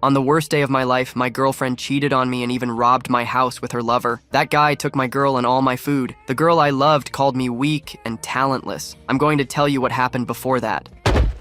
On the worst day of my life, my girlfriend cheated on me and even robbed my house with her lover. That guy took my girl and all my food. The girl I loved called me weak and talentless. I'm going to tell you what happened before that.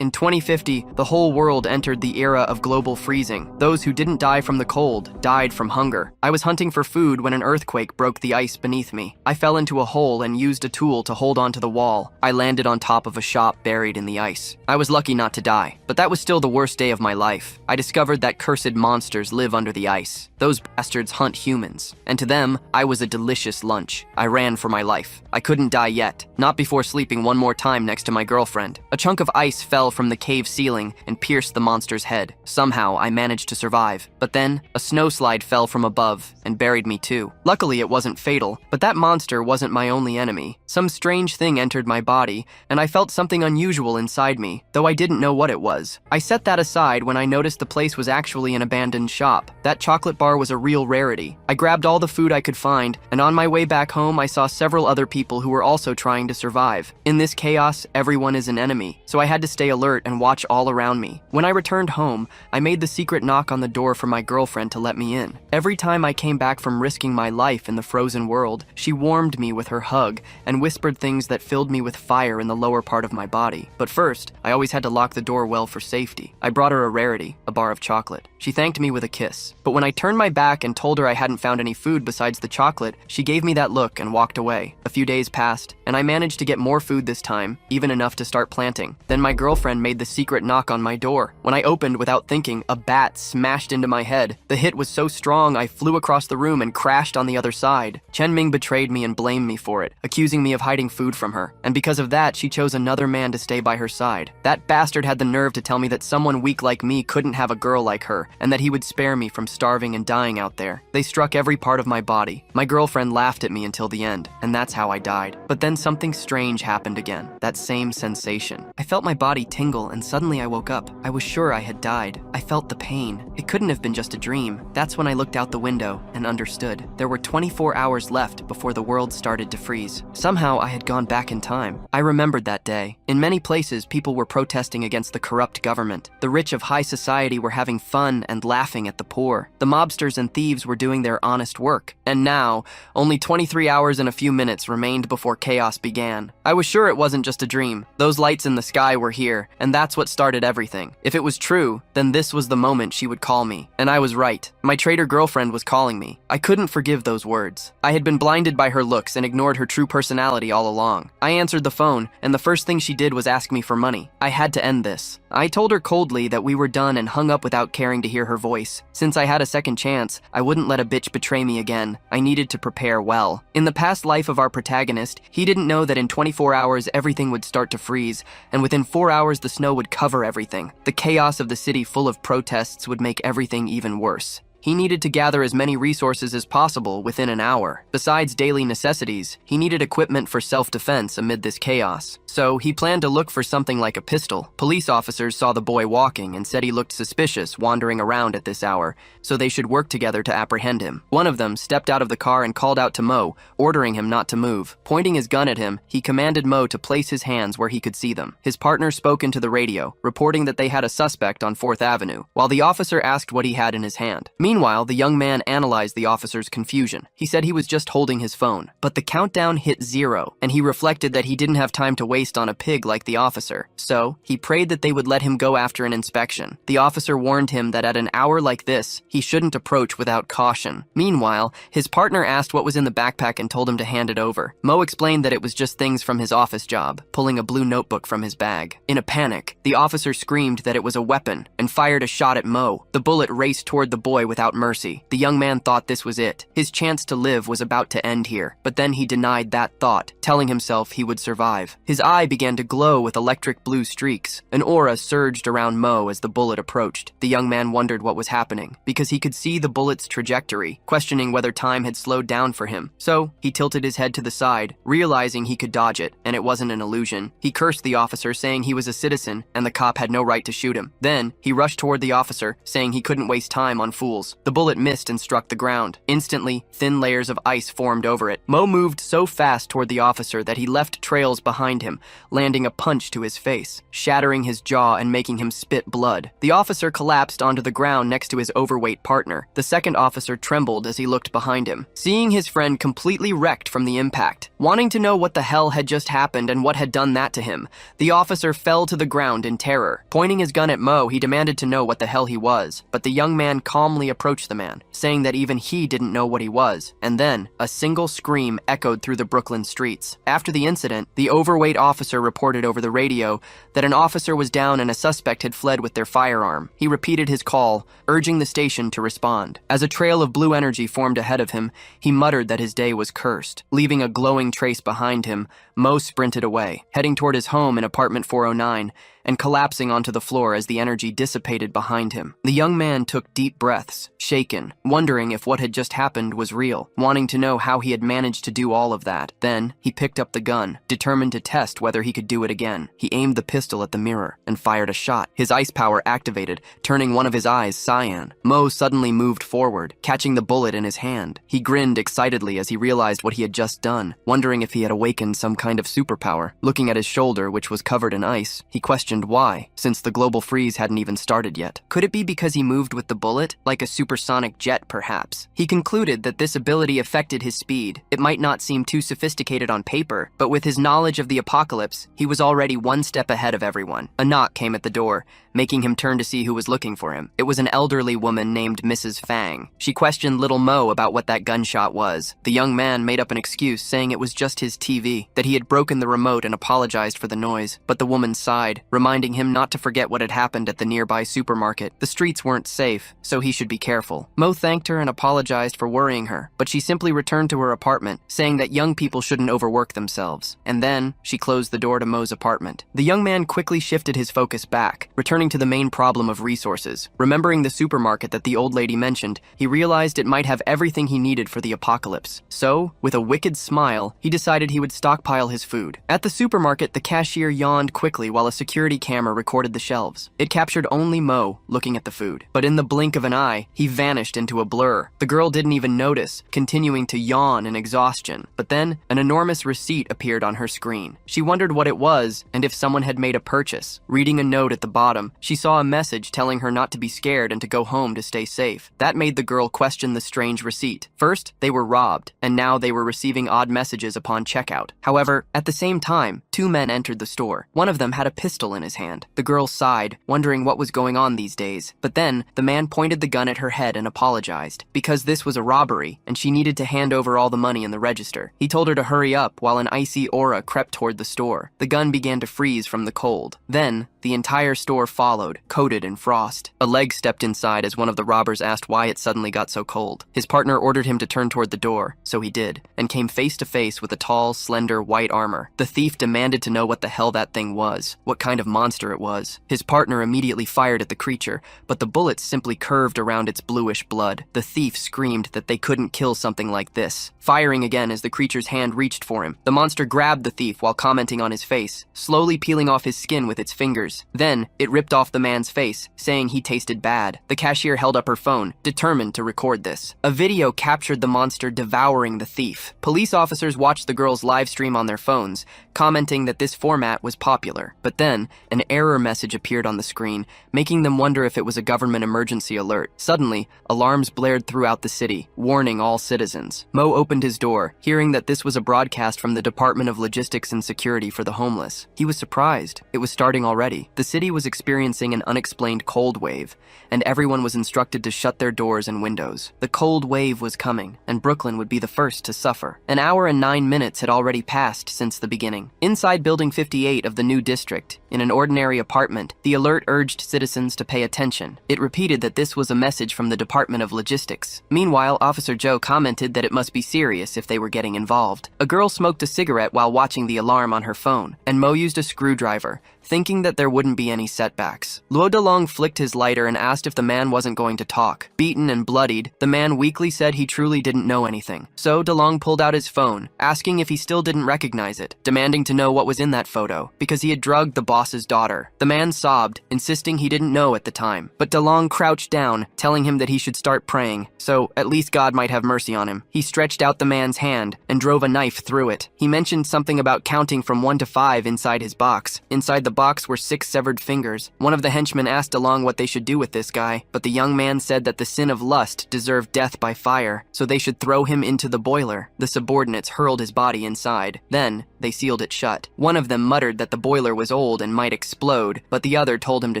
In 2050, the whole world entered the era of global freezing. Those who didn't die from the cold died from hunger. I was hunting for food when an earthquake broke the ice beneath me. I fell into a hole and used a tool to hold onto the wall. I landed on top of a shop buried in the ice. I was lucky not to die, but that was still the worst day of my life. I discovered that cursed monsters live under the ice. Those bastards hunt humans, and to them, I was a delicious lunch. I ran for my life. I couldn't die yet, not before sleeping one more time next to my girlfriend. A chunk of ice fell from the cave ceiling and pierced the monster's head. Somehow, I managed to survive. But then, a snowslide fell from above and buried me too. Luckily, it wasn't fatal, but that monster wasn't my only enemy. Some strange thing entered my body, and I felt something unusual inside me, though I didn't know what it was. I set that aside when I noticed the place was actually an abandoned shop. That chocolate bar was a real rarity. I grabbed all the food I could find, and on my way back home, I saw several other people who were also trying to survive. In this chaos, everyone is an enemy, so I had to stay alert and watch all around me. When I returned home, I made the secret knock on the door for my girlfriend to let me in. Every time I came back from risking my life in the frozen world, she warmed me with her hug and whispered things that filled me with fire in the lower part of my body. But first, I always had to lock the door well for safety. I brought her a rarity, a bar of chocolate. She thanked me with a kiss. But when I turned my back and told her I hadn't found any food besides the chocolate, she gave me that look and walked away. A few days passed, and I managed to get more food this time, even enough to start planting. Then my girlfriend made the secret knock on my door. When I opened without thinking, a bat smashed into my head. The hit was so strong I flew across the room and crashed on the other side. Chen Ming betrayed me and blamed me for it, accusing me of hiding food from her. And because of that, she chose another man to stay by her side. That bastard had the nerve to tell me that someone weak like me couldn't have a girl like her, and that he would spare me from starving and dying out there. They struck every part of my body. My girlfriend laughed at me until the end, and that's how I died. But then something strange happened again. That same sensation. I felt my body tingle, and suddenly I woke up. I was sure I had died. I felt the pain. It couldn't have been just a dream. That's when I looked out the window and understood. There were 24 hours left before the world started to freeze. Somehow I had gone back in time. I remembered that day. In many places, people were protesting against the corrupt government. The rich of high society were having fun and laughing at the poor. The mobsters and thieves were doing their honest work. And now, only 23 hours and a few minutes remained before chaos began. I was sure it wasn't just a dream. Those lights in the sky were here, and that's what started everything. If it was true, then this was the moment she would call me. And I was right. My traitor girlfriend was calling me. I couldn't forgive those words. I had been blinded by her looks and ignored her true personality all along. I answered the phone, and the first thing she did was ask me for money. I had to end this. I told her coldly that we were done and hung up without caring to hear her voice. Since I had a second chance, I wouldn't let a bitch betray me again. I needed to prepare well. In the past life of our protagonist, he didn't know that in 24 hours everything would start to freeze, and within 4 hours the snow would cover everything. The chaos of the city full of protests would make everything even worse. He needed to gather as many resources as possible within an hour. Besides daily necessities, he needed equipment for self-defense amid this chaos. So he planned to look for something like a pistol. Police officers saw the boy walking and said he looked suspicious wandering around at this hour, so they should work together to apprehend him. One of them stepped out of the car and called out to Mo, ordering him not to move. Pointing his gun at him, he commanded Mo to place his hands where he could see them. His partner spoke into the radio, reporting that they had a suspect on 4th Avenue, while the officer asked what he had in his hand. Meanwhile, the young man analyzed the officer's confusion. He said he was just holding his phone, but the countdown hit 0, and he reflected that he didn't have time to waste on a pig like the officer. So, he prayed that they would let him go after an inspection. The officer warned him that at an hour like this, he shouldn't approach without caution. Meanwhile, his partner asked what was in the backpack and told him to hand it over. Mo explained that it was just things from his office job, pulling a blue notebook from his bag. In a panic, the officer screamed that it was a weapon and fired a shot at Mo. The bullet raced toward the boy without mercy. The young man thought this was it. His chance to live was about to end here, but then he denied that thought, telling himself he would survive. His eye began to glow with electric blue streaks. An aura surged around Mo as the bullet approached. The young man wondered what was happening, because he could see the bullet's trajectory, questioning whether time had slowed down for him. So, he tilted his head to the side, realizing he could dodge it, and it wasn't an illusion. He cursed the officer, saying he was a citizen, and the cop had no right to shoot him. Then, he rushed toward the officer, saying he couldn't waste time on fools. trails. The bullet missed and struck the ground. Instantly, thin layers of ice formed over it. Mo moved so fast toward the officer that he left trails behind him, landing a punch to his face, shattering his jaw and making him spit blood. The officer collapsed onto the ground next to his overweight partner. The second officer trembled as he looked behind him, seeing his friend completely wrecked from the impact. Wanting to know what the hell had just happened and what had done that to him, the officer fell to the ground in terror. Pointing his gun at Mo, he demanded to know what the hell he was, but the young man calmly approached the man, saying that even he didn't know what he was. And then, a single scream echoed through the Brooklyn streets. After the incident, the overweight officer reported over the radio that an officer was down and a suspect had fled with their firearm. He repeated his call, urging the station to respond. As a trail of blue energy formed ahead of him, he muttered that his day was cursed. Leaving a glowing trace behind him, Mo sprinted away, heading toward his home in apartment 409, and collapsing onto the floor as the energy dissipated behind him. The young man took deep breaths, shaken, wondering if what had just happened was real, wanting to know how he had managed to do all of that. Then, he picked up the gun, determined to test whether he could do it again. He aimed the pistol at the mirror and fired a shot. His ice power activated, turning one of his eyes cyan. Mo suddenly moved forward, catching the bullet in his hand. He grinned excitedly as he realized what he had just done, wondering if he had awakened some kind of superpower. Looking at his shoulder, which was covered in ice, he questioned why, since the global freeze hadn't even started yet. Could it be because he moved with the bullet, like a supersonic jet perhaps? He concluded that this ability affected his speed. It might not seem too sophisticated on paper, but with his knowledge of the apocalypse, he was already one step ahead of everyone. A knock came at the door, making him turn to see who was looking for him. It was an elderly woman named Mrs. Fang. She questioned little Mo about what that gunshot was. The young man made up an excuse, saying it was just his TV, that he had broken the remote and apologized for the noise. But the woman sighed, reminding him not to forget what had happened at the nearby supermarket. The streets weren't safe, so he should be careful. Mo thanked her and apologized for worrying her, but she simply returned to her apartment, saying that young people shouldn't overwork themselves. And then, she closed the door to Mo's apartment. The young man quickly shifted his focus back, returning to the main problem of resources. Remembering the supermarket that the old lady mentioned, he realized it might have everything he needed for the apocalypse. So, with a wicked smile, he decided he would stockpile his food. At the supermarket, the cashier yawned quickly while a security camera recorded the shelves. It captured only Mo looking at the food. But in the blink of an eye, he vanished into a blur. The girl didn't even notice, continuing to yawn in exhaustion. But then, an enormous receipt appeared on her screen. She wondered what it was and if someone had made a purchase. Reading a note at the bottom, she saw a message telling her not to be scared and to go home to stay safe. That made the girl question the strange receipt. First, they were robbed, and now they were receiving odd messages upon checkout. However, at the same time, two men entered the store. One of them had a pistol in his hand. The girl sighed, wondering what was going on these days. But then, the man pointed the gun at her head and apologized, because this was a robbery, and she needed to hand over all the money in the register. He told her to hurry up while an icy aura crept toward the store. The gun began to freeze from the cold. Then, the entire store followed, coated in frost. A leg stepped inside as one of the robbers asked why it suddenly got so cold. His partner ordered him to turn toward the door, so he did, and came face to face with a tall, slender, white armor. The thief demanded to know what the hell that thing was, what kind of monster it was. His partner immediately fired at the creature, but the bullets simply curved around its bluish blood. The thief screamed that they couldn't kill something like this, firing again as the creature's hand reached for him. The monster grabbed the thief while commenting on his face, slowly peeling off his skin with its fingers. Then, it ripped off the man's face, saying he tasted bad. The cashier held up her phone, determined to record this. A video captured the monster devouring the thief. Police officers watched the girl's live stream on their phones, commenting that this format was popular. But then, an error message appeared on the screen, making them wonder if it was a government emergency alert. Suddenly, alarms blared throughout the city, warning all citizens. Mo opened his door, hearing that this was a broadcast from the Department of Logistics and Security for the Homeless. He was surprised. It was starting already. The city was experiencing an unexplained cold wave, and everyone was instructed to shut their doors and windows. The cold wave was coming, and Brooklyn would be the first to suffer. An hour and 9 minutes had already passed since the beginning. Inside Building 58 of the new district, in an ordinary apartment, the alert urged citizens to pay attention. It repeated that this was a message from the Department of Logistics. Meanwhile, Officer Joe commented that it must be serious if they were getting involved. A girl smoked a cigarette while watching the alarm on her phone, and Mo used a screwdriver, thinking that there wouldn't be any setbacks. Luo Delong flicked his lighter and asked if the man wasn't going to talk. Beaten and bloodied, the man weakly said he truly didn't know anything. So Delong pulled out his phone, asking if he still didn't recognize it, demanding to know what was in that photo, because he had drugged the boss's daughter. The man sobbed, insisting he didn't know at the time. But Delong crouched down, telling him that he should start praying, so at least God might have mercy on him. He stretched out the man's hand and drove a knife through it. He mentioned something about counting from 1 to 5 inside his box. Inside the box were 6 severed fingers. One of the henchmen asked DeLong what they should do with this guy, but the young man said that the sin of lust deserved death by fire, so they should throw him into the boiler. The subordinates hurled his body inside. Then, they sealed it shut. One of them muttered that the boiler was old and might explode, but the other told him to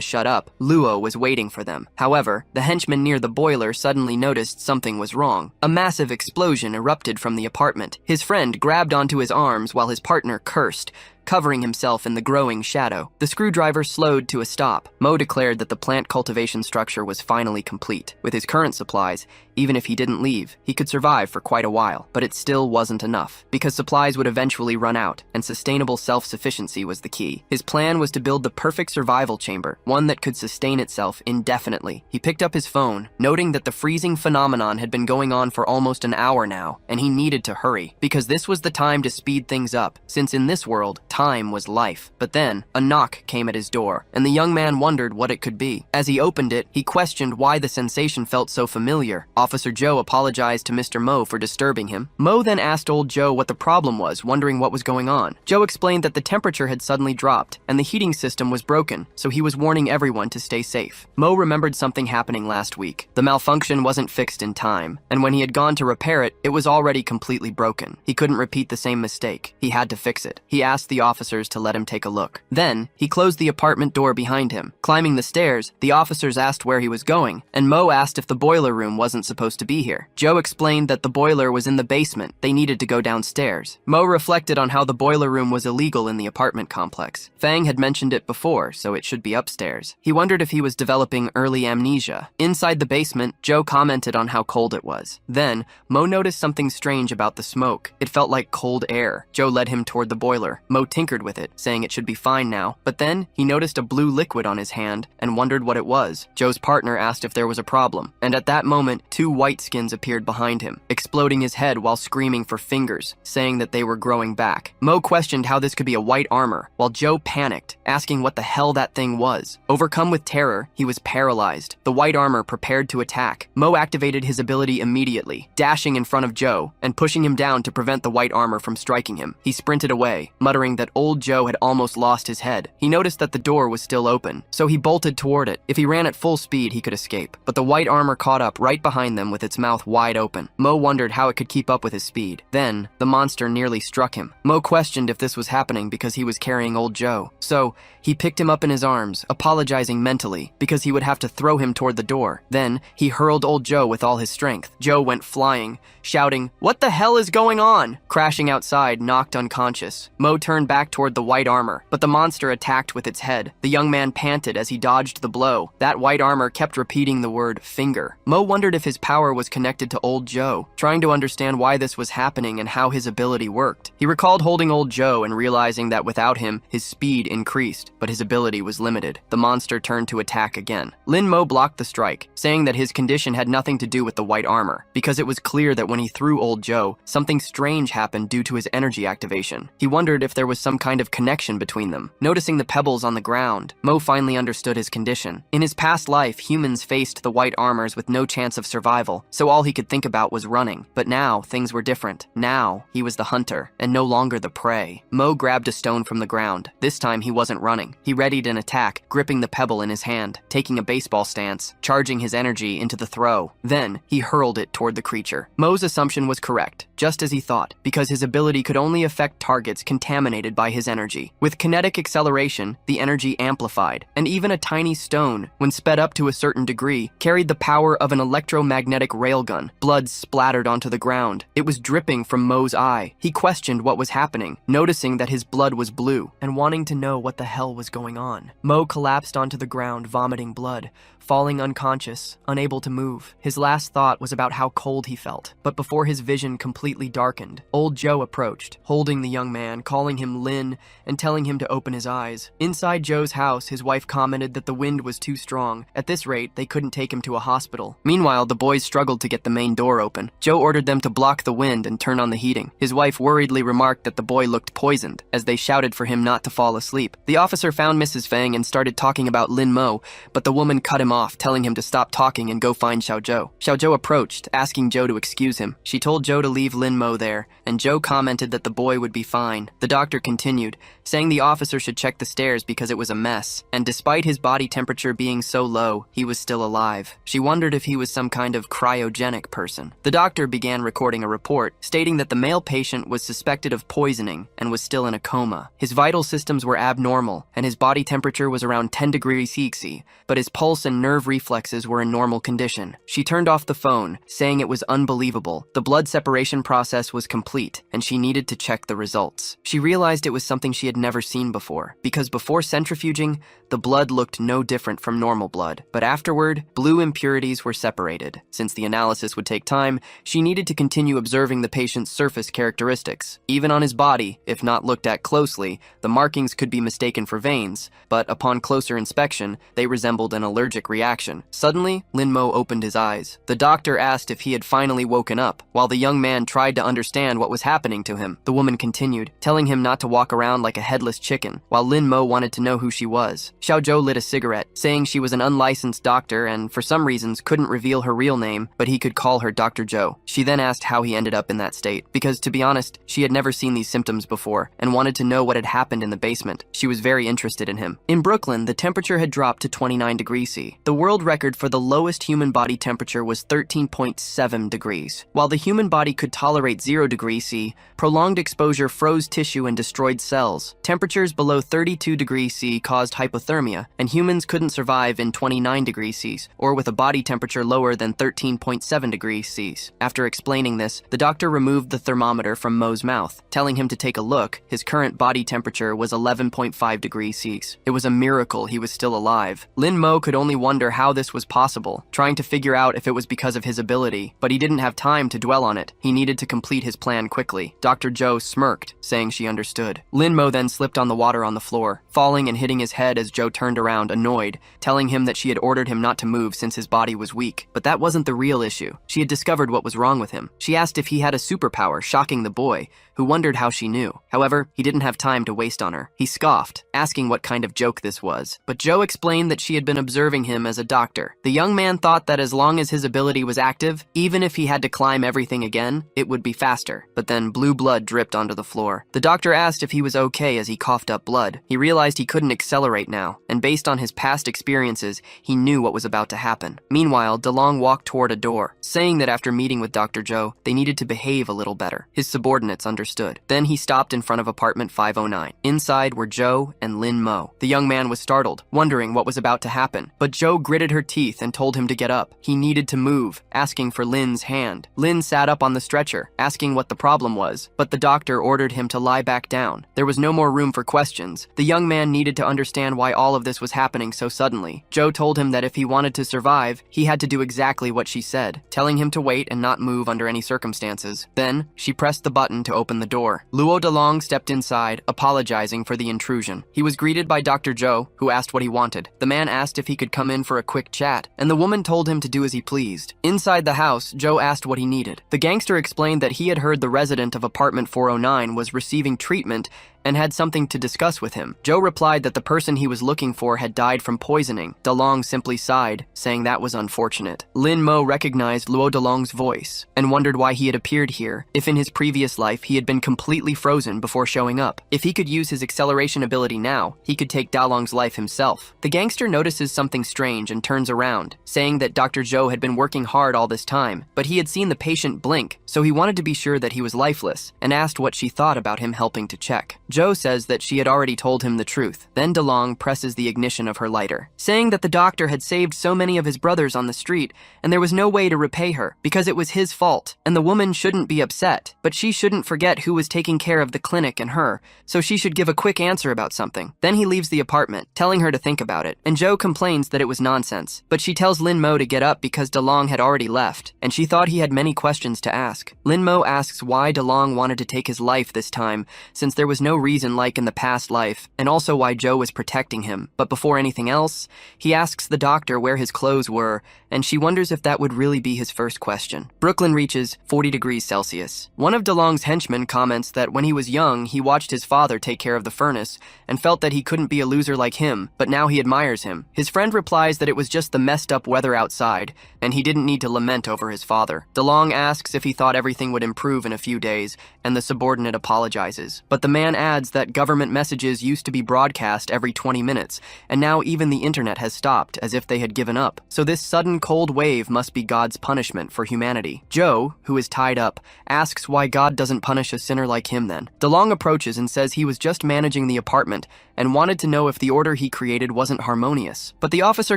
shut up. Luo was waiting for them. However, the henchman near the boiler suddenly noticed something was wrong. A massive explosion erupted from the apartment. His friend grabbed onto his arms while his partner cursed, covering himself in the growing shadow. The screwdriver slowed to a stop. Mo declared that the plant cultivation structure was finally complete. With his current supplies, even if he didn't leave, he could survive for quite a while, but it still wasn't enough, because supplies would eventually run out, and sustainable self-sufficiency was the key. His plan was to build the perfect survival chamber, one that could sustain itself indefinitely. He picked up his phone, noting that the freezing phenomenon had been going on for almost an hour now, and he needed to hurry, because this was the time to speed things up, since in this world, time was life. But then, a knock came at his door, and the young man wondered what it could be. As he opened it, he questioned why the sensation felt so familiar. Officer Joe apologized to Mr. Mo for disturbing him. Mo then asked old Joe what the problem was, wondering what was going on. Joe explained that the temperature had suddenly dropped, and the heating system was broken, so he was warning everyone to stay safe. Mo remembered something happening last week. The malfunction wasn't fixed in time, and when he had gone to repair it, it was already completely broken. He couldn't repeat the same mistake. He had to fix it. He asked the officers to let him take a look. Then, he closed the apartment door behind him. Climbing the stairs, the officers asked where he was going, and Mo asked if the boiler room wasn't supposed to be here. Joe explained that the boiler was in the basement. They needed to go downstairs. Mo reflected on how the boiler room was illegal in the apartment complex. Fang had mentioned it before, so it should be upstairs. He wondered if he was developing early amnesia. Inside the basement, Joe commented on how cold it was. Then, Mo noticed something strange about the smoke. It felt like cold air. Joe led him toward the boiler. Mo tinkered with it, saying it should be fine now. But then, he noticed a blue liquid on his hand and wondered what it was. Joe's partner asked if there was a problem, and at that moment, 2 white skins appeared behind him, exploding his head while screaming for fingers, saying that they were growing back. Mo questioned how this could be a white armor, while Joe panicked, asking what the hell that thing was. Overcome with terror, he was paralyzed. The white armor prepared to attack. Mo activated his ability immediately, dashing in front of Joe and pushing him down to prevent the white armor from striking him. He sprinted away, muttering that old Joe had almost lost his head. He noticed that the door was still open, so he bolted toward it. If he ran at full speed, he could escape. But the white armor caught up right behind them with its mouth wide open. Mo wondered how it could keep up with his speed. Then, the monster nearly struck him. Mo questioned if this was happening because he was carrying old Joe. So, he picked him up in his arms, apologizing mentally, because he would have to throw him toward the door. Then, he hurled old Joe with all his strength. Joe went flying, shouting, "What the hell is going on?" Crashing outside, knocked unconscious. Mo turned back toward the white armor, but the monster attacked with its head. The young man panted as he dodged the blow. That white armor kept repeating the word finger. Mo wondered if his power was connected to old Joe, trying to understand why this was happening and how his ability worked. He recalled holding old Joe and realizing that without him, his speed increased, but his ability was limited. The monster turned to attack again. Lin Mo blocked the strike, saying that his condition had nothing to do with the white armor, because it was clear that when he threw old Joe, something strange happened due to his energy activation. He wondered if there was some kind of connection between them. Noticing the pebbles on the ground, Mo finally understood his condition. In his past life, humans faced the white armors with no chance of survival, so all he could think about was running. But now, things were different. Now, he was the hunter, and no longer the prey. Mo grabbed a stone from the ground. This time, he wasn't running. He readied an attack, gripping the pebble in his hand, taking a baseball stance, charging his energy into the throw. Then, he hurled it toward the creature. Mo's assumption was correct, just as he thought, because his ability could only affect targets contaminated by his energy. With kinetic acceleration, the energy amplified, and even a tiny stone, when sped up to a certain degree, carried the power of an electromagnetic railgun. Blood splattered onto the ground. It was dripping from Mo's eye. He questioned what was happening, noticing that his blood was blue, and wanting to know what the hell was going on. Mo collapsed onto the ground, vomiting blood, falling unconscious, unable to move. His last thought was about how cold he felt, but before his vision completely darkened, old Joe approached, holding the young man, calling him him Lin and telling him to open his eyes. Inside Joe's house, his wife commented that the wind was too strong. At this rate, they couldn't take him to a hospital. Meanwhile, the boys struggled to get the main door open. Joe ordered them to block the wind and turn on the heating. His wife worriedly remarked that the boy looked poisoned, as they shouted for him not to fall asleep. The officer found Mrs. Fang and started talking about Lin Mo, but the woman cut him off, telling him to stop talking and go find Xiao Zhou. Xiao Zhou approached, asking Joe to excuse him. She told Joe to leave Lin Mo there, and Joe commented that the boy would be fine. The doctor continued, saying the officer should check the stairs because it was a mess, and despite his body temperature being so low, he was still alive. She wondered if he was some kind of cryogenic person. The doctor began recording a report, stating that the male patient was suspected of poisoning and was still in a coma. His vital systems were abnormal, and his body temperature was around 10 degrees Celsius, but his pulse and nerve reflexes were in normal condition. She turned off the phone, saying it was unbelievable. The blood separation process was complete, and she needed to check the results. She realized it was something she had never seen before, because before centrifuging, the blood looked no different from normal blood, but afterward, blue impurities were separated. Since the analysis would take time, she needed to continue observing the patient's surface characteristics. Even on his body, if not looked at closely, the markings could be mistaken for veins, but upon closer inspection, they resembled an allergic reaction. Suddenly, Lin Mo opened his eyes. The doctor asked if he had finally woken up, while the young man tried to understand what was happening to him. The woman continued, telling him not to walk around like a headless chicken, while Lin Mo wanted to know who she was. Xiao Zhou lit a cigarette, saying she was an unlicensed doctor and, for some reasons, couldn't reveal her real name, but he could call her Dr. Zhou. She then asked how he ended up in that state, because, to be honest, she had never seen these symptoms before and wanted to know what had happened in the basement. She was very interested in him. In Brooklyn, the temperature had dropped to 29 degrees C. The world record for the lowest human body temperature was 13.7 degrees. While the human body could tolerate 0 degrees C, prolonged exposure froze tissue and destroyed cells. Temperatures below 32 degrees C caused hypothermia, and humans couldn't survive in 29 degrees C, or with a body temperature lower than 13.7 degrees C. After explaining this, the doctor removed the thermometer from Mo's mouth, telling him to take a look. His current body temperature was 11.5 degrees C. It was a miracle he was still alive. Lin Mo could only wonder how this was possible, trying to figure out if it was because of his ability, but he didn't have time to dwell on it. He needed to complete his plan quickly. Dr. Zhou smirked, saying she understood. Lin Mo then slipped on the water on the floor, falling and hitting his head as Zhou turned around, annoyed, telling him that she had ordered him not to move since his body was weak. But that wasn't the real issue. She had discovered what was wrong with him. She asked if he had a superpower, shocking the boy, who wondered how she knew. However, he didn't have time to waste on her. He scoffed, asking what kind of joke this was. But Zhou explained that she had been observing him as a doctor. The young man thought that as long as his ability was active, even if he had to climb everything again, it would be faster. But then blue blood dripped onto the floor. The doctor asked if he was okay as he coughed up blood. He realized he couldn't accelerate now, and based on his past experiences, he knew what was about to happen. Meanwhile, DeLong walked toward a door, saying that after meeting with Dr. Zhou, they needed to behave a little better. His subordinates understood. Then he stopped in front of apartment 509. Inside were Zhou and Lin Mo. The young man was startled, wondering what was about to happen, but Zhou gritted her teeth and told him to get up. He needed to move, asking for Lin's hand. Lin sat up on the stretcher, asking what the problem was, but the doctor ordered him to lie back down. There was no more room for questions. The young man needed to understand why all of this was happening so suddenly. Zhou told him that if he wanted to survive, he had to do exactly what she said, telling him to wait and not move under any circumstances. Then, she pressed the button to open the door. Luo Delong stepped inside, apologizing for the intrusion. He was greeted by Dr. Zhou, who asked what he wanted. The man asked if he could come in for a quick chat, and the woman told him to do as he pleased. Inside the house, Zhou asked what he needed. The gangster explained that he had heard the resident of apartment 409 was receiving treatment and had something to discuss with him. Zhou replied that the person he was looking for had died from poisoning. DeLong simply sighed, saying that was unfortunate. Lin Mo recognized Luo Delong's voice and wondered why he had appeared here, if in his previous life he had been completely frozen before showing up. If he could use his acceleration ability now, he could take Dalong's life himself. The gangster notices something strange and turns around, saying that Dr. Zhou had been working hard all this time, but he had seen the patient blink, so he wanted to be sure that he was lifeless, and asked what she thought about him helping to check. Zhou says that she had already told him the truth. Then DeLong presses the ignition of her lighter, saying that the doctor had saved so many of his brothers on the street, and there was no way to repay her, because it was his fault, and the woman shouldn't be upset, but she shouldn't forget who was taking care of the clinic and her, so she should give a quick answer about something. Then he leaves the apartment, telling her to think about it, and Zhou complains that it was nonsense, but she tells Lin Mo to get up because DeLong had already left, and she thought he had many questions to ask. Lin Mo asks why DeLong wanted to take his life this time, since there was no reason like in the past life, and also why Joe was protecting him. But before anything else, he asks the doctor where his clothes were, and she wonders if that would really be his first question. Brooklyn reaches 40 degrees Celsius. One of DeLong's henchmen comments that when he was young, he watched his father take care of the furnace and felt that he couldn't be a loser like him, but now he admires him. His friend replies that it was just the messed up weather outside, and he didn't need to lament over his father. DeLong asks if he thought everything would improve in a few days, and the subordinate apologizes. But the man adds that government messages used to be broadcast every 20 minutes, and now even the internet has stopped, as if they had given up. So this sudden cold wave must be God's punishment for humanity. Joe, who is tied up, asks why God doesn't punish a sinner like him then. DeLong approaches and says he was just managing the apartment and wanted to know if the order he created wasn't harmonious. But the officer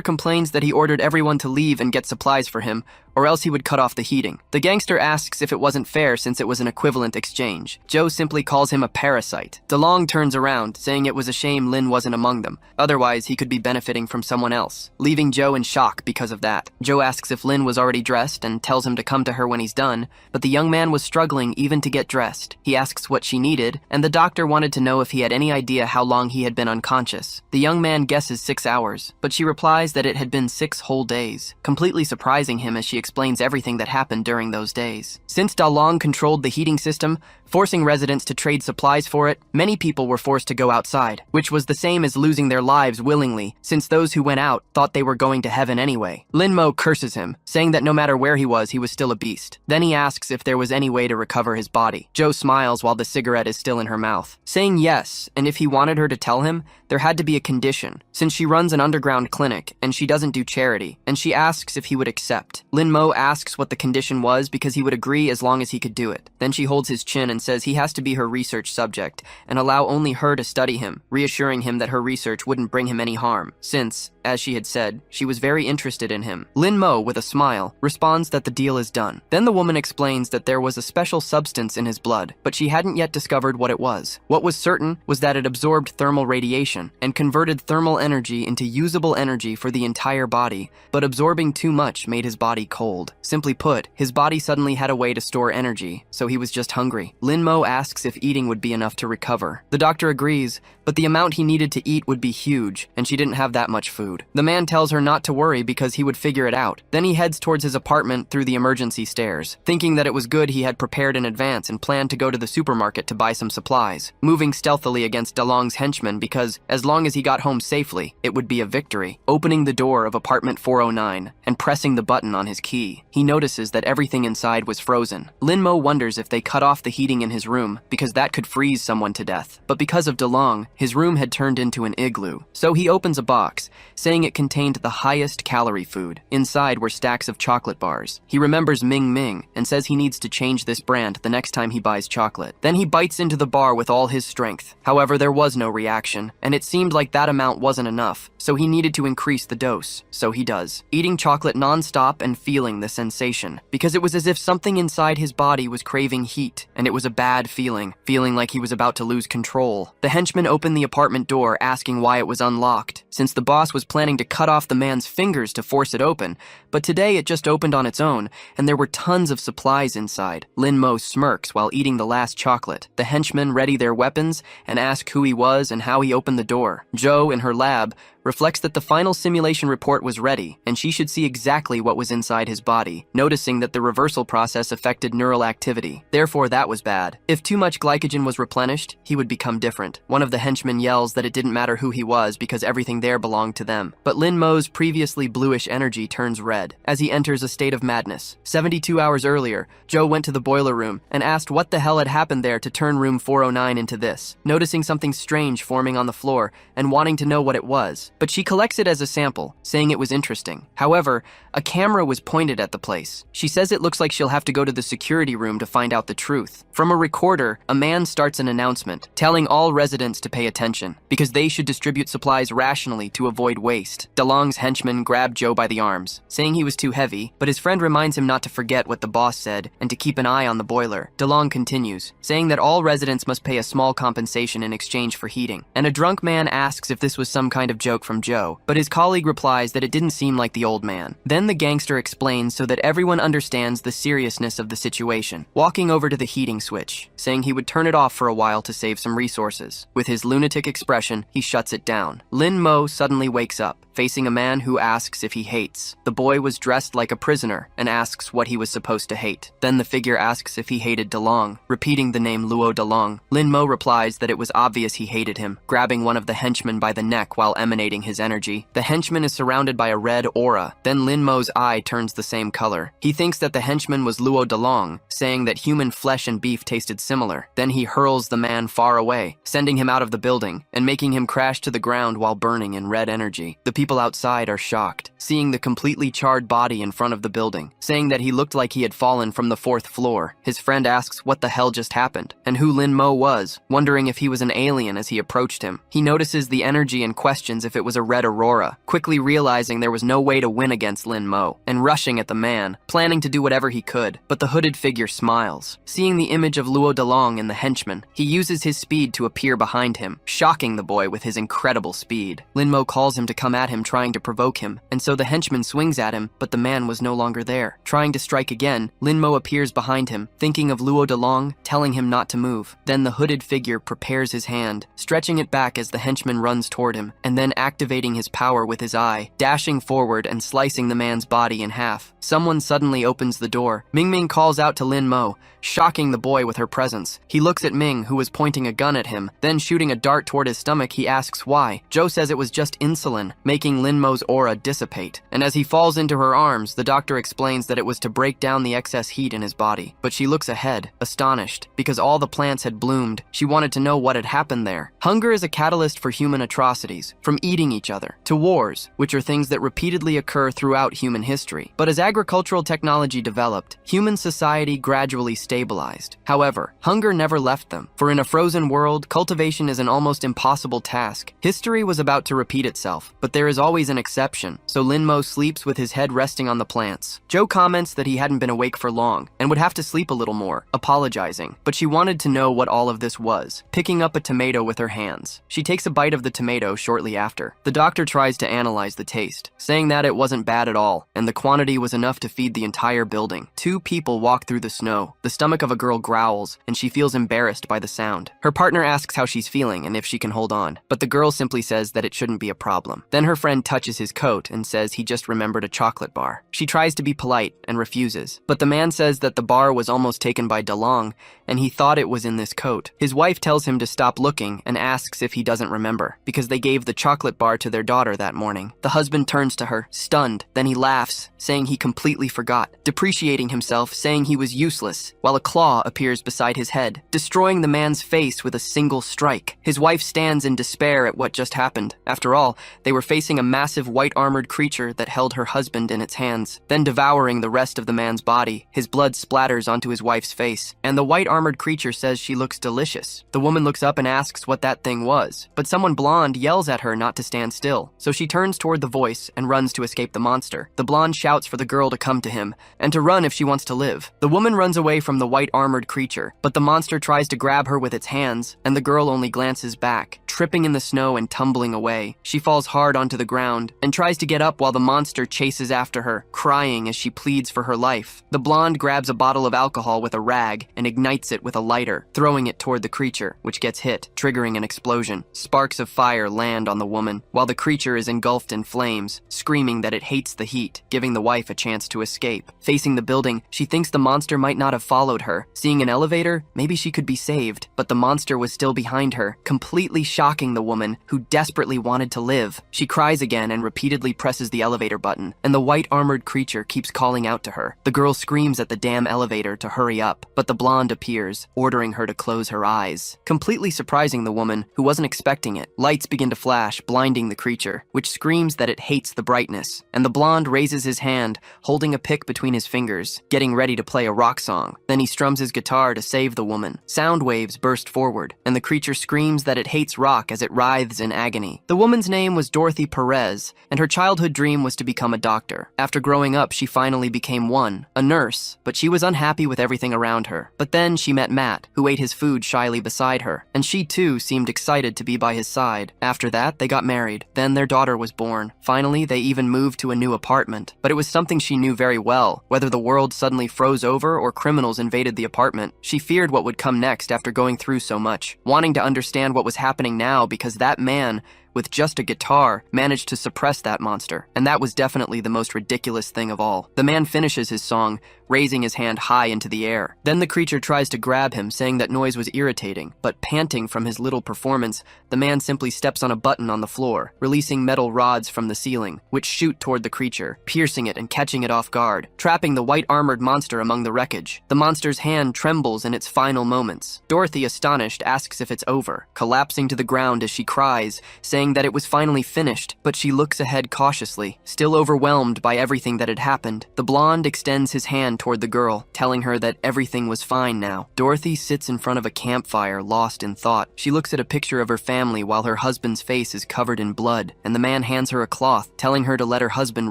complains that he ordered everyone to leave and get supplies for him, or else he would cut off the heating. The gangster asks if it wasn't fair since it was an equivalent exchange. Joe simply calls him a parasite. DeLong turns around, saying it was a shame Lin wasn't among them. Otherwise, he could be benefiting from someone else, leaving Joe in shock because of that. Joe asks if Lin was already dressed and tells him to come to her when he's done, but the young man was struggling even to get dressed. He asks what she needed, and the doctor wanted to know if he had any idea how long he had been unconscious. The young man guesses 6 hours, but she replies that it had been 6 whole days, completely surprising him as she explains everything that happened during those days. Since DeLong controlled the heating system, forcing residents to trade supplies for it, many people were forced to go outside, which was the same as losing their lives willingly, since those who went out thought they were going to heaven anyway. Lin Mo curses him, saying that no matter where he was still a beast. Then he asks if there was any way to recover his body. Joe smiles while the cigarette is still in her mouth, saying yes, and if he wanted her to tell him, there had to be a condition, since she runs an underground clinic, and she doesn't do charity, and she asks if he would accept. Lin Mo asks what the condition was because he would agree as long as he could do it. Then she holds his chin and says he has to be her research subject and allow only her to study him, reassuring him that her research wouldn't bring him any harm, since, as she had said, she was very interested in him. Lin Mo, with a smile, responds that the deal is done. Then the woman explains that there was a special substance in his blood, but she hadn't yet discovered what it was. What was certain was that it absorbed thermal radiation and converted thermal energy into usable energy for the entire body, but absorbing too much made his body cold. Simply put, his body suddenly had a way to store energy, so he was just hungry. Lin Mo asks if eating would be enough to recover. The doctor agrees, but the amount he needed to eat would be huge, and she didn't have that much food. The man tells her not to worry because he would figure it out. Then he heads towards his apartment through the emergency stairs, thinking that it was good he had prepared in advance and planned to go to the supermarket to buy some supplies, moving stealthily against DeLong's henchmen because, as long as he got home safely, it would be a victory. Opening the door of apartment 409 and pressing the button on his key, he notices that everything inside was frozen. Lin Mo wonders if they cut off the heating in his room because that could freeze someone to death. But because of DeLong, his room had turned into an igloo. So he opens a box, saying it contained the highest calorie food. Inside were stacks of chocolate bars. He remembers Ming Ming and says he needs to change this brand the next time he buys chocolate. Then he bites into the bar with all his strength. However, there was no reaction, and it seemed like that amount wasn't enough, so he needed to increase the dose. So he does, eating chocolate non-stop and feeling the sensation, because it was as if something inside his body was craving heat, and it was a bad feeling like he was about to lose control. The henchman opened the apartment door asking why it was unlocked, since the boss was planning to cut off the man's fingers to force it open, but today it just opened on its own, and there were tons of supplies inside. Lin Mo smirks while eating the last chocolate. The henchmen ready their weapons and ask who he was and how he opened the door. Joe, in her lab, reflects that the final simulation report was ready, and she should see exactly what was inside his body, noticing that the reversal process affected neural activity. Therefore, that was bad. If too much glycogen was replenished, he would become different. One of the henchmen yells that it didn't matter who he was because everything there belonged to them. But Lin Mo's previously bluish energy turns red as he enters a state of madness. 72 hours earlier, Joe went to the boiler room and asked what the hell had happened there to turn room 409 into this, noticing something strange forming on the floor and wanting to know what it was. But she collects it as a sample, saying it was interesting. However, a camera was pointed at the place. She says it looks like she'll have to go to the security room to find out the truth. From a recorder, a man starts an announcement, telling all residents to pay attention, because they should distribute supplies rationally to avoid waste. DeLong's henchmen grab Joe by the arms, saying he was too heavy, but his friend reminds him not to forget what the boss said and to keep an eye on the boiler. DeLong continues, saying that all residents must pay a small compensation in exchange for heating, and a drunk man asks if this was some kind of joke from from Joe, but his colleague replies that it didn't seem like the old man. Then the gangster explains so that everyone understands the seriousness of the situation, walking over to the heating switch, saying he would turn it off for a while to save some resources. With his lunatic expression, he shuts it down. Lin Mo suddenly wakes up, facing a man who asks if he hates. The boy was dressed like a prisoner and asks what he was supposed to hate. Then the figure asks if he hated DeLong, repeating the name Luo DeLong. Lin Mo replies that it was obvious he hated him, grabbing one of the henchmen by the neck while emanating his energy. The henchman is surrounded by a red aura. Then Lin Mo's eye turns the same color. He thinks that the henchman was Luo DeLong, saying that human flesh and beef tasted similar. Then he hurls the man far away, sending him out of the building and making him crash to the ground while burning in red energy. The people outside are shocked, seeing the completely charred body in front of the building, saying that he looked like he had fallen from the 4th floor. His friend asks what the hell just happened, and who Lin Mo was, wondering if he was an alien as he approached him. He notices the energy and questions if it was a red aurora, quickly realizing there was no way to win against Lin Mo, and rushing at the man, planning to do whatever he could, but the hooded figure smiles. Seeing the image of Luo DeLong in the henchman, he uses his speed to appear behind him, shocking the boy with his incredible speed. Lin Mo calls him to come at him, trying to provoke him, and so the henchman swings at him, but the man was no longer there. Trying to strike again, Lin Mo appears behind him, thinking of Luo DeLong, telling him not to move. Then the hooded figure prepares his hand, stretching it back as the henchman runs toward him, and then activating his power with his eye, dashing forward and slicing the man's body in half. Someone suddenly opens the door. Ming Ming calls out to Lin Mo, shocking the boy with her presence. He looks at Ming, who was pointing a gun at him, then shooting a dart toward his stomach. He asks why. Joe says it was just insulin, making Lin Mo's aura dissipate. And as he falls into her arms, the doctor explains that it was to break down the excess heat in his body. But she looks ahead, astonished, because all the plants had bloomed. She wanted to know what had happened there. Hunger is a catalyst for human atrocities, from eating each other to wars, which are things that repeatedly occur throughout human history. But as agricultural technology developed, human society gradually stabilized. However, hunger never left them, for in a frozen world, cultivation is an almost impossible task. History was about to repeat itself, but there is always an exception, so Lin Mo sleeps with his head resting on the plants. Joe comments that he hadn't been awake for long, and would have to sleep a little more, apologizing, but she wanted to know what all of this was, picking up a tomato with her hands. She takes a bite of the tomato shortly after. The doctor tries to analyze the taste, saying that it wasn't bad at all, and the quantity was enough to feed the entire building. 2 people walk through the snow. The stomach of a girl growls, and she feels embarrassed by the sound. Her partner asks how she's feeling and if she can hold on, but the girl simply says that it shouldn't be a problem. Then her friend touches his coat and says he just remembered a chocolate bar. She tries to be polite and refuses, but the man says that the bar was almost taken by DeLong, and he thought it was in this coat. His wife tells him to stop looking and asks if he doesn't remember, because they gave the chocolate bar to their daughter that morning. The husband turns to her, stunned, then he laughs, saying he completely forgot, depreciating himself, saying he was useless, while a claw appears beside his head, destroying the man's face with a single strike. His wife stands in despair at what just happened. After all, they were facing a massive white-armored creature that held her husband in its hands, then devouring the rest of the man's body. His blood splatters onto his wife's face, and the white-armored creature says she looks delicious. The woman looks up and asks what that thing was, but someone blonde yells at her not to stand still, so she turns toward the voice and runs to escape the monster. The blonde shouts for the girl to come to him, and to run if she wants to live. The woman runs away from the white-armored creature, but the monster tries to grab her with its hands, and the girl only glances back, tripping in the snow and tumbling away. She falls hard onto the ground, and tries to get up while the monster chases after her, crying as she pleads for her life. The blonde grabs a bottle of alcohol with a rag and ignites it with a lighter, throwing it toward the creature, which gets hit, triggering an explosion. Sparks of fire land on the woman, while the creature is engulfed in flames, screaming that it hates the heat, giving the wife a chance to escape. Facing the building, she thinks the monster might not have followed her. Seeing an elevator, maybe she could be saved, but the monster was still behind her, completely shocking the woman, who desperately wanted to live. She cries again and repeatedly presses the elevator button, and the white-armored creature keeps calling out to her. The girl screams at the damn elevator to hurry up, but the blonde appears, ordering her to close her eyes, completely surprising the woman, who wasn't expecting it. Lights begin to flash, blinding the creature, which screams that it hates the brightness, and the blonde raises his hand, holding a pick between his fingers, getting ready to play a rock song. Then he strums his guitar to save the woman. Sound waves burst forward, and the creature screams that it hates rock as it writhes in agony. The woman's name was Dorothy Perez, and her childhood dream was to become a doctor. After growing up, she finally became one, a nurse, but she was unhappy with everything around her. But then she met Matt, who ate his food shyly beside her, and she too seemed excited to be by his side. After that, they got married. Then their daughter was born. Finally, they even moved to a new apartment. But it was something she knew very well. Whether the world suddenly froze over or criminals invaded the apartment, she feared what would come next after going through so much, wanting to understand what was happening now because that man, with just a guitar, managed to suppress that monster, and that was definitely the most ridiculous thing of all. The man finishes his song, raising his hand high into the air. Then the creature tries to grab him, saying that noise was irritating, but panting from his little performance, the man simply steps on a button on the floor, releasing metal rods from the ceiling, which shoot toward the creature, piercing it and catching it off guard, trapping the white-armored monster among the wreckage. The monster's hand trembles in its final moments. Dorothy, astonished, asks if it's over, collapsing to the ground as she cries, saying that it was finally finished, but she looks ahead cautiously, still overwhelmed by everything that had happened. The blonde extends his hand toward the girl, telling her that everything was fine now. Dorothy sits in front of a campfire, lost in thought. She looks at a picture of her family while her husband's face is covered in blood, and the man hands her a cloth, telling her to let her husband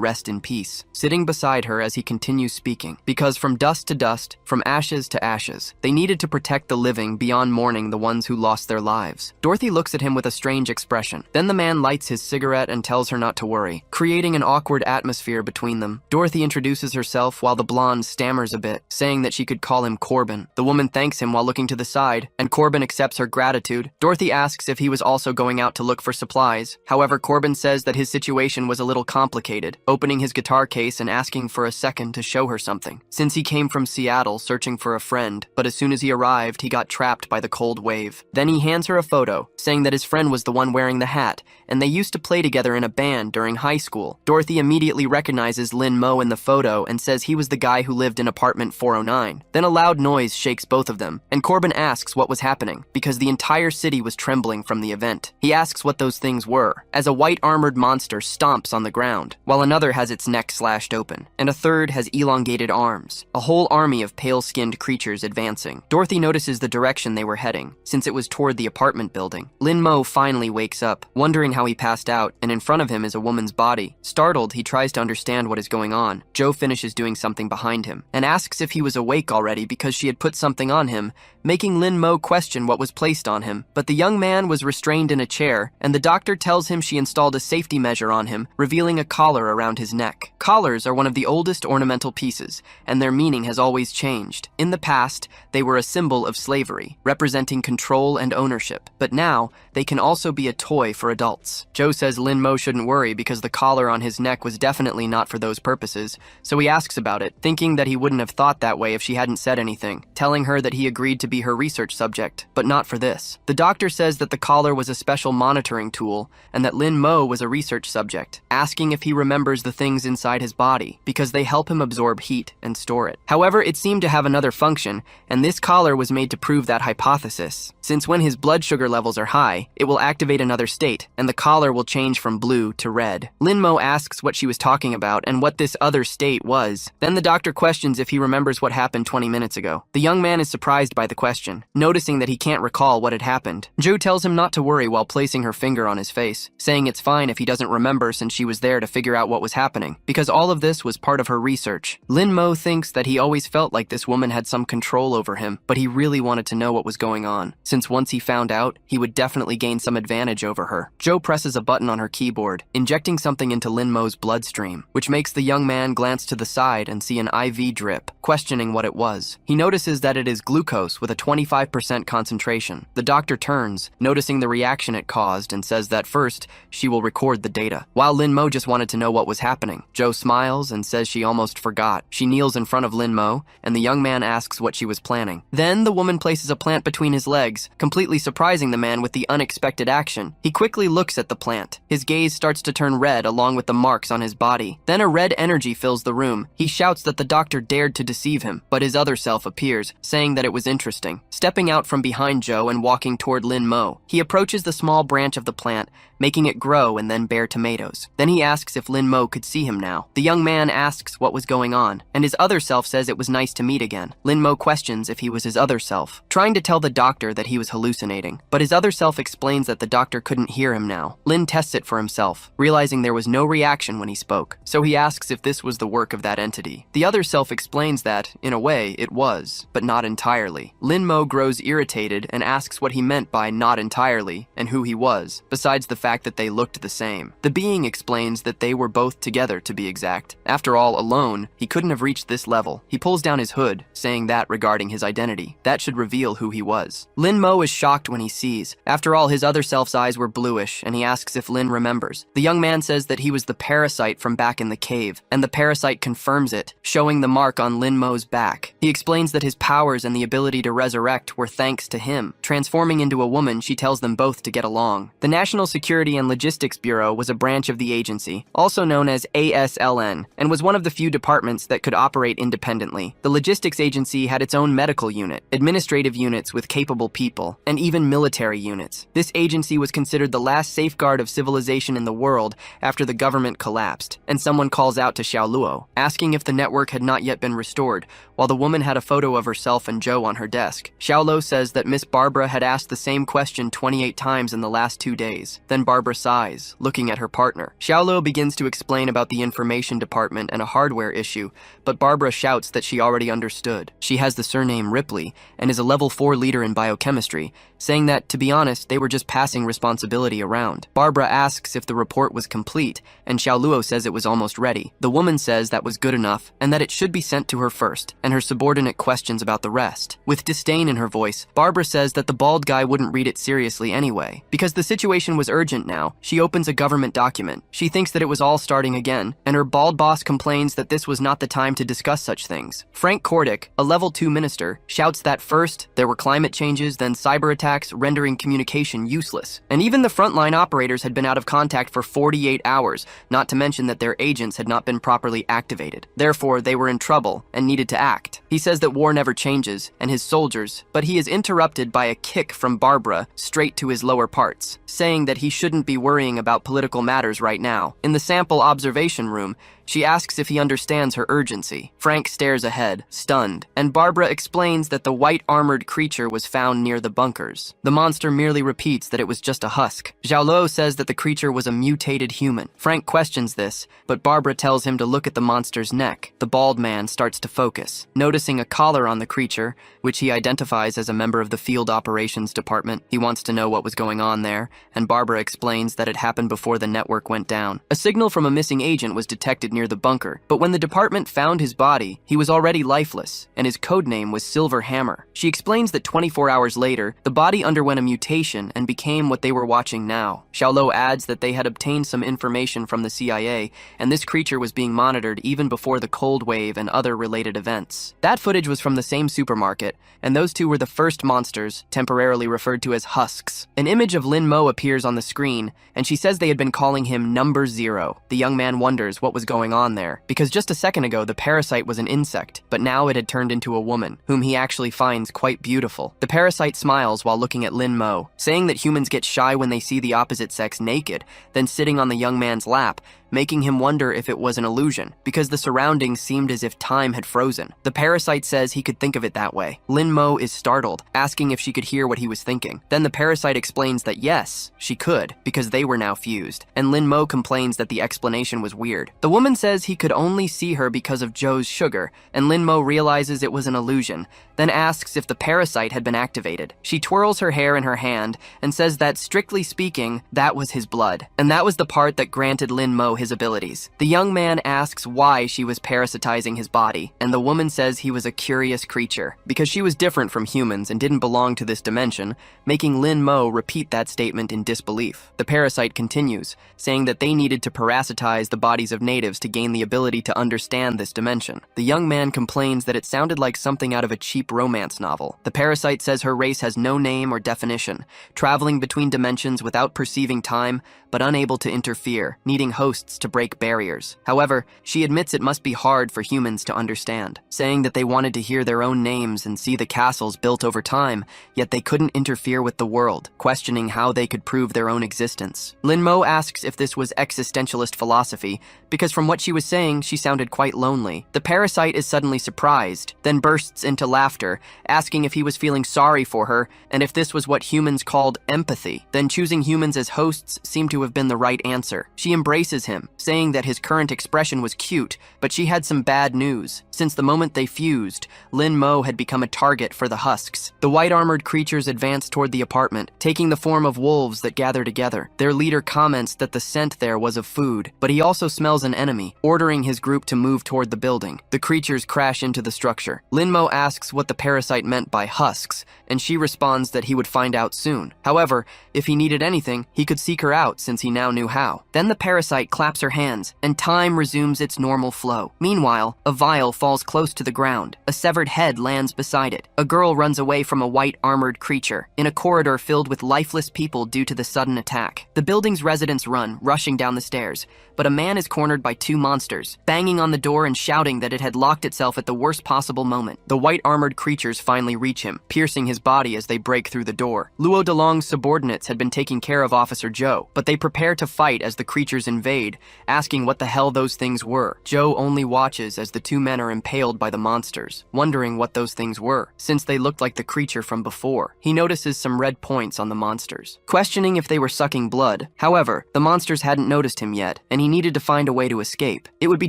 rest in peace, sitting beside her as he continues speaking. Because from dust to dust, from ashes to ashes, they needed to protect the living beyond mourning the ones who lost their lives. Dorothy looks at him with a strange expression. Then the man lights his cigarette and tells her not to worry, creating an awkward atmosphere between them. Dorothy introduces herself while the blonde stammers a bit, saying that she could call him Corbin. The woman thanks him while looking to the side, and Corbin accepts her gratitude. Dorothy asks if he was also going out to look for supplies. However, Corbin says that his situation was a little complicated, opening his guitar case and asking for a second to show her something, since he came from Seattle searching for a friend, but as soon as he arrived, he got trapped by the cold wave. Then he hands her a photo, saying that his friend was the one wearing the hat, and they used to play together in a band during high school. Dorothy immediately recognizes Lin Mo in the photo and says he was the guy who lived in apartment 409. Then a loud noise shakes both of them, and Corbin asks what was happening, because the entire city was trembling from the event. He asks what those things were, as a white-armored monster stomps on the ground, while another has its neck slashed open, and a third has elongated arms, a whole army of pale-skinned creatures advancing. Dorothy notices the direction they were heading, since it was toward the apartment building. Lin Mo finally wakes up, wondering how he passed out, and in front of him is a woman's body. Startled, he tries to understand what is going on. Joe finishes doing something behind him, and asks if he was awake already because she had put something on him, making Lin Mo question what was placed on him. But the young man was restrained in a chair, and the doctor tells him she installed a safety measure on him, revealing a collar around his neck. Collars are one of the oldest ornamental pieces, and their meaning has always changed. In the past, they were a symbol of slavery, representing control and ownership, but now, they can also be a toy for adults. Joe says Lin Mo shouldn't worry because the collar on his neck was definitely not for those purposes, so he asks about it, thinking that he wouldn't have thought that way if she hadn't said anything, telling her that he agreed to be her research subject, but not for this. The doctor says that the collar was a special monitoring tool, and that Lin Mo was a research subject, asking if he remembers the things inside his body, because they help him absorb heat and store it. However, it seemed to have another function, and this collar was made to prove that hypothesis, since when his blood sugar levels are high, it will activate another state, and the collar will change from blue to red. Lin Mo asks what she was talking about and what this other state was. Then the doctor questions if he remembers what happened 20 minutes ago. The young man is surprised by the question, noticing that he can't recall what had happened. Joe tells him not to worry while placing her finger on his face, saying it's fine if he doesn't remember since she was there to figure out what was happening, because all of this was part of her research. Lin Mo thinks that he always felt like this woman had some control over him, but he really wanted to know what was going on, since once he found out, he would definitely gain some advantage over her. Joe presses a button on her keyboard, injecting something into Lin Mo's bloodstream, which makes the young man glance to the side and see an IV drip, questioning what it was. He notices that it is glucose with a 25% concentration. The doctor turns, noticing the reaction it caused, and says that first, she will record the data. While Lin Mo just wanted to know what was happening, Joe smiles and says she almost forgot. She kneels in front of Lin Mo, and the young man asks what she was planning. Then the woman places a plant between his legs, completely surprising the man with the unexpected action. He quickly looks at the plant. His gaze starts to turn red along with the marks on his body. Then a red energy fills the room. He shouts that the doctor dared to deceive him, but his other self appears, saying that it was interesting. Stepping out from behind Joe and walking toward Lin Mo, he approaches the small branch of the plant, making it grow and then bear tomatoes. Then he asks if Lin Mo could see him now. The young man asks what was going on, and his other self says it was nice to meet again. Lin Mo questions if he was his other self, trying to tell the doctor that he was hallucinating, but his other self explains that the doctor couldn't hear hear him now. Lin tests it for himself, realizing there was no reaction when he spoke, so he asks if this was the work of that entity. The other self explains that, in a way, it was, but not entirely. Lin Mo grows irritated and asks what he meant by not entirely and who he was, besides the fact that they looked the same. The being explains that they were both together, to be exact. After all, alone, he couldn't have reached this level. He pulls down his hood, saying that regarding his identity. That should reveal who he was. Lin Mo is shocked when he sees. After all, his other self's eyes were bluish, and he asks if Lin remembers. The young man says that he was the parasite from back in the cave, and the parasite confirms it, showing the mark on Lin Mo's back. He explains that his powers and the ability to resurrect were thanks to him. Transforming into a woman, she tells them both to get along. The National Security and Logistics Bureau was a branch of the agency, also known as ASLN, and was one of the few departments that could operate independently. The logistics agency had its own medical unit, administrative units with capable people, and even military units. This agency was considered the last safeguard of civilization in the world after the government collapsed, and someone calls out to Xiao Luo, asking if the network had not yet been restored, while the woman had a photo of herself and Joe on her desk. Xiao Luo says that Miss Barbara had asked the same question 28 times in the last 2 days. Then Barbara sighs, looking at her partner. Xiao Luo begins to explain about the information department and a hardware issue, but Barbara shouts that she already understood. She has the surname Ripley and is a level 4 leader in biochemistry, saying that, to be honest, they were just passing responsibility around. Barbara asks if the report was complete, and Xiao Luo says it was almost ready. The woman says that was good enough, and that it should be sent to her first, and her subordinate questions about the rest. With disdain in her voice, Barbara says that the bald guy wouldn't read it seriously anyway. Because the situation was urgent now, she opens a government document. She thinks that it was all starting again, and her bald boss complains that this was not the time to discuss such things. Frank Kordick, a level 2 minister, shouts that first, there were climate changes, then cyber attacks, rendering communication useless. And even the frontline operators had been out of contact for 48 hours, not to mention that their agents had not been properly activated. Therefore, they were in trouble and needed to act. He says that war never changes, and his soldiers, but he is interrupted by a kick from Barbara straight to his lower parts, saying that he shouldn't be worrying about political matters right now. In the sample observation room, she asks if he understands her urgency. Frank stares ahead, stunned, and Barbara explains that the white armored creature was found near the bunkers. The monster merely repeats that it was just a husk. Xiao Luo says that the creature was a mutated human. Frank questions this, but Barbara tells him to look at the monster's neck. The bald man starts to focus, noticing a collar on the creature, which he identifies as a member of the field operations department. He wants to know what was going on there, and Barbara explains that it happened before the network went down. A signal from a missing agent was detected near the bunker, but when the department found his body, he was already lifeless, and his codename was Silver Hammer. She explains that 24 hours later, the body underwent a mutation and became what they were watching now. Xiao Luo adds that they had obtained some information from the CIA, and this creature was being monitored even before the Cold Wave and other related events. That footage was from the same supermarket, and those two were the first monsters, temporarily referred to as husks. An image of Lin Mo appears on the screen, and she says they had been calling him Number Zero. The young man wonders what was going on there, because just a second ago the parasite was an insect, but now it had turned into a woman, whom he actually finds quite beautiful. The parasite smiles while looking at Lin Mo, saying that humans get shy when they see the opposite sex naked, then sitting on the young man's lap, making him wonder if it was an illusion, because the surroundings seemed as if time had frozen. The parasite says he could think of it that way. Lin Mo is startled, asking if she could hear what he was thinking. Then the parasite explains that yes, she could, because they were now fused, and Lin Mo complains that the explanation was weird. The woman says he could only see her because of Joe's sugar, and Lin Mo realizes it was an illusion, then asks if the parasite had been activated. She twirls her hair in her hand and says that, strictly speaking, that was his blood, and that was the part that granted Lin Mo his abilities. The young man asks why she was parasitizing his body, and the woman says he was a curious creature, because she was different from humans and didn't belong to this dimension, making Lin Mo repeat that statement in disbelief. The parasite continues, saying that they needed to parasitize the bodies of natives to gain the ability to understand this dimension. The young man complains that it sounded like something out of a cheap romance novel. The parasite says her race has no name or definition, traveling between dimensions without perceiving time, but unable to interfere, needing hosts to break barriers. However, she admits it must be hard for humans to understand, saying that they wanted to hear their own names and see the castles built over time, yet they couldn't interfere with the world, questioning how they could prove their own existence. Linmo asks if this was existentialist philosophy, because from what she was saying, she sounded quite lonely. The parasite is suddenly surprised, then bursts into laughter, asking if he was feeling sorry for her, and if this was what humans called empathy. Then choosing humans as hosts seemed to have been the right answer. She embraces him, saying that his current expression was cute, but she had some bad news. Since the moment they fused, Lin Mo had become a target for the husks. The white-armored creatures advance toward the apartment, taking the form of wolves that gather together. Their leader comments that the scent there was of food, but he also smells an enemy, ordering his group to move toward the building. The creatures crash into the structure. Lin Mo asks what the parasite meant by husks, and she responds that he would find out soon. However, if he needed anything, he could seek her out since he now knew how. Then the parasite claps her hands, and time resumes its normal flow. Meanwhile, a vial falls close to the ground. A severed head lands beside it. A girl runs away from a white-armored creature, in a corridor filled with lifeless people due to the sudden attack. The building's residents run, rushing down the stairs, but a man is cornered by two monsters, banging on the door and shouting that it had locked itself at the worst possible moment. The white-armored creatures finally reach him, piercing his body as they break through the door. Luo Delong's subordinates had been taking care of Officer Joe, but they prepare to fight as the creatures invade, asking what the hell those things were. Joe only watches as the two men are impaled by the monsters, wondering what those things were, since they looked like the creature from before. He notices some red points on the monsters, questioning if they were sucking blood. However, the monsters hadn't noticed him yet, and he needed to find a way to escape. It would be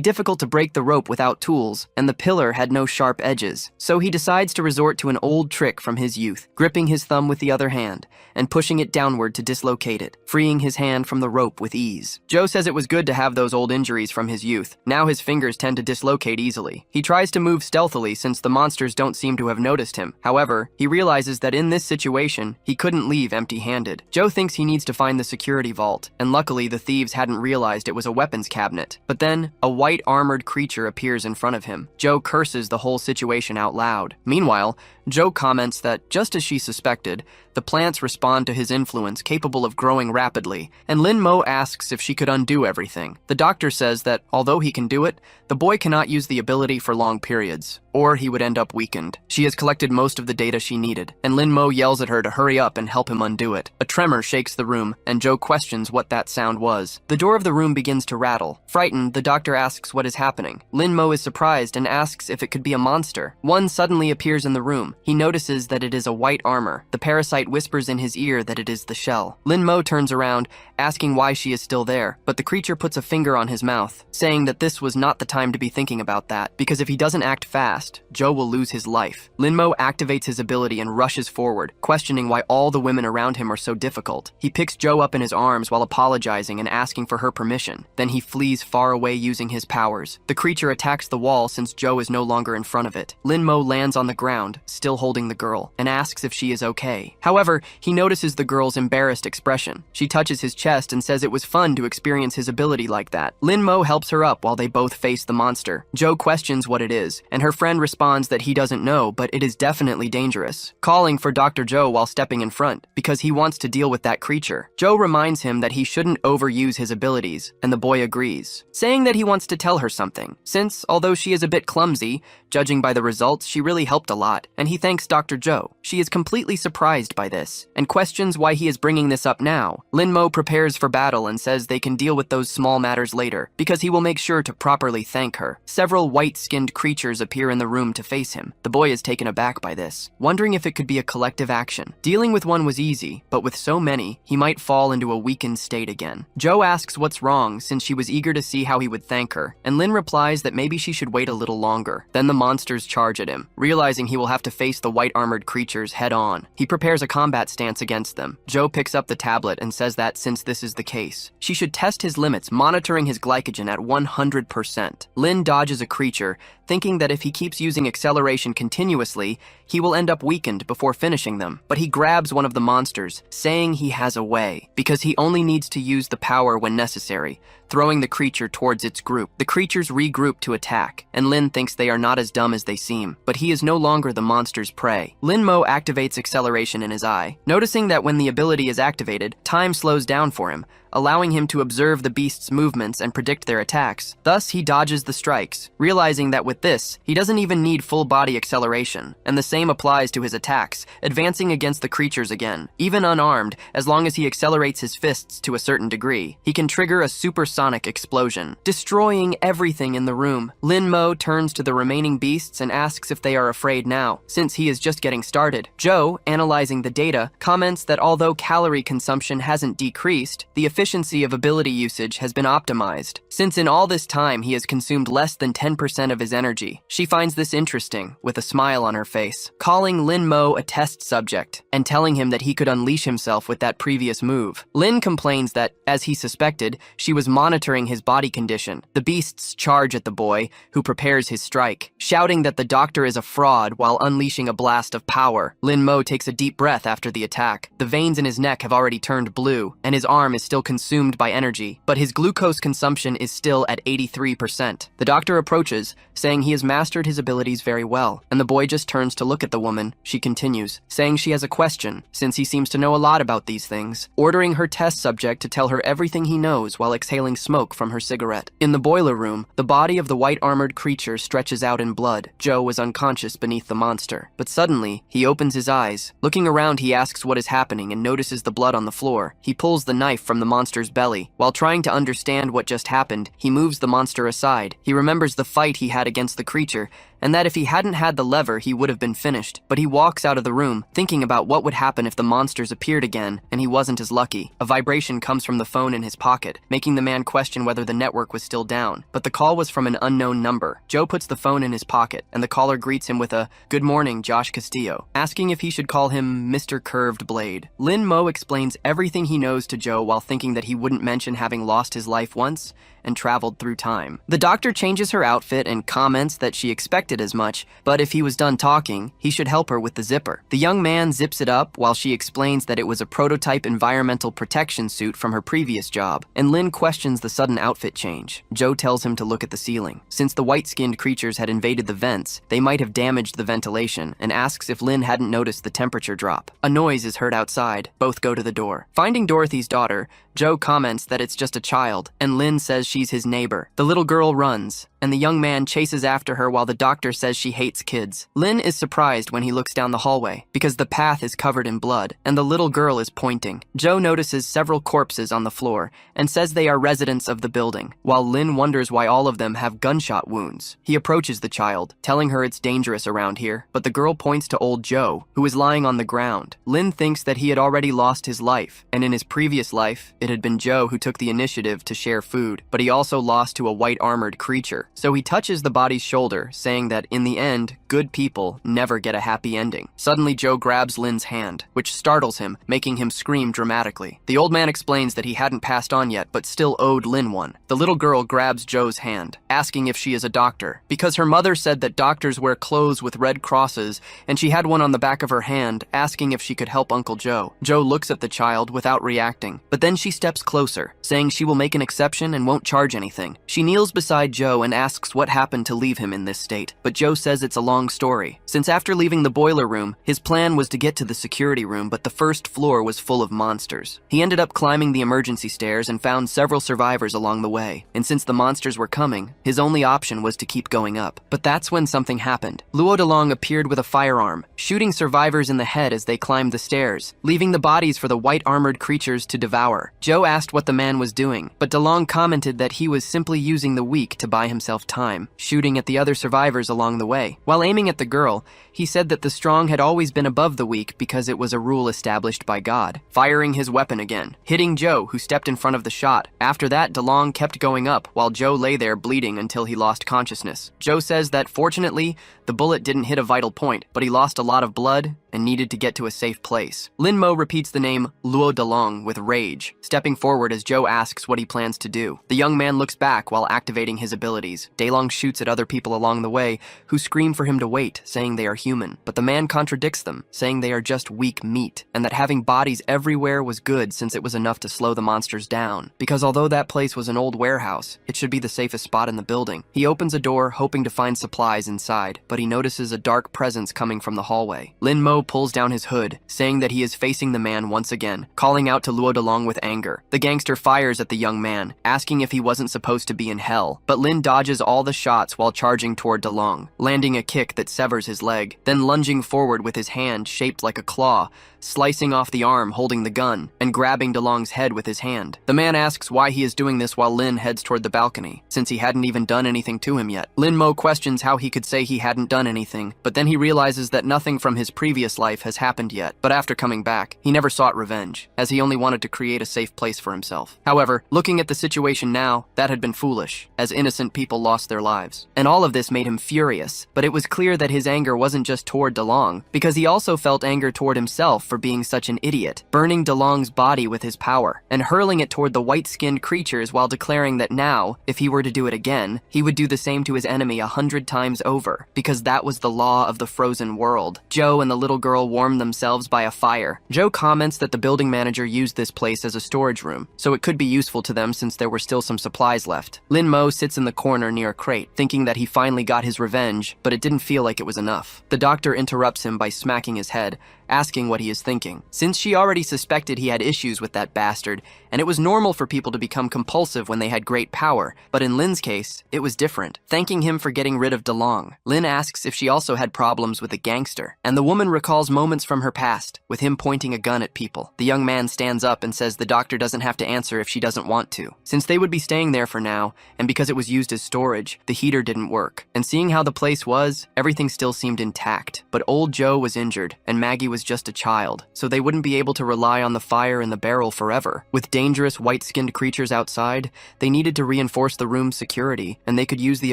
difficult to break the rope without tools, and the pillar had no sharp edges, so he decides to resort to an old trick from his youth, gripping his thumb with the other hand, and pushing it downward to dislocate it, freeing his hand from the rope with ease. Joe says it was good to have those old injuries from his youth. Now his fingers tend to dislocate easily. He tries to move stealthily since the monsters don't seem to have noticed him. However, he realizes that in this situation, he couldn't leave empty-handed. Joe thinks he needs to find the security vault, and luckily the thieves hadn't realized it was a weapons cabinet. But then, a white-armored creature appears in front of him. Joe curses the whole situation out loud. Meanwhile, Joe comments that, just as she suspected, the plants respond to his influence, capable of growing rapidly, and Lin Mo asks if she could undo everything. The doctor says that, although he can do it, the boy cannot use the ability for long periods, or he would end up weakened. She has collected most of the data she needed, and Lin Mo yells at her to hurry up and help him undo it. A tremor shakes the room, and Joe questions what that sound was. The door of the room begins to rattle. Frightened, the doctor asks what is happening. Lin Mo is surprised and asks if it could be a monster. One suddenly appears in the room. He notices that it is a white armor. The parasite whispers in his ear that it is the shell. Lin Mo turns around, asking why she is still there, but the creature puts a finger on his mouth, saying that this was not the time to be thinking about that, because if he doesn't act fast, Joe will lose his life. Lin Mo activates his ability and rushes forward, questioning why all the women around him are so difficult. He picks Joe up in his arms while apologizing and asking for her permission. Then he flees far away using his powers. The creature attacks the wall since Joe is no longer in front of it. Lin Mo lands on the ground, still holding the girl, and asks if she is okay. However, he notices the girl's embarrassed expression. She touches his chest and says it was fun to experience his ability like that. Lin Mo helps her up while they both face the monster. Joe questions what it is, and her friend responds that he doesn't know, but it is definitely dangerous, calling for Dr. Joe while stepping in front, because he wants to deal with that creature. Joe reminds him that he shouldn't overuse his abilities, and the boy agrees, saying that he wants to tell her something, since, although she is a bit clumsy, judging by the results, she really helped a lot, and he thanks Dr. Joe. She is completely surprised by this, and questions why he is bringing this up now. Lin Mo prepares for battle and says they can deal with those small matters later, because he will make sure to properly thank her. Several white-skinned creatures appear in the room to face him. The boy is taken aback by this, wondering if it could be a collective action. Dealing with one was easy, but with so many, he might fall into a weakened state again. Joe asks what's wrong since she was eager to see how he would thank her, and Lin replies that maybe she should wait a little longer. Then the monsters charge at him, realizing he will have to face the white-armored creatures head-on. He prepares a combat stance against them. Joe picks up the tablet and says that since this is the case, she should test his limits, monitoring his glycogen at 100%. Lin dodges a creature, thinking that if he keeps using acceleration continuously, he will end up weakened before finishing them. But he grabs one of the monsters, saying he has a way, because he only needs to use the power when necessary, throwing the creature towards its group. The creatures regroup to attack, and Lin thinks they are not as dumb as they seem, but he is no longer the monster's prey. Lin Mo activates acceleration in his eye, noticing that when the ability is activated, time slows down for him, allowing him to observe the beast's movements and predict their attacks. Thus, he dodges the strikes, realizing that with this, he doesn't even need full body acceleration, and the same applies to his attacks, advancing against the creatures again. Even unarmed, as long as he accelerates his fists to a certain degree, he can trigger a supersonic explosion, destroying everything in the room. Lin Mo turns to the remaining beasts and asks if they are afraid now, since he is just getting started. Joe, analyzing the data, comments that although calorie consumption hasn't decreased, the efficiency of ability usage has been optimized, since in all this time he has consumed less than 10% of his energy. She finds this interesting, with a smile on her face, calling Lin Mo a test subject, and telling him that he could unleash himself with that previous move. Lin complains that, as he suspected, she was monitoring his body condition. The beasts charge at the boy, who prepares his strike, shouting that the doctor is a fraud while unleashing a blast of power. Lin Mo takes a deep breath after the attack. The veins in his neck have already turned blue, and his arm is still consumed by energy, but his glucose consumption is still at 83%. The doctor approaches, saying he has mastered his abilities very well, and the boy just turns to look at the woman. She continues, saying she has a question, since he seems to know a lot about these things, ordering her test subject to tell her everything he knows while exhaling smoke from her cigarette. In the boiler room, the body of the white-armored creature stretches out in blood. Joe is unconscious beneath the monster, but suddenly, he opens his eyes. Looking around, he asks what is happening and notices the blood on the floor. He pulls the knife from the monster's belly. While trying to understand what just happened, he moves the monster aside. He remembers the fight he had against the creature, and that if he hadn't had the lever, he would have been finished. But he walks out of the room, thinking about what would happen if the monsters appeared again, and he wasn't as lucky. A vibration comes from the phone in his pocket, making the man question whether the network was still down. But the call was from an unknown number. Joe puts the phone in his pocket, and the caller greets him with a, "Good morning, Josh Castillo," asking if he should call him Mr. Curved Blade. Lin Mo explains everything he knows to Joe while thinking that he wouldn't mention having lost his life once and traveled through time. The doctor changes her outfit and comments that she expected as much, but if he was done talking, he should help her with the zipper. The young man zips it up while she explains that it was a prototype environmental protection suit from her previous job, and Lin questions the sudden outfit change. Joe tells him to look at the ceiling. Since the white-skinned creatures had invaded the vents, they might have damaged the ventilation, and asks if Lin hadn't noticed the temperature drop. A noise is heard outside. Both go to the door. Finding Dorothy's daughter, Joe comments that it's just a child, and Lin says she's his neighbor. The little girl runs, and the young man chases after her while the doctor says she hates kids. Lin is surprised when he looks down the hallway, because the path is covered in blood, and the little girl is pointing. Joe notices several corpses on the floor, and says they are residents of the building, while Lin wonders why all of them have gunshot wounds. He approaches the child, telling her it's dangerous around here, but the girl points to old Joe, who is lying on the ground. Lin thinks that he had already lost his life, and in his previous life, it had been Joe who took the initiative to share food, but he also lost to a white-armored creature. So he touches the body's shoulder, saying that in the end, good people never get a happy ending. Suddenly, Joe grabs Lin's hand, which startles him, making him scream dramatically. The old man explains that he hadn't passed on yet, but still owed Lin one. The little girl grabs Joe's hand, asking if she is a doctor, because her mother said that doctors wear clothes with red crosses, and she had one on the back of her hand, asking if she could help Uncle Joe. Joe looks at the child without reacting, but then she steps closer, saying she will make an exception and won't charge anything. She kneels beside Joe and asks what happened to leave him in this state, but Joe says it's a long story. Since after leaving the boiler room, his plan was to get to the security room, but the first floor was full of monsters. He ended up climbing the emergency stairs and found several survivors along the way, and since the monsters were coming, his only option was to keep going up. But that's when something happened. Luo Delong appeared with a firearm, shooting survivors in the head as they climbed the stairs, leaving the bodies for the white-armored creatures to devour. Joe asked what the man was doing, but DeLong commented that he was simply using the weak to buy himself time, shooting at the other survivors along the way. While aiming at the girl, he said that the strong had always been above the weak because it was a rule established by God, firing his weapon again, hitting Joe, who stepped in front of the shot. After that, DeLong kept going up, while Joe lay there bleeding until he lost consciousness. Joe says that fortunately, the bullet didn't hit a vital point, but he lost a lot of blood and needed to get to a safe place. Lin Mo repeats the name Luo Delong with rage, stepping forward as Joe asks what he plans to do. The young man looks back while activating his abilities, enemies. Daelong shoots at other people along the way, who scream for him to wait, saying they are human. But the man contradicts them, saying they are just weak meat, and that having bodies everywhere was good since it was enough to slow the monsters down. Because although that place was an old warehouse, it should be the safest spot in the building. He opens a door, hoping to find supplies inside, but he notices a dark presence coming from the hallway. Lin Mo pulls down his hood, saying that he is facing the man once again, calling out to Luo Delong with anger. The gangster fires at the young man, asking if he wasn't supposed to be in hell, but Lin dodges all the shots while charging toward Delong, landing a kick that severs his leg, then lunging forward with his hand shaped like a claw, slicing off the arm holding the gun, and grabbing DeLong's head with his hand. The man asks why he is doing this while Lin heads toward the balcony, since he hadn't even done anything to him yet. Lin Mo questions how he could say he hadn't done anything, but then he realizes that nothing from his previous life has happened yet. But after coming back, he never sought revenge, as he only wanted to create a safe place for himself. However, looking at the situation now, that had been foolish, as innocent people lost their lives. And all of this made him furious, but it was clear that his anger wasn't just toward DeLong, because he also felt anger toward himself for being such an idiot, burning DeLong's body with his power, and hurling it toward the white-skinned creatures while declaring that now, if he were to do it again, he would do the same to his enemy 100 times over, because that was the law of the frozen world. Joe and the little girl warm themselves by a fire. Joe comments that the building manager used this place as a storage room, so it could be useful to them since there were still some supplies left. Lin Mo sits in the corner near a crate, thinking that he finally got his revenge, but it didn't feel like it was enough. The doctor interrupts him by smacking his head, asking what he is thinking, since she already suspected he had issues with that bastard, and it was normal for people to become compulsive when they had great power, but in Lin's case, it was different. Thanking him for getting rid of DeLong, Lin asks if she also had problems with a gangster, and the woman recalls moments from her past, with him pointing a gun at people. The young man stands up and says the doctor doesn't have to answer if she doesn't want to, since they would be staying there for now, and because it was used as storage, the heater didn't work. And seeing how the place was, everything still seemed intact, but old Joe was injured, and Maggie was just a child, so they wouldn't be able to rely on the fire in the barrel forever. With dangerous white-skinned creatures outside, they needed to reinforce the room's security, and they could use the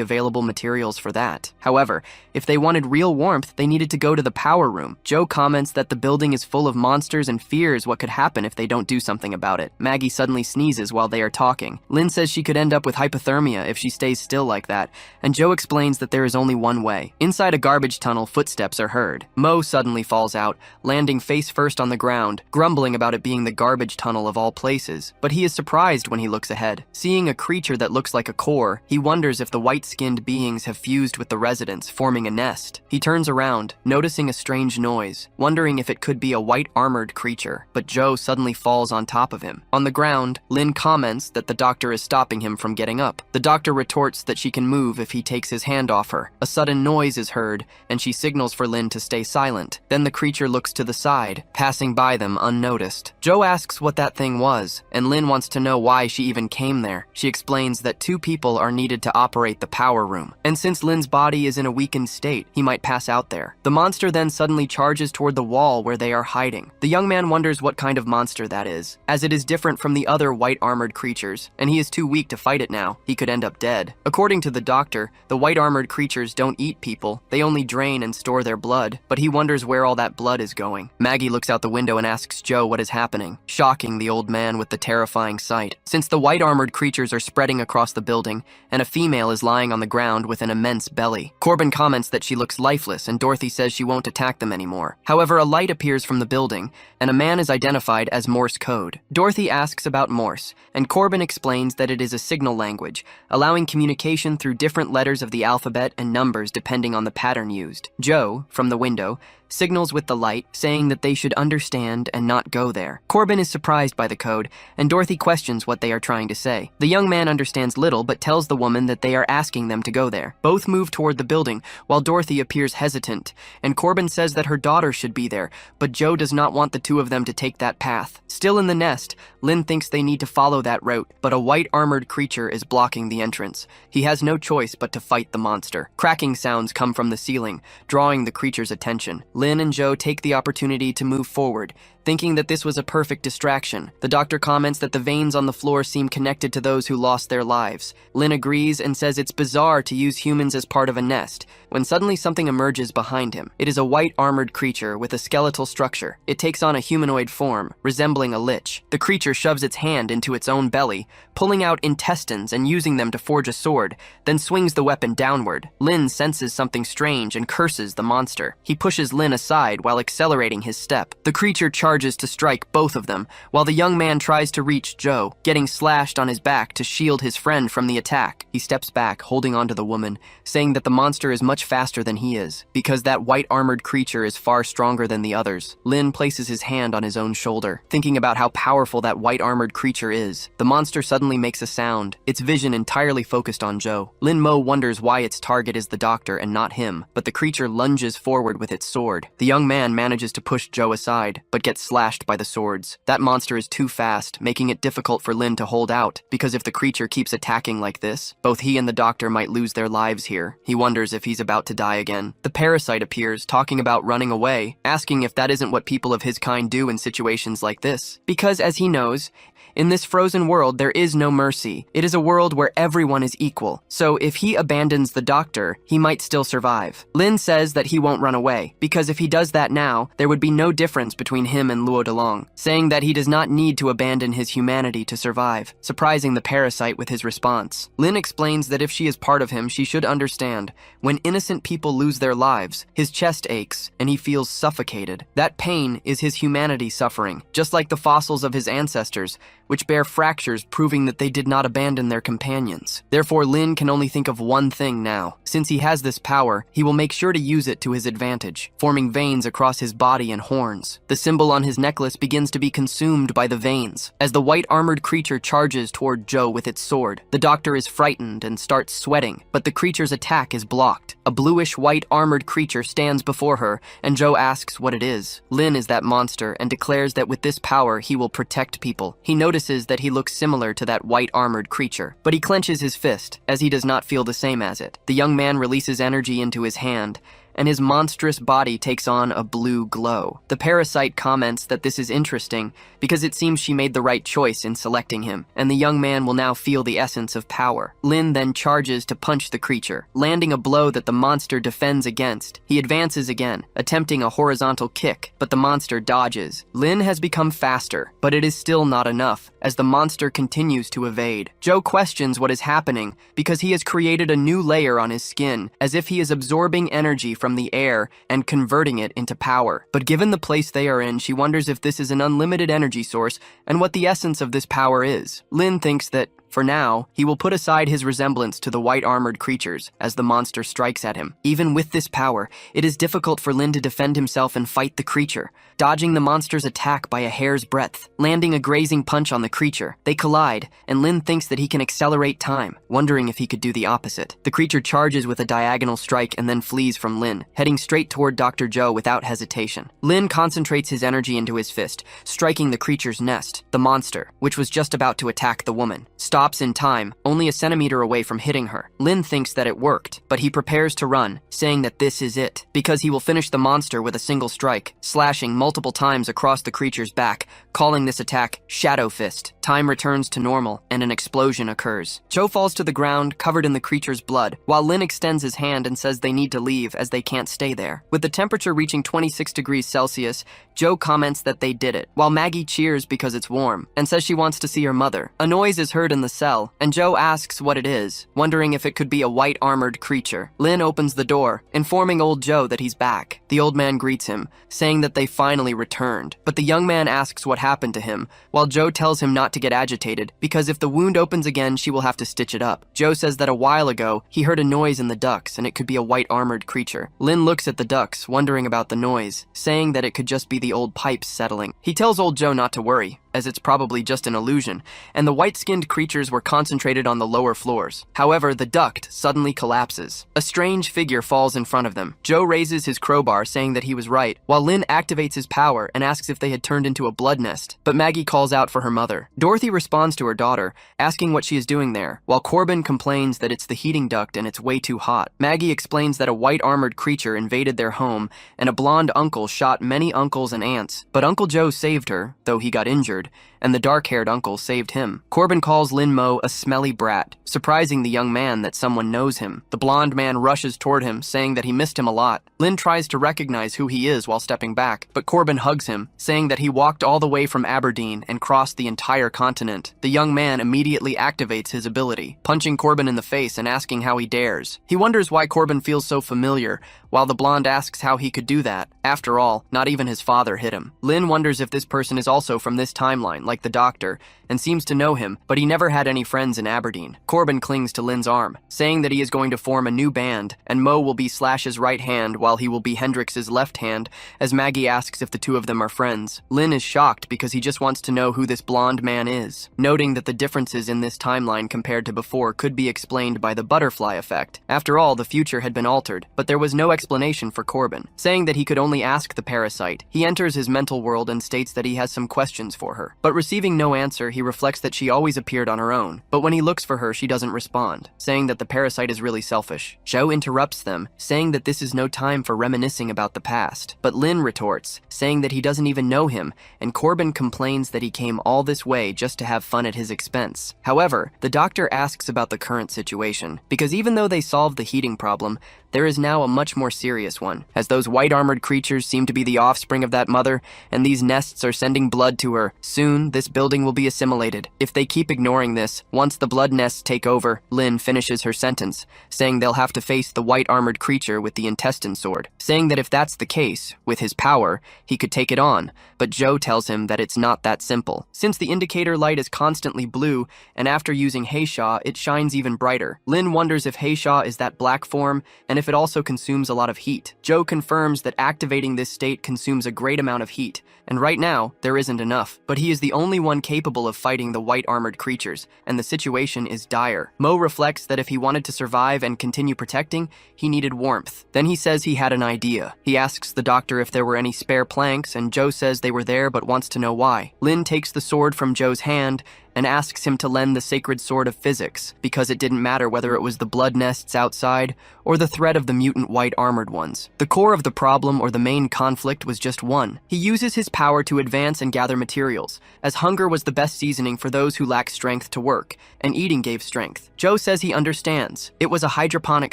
available materials for that. However, if they wanted real warmth, they needed to go to the power room. Joe comments that the building is full of monsters and fears what could happen if they don't do something about it. Maggie suddenly sneezes while they are talking. Lin says she could end up with hypothermia if she stays still like that, and Joe explains that there is only one way. Inside a garbage tunnel, footsteps are heard. Mo suddenly falls out, landing face first on the ground, grumbling about it being the garbage tunnel of all places. But he is surprised when he looks ahead. Seeing a creature that looks like a core, he wonders if the white-skinned beings have fused with the residents, forming a nest. He turns around, noticing a strange noise, wondering if it could be a white-armored creature, but Joe suddenly falls on top of him. On the ground, Lin comments that the doctor is stopping him from getting up. The doctor retorts that she can move if he takes his hand off her. A sudden noise is heard, and she signals for Lin to stay silent. Then the creature looks to the side, passing by them unnoticed. Joe asks what that thing was, and Lin wants to know why she even came there. She explains that 2 people are needed to operate the power room, and since Lin's body is in a weakened state, he might pass out there. The monster then suddenly charges toward the wall where they are hiding. The young man wonders what kind of monster that is, as it is different from the other white-armored creatures, and he is too weak to fight it now. He could end up dead. According to the doctor, the white-armored creatures don't eat people, they only drain and store their blood, but he wonders where all that blood is going. Maggie looks out the window and asks Joe what is happening, shocking the old man with the terrifying sight. Since the white-armored creatures are spreading across the building, and a female is lying on the ground with an immense belly. Corbin comments that she looks lifeless, and Dorothy says she won't attack them anymore. However, a light appears from the building, and a man is identified as Morse code. Dorothy asks about Morse, and Corbin explains that it is a signal language, allowing communication through different letters of the alphabet and numbers depending on the pattern used. Joe, from the window, signals with the light, saying that they should understand and not go there. Corbin is surprised by the code, and Dorothy questions what they are trying to say. The young man understands little, but tells the woman that they are asking them to go there. Both move toward the building, while Dorothy appears hesitant, and Corbin says that her daughter should be there, but Joe does not want the 2 of them to take that path. Still in the nest, Lin thinks they need to follow that route, but a white-armored creature is blocking the entrance. He has no choice but to fight the monster. Cracking sounds come from the ceiling, drawing the creature's attention. Lin and Joe take the opportunity to move forward, thinking that this was a perfect distraction. The doctor comments that the veins on the floor seem connected to those who lost their lives. Lin agrees and says it's bizarre to use humans as part of a nest, when suddenly something emerges behind him. It is a white armored creature with a skeletal structure. It takes on a humanoid form, resembling a lich. The creature shoves its hand into its own belly, pulling out intestines and using them to forge a sword, then swings the weapon downward. Lin senses something strange and curses the monster. He pushes Lin aside while accelerating his step. The creature charges to strike both of them, while the young man tries to reach Joe, getting slashed on his back to shield his friend from the attack. He steps back, holding onto the woman, saying that the monster is much faster than he is, because that white armored creature is far stronger than the others. Lin places his hand on his own shoulder, thinking about how powerful that white armored creature is. The monster suddenly makes a sound, its vision entirely focused on Joe. Lin Mo wonders why its target is the doctor and not him, but the creature lunges forward with its sword. The young man manages to push Joe aside, but gets slashed by the swords. That monster is too fast, making it difficult for Lin to hold out, because if the creature keeps attacking like this, both he and the doctor might lose their lives here. He wonders if he's about to die again. The parasite appears, talking about running away, asking if that isn't what people of his kind do in situations like this. Because, as he knows, in this frozen world, there is no mercy. It is a world where everyone is equal. So if he abandons the doctor, he might still survive. Lin says that he won't run away, because if he does that now, there would be no difference between him and Luo Delong, saying that he does not need to abandon his humanity to survive, surprising the parasite with his response. Lin explains that if she is part of him, she should understand. When innocent people lose their lives, his chest aches, and he feels suffocated. That pain is his humanity suffering, just like the fossils of his ancestors, which bear fractures proving that they did not abandon their companions. Therefore, Lin can only think of one thing now. Since he has this power, he will make sure to use it to his advantage, forming veins across his body and horns. The symbol on his necklace begins to be consumed by the veins. As the white armored creature charges toward Joe with its sword, the doctor is frightened and starts sweating, but the creature's attack is blocked. A bluish white armored creature stands before her, and Joe asks what it is. Lin is that monster and declares that with this power, he will protect people. He notices that he looks similar to that white armored creature, but he clenches his fist, as he does not feel the same as it. The young man releases energy into his hand, and his monstrous body takes on a blue glow. The parasite comments that this is interesting because it seems she made the right choice in selecting him, and the young man will now feel the essence of power. Lin then charges to punch the creature, landing a blow that the monster defends against. He advances again, attempting a horizontal kick, but the monster dodges. Lin has become faster, but it is still not enough, as the monster continues to evade. Joe questions what is happening because he has created a new layer on his skin, as if he is absorbing energy from the air and converting it into power. But given the place they are in, she wonders if this is an unlimited energy source and what the essence of this power is. Lin thinks that, for now, he will put aside his resemblance to the white armored creatures as the monster strikes at him. Even with this power, it is difficult for Lin to defend himself and fight the creature, dodging the monster's attack by a hair's breadth, landing a grazing punch on the creature. They collide, and Lin thinks that he can accelerate time, wondering if he could do the opposite. The creature charges with a diagonal strike and then flees from Lin, heading straight toward Dr. Joe without hesitation. Lin concentrates his energy into his fist, striking the creature's nest, the monster, which was just about to attack the woman. Stops in time, only a centimeter away from hitting her. Lin thinks that it worked, but he prepares to run, saying that this is it, because he will finish the monster with a single strike, slashing multiple times across the creature's back, calling this attack Shadow Fist. Time returns to normal, and an explosion occurs. Joe falls to the ground, covered in the creature's blood, while Lin extends his hand and says they need to leave as they can't stay there. With the temperature reaching 26 degrees Celsius, Joe comments that they did it, while Maggie cheers because it's warm, and says she wants to see her mother. A noise is heard in the cell, and Joe asks what it is, wondering if it could be a white armored creature. Lin opens the door, informing old Joe that he's back. The old man greets him, saying that they finally returned, but the young man asks what happened to him, while Joe tells him not to get agitated, because if the wound opens again, she will have to stitch it up. Joe says that a while ago, he heard a noise in the ducts, and it could be a white armored creature. Lin looks at the ducts, wondering about the noise, saying that it could just be the old pipes settling. He tells old Joe not to worry, as it's probably just an illusion, and the white-skinned creatures were concentrated on the lower floors. However, the duct suddenly collapses. A strange figure falls in front of them. Joe raises his crowbar, saying that he was right, while Lynn activates his power and asks if they had turned into a blood nest. But Maggie calls out for her mother. Dorothy responds to her daughter, asking what she is doing there, while Corbin complains that it's the heating duct and it's way too hot. Maggie explains that a white-armored creature invaded their home, and a blonde uncle shot many uncles and aunts. But Uncle Joe saved her, though he got injured, and the dark-haired uncle saved him. Corbin calls Lin Mo a smelly brat, surprising the young man that someone knows him. The blonde man rushes toward him, saying that he missed him a lot. Lin tries to recognize who he is while stepping back, but Corbin hugs him, saying that he walked all the way from Aberdeen and crossed the entire continent. The young man immediately activates his ability, punching Corbin in the face and asking how he dares. He wonders why Corbin feels so familiar, while the blonde asks how he could do that. After all, not even his father hit him. Lin wonders if this person is also from this timeline, like the doctor, and seems to know him, but he never had any friends in Aberdeen. Corbin clings to Lin's arm, saying that he is going to form a new band, and Mo will be Slash's right hand while he will be Hendrix's left hand, as Maggie asks if the two of them are friends. Lin is shocked because he just wants to know who this blonde man is, noting that the differences in this timeline compared to before could be explained by the butterfly effect. After all, the future had been altered, but there was no explanation for Corbin, saying that he could only ask the parasite. He enters his mental world and states that he has some questions for her, but receiving no answer, he reflects that she always appeared on her own, but when he looks for her, she doesn't respond, saying that the parasite is really selfish. Joe interrupts them, saying that this is no time for reminiscing about the past, but Lin retorts, saying that he doesn't even know him, and Corbin complains that he came all this way just to have fun at his expense. However, the doctor asks about the current situation, because even though they solved the heating problem, there is now a much more serious one, as those white-armored creatures seem to be the offspring of that mother, and these nests are sending blood to her. Soon, this building will be assimilated. If they keep ignoring this, once the blood nests take over, Lin finishes her sentence, saying they'll have to face the white-armored creature with the intestine sword, saying that if that's the case, with his power, he could take it on, but Joe tells him that it's not that simple. Since the indicator light is constantly blue, and after using Heisha, it shines even brighter. Lin wonders if Heisha is that black form, and if it also consumes a lot of heat. Joe confirms that activating this state consumes a great amount of heat, and right now, there isn't enough. But he is the only one capable of fighting the white-armored creatures, and the situation is dire. Mo reflects that if he wanted to survive and continue protecting, he needed warmth. Then he says he had an idea. He asks the doctor if there were any spare planks, and Joe says they were there but wants to know why. Lin takes the sword from Joe's hand and asks him to lend the sacred sword of physics, because it didn't matter whether it was the blood nests outside or the threat of the mutant white-armored ones. The core of the problem or the main conflict was just one. He uses his power to advance and gather materials, as hunger was the best seasoning for those who lack strength to work, and eating gave strength. Joe says he understands. It was a hydroponic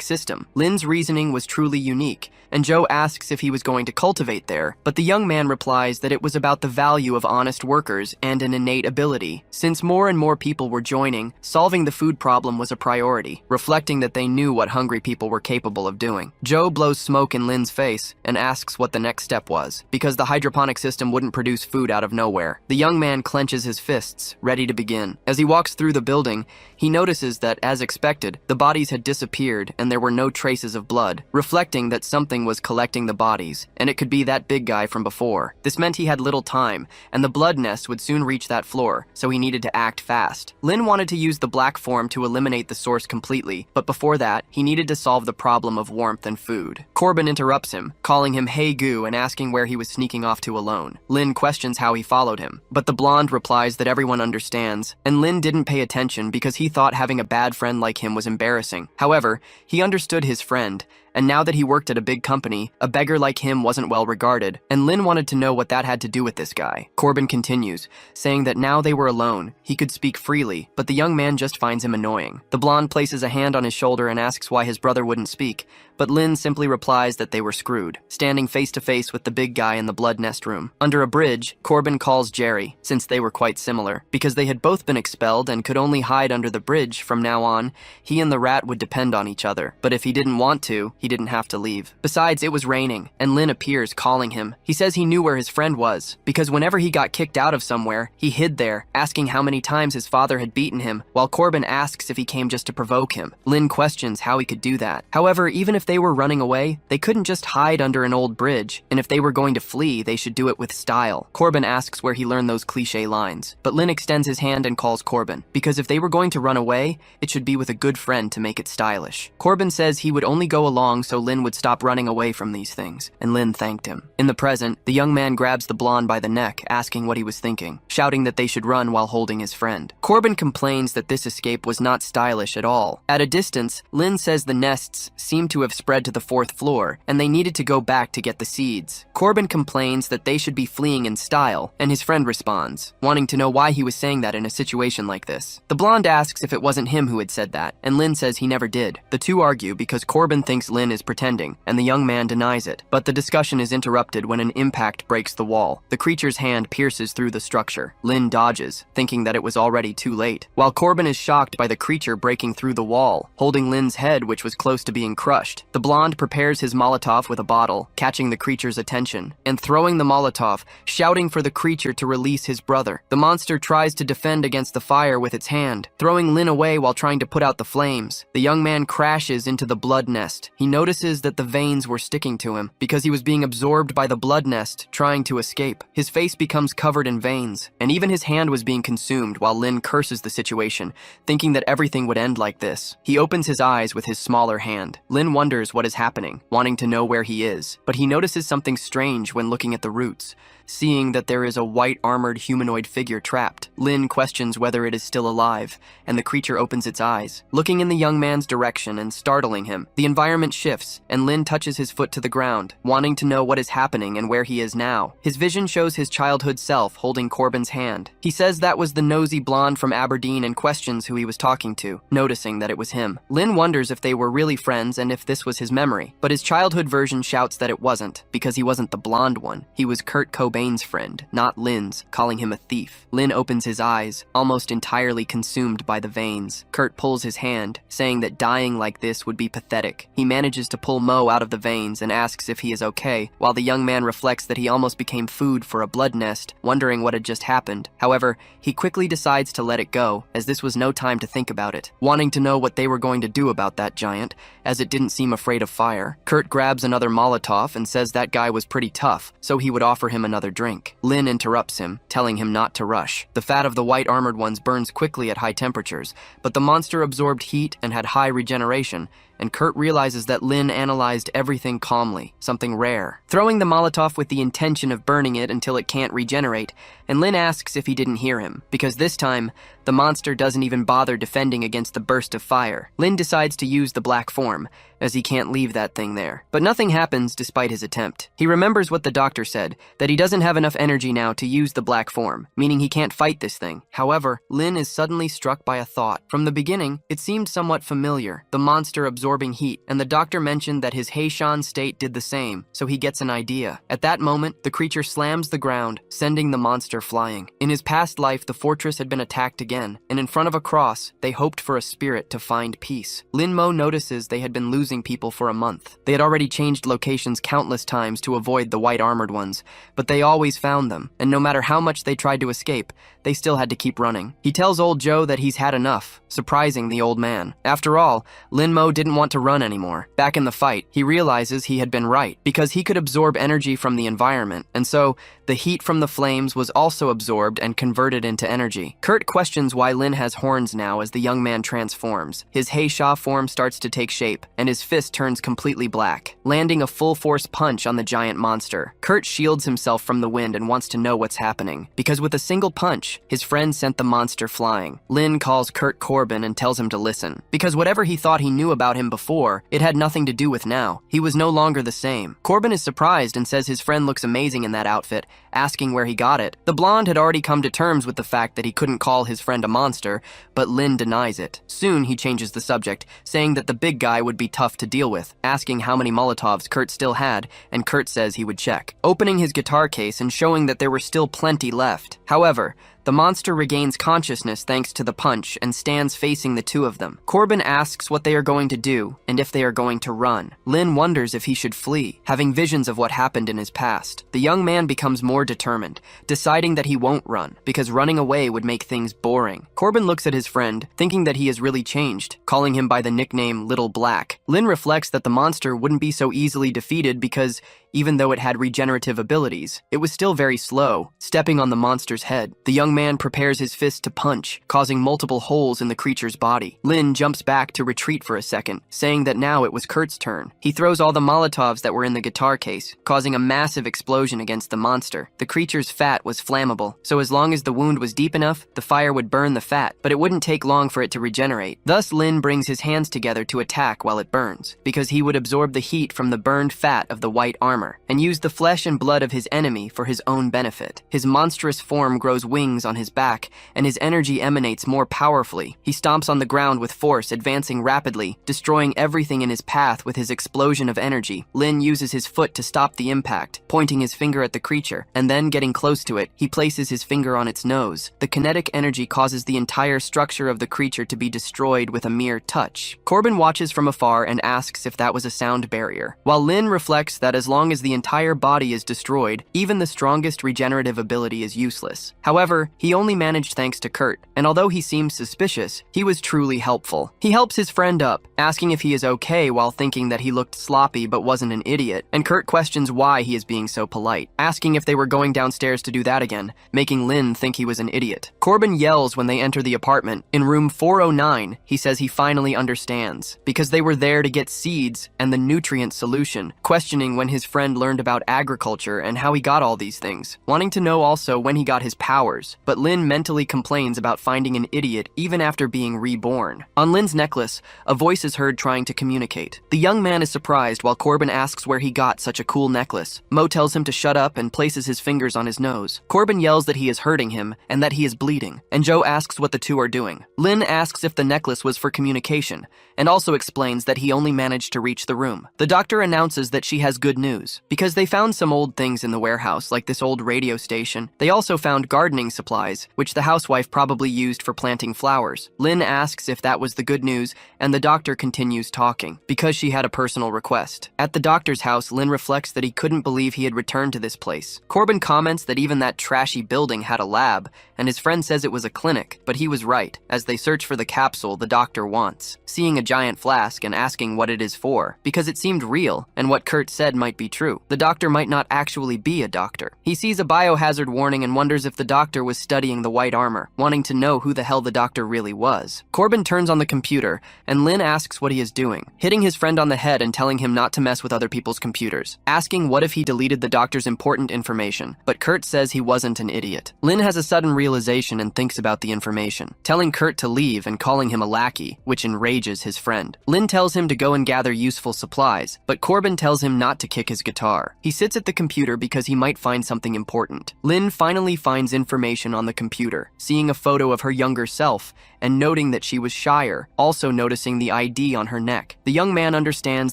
system. Lin's reasoning was truly unique, and Joe asks if he was going to cultivate there, but the young man replies that it was about the value of honest workers and an innate ability. Since more and more people were joining, solving the food problem was a priority, reflecting that they knew what hungry people were capable of doing. Joe blows smoke in Lin's face and asks what the next step was, because the hydroponic system wouldn't produce food out of nowhere. The young man clenches his fists, ready to begin. As he walks through the building, he notices that, as expected, the bodies had disappeared and there were no traces of blood, reflecting that something was collecting the bodies, and it could be that big guy from before. This meant he had little time, and the blood nest would soon reach that floor, so he needed to act fast. Lin wanted to use the black form to eliminate the source completely, but before that, he needed to solve the problem of warmth and food. Corbin interrupts him, calling him Hey Goo and asking where he was sneaking off to alone. Lin questions how he followed him, but the blonde replies that everyone understands, and Lin didn't pay attention because he thought having a bad friend like him was embarrassing. However, he understood his friend, and now that he worked at a big company, a beggar like him wasn't well regarded, and Lin wanted to know what that had to do with this guy. Corbin continues, saying that now they were alone, he could speak freely, but the young man just finds him annoying. The blonde places a hand on his shoulder and asks why his brother wouldn't speak, but Lin simply replies that they were screwed, standing face to face with the big guy in the blood nest room. Under a bridge, Corbin calls Jerry, since they were quite similar. Because they had both been expelled and could only hide under the bridge from now on, he and the rat would depend on each other, but if he didn't want to, he didn't have to leave. Besides, it was raining, and Lin appears calling him. He says he knew where his friend was, because whenever he got kicked out of somewhere, he hid there, asking how many times his father had beaten him, while Corbin asks if he came just to provoke him. Lin questions how he could do that. However, even if they were running away, they couldn't just hide under an old bridge, and if they were going to flee, they should do it with style. Corbin asks where he learned those cliche lines, but Lin extends his hand and calls Corbin, because if they were going to run away, it should be with a good friend to make it stylish. Corbin says he would only go along so Lin would stop running away from these things, and Lin thanked him. In the present, the young man grabs the blonde by the neck, asking what he was thinking, shouting that they should run while holding his friend. Corbin complains that this escape was not stylish at all. At a distance, Lin says the nests seemed to have spread to the 4th floor, and they needed to go back to get the seeds. Corbin complains that they should be fleeing in style, and his friend responds, wanting to know why he was saying that in a situation like this. The blonde asks if it wasn't him who had said that, and Lin says he never did. The two argue because Corbin thinks Lin is pretending, and the young man denies it. But the discussion is interrupted when an impact breaks the wall. The creature's hand pierces through the structure. Lin dodges, thinking that it was already too late, while Corbin is shocked by the creature breaking through the wall, holding Lin's head, which was close to being crushed. The blonde prepares his Molotov with a bottle, catching the creature's attention, and throwing the Molotov, shouting for the creature to release his brother. The monster tries to defend against the fire with its hand, throwing Lin away while trying to put out the flames. The young man crashes into the blood nest. He notices that the veins were sticking to him because he was being absorbed by the blood nest, trying to escape. His face becomes covered in veins, and even his hand was being consumed while Lin curses the situation, thinking that everything would end like this. He opens his eyes with his smaller hand. Lin wonders what is happening, wanting to know where he is, but he notices something strange when looking at the roots, seeing that there is a white armored humanoid figure trapped. Lin questions whether it is still alive, and the creature opens its eyes, looking in the young man's direction and startling him. The environment shifts, and Lin touches his foot to the ground, wanting to know what is happening and where he is now. His vision shows his childhood self holding Corbin's hand. He says that was the nosy blonde from Aberdeen and questions who he was talking to, noticing that it was him. Lin wonders if they were really friends and if this was his memory, but his childhood version shouts that it wasn't, because he wasn't the blonde one. He was Kurt Cobain's friend, not Lin's, calling him a thief. Lin opens his eyes, almost entirely consumed by the veins. Kurt pulls his hand, saying that dying like this would be pathetic. He manages to pull Mo out of the veins and asks if he is okay, while the young man reflects that he almost became food for a blood nest, wondering what had just happened. However, he quickly decides to let it go, as this was no time to think about it, wanting to know what they were going to do about that giant, as it didn't seem afraid of fire. Kurt grabs another Molotov and says that guy was pretty tough, so he would offer him another drink. Lin interrupts him, telling him not to rush. The fat of the white armored ones burns quickly at high temperatures, but the monster absorbed heat and had high regeneration, and Kurt realizes that Lin analyzed everything calmly, something rare, throwing the Molotov with the intention of burning it until it can't regenerate, and Lin asks if he didn't hear him, because this time, the monster doesn't even bother defending against the burst of fire. Lin decides to use the black form, as he can't leave that thing there. But nothing happens despite his attempt. He remembers what the doctor said, that he doesn't have enough energy now to use the black form, meaning he can't fight this thing. However, Lin is suddenly struck by a thought. From the beginning, it seemed somewhat familiar, the monster absorbing heat, and the doctor mentioned that his Heishan state did the same, so he gets an idea. At that moment, the creature slams the ground, sending the monster flying. In his past life, the fortress had been attacked again, and in front of a cross, they hoped for a spirit to find peace. Lin Mo notices they had been losing people for a month. They had already changed locations countless times to avoid the white armored ones, but they always found them, and no matter how much they tried to escape, they still had to keep running. He tells old Joe that he's had enough, surprising the old man. After all, Lin Mo didn't want to run anymore. Back in the fight, he realizes he had been right, because he could absorb energy from the environment, and so the heat from the flames was also absorbed and converted into energy. Kurt questions why Lin has horns now as the young man transforms. His Heisha form starts to take shape, and his fist turns completely black, landing a full-force punch on the giant monster. Kurt shields himself from the wind and wants to know what's happening, because with a single punch, his friend sent the monster flying. Lin calls Kurt Corbin and tells him to listen, because whatever he thought he knew about him before, it had nothing to do with now. He was no longer the same. Corbin is surprised and says his friend looks amazing in that outfit, asking where he got it. The blonde had already come to terms with the fact that he couldn't call his friend a monster, but Lin denies it. Soon he changes the subject, saying that the big guy would be tough to deal with, asking how many Molotovs Kurt still had, and Kurt says he would check, opening his guitar case and showing that there were still plenty left. However, The monster regains consciousness thanks to the punch and stands facing the two of them. Corbin asks what they are going to do and if they are going to run. Lin wonders if he should flee, having visions of what happened in his past. The young man becomes more determined, deciding that he won't run because running away would make things boring. Corbin looks at his friend, thinking that he has really changed, calling him by the nickname Little Black. Lin reflects that the monster wouldn't be so easily defeated because even though it had regenerative abilities, it was still very slow, stepping on the monster's head. The young man prepares his fist to punch, causing multiple holes in the creature's body. Lin jumps back to retreat for a second, saying that now it was Kurt's turn. He throws all the Molotovs that were in the guitar case, causing a massive explosion against the monster. The creature's fat was flammable, so as long as the wound was deep enough, the fire would burn the fat, but it wouldn't take long for it to regenerate. Thus, Lin brings his hands together to attack while it burns, because he would absorb the heat from the burned fat of the white armor and use the flesh and blood of his enemy for his own benefit. His monstrous form grows wings on his back, and his energy emanates more powerfully. He stomps on the ground with force, advancing rapidly, destroying everything in his path with his explosion of energy. Lin uses his foot to stop the impact, pointing his finger at the creature, and then getting close to it, he places his finger on its nose. The kinetic energy causes the entire structure of the creature to be destroyed with a mere touch. Corbin watches from afar and asks if that was a sound barrier, while Lin reflects that as long as the entire body is destroyed, even the strongest regenerative ability is useless. However, he only managed thanks to Kurt, and although he seems suspicious, he was truly helpful. He helps his friend up, asking if he is okay while thinking that he looked sloppy but wasn't an idiot, and Kurt questions why he is being so polite, asking if they were going downstairs to do that again, making Lin think he was an idiot. Corbin yells when they enter the apartment. In room 409, he says he finally understands, because they were there to get seeds and the nutrient solution, questioning when his friend learned about agriculture and how he got all these things, wanting to know also when he got his powers, but Lin mentally complains about finding an idiot even after being reborn. On Lin's necklace, a voice is heard trying to communicate. The young man is surprised while Corbin asks where he got such a cool necklace. Mo tells him to shut up and places his fingers on his nose. Corbin yells that he is hurting him and that he is bleeding, and Joe asks what the two are doing. Lin asks if the necklace was for communication, and also explains that he only managed to reach the room. The doctor announces that she has good news, because they found some old things in the warehouse, like this old radio station. They also found gardening supplies, which the housewife probably used for planting flowers. Lin asks if that was the good news, and the doctor continues talking, because she had a personal request. At the doctor's house, Lin reflects that he couldn't believe he had returned to this place. Corbin comments that even that trashy building had a lab, and his friend says it was a clinic, but he was right, as they search for the capsule the doctor wants, seeing a giant flask and asking what it is for, because it seemed real, and what Kurt said might be true. The doctor might not actually be a doctor. He sees a biohazard warning and wonders if the doctor was studying the white armor, wanting to know who the hell the doctor really was. Corbin turns on the computer, and Lin asks what he is doing, hitting his friend on the head and telling him not to mess with other people's computers, asking what if he deleted the doctor's important information, but Kurt says he wasn't an idiot. Lin has a sudden realization and thinks about the information, telling Kurt to leave and calling him a lackey, which enrages his friend. Lin tells him to go and gather useful supplies, but Corbin tells him not to kick his guitar. He sits at the computer because he might find something important. Lin finally finds information on the computer, seeing a photo of her younger self and noting that she was shyer, also noticing the ID on her neck. The young man understands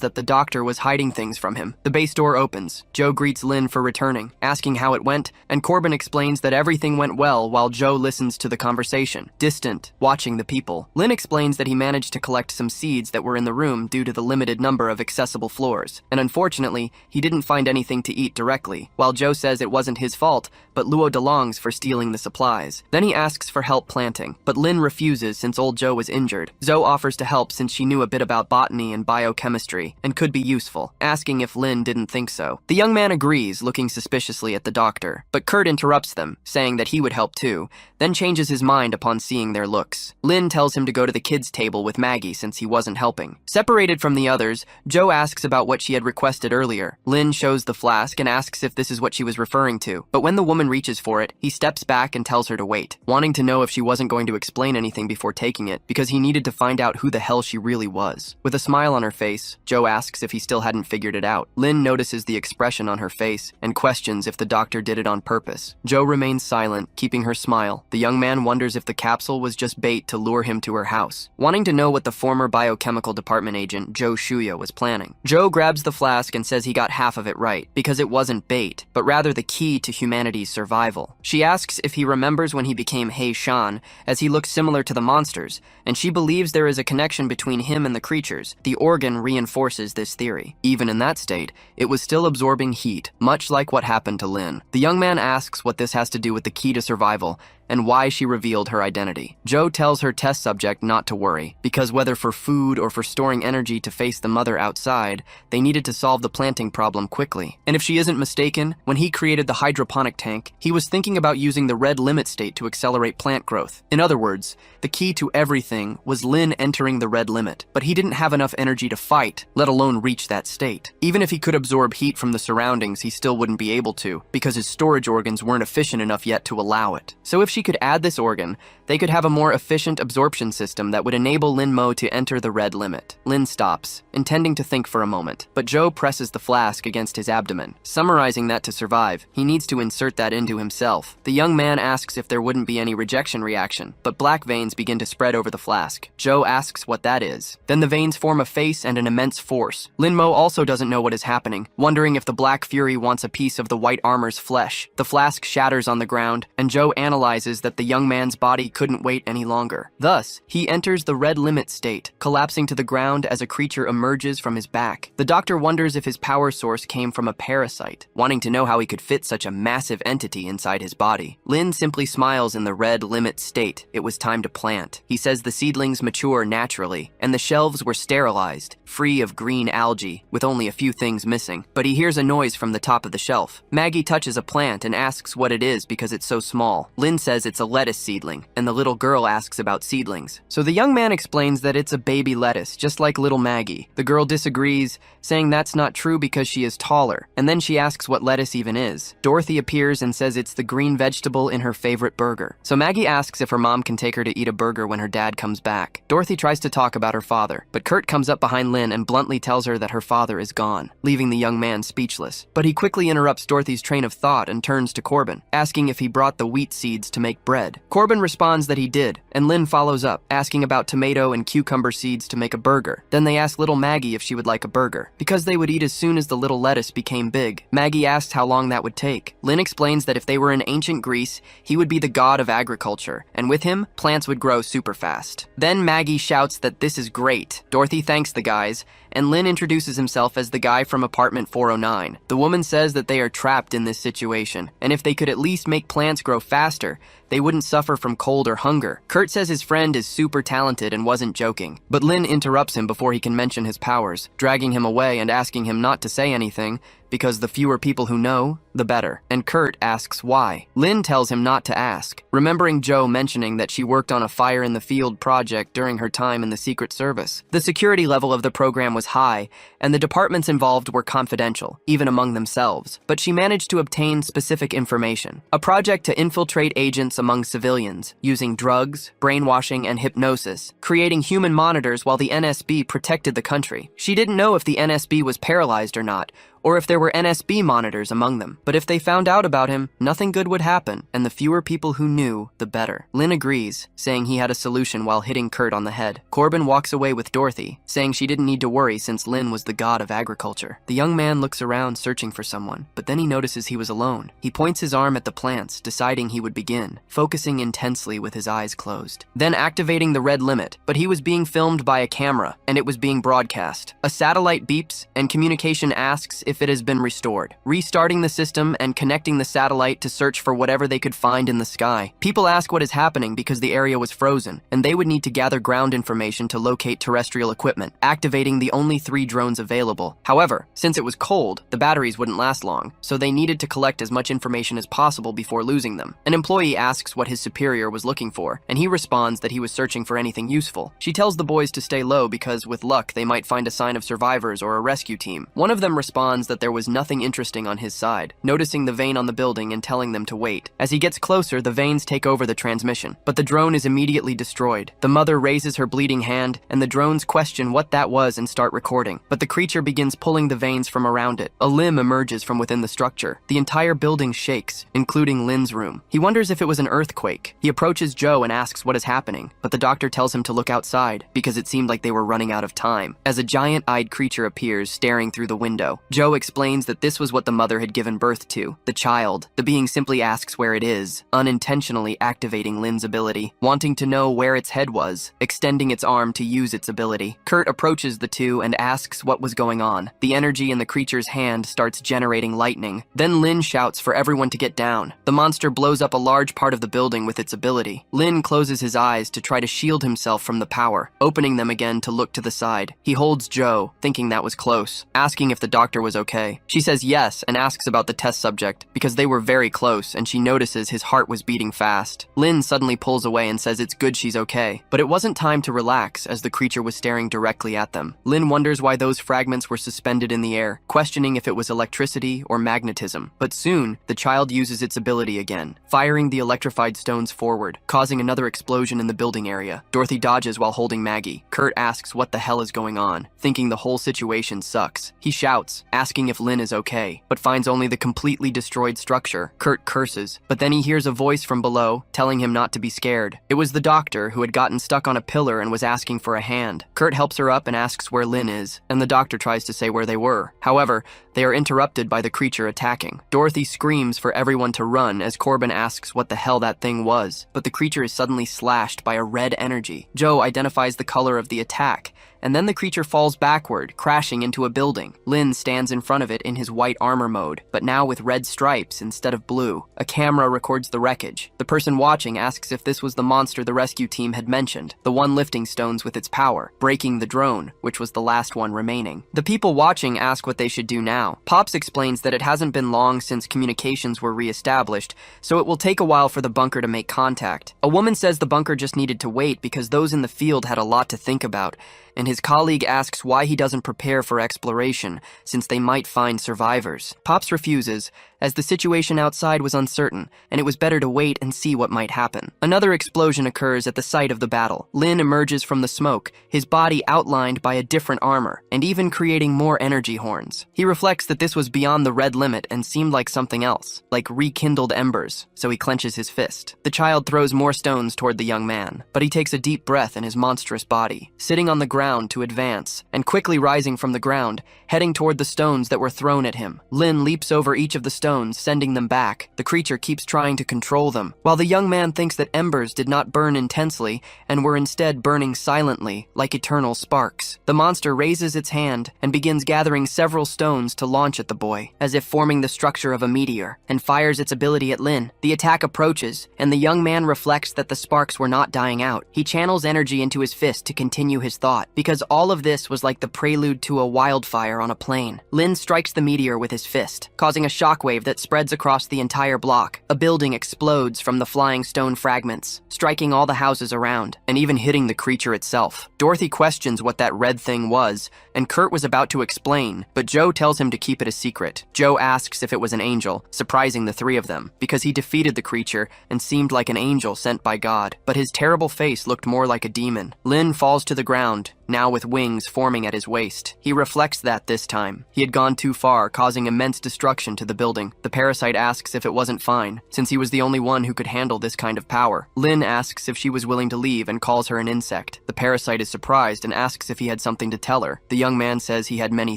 that the doctor was hiding things from him. The base door opens. Joe greets Lin for returning, asking how it went, and Corbin explains that everything went well while Joe listens to the conversation, distant, watching the people. Lin explains that he managed to collect some seeds that were in the room due to the limited number of accessible floors, and unfortunately, he didn't find anything to eat directly, while Joe says it wasn't his fault, but Luo Delong's for stealing the supplies. Then he asks for help planting, but Lin refuses since old Joe was injured. Zoe offers to help since she knew a bit about botany and biochemistry, and could be useful, asking if Lin didn't think so. The young man agrees, looking suspiciously at the doctor, but Kurt interrupts them, saying that he would help too, then changes his mind upon seeing their looks. Lin tells him to go to the kids' table with Maggie since he wasn't helping. Separated from the others, Joe asks about what she had requested earlier. Lin shows the flask and asks if this is what she was referring to, but when the woman reaches for it, he steps back and tells her to wait, wanting to know if she wasn't going to explain anything before taking it, because he needed to find out who the hell she really was. With a smile on her face, Joe asks if he still hadn't figured it out. Lin notices the expression on her face and questions if the doctor did it on purpose. Joe remains silent, keeping her smile. The young man wonders if the capsule was just bait to lure him to her house, wanting to know what the former biochemical department agent Joe Shuya was planning. Joe grabs the flask and says he got half of it right, because it wasn't bait, but rather the key to humanity's survival. She asks if he remembers when he became Hei Shan, as he looks similar to the monsters, and she believes there is a connection between him and the creatures. The organ reinforces this theory. Even in that state, it was still absorbing heat, much like what happened to Lin. The young man asks what this has to do with the key to survival, and why she revealed her identity. Joe tells her test subject not to worry, because whether for food or for storing energy to face the mother outside, they needed to solve the planting problem quickly. And if she isn't mistaken, when he created the hydroponic tank, he was thinking about using the red limit state to accelerate plant growth. In other words, the key to everything was Lin entering the red limit, but he didn't have enough energy to fight, let alone reach that state. Even if he could absorb heat from the surroundings, he still wouldn't be able to, because his storage organs weren't efficient enough yet to allow it. So if she could add this organ, they could have a more efficient absorption system that would enable Lin Mo to enter the red limit. Lin stops, intending to think for a moment, but Joe presses the flask against his abdomen, summarizing that to survive, he needs to insert that into himself. The young man asks if there wouldn't be any rejection reaction, but black veins begin to spread over the flask. Joe asks what that is. Then the veins form a face and an immense force. Lin Mo also doesn't know what is happening, wondering if the Black Fury wants a piece of the white armor's flesh. The flask shatters on the ground, and Joe analyzes that the young man's body couldn't wait any longer. Thus, he enters the red limit state, collapsing to the ground as a creature emerges from his back. The doctor wonders if his power source came from a parasite, wanting to know how he could fit such a massive entity inside his body. Lin simply smiles in the red limit state. It was time to plant. He says the seedlings mature naturally, and the shelves were sterilized, free of green algae, with only a few things missing. But he hears a noise from the top of the shelf. Maggie touches a plant and asks what it is because it's so small. Lin says it's a lettuce seedling, and the little girl asks about seedlings. So the young man explains that it's a baby lettuce, just like little Maggie. The girl disagrees, saying that's not true because she is taller, and then she asks what lettuce even is. Dorothy appears and says it's the green vegetable in her favorite burger. So Maggie asks if her mom can take her to eat a burger when her dad comes back. Dorothy tries to talk about her father, but Kurt comes up behind Lin and bluntly tells her that her father is gone, leaving the young man speechless. But he quickly interrupts Dorothy's train of thought and turns to Corbin, asking if he brought the wheat seeds to make bread. Corbin responds that he did, and Lin follows up, asking about tomato and cucumber seeds to make a burger. Then they ask little Maggie if she would like a burger, because they would eat as soon as the little lettuce became big. Maggie asks how long that would take. Lin explains that if they were in ancient Greece, he would be the god of agriculture, and with him, plants would grow super fast. Then Maggie shouts that this is great. Dorothy thanks the guys, and Lin introduces himself as the guy from apartment 409. The woman says that they are trapped in this situation, and if they could at least make plants grow faster, they wouldn't suffer from cold or hunger. Kurt says his friend is super talented and wasn't joking, but Lin interrupts him before he can mention his powers, dragging him away and asking him not to say anything, because the fewer people who know, the better. And Kurt asks why. Lin tells him not to ask, remembering Joe mentioning that she worked on a fire in the field project during her time in the Secret Service. The security level of the program was high, and the departments involved were confidential, even among themselves, but she managed to obtain specific information. A project to infiltrate agents among civilians, using drugs, brainwashing, and hypnosis, creating human monitors while the NSB protected the country. She didn't know if the NSB was paralyzed or not, or if there were NSB monitors among them. But if they found out about him, nothing good would happen, and the fewer people who knew, the better. Lin agrees, saying he had a solution while hitting Kurt on the head. Corbin walks away with Dorothy, saying she didn't need to worry since Lin was the god of agriculture. The young man looks around searching for someone, but then he notices he was alone. He points his arm at the plants, deciding he would begin, focusing intensely with his eyes closed. Then activating the red limit, but he was being filmed by a camera, and it was being broadcast. A satellite beeps, and communication asks if it has been restored, restarting the system and connecting the satellite to search for whatever they could find in the sky. People ask what is happening because the area was frozen, and they would need to gather ground information to locate terrestrial equipment, activating the only 3 drones available. However, since it was cold, the batteries wouldn't last long, so they needed to collect as much information as possible before losing them. An employee asks what his superior was looking for, and he responds that he was searching for anything useful. She tells the boys to stay low because, with luck, they might find a sign of survivors or a rescue team. One of them responds that there was nothing interesting on his side, noticing the vein on the building and telling them to wait. As he gets closer, the veins take over the transmission, but the drone is immediately destroyed. The mother raises her bleeding hand, and the drones question what that was and start recording, but the creature begins pulling the veins from around it. A limb emerges from within the structure. The entire building shakes, including Lin's room. He wonders if it was an earthquake. He approaches Joe and asks what is happening, but the doctor tells him to look outside, because it seemed like they were running out of time, as a giant-eyed creature appears, staring through the window. Joe Joe explains that this was what the mother had given birth to, the child. The being simply asks where it is, unintentionally activating Lin's ability, wanting to know where its head was, extending its arm to use its ability. Kurt approaches the two and asks what was going on. The energy in the creature's hand starts generating lightning. Then Lin shouts for everyone to get down. The monster blows up a large part of the building with its ability. Lin closes his eyes to try to shield himself from the power, opening them again to look to the side. He holds Joe, thinking that was close, asking if the doctor was okay. She says yes and asks about the test subject, because they were very close and she notices his heart was beating fast. Lin suddenly pulls away and says it's good she's okay, but it wasn't time to relax as the creature was staring directly at them. Lin wonders why those fragments were suspended in the air, questioning if it was electricity or magnetism. But soon, the child uses its ability again, firing the electrified stones forward, causing another explosion in the building area. Dorothy dodges while holding Maggie. Kurt asks what the hell is going on, thinking the whole situation sucks. He shouts, asking if Lin is okay, but finds only the completely destroyed structure. Kurt curses, but then he hears a voice from below, telling him not to be scared. It was the doctor who had gotten stuck on a pillar and was asking for a hand. Kurt helps her up and asks where Lin is, and the doctor tries to say where they were. However, they are interrupted by the creature attacking. Dorothy screams for everyone to run as Corbin asks what the hell that thing was, but the creature is suddenly slashed by a red energy. Joe identifies the color of the attack, and then the creature falls backward, crashing into a building. Lin stands in front of it in his white armor mode, but now with red stripes instead of blue. A camera records the wreckage. The person watching asks if this was the monster the rescue team had mentioned, the one lifting stones with its power, breaking the drone, which was the last one remaining. The people watching ask what they should do now. Pops explains that it hasn't been long since communications were re-established, so it will take a while for the bunker to make contact. A woman says the bunker just needed to wait because those in the field had a lot to think about, and his colleague asks why he doesn't prepare for exploration, since they might find survivors. Pops refuses, as the situation outside was uncertain, and it was better to wait and see what might happen. Another explosion occurs at the site of the battle. Lin emerges from the smoke, his body outlined by a different armor, and even creating more energy horns. He reflects that this was beyond the red limit and seemed like something else, like rekindled embers, so he clenches his fist. The child throws more stones toward the young man, but he takes a deep breath in his monstrous body, sitting on the ground to advance, and quickly rising from the ground, heading toward the stones that were thrown at him. Lin leaps over each of the stones, sending them back. The creature keeps trying to control them, while the young man thinks that embers did not burn intensely and were instead burning silently, like eternal sparks. The monster raises its hand and begins gathering several stones to launch at the boy, as if forming the structure of a meteor, and fires its ability at Lin. The attack approaches, and the young man reflects that the sparks were not dying out. He channels energy into his fist to continue his thought, because all of this was like the prelude to a wildfire on a plane. Lin strikes the meteor with his fist, causing a shockwave that spreads across the entire block. A building explodes from the flying stone fragments, striking all the houses around, and even hitting the creature itself. Dorothy questions what that red thing was, and Kurt was about to explain, but Joe tells him to keep it a secret. Joe asks if it was an angel, surprising the three of them, because he defeated the creature and seemed like an angel sent by God, but his terrible face looked more like a demon. Lin falls to the ground, now with wings forming at his waist. He reflects that this time he had gone too far, causing immense destruction to the building. The parasite asks if it wasn't fine, since he was the only one who could handle this kind of power. Lin asks if she was willing to leave and calls her an insect. The parasite is surprised and asks if he had something to tell her. The young man says he had many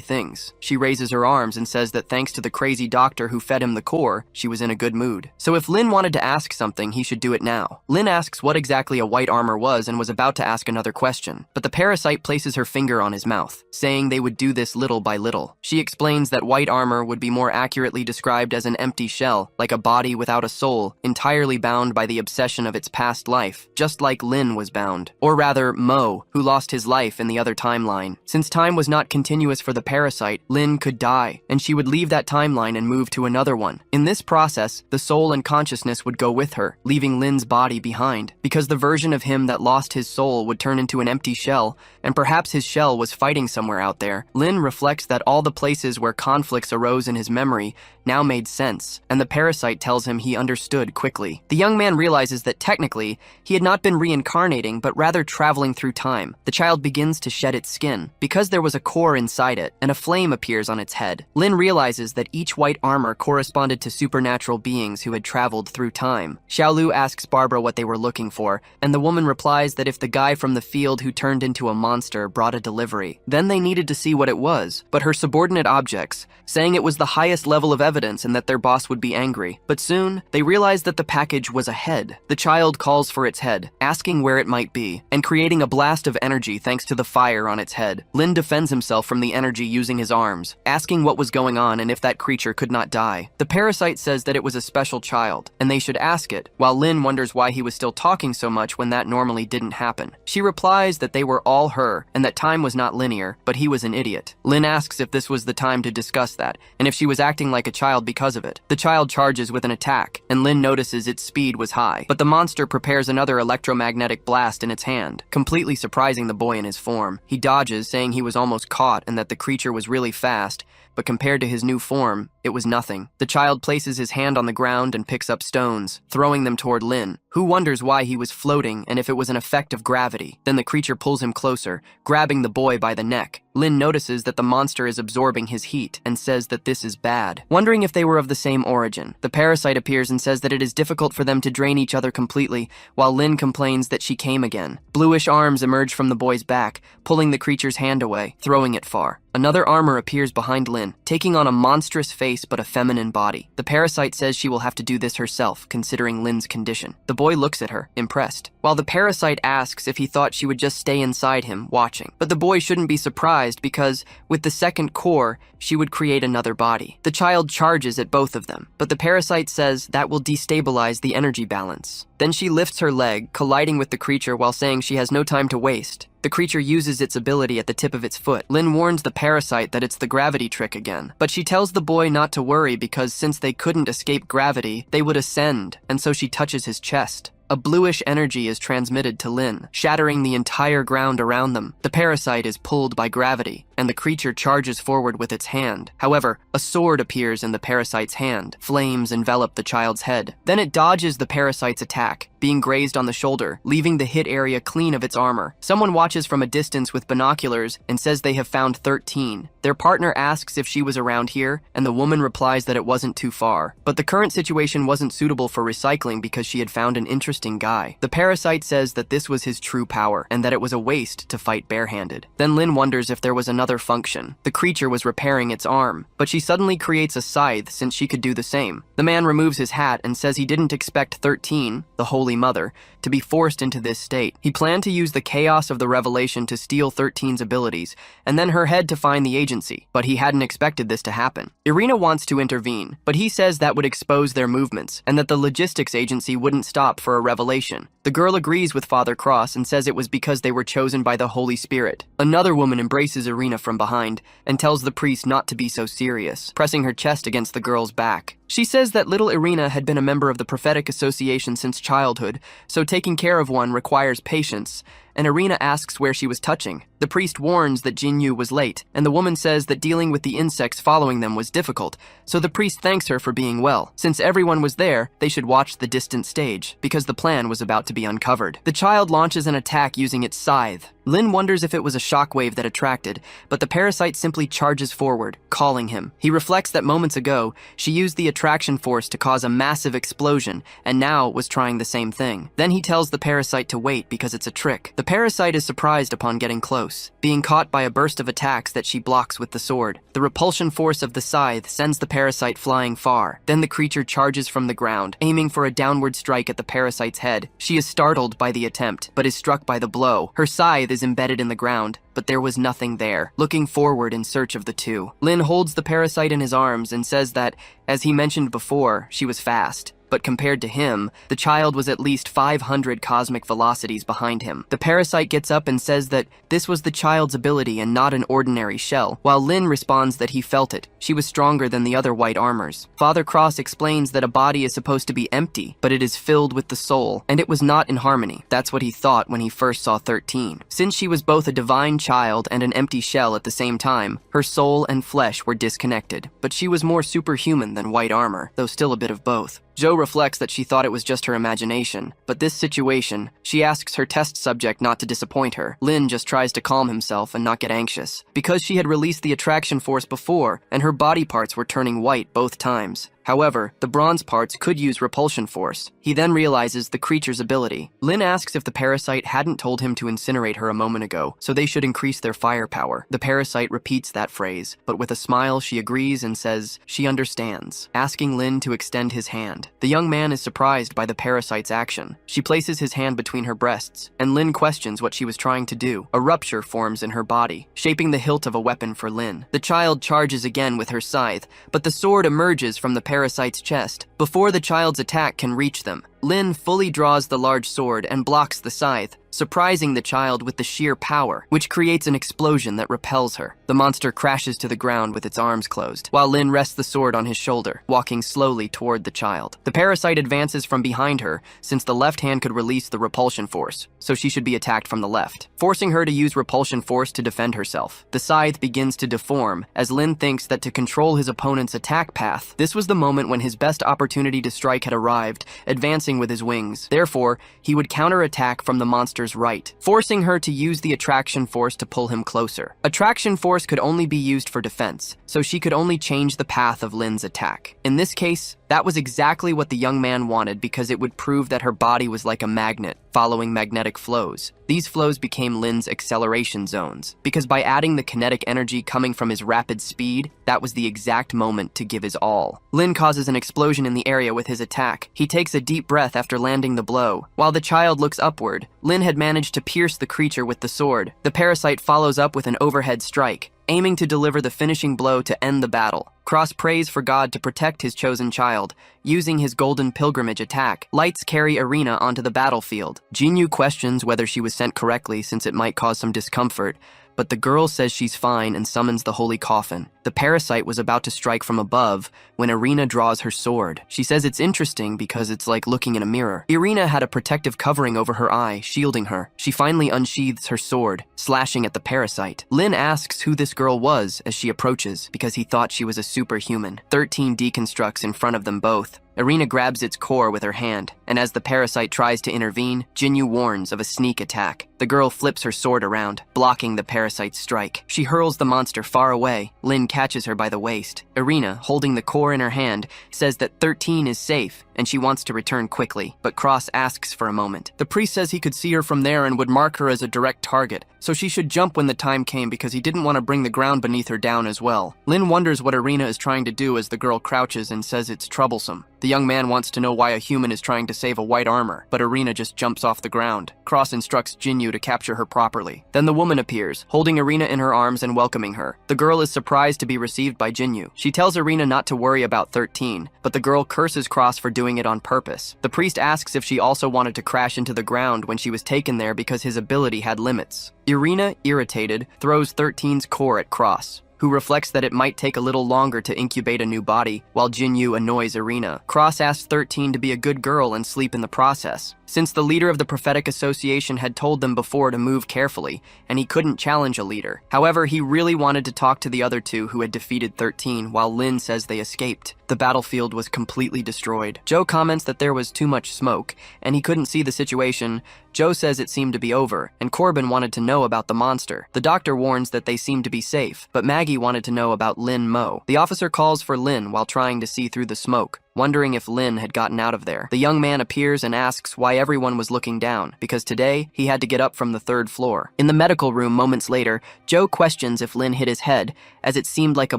things. She raises her arms and says that thanks to the crazy doctor who fed him the core, she was in a good mood. So if Lin wanted to ask something, he should do it now. Lin asks what exactly a white armor was and was about to ask another question, but the parasite places her finger on his mouth, saying they would do this little by little. She explains that white armor would be more accurately described as an empty shell, like a body without a soul, entirely bound by the obsession of its past life, just like Lin was bound. Or rather, Mo, who lost his life in the other timeline. Since time was not continuous for the parasite, Lin could die, and she would leave that timeline and move to another one. In this process, the soul and consciousness would go with her, leaving Lin's body behind, because the version of him that lost his soul would turn into an empty shell, and perhaps his shell was fighting somewhere out there. Lin reflects that all the places where conflicts arose in his memory now made sense, and the parasite tells him he understood quickly. The young man realizes that technically, he had not been reincarnating, but rather traveling through time. The child begins to shed its skin, because there was a core inside it, and a flame appears on its head. Lin realizes that each white armor corresponded to supernatural beings who had traveled through time. Xiaolu asks Barbara what they were looking for, and the woman replies that if the guy from the field who turned into a monster monster brought a delivery. Then they needed to see what it was, but her subordinate objects, saying it was the highest level of evidence and that their boss would be angry. But soon, they realized that the package was a head. The child calls for its head, asking where it might be, and creating a blast of energy thanks to the fire on its head. Lin defends himself from the energy using his arms, asking what was going on and if that creature could not die. The parasite says that it was a special child, and they should ask it, while Lin wonders why he was still talking so much when that normally didn't happen. She replies that they were all her, and that time was not linear, but he was an idiot. Lin asks if this was the time to discuss that, and if she was acting like a child because of it. The child charges with an attack, and Lin notices its speed was high, but the monster prepares another electromagnetic blast in its hand, completely surprising the boy in his form. He dodges, saying he was almost caught and that the creature was really fast, but compared to his new form, it was nothing. The child places his hand on the ground and picks up stones, throwing them toward Lin, who wonders why he was floating and if it was an effect of gravity. Then the creature pulls him closer, grabbing the boy by the neck. Lin notices that the monster is absorbing his heat and says that this is bad, wondering if they were of the same origin. The parasite appears and says that it is difficult for them to drain each other completely, while Lin complains that she came again. Bluish arms emerge from the boy's back, pulling the creature's hand away, throwing it far. Another armor appears behind Lin, taking on a monstrous face but a feminine body. The parasite says she will have to do this herself, considering Lin's condition. The boy looks at her, impressed, while the parasite asks if he thought she would just stay inside him, watching. But the boy shouldn't be surprised because, with the second core, she would create another body. The child charges at both of them, but the parasite says that will destabilize the energy balance. Then she lifts her leg, colliding with the creature while saying she has no time to waste. The creature uses its ability at the tip of its foot. Lin warns the parasite that it's the gravity trick again, but she tells the boy not to worry because since they couldn't escape gravity, they would ascend, and so she touches his chest. A bluish energy is transmitted to Lin, shattering the entire ground around them. The parasite is pulled by gravity, and the creature charges forward with its hand. However, a sword appears in the parasite's hand. Flames envelop the child's head. Then it dodges the parasite's attack, being grazed on the shoulder, leaving the hit area clean of its armor. Someone watches from a distance with binoculars and says they have found 13. Their partner asks if she was around here, and the woman replies that it wasn't too far. But the current situation wasn't suitable for recycling because she had found an interesting guy. The parasite says that this was his true power, and that it was a waste to fight barehanded. Then Lin wonders if there was another function. The creature was repairing its arm, but she suddenly creates a scythe since she could do the same. The man removes his hat and says he didn't expect 13, the Holy Mother, to be forced into this state. He planned to use the chaos of the revelation to steal 13's abilities, and then her head to find the agency, but he hadn't expected this to happen. Irina wants to intervene, but he says that would expose their movements, and that the logistics agency wouldn't stop for a revelation. The girl agrees with Father Cross and says it was because they were chosen by the Holy Spirit. Another woman embraces Irina from behind and tells the priest not to be so serious, pressing her chest against the girl's back. She says that little Irina had been a member of the prophetic association since childhood, so taking care of one requires patience, and Irina asks where she was touching. The priest warns that Jinyu was late, and the woman says that dealing with the insects following them was difficult, so the priest thanks her for being well. Since everyone was there, they should watch the distant stage, because the plan was about to be uncovered. The child launches an attack using its scythe. Lin wonders if it was a shockwave that attracted, but the parasite simply charges forward, calling him. He reflects that moments ago, she used the attraction force to cause a massive explosion, and now was trying the same thing. Then he tells the parasite to wait because it's a trick. The parasite is surprised upon getting close, being caught by a burst of attacks that she blocks with the sword. The repulsion force of the scythe sends the parasite flying far. Then the creature charges from the ground, aiming for a downward strike at the parasite's head. She is startled by the attempt, but is struck by the blow. Her scythe is embedded in the ground, but there was nothing there. Looking forward in search of the two, Lin holds the parasite in his arms and says that, as he mentioned before, she was fast. But compared to him, the child was at least 500 cosmic velocities behind him. The parasite gets up and says that this was the child's ability and not an ordinary shell, while Lin responds that he felt it. She was stronger than the other white armors. Father Cross explains that a body is supposed to be empty, but it is filled with the soul, and it was not in harmony. That's what he thought when he first saw 13. Since she was both a divine child and an empty shell at the same time, her soul and flesh were disconnected, but she was more superhuman than white armor, though still a bit of both. Joe reflects that she thought it was just her imagination, but this situation, she asks her test subject not to disappoint her. Lin just tries to calm himself and not get anxious, because she had released the attraction force before, and her body parts were turning white both times. However, the bronze parts could use repulsion force. He then realizes the creature's ability. Lin asks if the parasite hadn't told him to incinerate her a moment ago, so they should increase their firepower. The parasite repeats that phrase, but with a smile she agrees and says she understands, asking Lin to extend his hand. The young man is surprised by the parasite's action. She places his hand between her breasts, and Lin questions what she was trying to do. A rupture forms in her body, shaping the hilt of a weapon for Lin. The child charges again with her scythe, but the sword emerges from the parasite's chest. Before the child's attack can reach them, Lin fully draws the large sword and blocks the scythe, surprising the child with the sheer power, which creates an explosion that repels her. The monster crashes to the ground with its arms closed, while Lin rests the sword on his shoulder, walking slowly toward the child. The parasite advances from behind her, since the left hand could release the repulsion force, so she should be attacked from the left, forcing her to use repulsion force to defend herself. The scythe begins to deform, as Lin thinks that to control his opponent's attack path, this was the moment when his best opportunity to strike had arrived, advancing with his wings. Therefore, he would counterattack from the monster's right, forcing her to use the attraction force to pull him closer. Attraction force could only be used for defense, so she could only change the path of Lin's attack. In this case, that was exactly what the young man wanted because it would prove that her body was like a magnet, following magnetic flows. These flows became Lin's acceleration zones, because by adding the kinetic energy coming from his rapid speed, that was the exact moment to give his all. Lin causes an explosion in the area with his attack. He takes a deep breath after landing the blow. While the child looks upward, Lin had managed to pierce the creature with the sword. The parasite follows up with an overhead strike, aiming to deliver the finishing blow to end the battle. Cross prays for God to protect his chosen child, using his golden pilgrimage attack. Lights carry Irina onto the battlefield. Jinyu questions whether she was sent correctly since it might cause some discomfort, but the girl says she's fine and summons the holy coffin. The parasite was about to strike from above when Irina draws her sword. She says it's interesting because it's like looking in a mirror. Irina had a protective covering over her eye, shielding her. She finally unsheathes her sword, slashing at the parasite. Lin asks who this girl was as she approaches, because he thought she was a superhuman. 13 deconstructs in front of them both. Irina grabs its core with her hand, and as the parasite tries to intervene, Jinyu warns of a sneak attack. The girl flips her sword around, blocking the parasite's strike. She hurls the monster far away. Lin catches her by the waist. Irina, holding the core in her hand, says that 13 is safe, and she wants to return quickly, but Cross asks for a moment. The priest says he could see her from there and would mark her as a direct target, so she should jump when the time came because he didn't want to bring the ground beneath her down as well. Lin wonders what Irina is trying to do as the girl crouches and says it's troublesome. The young man wants to know why a human is trying to save a white armor, but Irina just jumps off the ground. Cross instructs Jinyu to capture her properly. Then the woman appears, holding Irina in her arms and welcoming her. The girl is surprised to be received by Jinyu. She tells Irina not to worry about 13, but the girl curses Cross for doing it on purpose. The priest asks if she also wanted to crash into the ground when she was taken there because his ability had limits. Irina, irritated, throws 13's core at Cross, who reflects that it might take a little longer to incubate a new body, while Jinyu annoys Irina. Cross asks 13 to be a good girl and sleep in the process, since the leader of the Prophetic Association had told them before to move carefully, and he couldn't challenge a leader. However, he really wanted to talk to the other two who had defeated 13, while Lin says they escaped. The battlefield was completely destroyed. Joe comments that there was too much smoke, and he couldn't see the situation. Joe says it seemed to be over, and Corbin wanted to know about the monster. The doctor warns that they seem to be safe, but Maggie wanted to know about Lin Mo. The officer calls for Lin while trying to see through the smoke, wondering if Lin had gotten out of there. The young man appears and asks why everyone was looking down, because today he had to get up from the 3rd floor. In the medical room moments later, Joe questions if Lin hit his head, as it seemed like a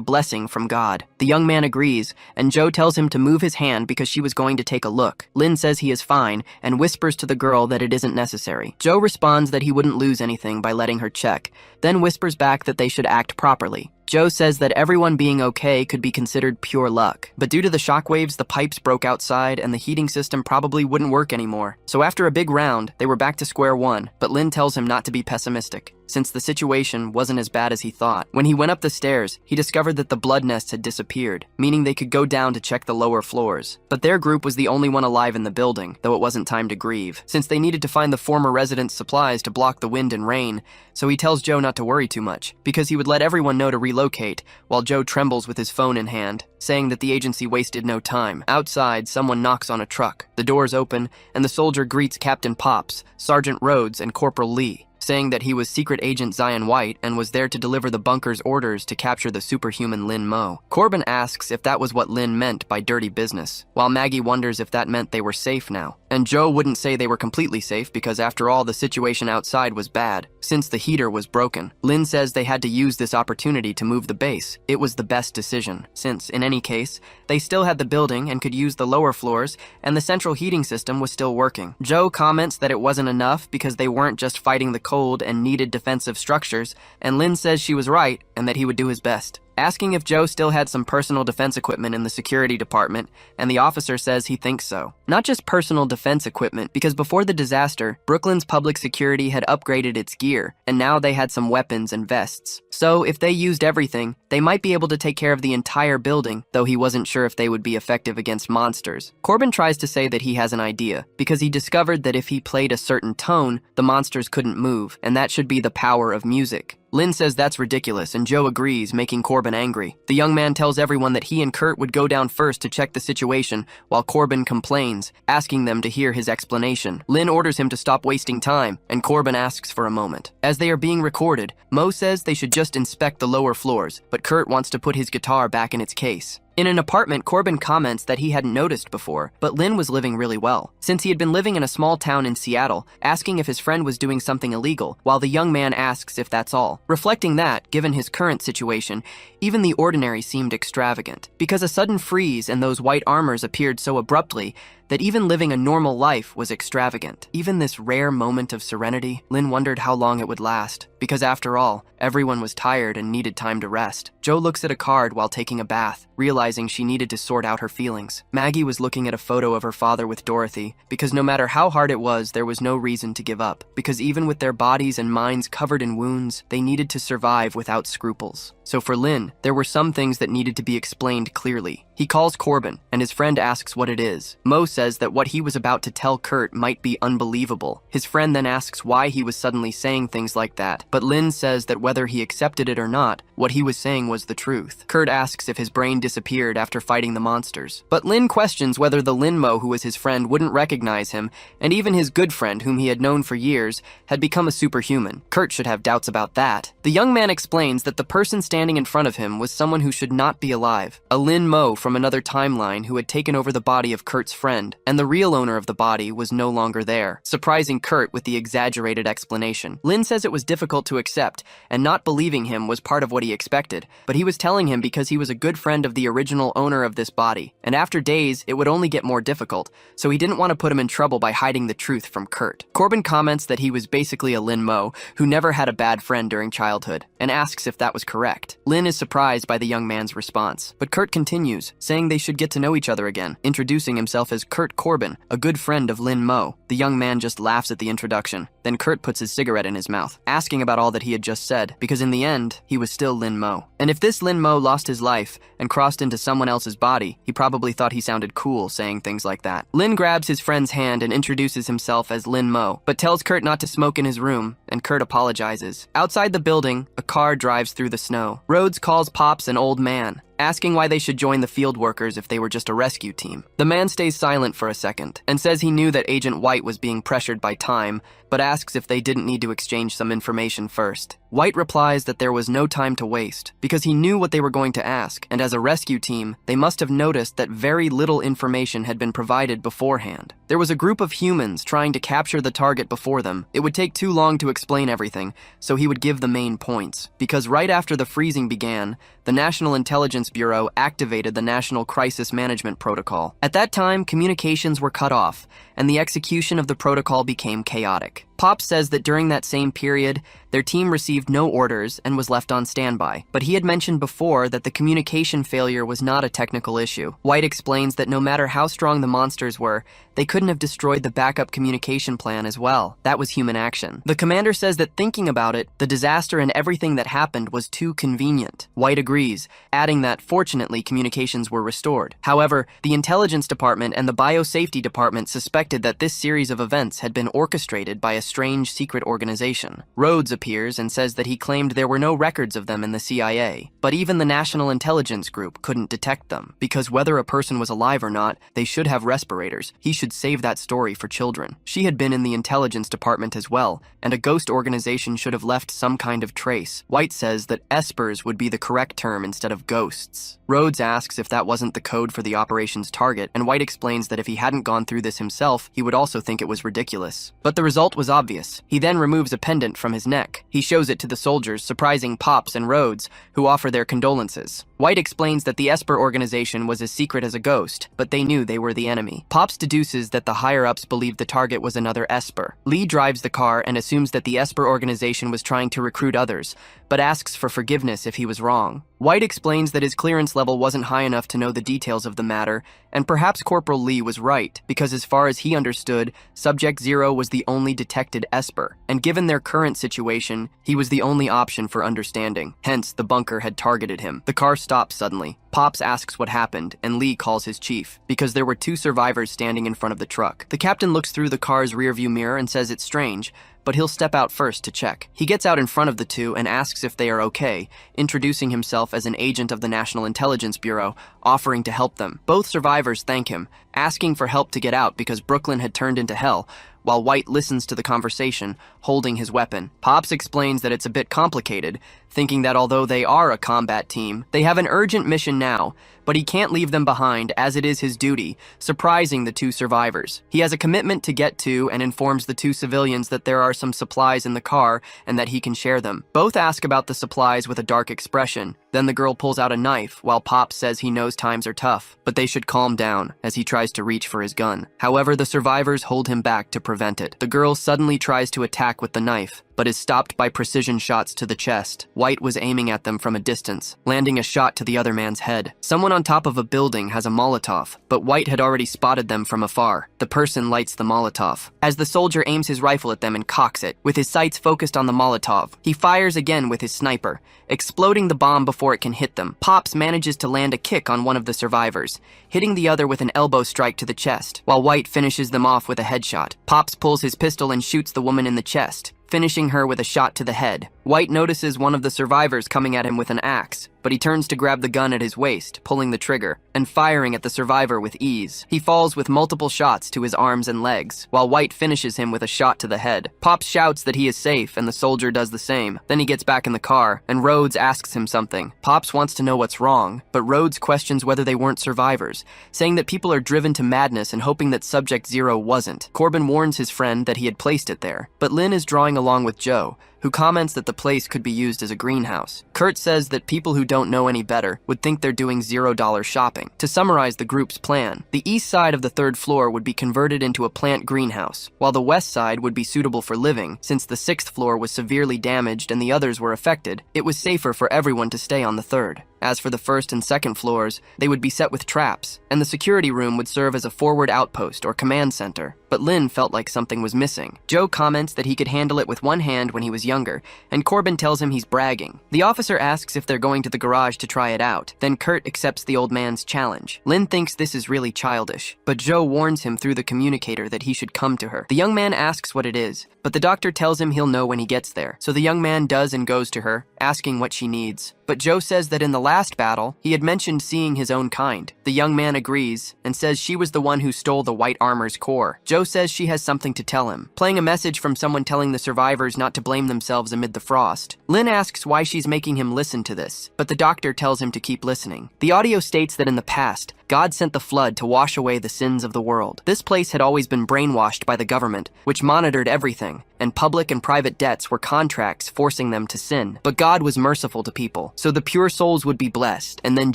blessing from God. The young man agrees, and Joe tells him to move his hand because she was going to take a look. Lin says he is fine, and whispers to the girl that it isn't necessary. Joe responds that he wouldn't lose anything by letting her check, then whispers back that they should act properly. Joe says that everyone being okay could be considered pure luck, but due to the shockwaves, the pipes broke outside and the heating system probably wouldn't work anymore. So after a big round, they were back to square one, but Lin tells him not to be pessimistic, since the situation wasn't as bad as he thought. When he went up the stairs, he discovered that the blood nests had disappeared, meaning they could go down to check the lower floors. But their group was the only one alive in the building, though it wasn't time to grieve, since they needed to find the former residents' supplies to block the wind and rain, so he tells Joe not to worry too much, because he would let everyone know to relocate, while Joe trembles with his phone in hand, saying that the agency wasted no time. Outside, someone knocks on a truck. The doors open, and the soldier greets Captain Pops, Sergeant Rhodes, and Corporal Lee. saying that he was Secret Agent Zion White and was there to deliver the bunker's orders to capture the superhuman Lin Mo. Corbin asks if that was what Lin meant by dirty business, while Maggie wonders if that meant they were safe now. And Joe wouldn't say they were completely safe because after all, the situation outside was bad, since the heater was broken. Lin says they had to use this opportunity to move the base. It was the best decision, since, in any case, they still had the building and could use the lower floors, and the central heating system was still working. Joe comments that it wasn't enough because they weren't just fighting the cold and needed defensive structures, and Lin says she was right and that he would do his best. Asking if Joe still had some personal defense equipment in the security department, and the officer says he thinks so. Not just personal defense equipment, because before the disaster, Brooklyn's public security had upgraded its gear, and now they had some weapons and vests. So if they used everything, they might be able to take care of the entire building, though he wasn't sure if they would be effective against monsters. Corbin tries to say that he has an idea, because he discovered that if he played a certain tone, the monsters couldn't move, and that should be the power of music. Lin says that's ridiculous, and Joe agrees, making Corbin angry. The young man tells everyone that he and Kurt would go down first to check the situation, while Corbin complains, asking them to hear his explanation. Lin orders him to stop wasting time, and Corbin asks for a moment. As they are being recorded, Mo says they should just inspect the lower floors, but Kurt wants to put his guitar back in its case. In an apartment, Corbin comments that he hadn't noticed before, but Lin was living really well, since he had been living in a small town in Seattle, asking if his friend was doing something illegal, while the young man asks if that's all. Reflecting that, given his current situation, even the ordinary seemed extravagant, because a sudden freeze and those white armors appeared so abruptly that even living a normal life was extravagant. Even this rare moment of serenity, Lin wondered how long it would last, because after all, everyone was tired and needed time to rest. Joe looks at a card while taking a bath, realizing she needed to sort out her feelings. Maggie was looking at a photo of her father with Dorothy, because no matter how hard it was, there was no reason to give up, because even with their bodies and minds covered in wounds, they needed to survive without scruples. So for Lin, there were some things that needed to be explained clearly. He calls Corbin, and his friend asks what it is. Mo says that what he was about to tell Kurt might be unbelievable. His friend then asks why he was suddenly saying things like that, but Lin says that whether he accepted it or not, what he was saying was the truth. Kurt asks if his brain disappeared after fighting the monsters, but Lin questions whether the Lin Mo who was his friend wouldn't recognize him, and even his good friend, whom he had known for years, had become a superhuman. Kurt should have doubts about that. The young man explains that the person standing in front of him was someone who should not be alive, a Lin Mo from another timeline who had taken over the body of Kurt's friend, and the real owner of the body was no longer there, surprising Kurt with the exaggerated explanation. Lin says it was difficult to accept, and not believing him was part of what he expected, but he was telling him because he was a good friend of the original owner of this body, and after days, it would only get more difficult, so he didn't want to put him in trouble by hiding the truth from Kurt. Corbin comments that he was basically a Lin Mo who never had a bad friend during childhood, and asks if that was correct. Lin is surprised by the young man's response, but Kurt continues, saying they should get to know each other again, introducing himself as Kurt Corbin, a good friend of Lin Mo. The young man just laughs at the introduction. Then Kurt puts his cigarette in his mouth, asking about all that he had just said, because in the end, he was still Lin Mo. And if this Lin Mo lost his life and crossed into someone else's body, he probably thought he sounded cool saying things like that. Lin grabs his friend's hand and introduces himself as Lin Mo, but tells Kurt not to smoke in his room, and Kurt apologizes. Outside the building, a car drives through the snow. Rhodes calls Pops an old man, asking why they should join the field workers if they were just a rescue team. The man stays silent for a second, and says he knew that Agent White was being pressured by time, but asks if they didn't need to exchange some information first. White replies that there was no time to waste, because he knew what they were going to ask, and as a rescue team, they must have noticed that very little information had been provided beforehand. There was a group of humans trying to capture the target before them. It would take too long to explain everything, so he would give the main points, because right after the freezing began, the National Intelligence Bureau activated the National Crisis Management Protocol. At that time, communications were cut off, and the execution of the protocol became chaotic. Pop says that during that same period, their team received no orders and was left on standby, but he had mentioned before that the communication failure was not a technical issue. White explains that no matter how strong the monsters were, they couldn't have destroyed the backup communication plan as well. That was human action. The commander says that thinking about it, the disaster and everything that happened was too convenient. White agrees, adding that fortunately communications were restored. However, the intelligence department and the biosafety department suspected that this series of events had been orchestrated by a strange secret organization. Rhodes appears and says that he claimed there were no records of them in the CIA, but even the National Intelligence Group couldn't detect them, because whether a person was alive or not, they should have respirators. He should save that story for children. She had been in the intelligence department as well, and a ghost organization should have left some kind of trace. White says that espers would be the correct term instead of ghosts. Rhodes asks if that wasn't the code for the operation's target, and White explains that if he hadn't gone through this himself, he would also think it was ridiculous. But the result was obvious. He then removes a pendant from his neck. He shows it to the soldiers, surprising Pops and Rhodes, who offer their condolences. White explains that the Esper organization was as secret as a ghost, but they knew they were the enemy. Pops deduces that the higher-ups believed the target was another Esper. Lee drives the car and assumes that the Esper organization was trying to recruit others, but asks for forgiveness if he was wrong. White explains that his clearance level wasn't high enough to know the details of the matter, and perhaps Corporal Lee was right, because as far as he understood, Subject Zero was the only detected Esper, and given their current situation, he was the only option for understanding. Hence, the bunker had targeted him. The car stops suddenly. Pops asks what happened, and Lee calls his chief, because there were 2 survivors standing in front of the truck. The captain looks through the car's rearview mirror and says it's strange, but he'll step out first to check. He gets out in front of the 2 and asks if they are okay, introducing himself as an agent of the National Intelligence Bureau, offering to help them. Both survivors thank him, asking for help to get out because Brooklyn had turned into hell, while White listens to the conversation, holding his weapon. Pops explains that it's a bit complicated, thinking that although they are a combat team, they have an urgent mission now, but he can't leave them behind as it is his duty, surprising the 2 survivors. He has a commitment to get to and informs the 2 civilians that there are some supplies in the car and that he can share them. Both ask about the supplies with a dark expression. Then the girl pulls out a knife, while Pops says he knows times are tough, but they should calm down as he tries to reach for his gun. However, the survivors hold him back to prevent it. The girl suddenly tries to attack with the knife, but is stopped by precision shots to the chest. White was aiming at them from a distance, landing a shot to the other man's head. Someone on top of a building has a Molotov, but White had already spotted them from afar. The person lights the Molotov. As the soldier aims his rifle at them and cocks it, with his sights focused on the Molotov, he fires again with his sniper, exploding the bomb before it can hit them. Pops manages to land a kick on one of the survivors, hitting the other with an elbow strike to the chest, while White finishes them off with a headshot. Pops pulls his pistol and shoots the woman in the chest, finishing her with a shot to the head. White notices one of the survivors coming at him with an axe, but he turns to grab the gun at his waist, pulling the trigger, and firing at the survivor with ease. He falls with multiple shots to his arms and legs, while White finishes him with a shot to the head. Pops shouts that he is safe, and the soldier does the same. Then he gets back in the car, and Rhodes asks him something. Pops wants to know what's wrong, but Rhodes questions whether they weren't survivors, saying that people are driven to madness and hoping that Subject Zero wasn't. Corbin warns his friend that he had placed it there, but Lynn is drawing along with Joe, who comments that the place could be used as a greenhouse. Kurt says that people who don't know any better would think they're doing $0 shopping. To summarize the group's plan, the east side of the 3rd floor would be converted into a plant greenhouse, while the west side would be suitable for living. Since the 6th floor was severely damaged and the others were affected, it was safer for everyone to stay on the 3rd. As for the 1st and 2nd floors, they would be set with traps, and the security room would serve as a forward outpost or command center. But Lynn felt like something was missing. Joe comments that he could handle it with one hand when he was younger, and Corbin tells him he's bragging. The officer asks if they're going to the garage to try it out. Then Kurt accepts the old man's challenge. Lynn thinks this is really childish, but Joe warns him through the communicator that he should come to her. The young man asks what it is, but the doctor tells him he'll know when he gets there. So the young man does and goes to her, asking what she needs. But Joe says that in the last battle, he had mentioned seeing his own kind. The young man agrees and says she was the one who stole the white armor's core. Joe says she has something to tell him, playing a message from someone telling the survivors not to blame themselves amid the frost. Lynn asks why she's making him listen to this, but the doctor tells him to keep listening. The audio states that in the past, God sent the flood to wash away the sins of the world. This place had always been brainwashed by the government, which monitored everything, and public and private debts were contracts forcing them to sin. But God was merciful to people, so the pure souls would be blessed, and then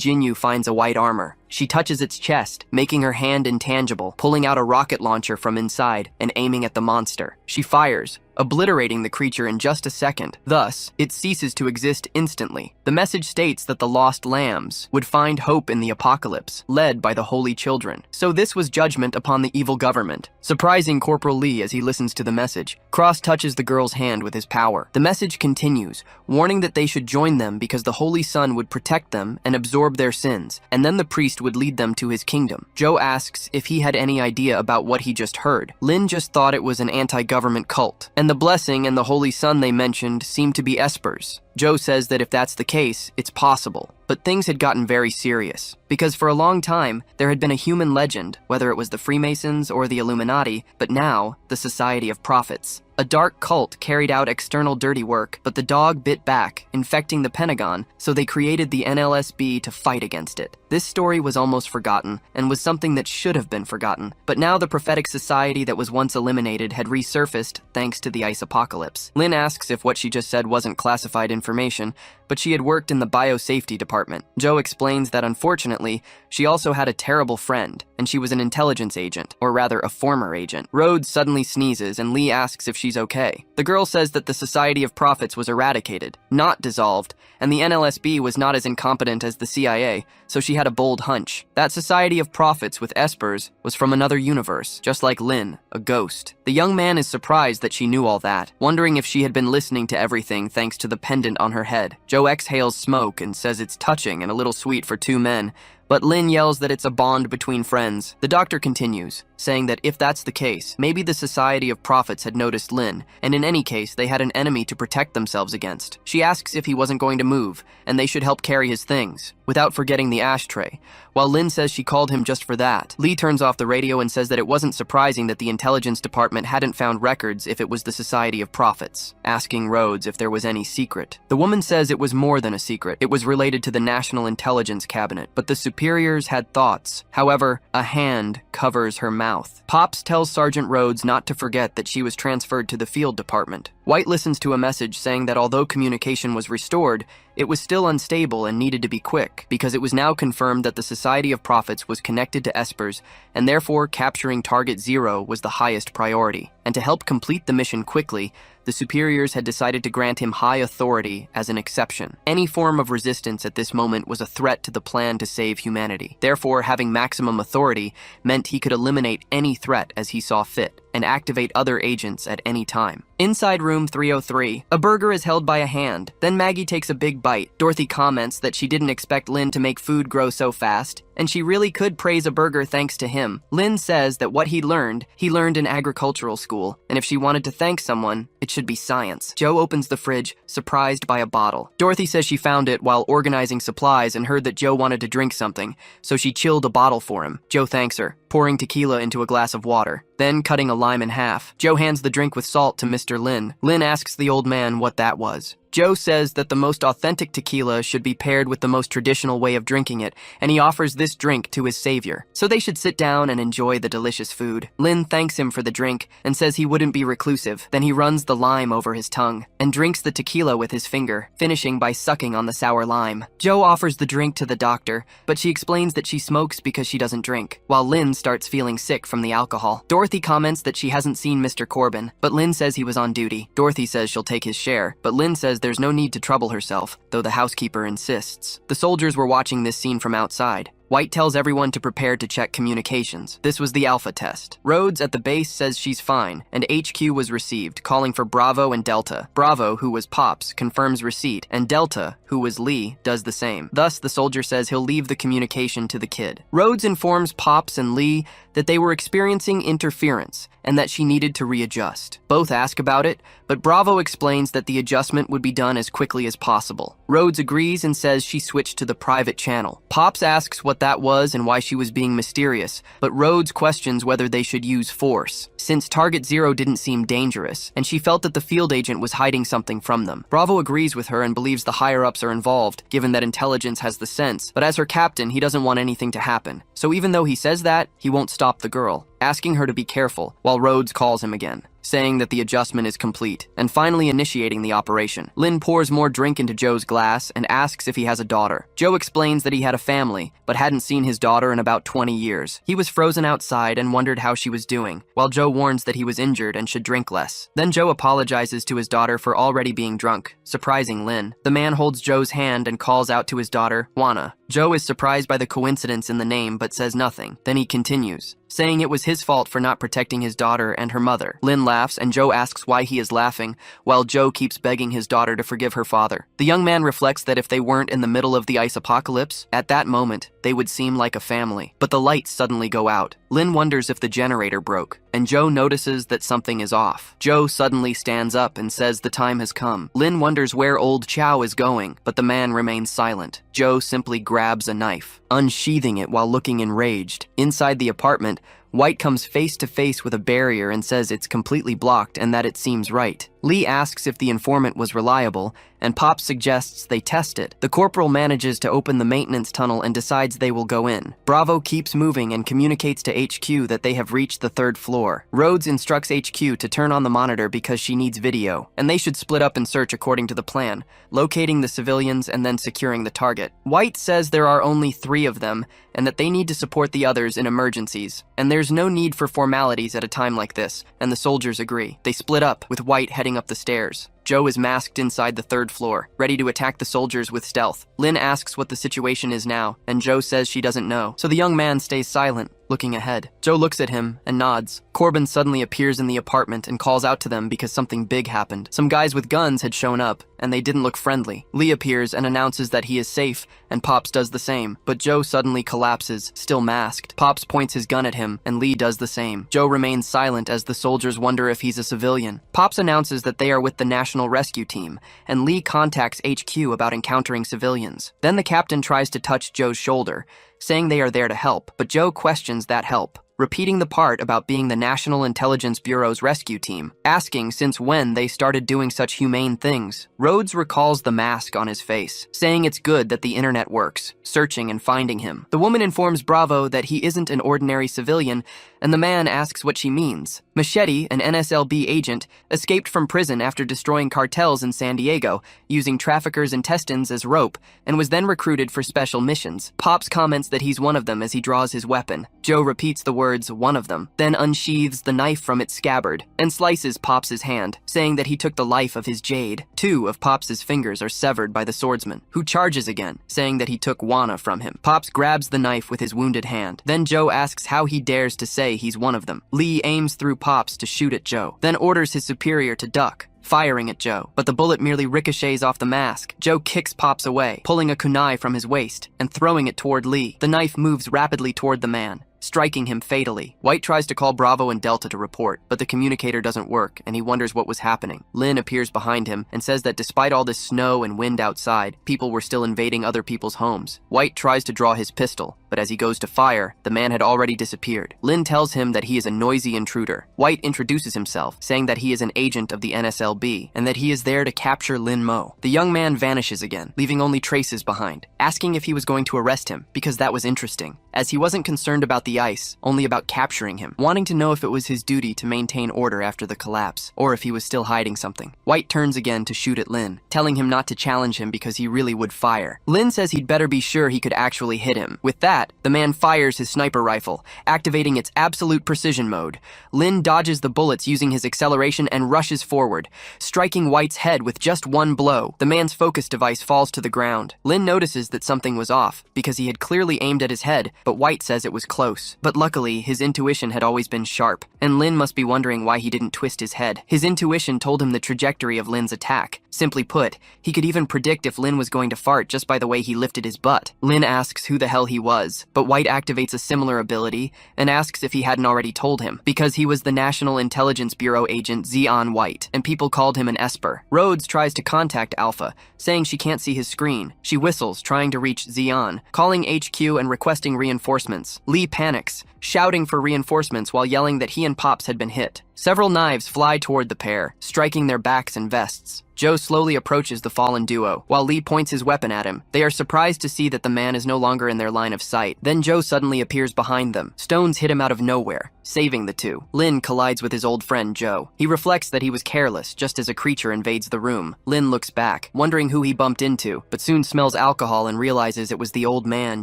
Jinyu finds a white armor. She touches its chest, making her hand intangible, pulling out a rocket launcher from inside and aiming at the monster. She fires. obliterating the creature in just a second. Thus, it ceases to exist instantly. The message states that the lost lambs would find hope in the apocalypse, led by the holy children. So this was judgment upon the evil government. Surprising Corporal Lee as he listens to the message. Cross touches the girl's hand with his power. The message continues, warning that they should join them because the Holy Sun would protect them and absorb their sins, and then the priest would lead them to his kingdom. Joe asks if he had any idea about what he just heard. Lin just thought it was an anti-government cult, and the blessing and the Holy Sun they mentioned seemed to be espers. Joe says that if that's the case, it's possible. But things had gotten very serious, because for a long time, there had been a human legend, whether it was the Freemasons or the Illuminati, but now, the Society of Prophets. A dark cult carried out external dirty work, but the dog bit back, infecting the Pentagon, so they created the NLSB to fight against it. This story was almost forgotten, and was something that should have been forgotten. But now the prophetic society that was once eliminated had resurfaced thanks to the ice apocalypse. Lin asks if what she just said wasn't classified information, but she had worked in the biosafety department. Joe explains that unfortunately, she also had a terrible friend, and she was an intelligence agent, or rather a former agent. Rhodes suddenly sneezes, and Lee asks if she's okay. The girl says that the Society of Prophets was eradicated, not dissolved, and the NLSB was not as incompetent as the CIA, so she had a bold hunch. That Society of Prophets with espers was from another universe, just like Lin, a ghost. The young man is surprised that she knew all that, wondering if she had been listening to everything thanks to the pendant on her head. Joe exhales smoke and says it's touching and a little sweet for two men, but Lin yells that it's a bond between friends. The doctor continues, saying that if that's the case, maybe the Society of Prophets had noticed Lin, and in any case, they had an enemy to protect themselves against. She asks if he wasn't going to move, and they should help carry his things, without forgetting the ashtray, while Lin says she called him just for that. Lee turns off the radio and says that it wasn't surprising that the intelligence department hadn't found records if it was the Society of Prophets, asking Rhodes if there was any secret. The woman says it was more than a secret. It was related to the National Intelligence Cabinet, but the superiors had thoughts. However, a hand covers her mouth. Pops tells Sergeant Rhodes not to forget that she was transferred to the field department. White listens to a message saying that although communication was restored, it was still unstable and needed to be quick, because it was now confirmed that the Society of Prophets was connected to espers, and therefore capturing Target Zero was the highest priority. And to help complete the mission quickly, the superiors had decided to grant him high authority as an exception. Any form of resistance at this moment was a threat to the plan to save humanity. Therefore, having maximum authority meant he could eliminate any threat as he saw fit, and activate other agents at any time. Inside room 303, a burger is held by a hand. Then Maggie takes a big bite. Dorothy comments that she didn't expect Lin to make food grow so fast, and she really could praise a burger thanks to him. Lin says that what he learned in agricultural school, and if she wanted to thank someone, it should be science. Joe opens the fridge, surprised by a bottle. Dorothy says she found it while organizing supplies and heard that Joe wanted to drink something, so she chilled a bottle for him. Joe thanks her, pouring tequila into a glass of water, then cutting a lime in half. Joe hands the drink with salt to Mr. Lin. Lin asks the old man what that was. Joe says that the most authentic tequila should be paired with the most traditional way of drinking it, and he offers this drink to his savior. So they should sit down and enjoy the delicious food. Lin thanks him for the drink and says he wouldn't be reclusive. Then he runs the lime over his tongue and drinks the tequila with his finger, finishing by sucking on the sour lime. Joe offers the drink to the doctor, but she explains that she smokes because she doesn't drink, while Lin starts feeling sick from the alcohol. Dorothy comments that she hasn't seen Mr. Corbin, but Lin says he was on duty. Dorothy says she'll take his share, but Lin says there's no need to trouble herself, though the housekeeper insists. The soldiers were watching this scene from outside. White tells everyone to prepare to check communications. This was the alpha test. Rhodes at the base says she's fine, and HQ was received, calling for Bravo and Delta. Bravo, who was Pops, confirms receipt, and Delta, who was Lee, does the same. Thus, the soldier says he'll leave the communication to the kid. Rhodes informs Pops and Lee that they were experiencing interference, and that she needed to readjust. Both ask about it, but Bravo explains that the adjustment would be done as quickly as possible. Rhodes agrees and says she switched to the private channel. Pops asks what that was and why she was being mysterious, but Rhodes questions whether they should use force, since Target Zero didn't seem dangerous, and she felt that the field agent was hiding something from them. Bravo agrees with her and believes the higher-ups are involved, given that intelligence has the sense, but as her captain, he doesn't want anything to happen. So even though he says that, he won't stop the girl. asking her to be careful, while Rhodes calls him again, saying that the adjustment is complete, and finally initiating the operation. Lin pours more drink into Joe's glass and asks if he has a daughter. Joe explains that he had a family, but hadn't seen his daughter in about 20 years. He was frozen outside and wondered how she was doing, while Joe warns that he was injured and should drink less. Then Joe apologizes to his daughter for already being drunk, surprising Lin. The man holds Joe's hand and calls out to his daughter, Juana. Joe is surprised by the coincidence in the name but says nothing. Then he continues, saying it was his fault for not protecting his daughter and her mother. Lin laughs and Joe asks why he is laughing, while Joe keeps begging his daughter to forgive her father. The young man reflects that if they weren't in the middle of the ice apocalypse, at that moment, they would seem like a family. But the lights suddenly go out. Lin wonders if the generator broke, and Joe notices that something is off. Joe suddenly stands up and says the time has come. Lin wonders where old Chow is going, but the man remains silent. Joe simply grabs a knife, unsheathing it while looking enraged. Inside the apartment, White comes face to face with a barrier and says it's completely blocked and that it seems right. Lee asks if the informant was reliable, and Pop suggests they test it. The corporal manages to open the maintenance tunnel and decides they will go in. Bravo keeps moving and communicates to HQ that they have reached the 3rd floor. Rhodes instructs HQ to turn on the monitor because she needs video, and they should split up and search according to the plan, locating the civilians and then securing the target. White says there are only 3 of them, and that they need to support the others in emergencies, and there's no need for formalities at a time like this, and the soldiers agree. They split up, with White heading up the stairs. Joe is masked inside the 3rd floor, ready to attack the soldiers with stealth. Lin asks what the situation is now, and Joe says she doesn't know, so the young man stays silent, looking ahead. Joe looks at him and nods. Corbin suddenly appears in the apartment and calls out to them because something big happened. Some guys with guns had shown up, and they didn't look friendly. Lee appears and announces that he is safe, and Pops does the same, but Joe suddenly collapses, still masked. Pops points his gun at him, and Lee does the same. Joe remains silent as the soldiers wonder if he's a civilian. Pops announces that they are with the National Rescue Team, and Lee contacts HQ about encountering civilians. Then the captain tries to touch Joe's shoulder, saying they are there to help, but Joe questions that help, repeating the part about being the National Intelligence Bureau's rescue team, asking since when they started doing such humane things. Rhodes recalls the mask on his face, saying it's good that the internet works, searching and finding him. The woman informs Bravo that he isn't an ordinary civilian, and the man asks what she means. Machete, an NSLB agent, escaped from prison after destroying cartels in San Diego, using traffickers' intestines as rope, and was then recruited for special missions. Pops comments that he's one of them as he draws his weapon. Joe repeats the words, one of them, then unsheathes the knife from its scabbard, and slices Pops' hand, saying that he took the life of his jade. 2 of Pops' fingers are severed by the swordsman, who charges again, saying that he took Juana from him. Pops grabs the knife with his wounded hand. Then Joe asks how he dares to say he's one of them. Lee aims through Pops to shoot at Joe, then orders his superior to duck, firing at Joe, but the bullet merely ricochets off the mask. Joe kicks Pops away, pulling a kunai from his waist and throwing it toward Lee. The knife moves rapidly toward the man, striking him fatally. White tries to call Bravo and Delta to report, but the communicator doesn't work, and he wonders what was happening. Lin appears behind him and says that despite all this snow and wind outside, people were still invading other people's homes. White tries to draw his pistol, but as he goes to fire, the man had already disappeared. Lin tells him that he is a noisy intruder. White introduces himself, saying that he is an agent of the NSLB, and that he is there to capture Lin Mo. The young man vanishes again, leaving only traces behind, asking if he was going to arrest him, because that was interesting, as he wasn't concerned about the ice, only about capturing him, wanting to know if it was his duty to maintain order after the collapse, or if he was still hiding something. White turns again to shoot at Lin, telling him not to challenge him because he really would fire. Lin says he'd better be sure he could actually hit him. With that, the man fires his sniper rifle, activating its absolute precision mode. Lin dodges the bullets using his acceleration and rushes forward, striking White's head with just one blow. The man's focus device falls to the ground. Lin notices that something was off, because he had clearly aimed at his head, but White says it was close. But luckily, his intuition had always been sharp, and Lin must be wondering why he didn't twist his head. His intuition told him the trajectory of Lin's attack. Simply put, he could even predict if Lin was going to fart just by the way he lifted his butt. Lin asks who the hell he was, but White activates a similar ability and asks if he hadn't already told him, because he was the National Intelligence Bureau agent Zeon White, and people called him an Esper. Rhodes tries to contact Alpha, saying she can't see his screen. She whistles, trying to reach Zeon, calling HQ and requesting reinforcements. Lee panics, shouting for reinforcements while yelling that he and Pops had been hit. Several knives fly toward the pair, striking their backs and vests. Joe slowly approaches the fallen duo, while Lee points his weapon at him. They are surprised to see that the man is no longer in their line of sight. Then Joe suddenly appears behind them. Stones hit him out of nowhere, saving the two. Lin collides with his old friend Joe. He reflects that he was careless just as a creature invades the room. Lin looks back, wondering who he bumped into, but soon smells alcohol and realizes it was the old man,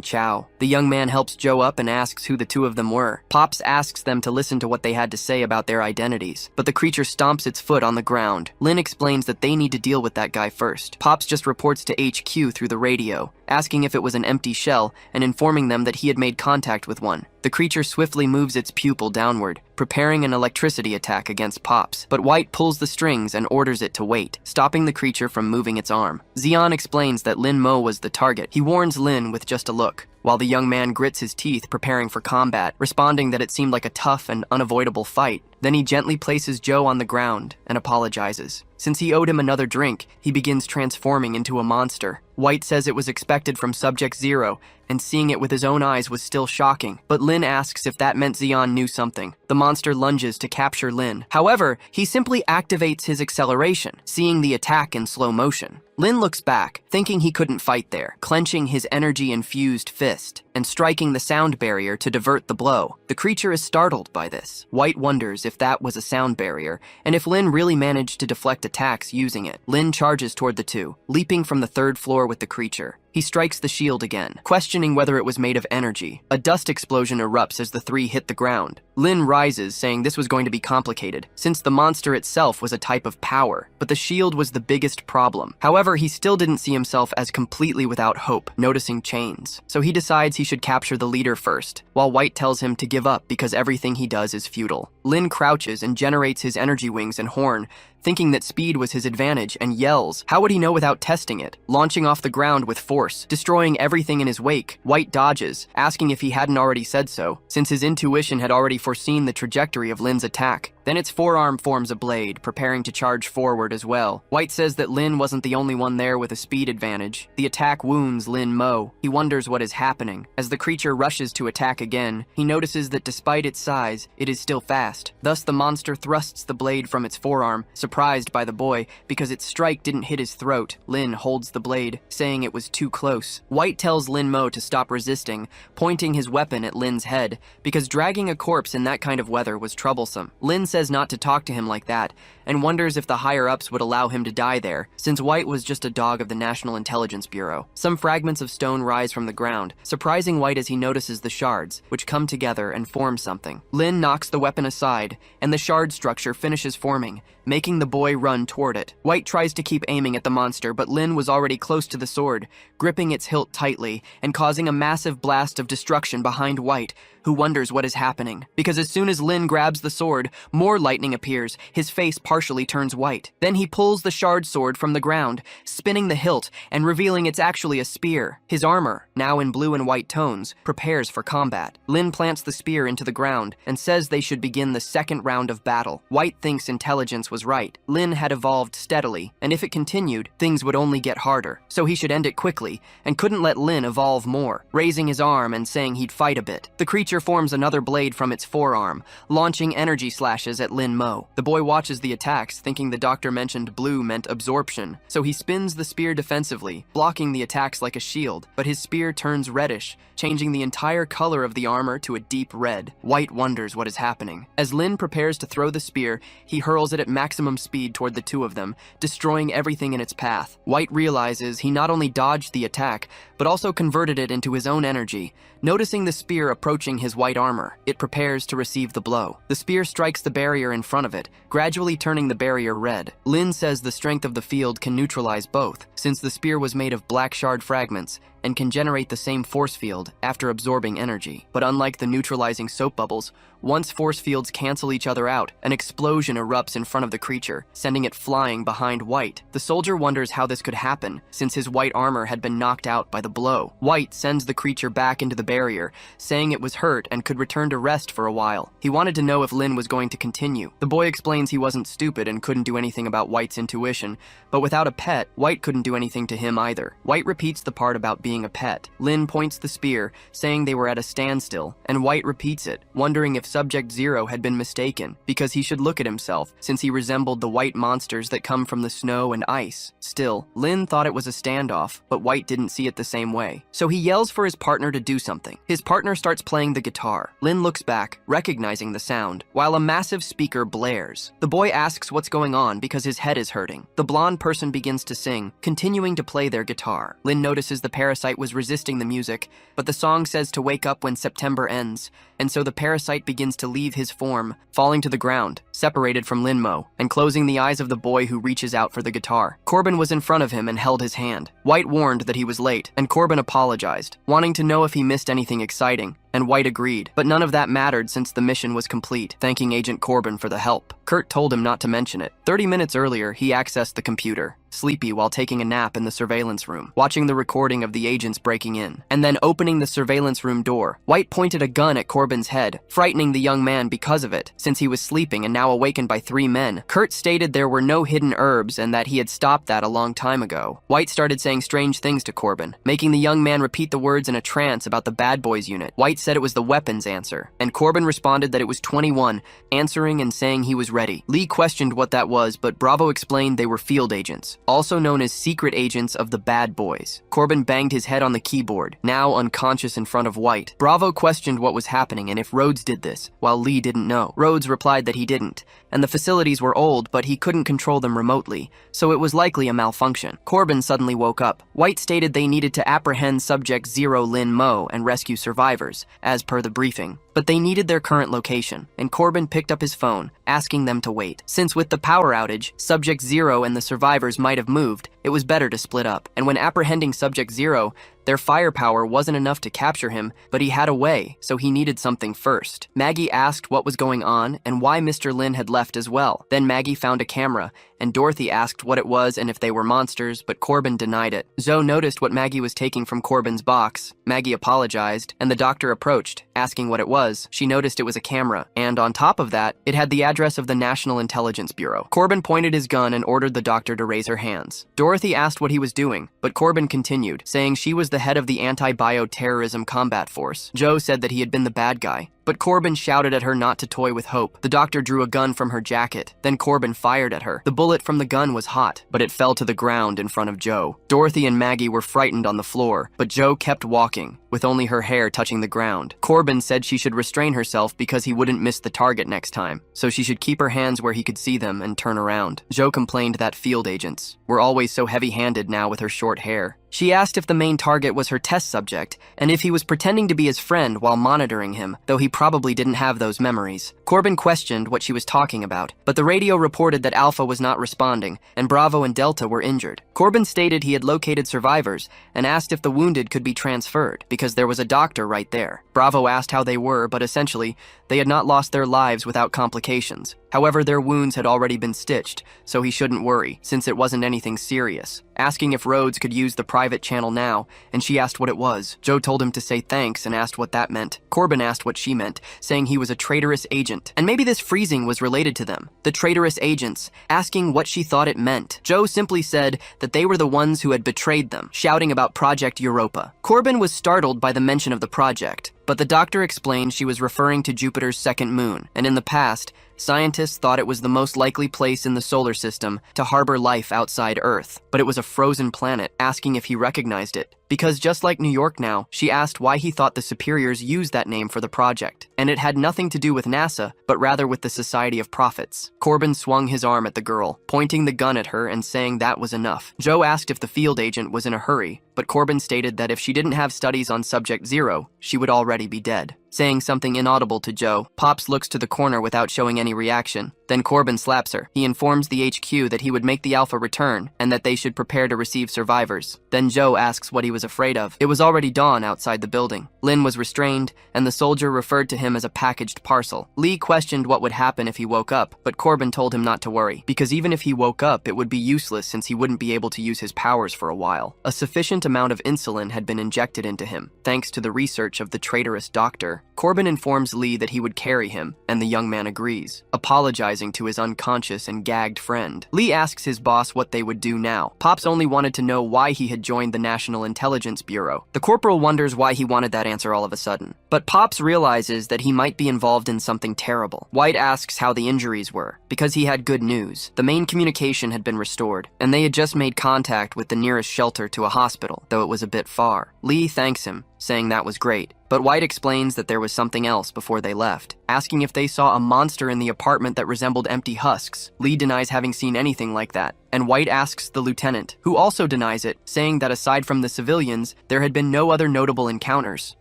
Chow. The young man helps Joe up and asks who the two of them were. Pops asks them to listen to what they had to say about their identities, but the creature stomps its foot on the ground. Lin explains that they need to deal with that guy first. Pops just reports to HQ through the radio, asking if it was an empty shell and informing them that he had made contact with one. The creature swiftly moves its pupil downward, preparing an electricity attack against Pops, but White pulls the strings and orders it to wait, stopping the creature from moving its arm. Xian explains that Lin Mo was the target. He warns Lin with just a look, while the young man grits his teeth preparing for combat, responding that it seemed like a tough and unavoidable fight. Then he gently places Joe on the ground and apologizes. Since he owed him another drink, he begins transforming into a monster. White says it was expected from Subject Zero, and seeing it with his own eyes was still shocking. But Lin asks if that meant Xian knew something. The monster lunges to capture Lin. However, he simply activates his acceleration, seeing the attack in slow motion. Lin looks back, thinking he couldn't fight there, clenching his energy-infused fist and striking the sound barrier to divert the blow. The creature is startled by this. White wonders if that was a sound barrier, and if Lin really managed to deflect attacks using it. Lin charges toward the two, leaping from the third floor with the creature. He strikes the shield again, questioning whether it was made of energy. A dust explosion erupts as the three hit the ground. Lin rises, saying this was going to be complicated, since the monster itself was a type of power, but the shield was the biggest problem. However, he still didn't see himself as completely without hope, noticing chains. So he decides he should capture the leader first, while White tells him to give up because everything he does is futile. Lin crouches and generates his energy wings and horn, thinking that speed was his advantage, and yells. How would he know without testing it? Launching off the ground with force, destroying everything in his wake. White dodges, asking if he hadn't already said so, since his intuition had already foreseen the trajectory of Lin's attack. Then its forearm forms a blade, preparing to charge forward as well. White says that Lin wasn't the only one there with a speed advantage. The attack wounds Lin Mo. He wonders what is happening. As the creature rushes to attack again, he notices that despite its size, it is still fast. Thus the monster thrusts the blade from its forearm, surprised by the boy because its strike didn't hit his throat. Lin holds the blade, saying it was too close. White tells Lin Mo to stop resisting, pointing his weapon at Lin's head, because dragging a corpse in that kind of weather was troublesome. Lin says not to talk to him like that, and wonders if the higher-ups would allow him to die there, since White was just a dog of the National Intelligence Bureau. Some fragments of stone rise from the ground, surprising White as he notices the shards, which come together and form something. Lin knocks the weapon aside, and the shard structure finishes forming, making the boy run toward it. White tries to keep aiming at the monster, but Lin was already close to the sword, gripping its hilt tightly and causing a massive blast of destruction behind White, who wonders what is happening. Because as soon as Lin grabs the sword, more lightning appears, his face partially turns white. Then he pulls the shard sword from the ground, spinning the hilt and revealing it's actually a spear. His armor, now in blue and white tones, prepares for combat. Lin plants the spear into the ground and says they should begin the second round of battle. White thinks intelligence was right. Lin had evolved steadily, and if it continued, things would only get harder. So he should end it quickly, and couldn't let Lin evolve more, raising his arm and saying he'd fight a bit. The creature forms another blade from its forearm, launching energy slashes at Lin Mo. The boy watches the attacks, thinking the doctor mentioned blue meant absorption, so he spins the spear defensively, blocking the attacks like a shield, but his spear turns reddish, changing the entire color of the armor to a deep red. White wonders what is happening. As Lin prepares to throw the spear, he hurls it at maximum speed toward the two of them, destroying everything in its path. White realizes he not only dodged the attack, but also converted it into his own energy. Noticing the spear approaching his white armor, it prepares to receive the blow. The spear strikes the barrier in front of it, gradually turning the barrier red. Lin says the strength of the field can neutralize both, since the spear was made of black shard fragments and can generate the same force field after absorbing energy. But unlike the neutralizing soap bubbles, once force fields cancel each other out, an explosion erupts in front of the creature, sending it flying behind White. The soldier wonders how this could happen, since his white armor had been knocked out by the blow. White sends the creature back into the barrier, saying it was hurt and could return to rest for a while. He wanted to know if Lin was going to continue. The boy explains he wasn't stupid and couldn't do anything about White's intuition, but without a pet, White couldn't do anything to him either. White repeats the part about being a pet. Lin points the spear, saying they were at a standstill, and White repeats it, wondering if Subject Zero had been mistaken, because he should look at himself, since he resembled the white monsters that come from the snow and ice. Still, Lin thought it was a standoff, but White didn't see it the same way. So he yells for his partner to do something. something. His partner starts playing the guitar. Lin looks back, recognizing the sound, while a massive speaker blares. The boy asks what's going on because his head is hurting. The blonde person begins to sing, continuing to play their guitar. Lin notices the parasite was resisting the music, but the song says to wake up when September ends, and so the parasite begins to leave his form, falling to the ground, separated from Linmo, and closing the eyes of the boy who reaches out for the guitar. Corbin was in front of him and held his hand. White warned that he was late, and Corbin apologized, wanting to know if he missed anything exciting, and White agreed, but none of that mattered since the mission was complete, thanking Agent Corbin for the help. Kurt told him not to mention it. 30 minutes earlier, he accessed the computer, sleepy while taking a nap in the surveillance room, watching the recording of the agents breaking in, and then opening the surveillance room door. White pointed a gun at Corbin's head, frightening the young man because of it, since he was sleeping and now awakened by 3 men. Kurt stated there were no hidden herbs and that he had stopped that a long time ago. White started saying strange things to Corbin, making the young man repeat the words in a trance about the Bad Boys unit. White said it was the weapons answer, and Corbin responded that it was 21, answering and saying he was ready. Lee questioned what that was, but Bravo explained they were field agents, also known as secret agents of the Bad Boys. Corbin banged his head on the keyboard, now unconscious in front of White. Bravo questioned what was happening and if Rhodes did this, while Lee didn't know. Rhodes replied that he didn't, and the facilities were old, but he couldn't control them remotely, so it was likely a malfunction. Corbin suddenly woke up. White stated they needed to apprehend Subject Zero Lin Mo and rescue survivors, as per the briefing, but they needed their current location, and Corbin picked up his phone, asking them to wait. Since with the power outage, Subject Zero and the survivors might have moved, it was better to split up. And when apprehending Subject Zero, their firepower wasn't enough to capture him, but he had a way, so he needed something first. Maggie asked what was going on and why Mr. Lin had left as well. Then Maggie found a camera, and Dorothy asked what it was and if they were monsters, but Corbin denied it. Zoe noticed what Maggie was taking from Corbin's box. Maggie apologized, and the doctor approached, asking what it was. She noticed it was a camera, and on top of that, it had the address of the National Intelligence Bureau. Corbin pointed his gun and ordered the doctor to raise her hands. Dorothy asked what he was doing, but Corbin continued, saying she was the head of the Anti-Bioterrorism Combat Force. Joe said that he had been the bad guy, but Corbin shouted at her not to toy with hope. The doctor drew a gun from her jacket. Then Corbin fired at her. The bullet from the gun was hot, but it fell to the ground in front of Joe. Dorothy and Maggie were frightened on the floor, but Joe kept walking, with only her hair touching the ground. Corbin said she should restrain herself because he wouldn't miss the target next time, so she should keep her hands where he could see them and turn around. Joe complained that field agents were always so heavy-handed now with her short hair. She asked if the main target was her test subject, and if he was pretending to be his friend while monitoring him, though he probably didn't have those memories. Corbin questioned what she was talking about, but the radio reported that Alpha was not responding, and Bravo and Delta were injured. Corbin stated he had located survivors, and asked if the wounded could be transferred, because there was a doctor right there. Bravo asked how they were, but essentially, they had not lost their lives without complications. However, their wounds had already been stitched, so he shouldn't worry, since it wasn't anything serious. Asking if Rhodes could use the private channel now, and she asked what it was. Joe told him to say thanks and asked what that meant. Corbin asked what she meant, saying he was a traitorous agent. And maybe this freezing was related to them, the traitorous agents, asking what she thought it meant. Joe simply said that they were the ones who had betrayed them, shouting about Project Europa. Corbin was startled by the mention of the project, but the doctor explained she was referring to Jupiter's second moon, and in the past, scientists thought it was the most likely place in the solar system to harbor life outside Earth, but it was a frozen planet, asking if he recognized it. Because just like New York now, she asked why he thought the superiors used that name for the project, and it had nothing to do with NASA, but rather with the Society of Prophets. Corbin swung his arm at the girl, pointing the gun at her and saying that was enough. Joe asked if the field agent was in a hurry, but Corbin stated that if she didn't have studies on Subject Zero, she would already be dead. Saying something inaudible to Joe, Pops looks to the corner without showing any reaction. Then Corbin slaps her. He informs the HQ that he would make the Alpha return, and that they should prepare to receive survivors. Then Joe asks what he was afraid of. It was already dawn outside the building. Lin was restrained, and the soldier referred to him as a packaged parcel. Lee questioned what would happen if he woke up, but Corbin told him not to worry, because even if he woke up, it would be useless since he wouldn't be able to use his powers for a while. A sufficient amount of insulin had been injected into him, thanks to the research of the traitorous doctor. Corbin informs Lee that he would carry him, and the young man agrees, apologizing to his unconscious and gagged friend. Lee asks his boss what they would do now. Pops only wanted to know why he had joined the National Intelligence Bureau. The corporal wonders why he wanted that answer all of a sudden. But Pops realizes that he might be involved in something terrible. White asks how the injuries were, because he had good news. The main communication had been restored, and they had just made contact with the nearest shelter to a hospital, though it was a bit far. Lee thanks him, saying that was great. But White explains that there was something else before they left, asking if they saw a monster in the apartment that resembled empty husks. Lee denies having seen anything like that, and White asks the lieutenant, who also denies it, saying that aside from the civilians, there had been no other notable encounters.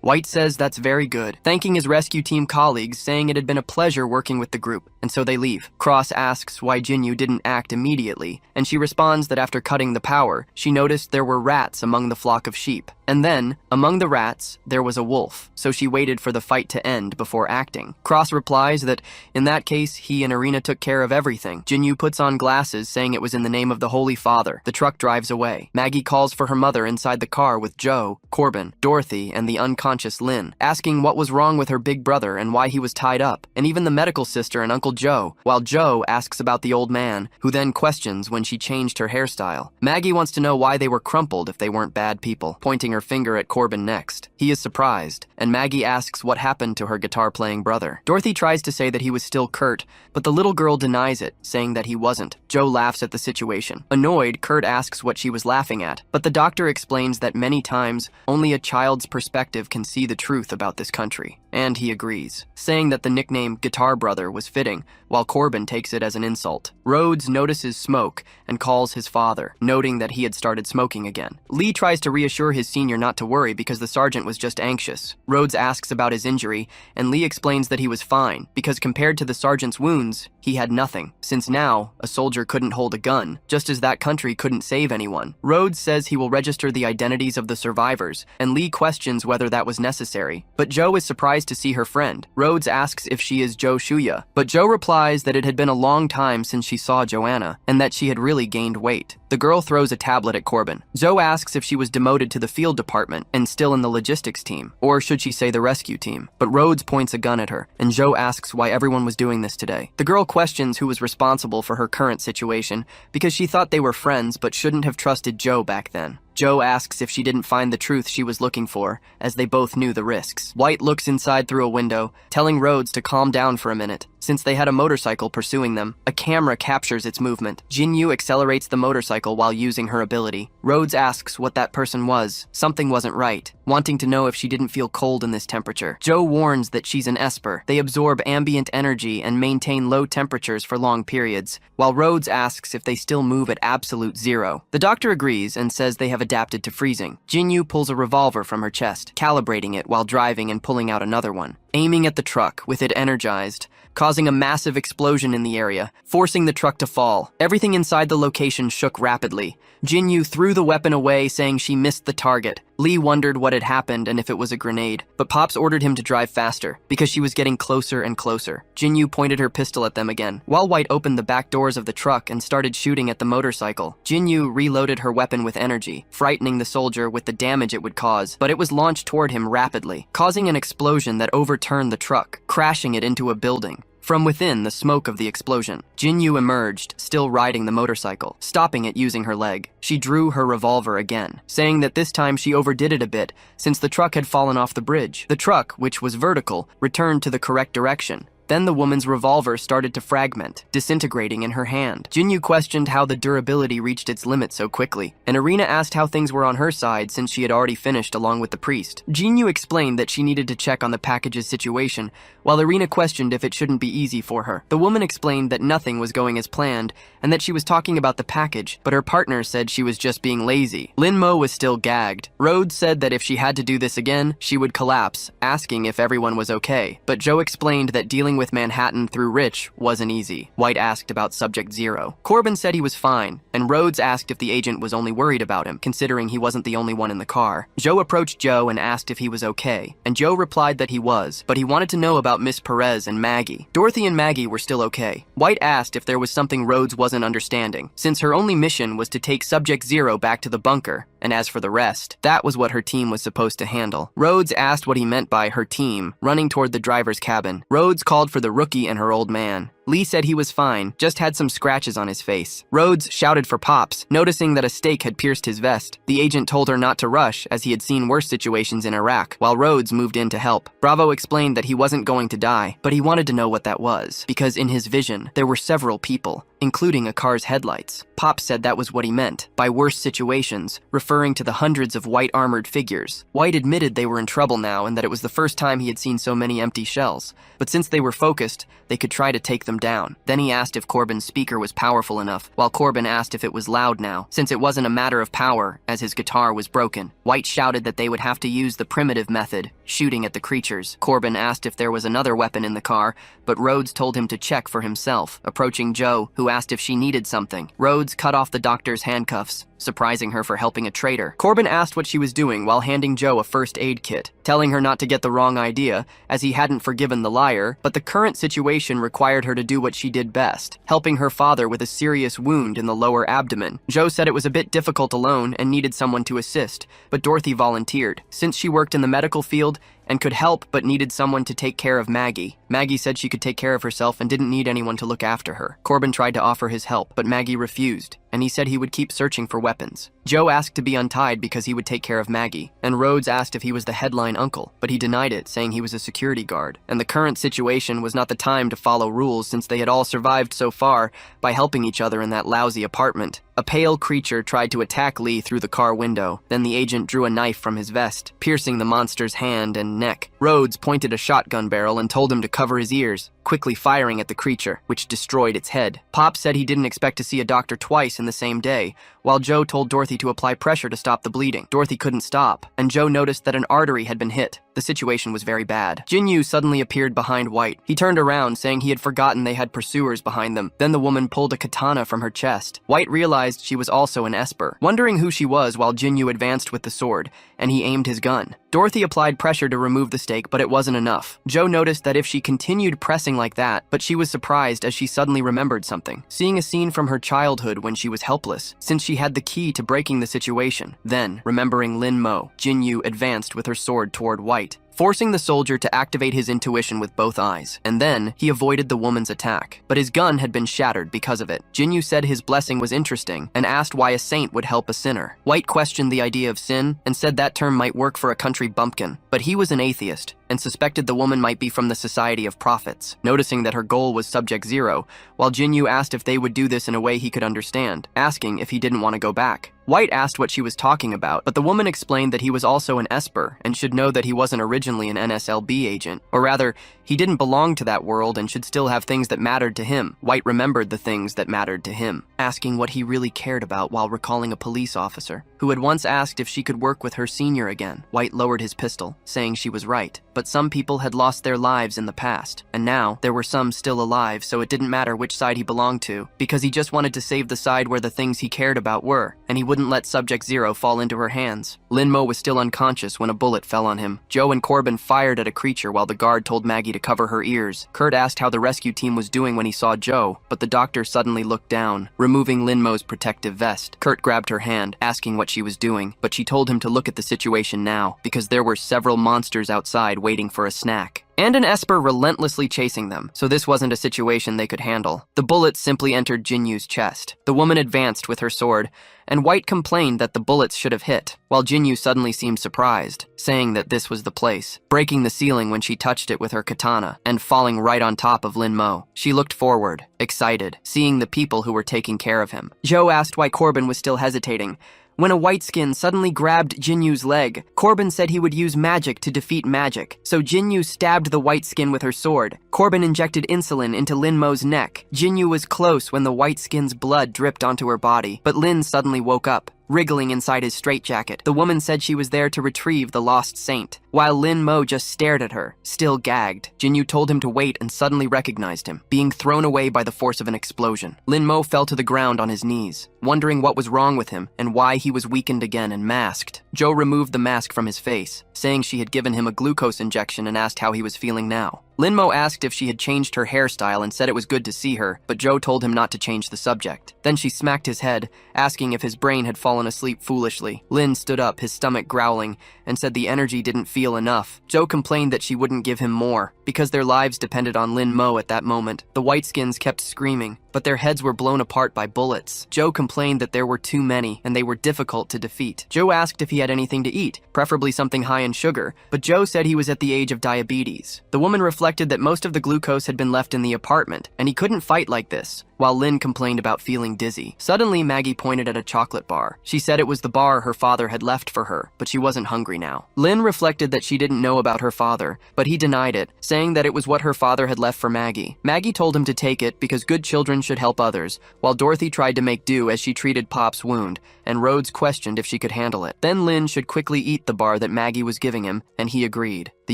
White says that's very good, thanking his rescue team colleagues, saying it had been a pleasure working with the group, and so they leave. Cross asks why Jinyu didn't act immediately, and she responds that after cutting the power, she noticed there were rats among the flock of sheep. And then, among the rats, there was a wolf, so she waited for the fight to end before acting. Cross replies that, in that case, he and Arena took care of everything. Jinyu puts on glasses, saying it was in the name of the Holy Father. The truck drives away. Maggie calls for her mother inside the car with Joe, Corbin, Dorothy, and the unconscious Lynn, asking what was wrong with her big brother and why he was tied up, and even the medical sister and Uncle Joe, while Joe asks about the old man, who then questions when she changed her hairstyle. Maggie wants to know why they were crumpled if they weren't bad people, pointing her finger at Corbin next. He is surprised, and Maggie asks what happened to her guitar-playing brother. Dorothy tries to say that he was still Kurt, but the little girl denies it, saying that he wasn't. Joe laughs at the situation. Annoyed, Kurt asks what she was laughing at, but the doctor explains that many times, only a child's perspective can see the truth about this country. And he agrees, saying that the nickname Guitar Brother was fitting, while Corbin takes it as an insult. Rhodes notices smoke and calls his father, noting that he had started smoking again. Lee tries to reassure his senior not to worry because the sergeant was just anxious. Rhodes asks about his injury, and Lee explains that he was fine, because compared to the sergeant's wounds, he had nothing, since now, a soldier couldn't hold a gun, just as that country couldn't save anyone. Rhodes says he will register the identities of the survivors, and Lee questions whether that was necessary. But Joe is surprised to see her friend. Rhodes asks if she is Jo Shuya, but Joe replies that it had been a long time since she saw Joanna, and that she had really gained weight. The girl throws a tablet at Corbin. Joe asks if she was demoted to the field department and still in the logistics team, or should she say the rescue team, but Rhodes points a gun at her, and Joe asks why everyone was doing this today. The girl questions who was responsible for her current situation, because she thought they were friends but shouldn't have trusted Joe back then. Joe asks if she didn't find the truth she was looking for, as they both knew the risks. White looks inside through a window, telling Rhodes to calm down for a minute. Since they had a motorcycle pursuing them, a camera captures its movement. Jinyu accelerates the motorcycle while using her ability. Rhodes asks what that person was. Something wasn't right, wanting to know if she didn't feel cold in this temperature. Joe warns that she's an Esper. They absorb ambient energy and maintain low temperatures for long periods, while Rhodes asks if they still move at absolute zero. The doctor agrees and says they have adapted to freezing. Jinyu pulls a revolver from her chest, calibrating it while driving and pulling out another one, aiming at the truck with it energized, causing a massive explosion in the area, forcing the truck to fall. Everything inside the location shook rapidly. Jinyu threw the weapon away, saying she missed the target. Lee wondered what had happened and if it was a grenade, but Pops ordered him to drive faster, because she was getting closer and closer. Jinyu pointed her pistol at them again, while White opened the back doors of the truck and started shooting at the motorcycle. Jinyu reloaded her weapon with energy, frightening the soldier with the damage it would cause, but it was launched toward him rapidly, causing an explosion that overturned the truck, crashing it into a building. From within the smoke of the explosion, Jinyu emerged, still riding the motorcycle, stopping it using her leg. She drew her revolver again, saying that this time she overdid it a bit, since the truck had fallen off the bridge. The truck, which was vertical, returned to the correct direction. Then the woman's revolver started to fragment, disintegrating in her hand. Jinyu questioned how the durability reached its limit so quickly, and Arena asked how things were on her side since she had already finished along with the priest. Jinyu explained that she needed to check on the package's situation, while Arena questioned if it shouldn't be easy for her. The woman explained that nothing was going as planned, and that she was talking about the package, but her partner said she was just being lazy. Lin Mo was still gagged. Rhodes said that if she had to do this again, she would collapse, asking if everyone was okay, but Joe explained that dealing with Manhattan through Rich wasn't easy. White asked about Subject Zero. Corbin said he was fine, and Rhodes asked if the agent was only worried about him, considering he wasn't the only one in the car. Joe approached Joe and asked if he was okay, and Joe replied that he was, but he wanted to know about Miss Perez and Maggie. Dorothy and Maggie were still okay. White asked if there was something Rhodes wasn't understanding, since her only mission was to take Subject Zero back to the bunker, and as for the rest, that was what her team was supposed to handle. Rhodes asked what he meant by her team, running toward the driver's cabin. Rhodes called for the rookie and her old man. Lee said he was fine, just had some scratches on his face. Rhodes shouted for Pops, noticing that a stake had pierced his vest. The agent told her not to rush, as he had seen worse situations in Iraq, while Rhodes moved in to help. Bravo explained that he wasn't going to die, but he wanted to know what that was, because in his vision, there were several people, including a car's headlights. Pop said that was what he meant by worse situations, referring to the hundreds of white armored figures. White admitted they were in trouble now and that it was the first time he had seen so many empty shells. But since they were focused, they could try to take them down. Then he asked if Corbin's speaker was powerful enough, while Corbin asked if it was loud now, since it wasn't a matter of power, as his guitar was broken. White shouted that they would have to use the primitive method, shooting at the creatures. Corbin asked if there was another weapon in the car, but Rhodes told him to check for himself, approaching Joe, who asked if she needed something. Rhodes cut off the doctor's handcuffs, surprising her for helping a traitor. Corbin asked what she was doing while handing Joe a first aid kit, telling her not to get the wrong idea, as he hadn't forgiven the liar, but the current situation required her to do what she did best, helping her father with a serious wound in the lower abdomen. Joe said it was a bit difficult alone and needed someone to assist, but Dorothy volunteered, since she worked in the medical field and could help but needed someone to take care of Maggie. Maggie said she could take care of herself and didn't need anyone to look after her. Corbin tried to offer his help, but Maggie refused, and he said he would keep searching for weapons. Joe asked to be untied because he would take care of Maggie, and Rhodes asked if he was the headline uncle, but he denied it, saying he was a security guard. And the current situation was not the time to follow rules since they had all survived so far by helping each other in that lousy apartment. A pale creature tried to attack Lee through the car window. Then the agent drew a knife from his vest, piercing the monster's hand and neck. Rhodes pointed a shotgun barrel and told him to cover his ears, quickly firing at the creature, which destroyed its head. Pop said he didn't expect to see a doctor twice in the same day, while Joe told Dorothy to apply pressure to stop the bleeding. Dorothy couldn't stop, and Joe noticed that an artery had been hit. The situation was very bad. Jinyu suddenly appeared behind White. He turned around, saying he had forgotten they had pursuers behind them. Then the woman pulled a katana from her chest. White realized she was also an Esper, wondering who she was while Jinyu advanced with the sword, and he aimed his gun. Dorothy applied pressure to remove the stake, but it wasn't enough. Joe noticed that if she continued pressing like that, but she was surprised as she suddenly remembered something, seeing a scene from her childhood when she was helpless, since she had the key to breaking the situation. Then, remembering Lin Mo, Jinyu advanced with her sword toward White, forcing the soldier to activate his intuition with both eyes. And then, he avoided the woman's attack. But his gun had been shattered because of it. Jinyu said his blessing was interesting, and asked why a saint would help a sinner. White questioned the idea of sin, and said that term might work for a country bumpkin. But he was an atheist, and suspected the woman might be from the Society of Prophets, noticing that her goal was Subject Zero, while Jinyu asked if they would do this in a way he could understand, asking if he didn't want to go back. White asked what she was talking about, but the woman explained that he was also an Esper and should know that he wasn't originally an NSLB agent. Or rather, he didn't belong to that world and should still have things that mattered to him. White remembered the things that mattered to him, asking what he really cared about while recalling a police officer who had once asked if she could work with her senior again. White lowered his pistol, saying she was right. But some people had lost their lives in the past, and now there were some still alive, so it didn't matter which side he belonged to, because he just wanted to save the side where the things he cared about were, and he wouldn't let Subject Zero fall into her hands. Lin Mo was still unconscious when a bullet fell on him. Joe and Corbin fired at a creature while the guard told Maggie to cover her ears. Kurt asked how the rescue team was doing when he saw Joe, but the doctor suddenly looked down, removing Lin Mo's protective vest. Kurt grabbed her hand, asking what she was doing, but she told him to look at the situation now, because there were several monsters outside waiting for a snack, and an Esper relentlessly chasing them, so this wasn't a situation they could handle. The bullets simply entered Jinyu's chest. The woman advanced with her sword, and White complained that the bullets should have hit, while Jinyu suddenly seemed surprised, saying that this was the place, breaking the ceiling when she touched it with her katana, and falling right on top of Lin Mo. She looked forward, excited, seeing the people who were taking care of him. Joe asked why Corbin was still hesitating, when a white skin suddenly grabbed Jinyu's leg. Corbin said he would use magic to defeat magic, so Jinyu stabbed the white skin with her sword. Corbin injected insulin into Lin Mo's neck. Jinyu was close when the white skin's blood dripped onto her body, but Lin suddenly woke up, wriggling inside his straitjacket. The woman said she was there to retrieve the lost saint, while Lin Mo just stared at her, still gagged. Jinyu told him to wait and suddenly recognized him, being thrown away by the force of an explosion. Lin Mo fell to the ground on his knees, wondering what was wrong with him and why he was weakened again and masked. Joe removed the mask from his face, saying she had given him a glucose injection and asked how he was feeling now. Lin-mo asked if she had changed her hairstyle and said it was good to see her, but Joe told him not to change the subject. Then she smacked his head, asking if his brain had fallen asleep foolishly. Lin stood up, his stomach growling, and said the energy didn't feel enough. Joe complained that she wouldn't give him more, because their lives depended on Lin-mo at that moment. The Whiteskins kept screaming, but their heads were blown apart by bullets. Joe complained that there were too many, and they were difficult to defeat. Joe asked if he had anything to eat, preferably something high in sugar, but Joe said he was at the age of diabetes. The woman reflected that most of the glucose had been left in the apartment, and he couldn't fight like this, while Lin complained about feeling dizzy. Suddenly, Maggie pointed at a chocolate bar. She said it was the bar her father had left for her, but she wasn't hungry now. Lin reflected that she didn't know about her father, but he denied it, saying that it was what her father had left for Maggie. Maggie told him to take it because good children should help others, while Dorothy tried to make do as she treated Pop's wound, and Rhodes questioned if she could handle it. Then Lin should quickly eat the bar that Maggie was giving him, and he agreed. The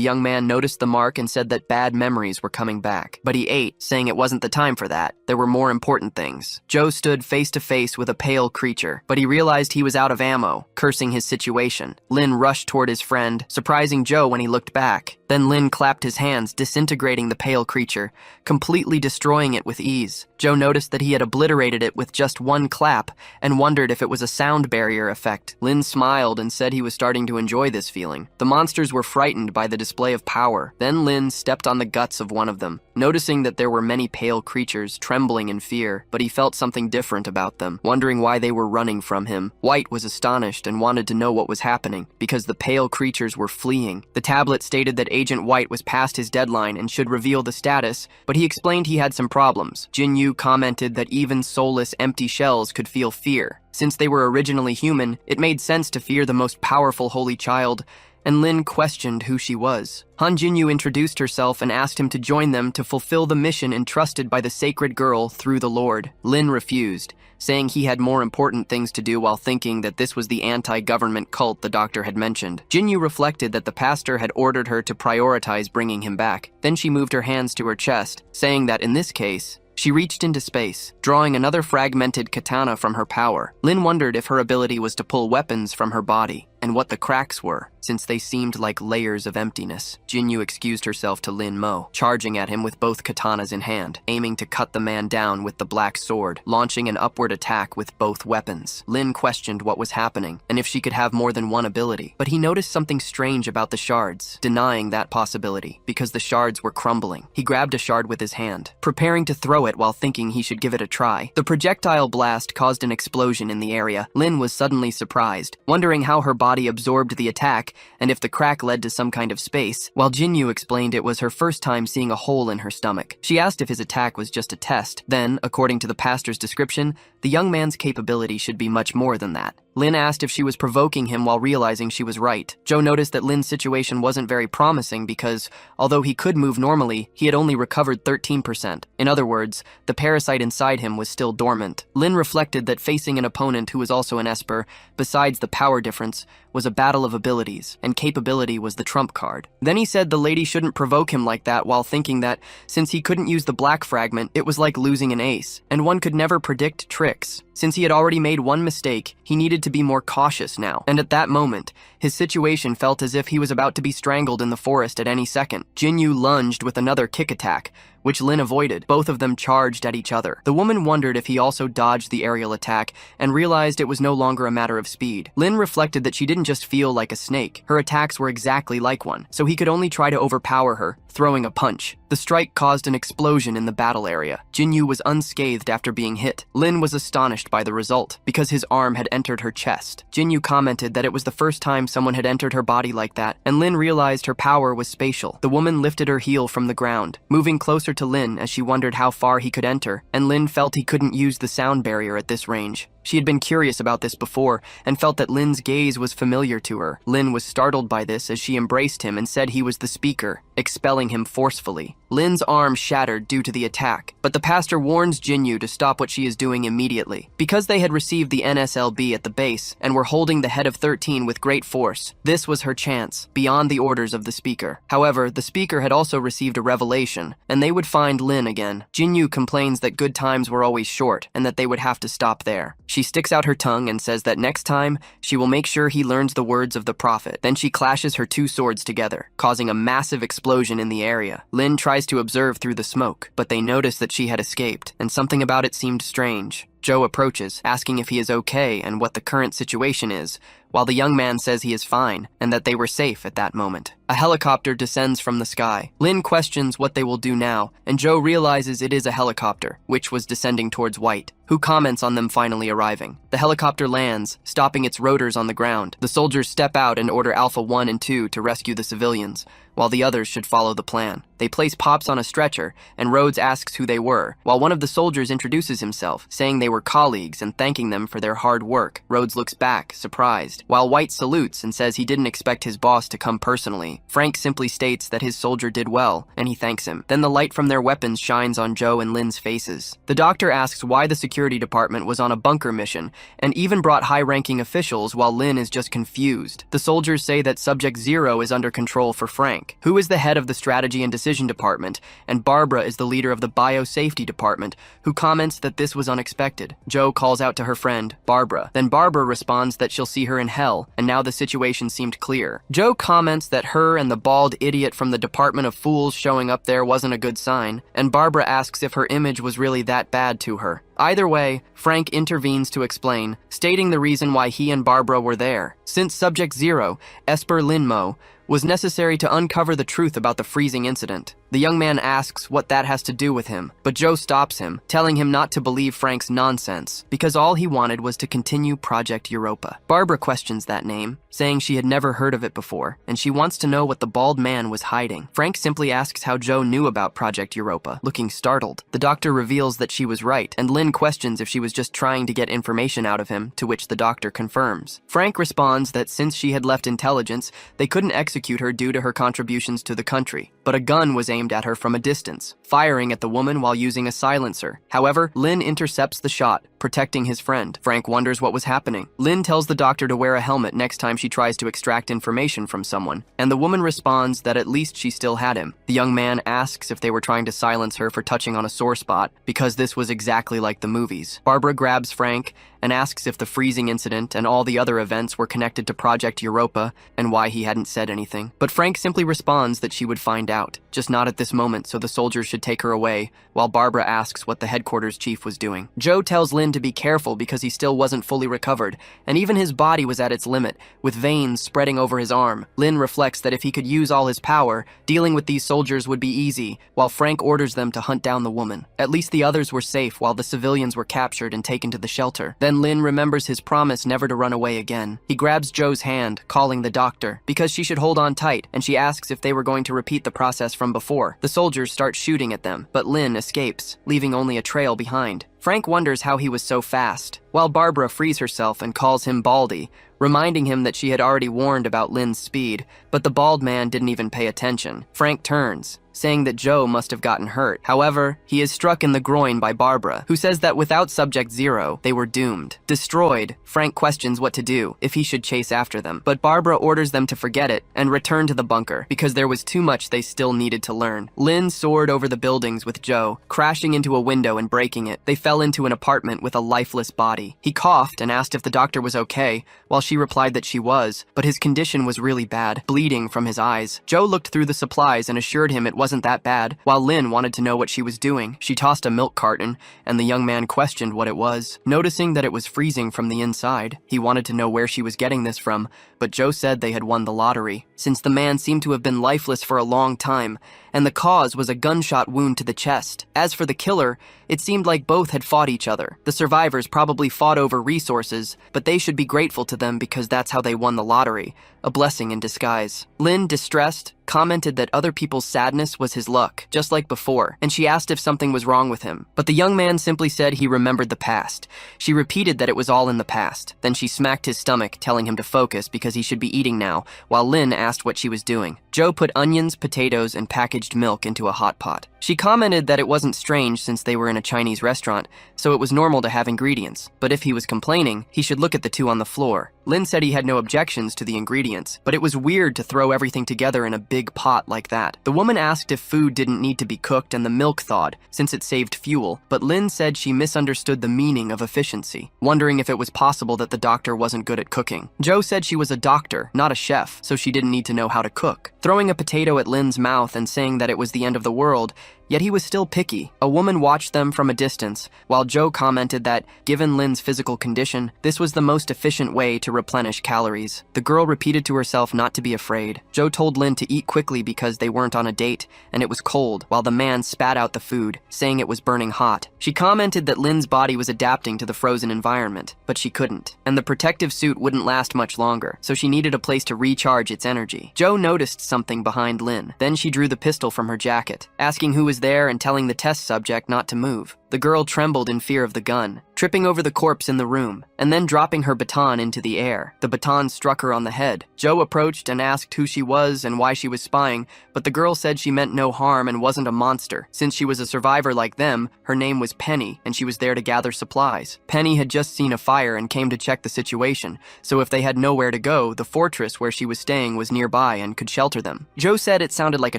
young man noticed the mark and said that bad memories were coming back, but he ate, saying it wasn't the time for that. There were more important things. Joe stood face to face with a pale creature, but he realized he was out of ammo, cursing his situation. Lin rushed toward his friend, surprising Joe when he looked back. Then Lin clapped his hands, disintegrating the pale creature, completely destroying it with ease. Joe noticed that he had obliterated it with just one clap and wondered if it was a sound barrier effect. Lin smiled and said he was starting to enjoy this feeling. The monsters were frightened by the display of power. Then Lin stepped on the guts of one of them, noticing that there were many pale creatures trembling in fear, but he felt something different about them, wondering why they were running from him. White was astonished and wanted to know what was happening, because the pale creatures were fleeing. The tablet stated that Agent White was past his deadline and should reveal the status, but he explained he had some problems. Jinyu commented that even soulless empty shells could feel fear. Since they were originally human, it made sense to fear the most powerful holy child, and Lin questioned who she was. Han Jinyu introduced herself and asked him to join them to fulfill the mission entrusted by the sacred girl through the Lord. Lin refused, saying he had more important things to do while thinking that this was the anti-government cult the doctor had mentioned. Jinyu reflected that the pastor had ordered her to prioritize bringing him back. Then she moved her hands to her chest, saying that in this case, she reached into space, drawing another fragmented katana from her power. Lin wondered if her ability was to pull weapons from her body, and what the cracks were, since they seemed like layers of emptiness. Jinyu excused herself to Lin Mo, charging at him with both katanas in hand, aiming to cut the man down with the black sword, launching an upward attack with both weapons. Lin questioned what was happening, and if she could have more than one ability, but he noticed something strange about the shards, denying that possibility, because the shards were crumbling. He grabbed a shard with his hand, preparing to throw it while thinking he should give it a try. The projectile blast caused an explosion in the area. Lin was suddenly surprised, wondering how her body absorbed the attack and if the crack led to some kind of space, while Jinyu explained it was her first time seeing a hole in her stomach. She asked if his attack was just a test. Then, according to the pastor's description, the young man's capability should be much more than that. Lin asked if she was provoking him while realizing she was right. Joe noticed that Lin's situation wasn't very promising because, although he could move normally, he had only recovered 13%. In other words, the parasite inside him was still dormant. Lin reflected that facing an opponent who was also an Esper, besides the power difference, was a battle of abilities, and capability was the trump card. Then he said the lady shouldn't provoke him like that while thinking that, since he couldn't use the black fragment, it was like losing an ace, and one could never predict tricks. Since he had already made one mistake, he needed to be more cautious now, and at that moment, his situation felt as if he was about to be strangled in the forest at any second. Jinyu lunged with another kick attack, which Lin avoided. Both of them charged at each other. The woman wondered if he also dodged the aerial attack and realized it was no longer a matter of speed. Lin reflected that she didn't just feel like a snake. Her attacks were exactly like one, so he could only try to overpower her, throwing a punch. The strike caused an explosion in the battle area. Jinyu was unscathed after being hit. Lin was astonished by the result, because his arm had entered her chest. Jinyu commented that it was the first time someone had entered her body like that, and Lin realized her power was spatial. The woman lifted her heel from the ground, moving closer to Lin as she wondered how far he could enter, and Lin felt he couldn't use the sound barrier at this range. She had been curious about this before and felt that Lin's gaze was familiar to her. Lin was startled by this as she embraced him and said he was the speaker, expelling him forcefully. Lin's arm shattered due to the attack, but the pastor warns Jinyu to stop what she is doing immediately. Because they had received the NSLB at the base and were holding the head of 13 with great force, this was her chance, beyond the orders of the speaker. However, the speaker had also received a revelation, and they would find Lin again. Jinyu complains that good times were always short and that they would have to stop there. She sticks out her tongue and says that next time, she will make sure he learns the words of the prophet. Then she clashes her two swords together, causing a massive explosion in the area. Lin tries to observe through the smoke, but they notice that she had escaped, and something about it seemed strange. Joe approaches, asking if he is okay and what the current situation is, while the young man says he is fine and that they were safe at that moment. A helicopter descends from the sky. Lin questions what they will do now, and Joe realizes it is a helicopter, which was descending towards White, who comments on them finally arriving. The helicopter lands, stopping its rotors on the ground. The soldiers step out and order Alpha 1 and 2 to rescue the civilians, while the others should follow the plan. They place Pops on a stretcher, and Rhodes asks who they were, while one of the soldiers introduces himself, saying they were colleagues and thanking them for their hard work. Rhodes looks back, surprised, while White salutes and says he didn't expect his boss to come personally. Frank simply states that his soldier did well, and he thanks him. Then the light from their weapons shines on Joe and Lin's faces. The doctor asks why the security department was on a bunker mission, and even brought high-ranking officials while Lin is just confused. The soldiers say that Subject Zero is under control for Frank, who is the head of the strategy and decision department, and Barbara is the leader of the biosafety department, who comments that this was unexpected. Joe calls out to her friend, Barbara. Then Barbara responds that she'll see her in hell, and now the situation seemed clear. Joe comments that her and the bald idiot from the Department of Fools showing up there wasn't a good sign, and Barbara asks if her image was really that bad to her. Either way, Frank intervenes to explain, stating the reason why he and Barbara were there. Since Subject Zero, Esper Linmo, was necessary to uncover the truth about the freezing incident. The young man asks what that has to do with him, but Joe stops him, telling him not to believe Frank's nonsense, because all he wanted was to continue Project Europa. Barbara questions that name, saying she had never heard of it before, and she wants to know what the bald man was hiding. Frank simply asks how Joe knew about Project Europa, looking startled. The doctor reveals that she was right, and Lin questions if she was just trying to get information out of him, to which the doctor confirms. Frank responds that since she had left intelligence, they couldn't execute her due to her contributions to the country, but a gun was aimed at her from a distance, firing at the woman while using a silencer. However, Lin intercepts the shot, protecting his friend. Frank wonders what was happening. Lin tells the doctor to wear a helmet next time she tries to extract information from someone, and the woman responds that at least she still had him. The young man asks if they were trying to silence her for touching on a sore spot, because this was exactly like the movies. Barbara grabs Frank and asks if the freezing incident and all the other events were connected to Project Europa and why he hadn't said anything. But Frank simply responds that she would find out, just not at this moment, so the soldiers should take her away, while Barbara asks what the headquarters chief was doing. Joe tells Lin to be careful because he still wasn't fully recovered, and even his body was at its limit, with veins spreading over his arm. Lin reflects that if he could use all his power, dealing with these soldiers would be easy, while Frank orders them to hunt down the woman. At least the others were safe while the civilians were captured and taken to the shelter. Then Lin remembers his promise never to run away again. He grabs Joe's hand, calling the doctor, because she should hold on tight, and she asks if they were going to repeat the process from before. The soldiers start shooting at them, but Lin escapes, leaving only a trail behind. Frank wonders how he was so fast, while Barbara frees herself and calls him Baldy, reminding him that she had already warned about Lin's speed, but the bald man didn't even pay attention. Frank turns, saying that Joe must have gotten hurt. However, he is struck in the groin by Barbara, who says that without Subject Zero, they were doomed. Destroyed, Frank questions what to do, if he should chase after them, but Barbara orders them to forget it and return to the bunker, because there was too much they still needed to learn. Lin soared over the buildings with Joe, crashing into a window and breaking it. They fell into an apartment with a lifeless body. He coughed and asked if the doctor was okay, while she replied that she was, but his condition was really bad, bleeding from his eyes. Joe looked through the supplies and assured him it wasn't that bad, while Lin wanted to know what she was doing. She tossed a milk carton, and the young man questioned what it was. Noticing that it was freezing from the inside, he wanted to know where she was getting this from, but Joe said they had won the lottery, since the man seemed to have been lifeless for a long time, and the cause was a gunshot wound to the chest. As for the killer, it seemed like both had fought each other. The survivors probably fought over resources, but they should be grateful to them because that's how they won the lottery, a blessing in disguise. Lin, distressed, commented that other people's sadness was his luck, just like before, and she asked if something was wrong with him. But the young man simply said he remembered the past. She repeated that it was all in the past. Then she smacked his stomach, telling him to focus because he should be eating now, while Lin asked what she was doing. Joe put onions, potatoes, and packaged milk into a hot pot. She commented that it wasn't strange since they were in a Chinese restaurant, so it was normal to have ingredients. But if he was complaining, he should look at the two on the floor. Lin said he had no objections to the ingredients, but it was weird to throw everything together in a big pot like that. The woman asked if food didn't need to be cooked and the milk thawed, since it saved fuel, but Lin said she misunderstood the meaning of efficiency, wondering if it was possible that the doctor wasn't good at cooking. Joe said she was a doctor, not a chef, so she didn't need to know how to cook. Throwing a potato at Lin's mouth and saying that it was the end of the world, yet he was still picky. A woman watched them from a distance, while Joe commented that, given Lin's physical condition, this was the most efficient way to replenish calories. The girl repeated to herself not to be afraid. Joe told Lin to eat quickly because they weren't on a date, and it was cold, while the man spat out the food, saying it was burning hot. She commented that Lin's body was adapting to the frozen environment, but she couldn't, and the protective suit wouldn't last much longer, so she needed a place to recharge its energy. Joe noticed something behind Lin. Then she drew the pistol from her jacket, asking who was there and telling the test subject not to move. The girl trembled in fear of the gun, tripping over the corpse in the room, and then dropping her baton into the air. The baton struck her on the head. Joe approached and asked who she was and why she was spying, but the girl said she meant no harm and wasn't a monster. Since she was a survivor like them, her name was Penny, and she was there to gather supplies. Penny had just seen a fire and came to check the situation, so if they had nowhere to go, the fortress where she was staying was nearby and could shelter them. Joe said it sounded like a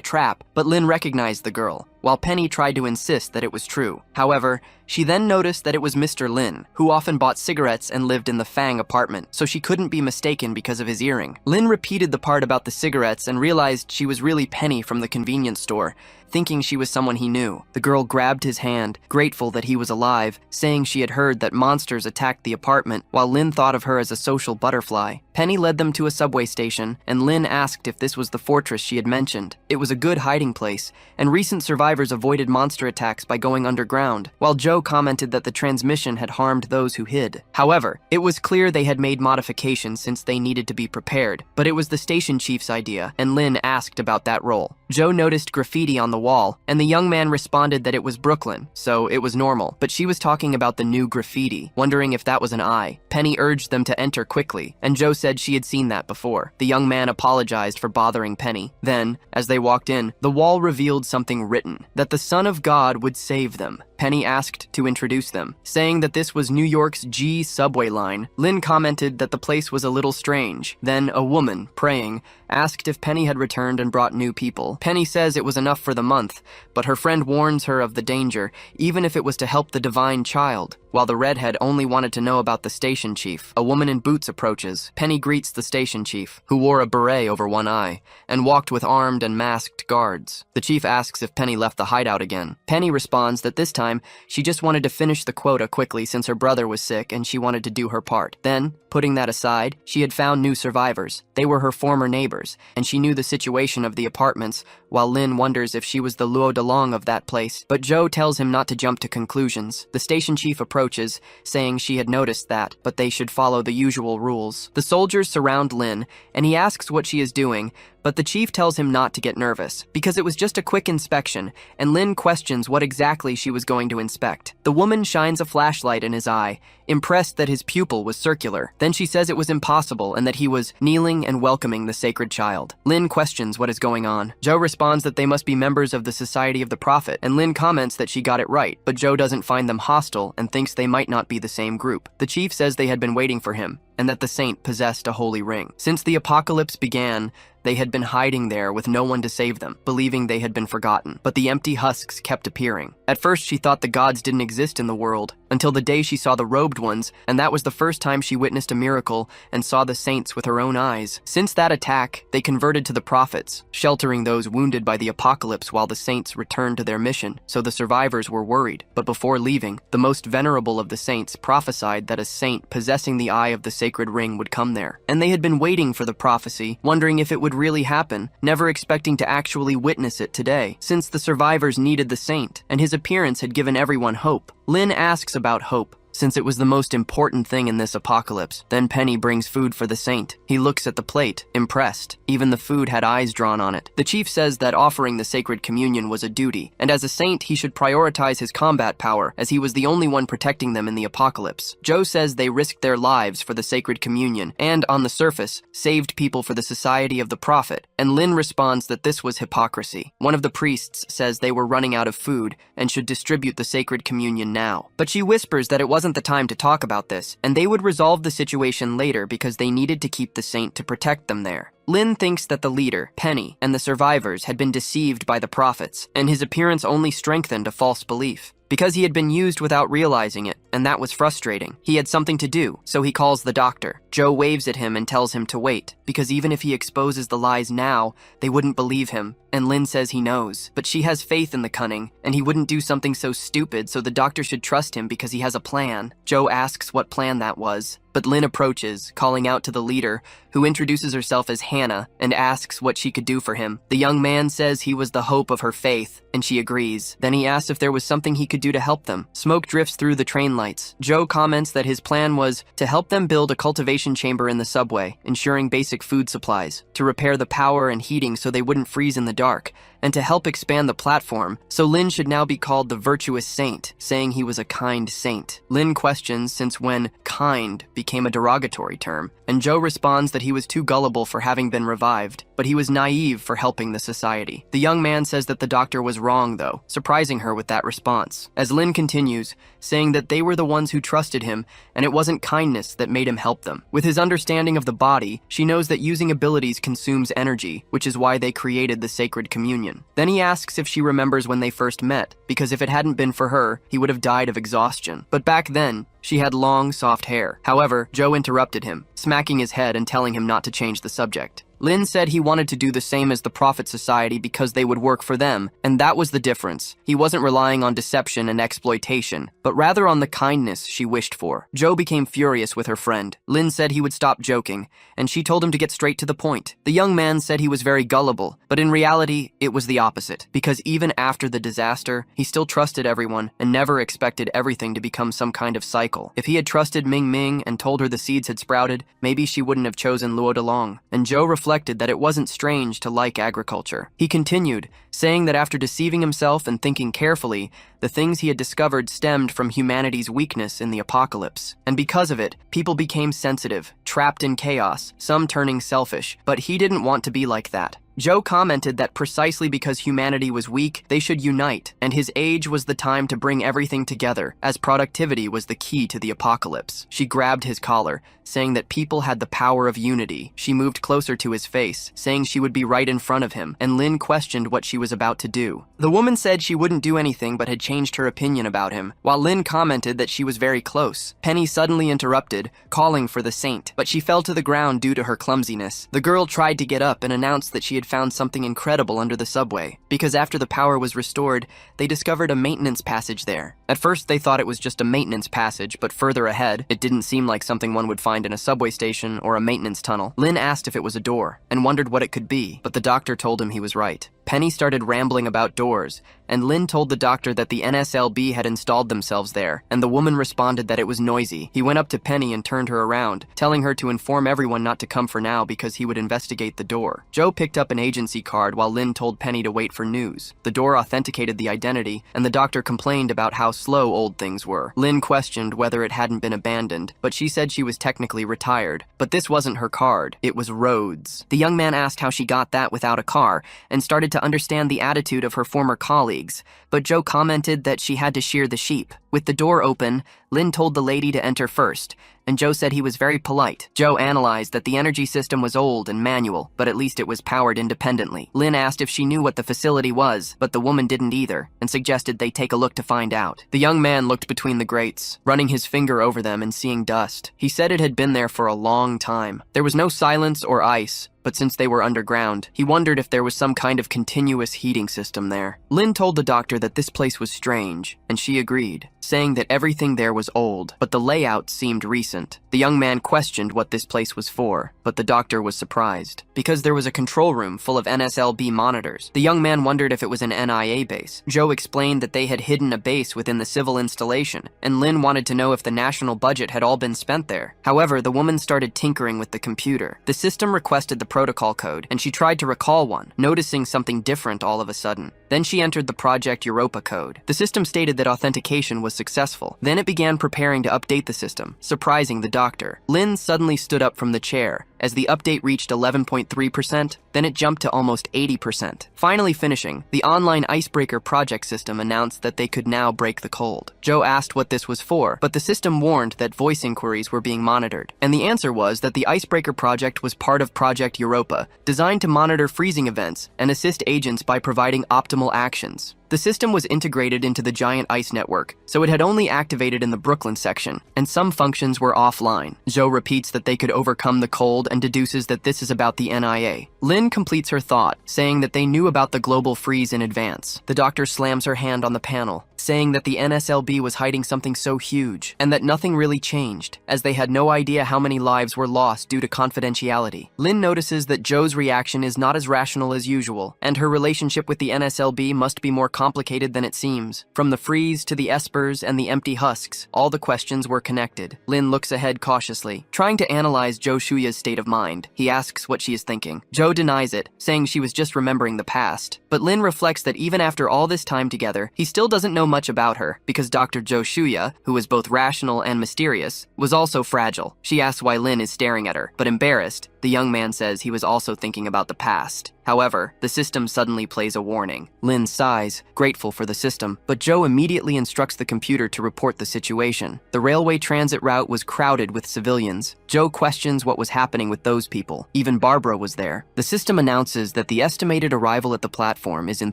trap, but Lin recognized the girl, while Penny tried to insist that it was true. However, she then noticed that it was Mr. Lin, who often bought cigarettes and lived in the Fang apartment, so she couldn't be mistaken because of his earring. Lin repeated the part about the cigarettes and realized she was really Penny from the convenience store, thinking she was someone he knew. The girl grabbed his hand, grateful that he was alive, saying she had heard that monsters attacked the apartment, while Lin thought of her as a social butterfly. Penny led them to a subway station, and Lin asked if this was the fortress she had mentioned. It was a good hiding place, and recent survivors avoided monster attacks by going underground, while Joe commented that the transmission had harmed those who hid. However, it was clear they had made modifications since they needed to be prepared, but it was the station chief's idea, and Lin asked about that role. Joe noticed graffiti on the wall, and the young man responded that it was Brooklyn, so it was normal, but she was talking about the new graffiti, wondering if that was an eye. Penny urged them to enter quickly, and Joe said she had seen that before. The young man apologized for bothering Penny. Then, as they walked in, the wall revealed something written, that the Son of God would save them. Penny asked to introduce them, saying that this was New York's G subway line. Lin commented that the place was a little strange. Then a woman, praying, asked if Penny had returned and brought new people. Penny says it was enough for the month, but her friend warns her of the danger, even if it was to help the divine child. While the redhead only wanted to know about the station chief, a woman in boots approaches. Penny greets the station chief, who wore a beret over one eye, and walked with armed and masked guards. The chief asks if Penny left the hideout again. Penny responds that this time, she just wanted to finish the quota quickly since her brother was sick and she wanted to do her part. Then, putting that aside, she had found new survivors. They were her former neighbors, and she knew the situation of the apartments, while Lin wonders if she was the Luo Delong of that place. But Joe tells him not to jump to conclusions. The station chief approaches, saying she had noticed that, but they should follow the usual rules. The soldiers surround Lin, and he asks what she is doing, but the chief tells him not to get nervous, because it was just a quick inspection, and Lin questions what exactly she was going to inspect. The woman shines a flashlight in his eye, impressed that his pupil was circular. Then she says it was impossible and that he was kneeling and welcoming the sacred child. Lin questions what is going on. Joe responds that they must be members of the Society of the Prophet, and Lin comments that she got it right, but Joe doesn't find them hostile and thinks they might not be the same group. The chief says they had been waiting for him, and that the saint possessed a holy ring. Since the apocalypse began, they had been hiding there with no one to save them, believing they had been forgotten. But the empty husks kept appearing. At first, she thought the gods didn't exist in the world, until the day she saw the robed ones, and that was the first time she witnessed a miracle and saw the saints with her own eyes. Since that attack, they converted to the prophets, sheltering those wounded by the apocalypse while the saints returned to their mission, so the survivors were worried. But before leaving, the most venerable of the saints prophesied that a saint possessing the eye of the sacred ring would come there. And they had been waiting for the prophecy, wondering if it would really happen, never expecting to actually witness it today, since the survivors needed the saint, and his appearance had given everyone hope. Lin asks about hope, since it was the most important thing in this apocalypse. Then Penny brings food for the saint. He looks at the plate, impressed. Even the food had eyes drawn on it. The chief says that offering the sacred communion was a duty, and as a saint he should prioritize his combat power, as he was the only one protecting them in the apocalypse. Joe says they risked their lives for the sacred communion, and on the surface, saved people for the society of the prophet, and Lin responds that this was hypocrisy. One of the priests says they were running out of food and should distribute the sacred communion now. But she whispers that it wasn't the time to talk about this, and they would resolve the situation later because they needed to keep the saint to protect them there. Lin thinks that the leader, Penny, and the survivors had been deceived by the prophets, and his appearance only strengthened a false belief. Because he had been used without realizing it, and that was frustrating. He had something to do, so he calls the doctor. Joe waves at him and tells him to wait, because even if he exposes the lies now, they wouldn't believe him, and Lin says he knows. But she has faith in the cunning, and he wouldn't do something so stupid, so the doctor should trust him because he has a plan. Joe asks what plan that was, but Lin approaches, calling out to the leader, who introduces herself as Hannah and asks what she could do for him. The young man says he was the hope of her faith, and she agrees. Then he asks if there was something he could do to help them. Smoke drifts through the train lights. Joe comments that his plan was to help them build a cultivation chamber in the subway, ensuring basic food supplies, to repair the power and heating so they wouldn't freeze in the dark, and to help expand the platform, so Lin should now be called the virtuous saint, saying he was a kind saint. Lin questions since when kind became a derogatory term, and Joe responds that he was too gullible for having been revived, but he was naive for helping the society. The young man says that the doctor was wrong though, surprising her with that response, as Lin continues, saying that they were the ones who trusted him, and it wasn't kindness that made him help them. With his understanding of the body, she knows that using abilities consumes energy, which is why they created the sacred communion. Then he asks if she remembers when they first met, because if it hadn't been for her, he would have died of exhaustion. But back then, she had long, soft hair. However, Joe interrupted him, smacking his head and telling him not to change the subject. Lin said he wanted to do the same as the Prophet Society because they would work for them, and that was the difference. He wasn't relying on deception and exploitation, but rather on the kindness she wished for. Joe became furious with her friend. Lin said he would stop joking, and she told him to get straight to the point. The young man said he was very gullible, but in reality, it was the opposite, because even after the disaster, he still trusted everyone and never expected everything to become some kind of cycle. If he had trusted Ming Ming and told her the seeds had sprouted, maybe she wouldn't have chosen Luo Delong. And Joe reflected that it wasn't strange to like agriculture. He continued, saying that after deceiving himself and thinking carefully, the things he had discovered stemmed from humanity's weakness in the apocalypse. And because of it, people became sensitive, trapped in chaos, some turning selfish, but he didn't want to be like that. Joe commented that precisely because humanity was weak, they should unite, and his age was the time to bring everything together, as productivity was the key to the apocalypse. She grabbed his collar, saying that people had the power of unity. She moved closer to his face, saying she would be right in front of him, and Lin questioned what she was about to do. The woman said she wouldn't do anything but had changed her opinion about him, while Lin commented that she was very close. Penny suddenly interrupted, calling for the saint, but she fell to the ground due to her clumsiness. The girl tried to get up and announced that she had found something incredible under the subway, because after the power was restored, they discovered a maintenance passage there. At first they thought it was just a maintenance passage, but further ahead, it didn't seem like something one would find in a subway station or a maintenance tunnel. Lin asked if it was a door, and wondered what it could be, but the doctor told him he was right. Penny started rambling about doors, and Lin told the doctor that the NSLB had installed themselves there, and the woman responded that it was noisy. He went up to Penny and turned her around, telling her to inform everyone not to come for now because he would investigate the door. Joe picked up an agency card while Lin told Penny to wait for news. The door authenticated the identity, and the doctor complained about how slow old things were. Lin questioned whether it hadn't been abandoned, but she said she was technically retired. But this wasn't her card, it was Rhodes. The young man asked how she got that without a car, and started to understand the attitude of her former colleagues, but Joe commented that she had to shear the sheep. With the door open, Lin told the lady to enter first, and Joe said he was very polite. Joe analyzed that the energy system was old and manual, but at least it was powered independently. Lin asked if she knew what the facility was, but the woman didn't either, and suggested they take a look to find out. The young man looked between the grates, running his finger over them and seeing dust. He said it had been there for a long time. There was no silence or ice, but since they were underground, he wondered if there was some kind of continuous heating system there. Lin told the doctor that this place was strange, and she agreed, saying that everything there was old, but the layout seemed recent. The young man questioned what this place was for, but the doctor was surprised, because there was a control room full of NSLB monitors. The young man wondered if it was an NIA base. Joe explained that they had hidden a base within the civil installation, and Lynn wanted to know if the national budget had all been spent there. However, the woman started tinkering with the computer. The system requested the protocol code, and she tried to recall one, noticing something different all of a sudden. Then she entered the Project Europa code. The system stated that authentication was successful. Then it began preparing to update the system, surprising the doctor. Lynn suddenly stood up from the chair. As the update reached 11.3%, then it jumped to almost 80%. Finally finishing, the online icebreaker project system announced that they could now break the cold. Joe asked what this was for, but the system warned that voice inquiries were being monitored. And the answer was that the icebreaker project was part of Project Europa, designed to monitor freezing events and assist agents by providing optimal actions. The system was integrated into the giant ice network, so it had only activated in the Brooklyn section, and some functions were offline. Joe repeats that they could overcome the cold and deduces that this is about the NIA. Lynn completes her thought, saying that they knew about the global freeze in advance. The doctor slams her hand on the panel, saying that the NSLB was hiding something so huge, and that nothing really changed, as they had no idea how many lives were lost due to confidentiality. Lynn notices that Joe's reaction is not as rational as usual, and her relationship with the NSLB must be more complicated than it seems. From the freeze to the espers and the empty husks, all the questions were connected. Lynn looks ahead cautiously, trying to analyze Jo Shuya's state of mind. He asks what she is thinking. Joe denies it, saying she was just remembering the past. But Lynn reflects that even after all this time together, he still doesn't know much about her, because Dr. Jo Shuya, who was both rational and mysterious, was also fragile. She asks why Lynn is staring at her, but embarrassed, the young man says he was also thinking about the past. However, the system suddenly plays a warning. Lynn sighs, grateful for the system, but Joe immediately instructs the computer to report the situation. The railway transit route was crowded with civilians. Joe questions what was happening with those people. Even Barbara was there. The system announces that the estimated arrival at the platform is in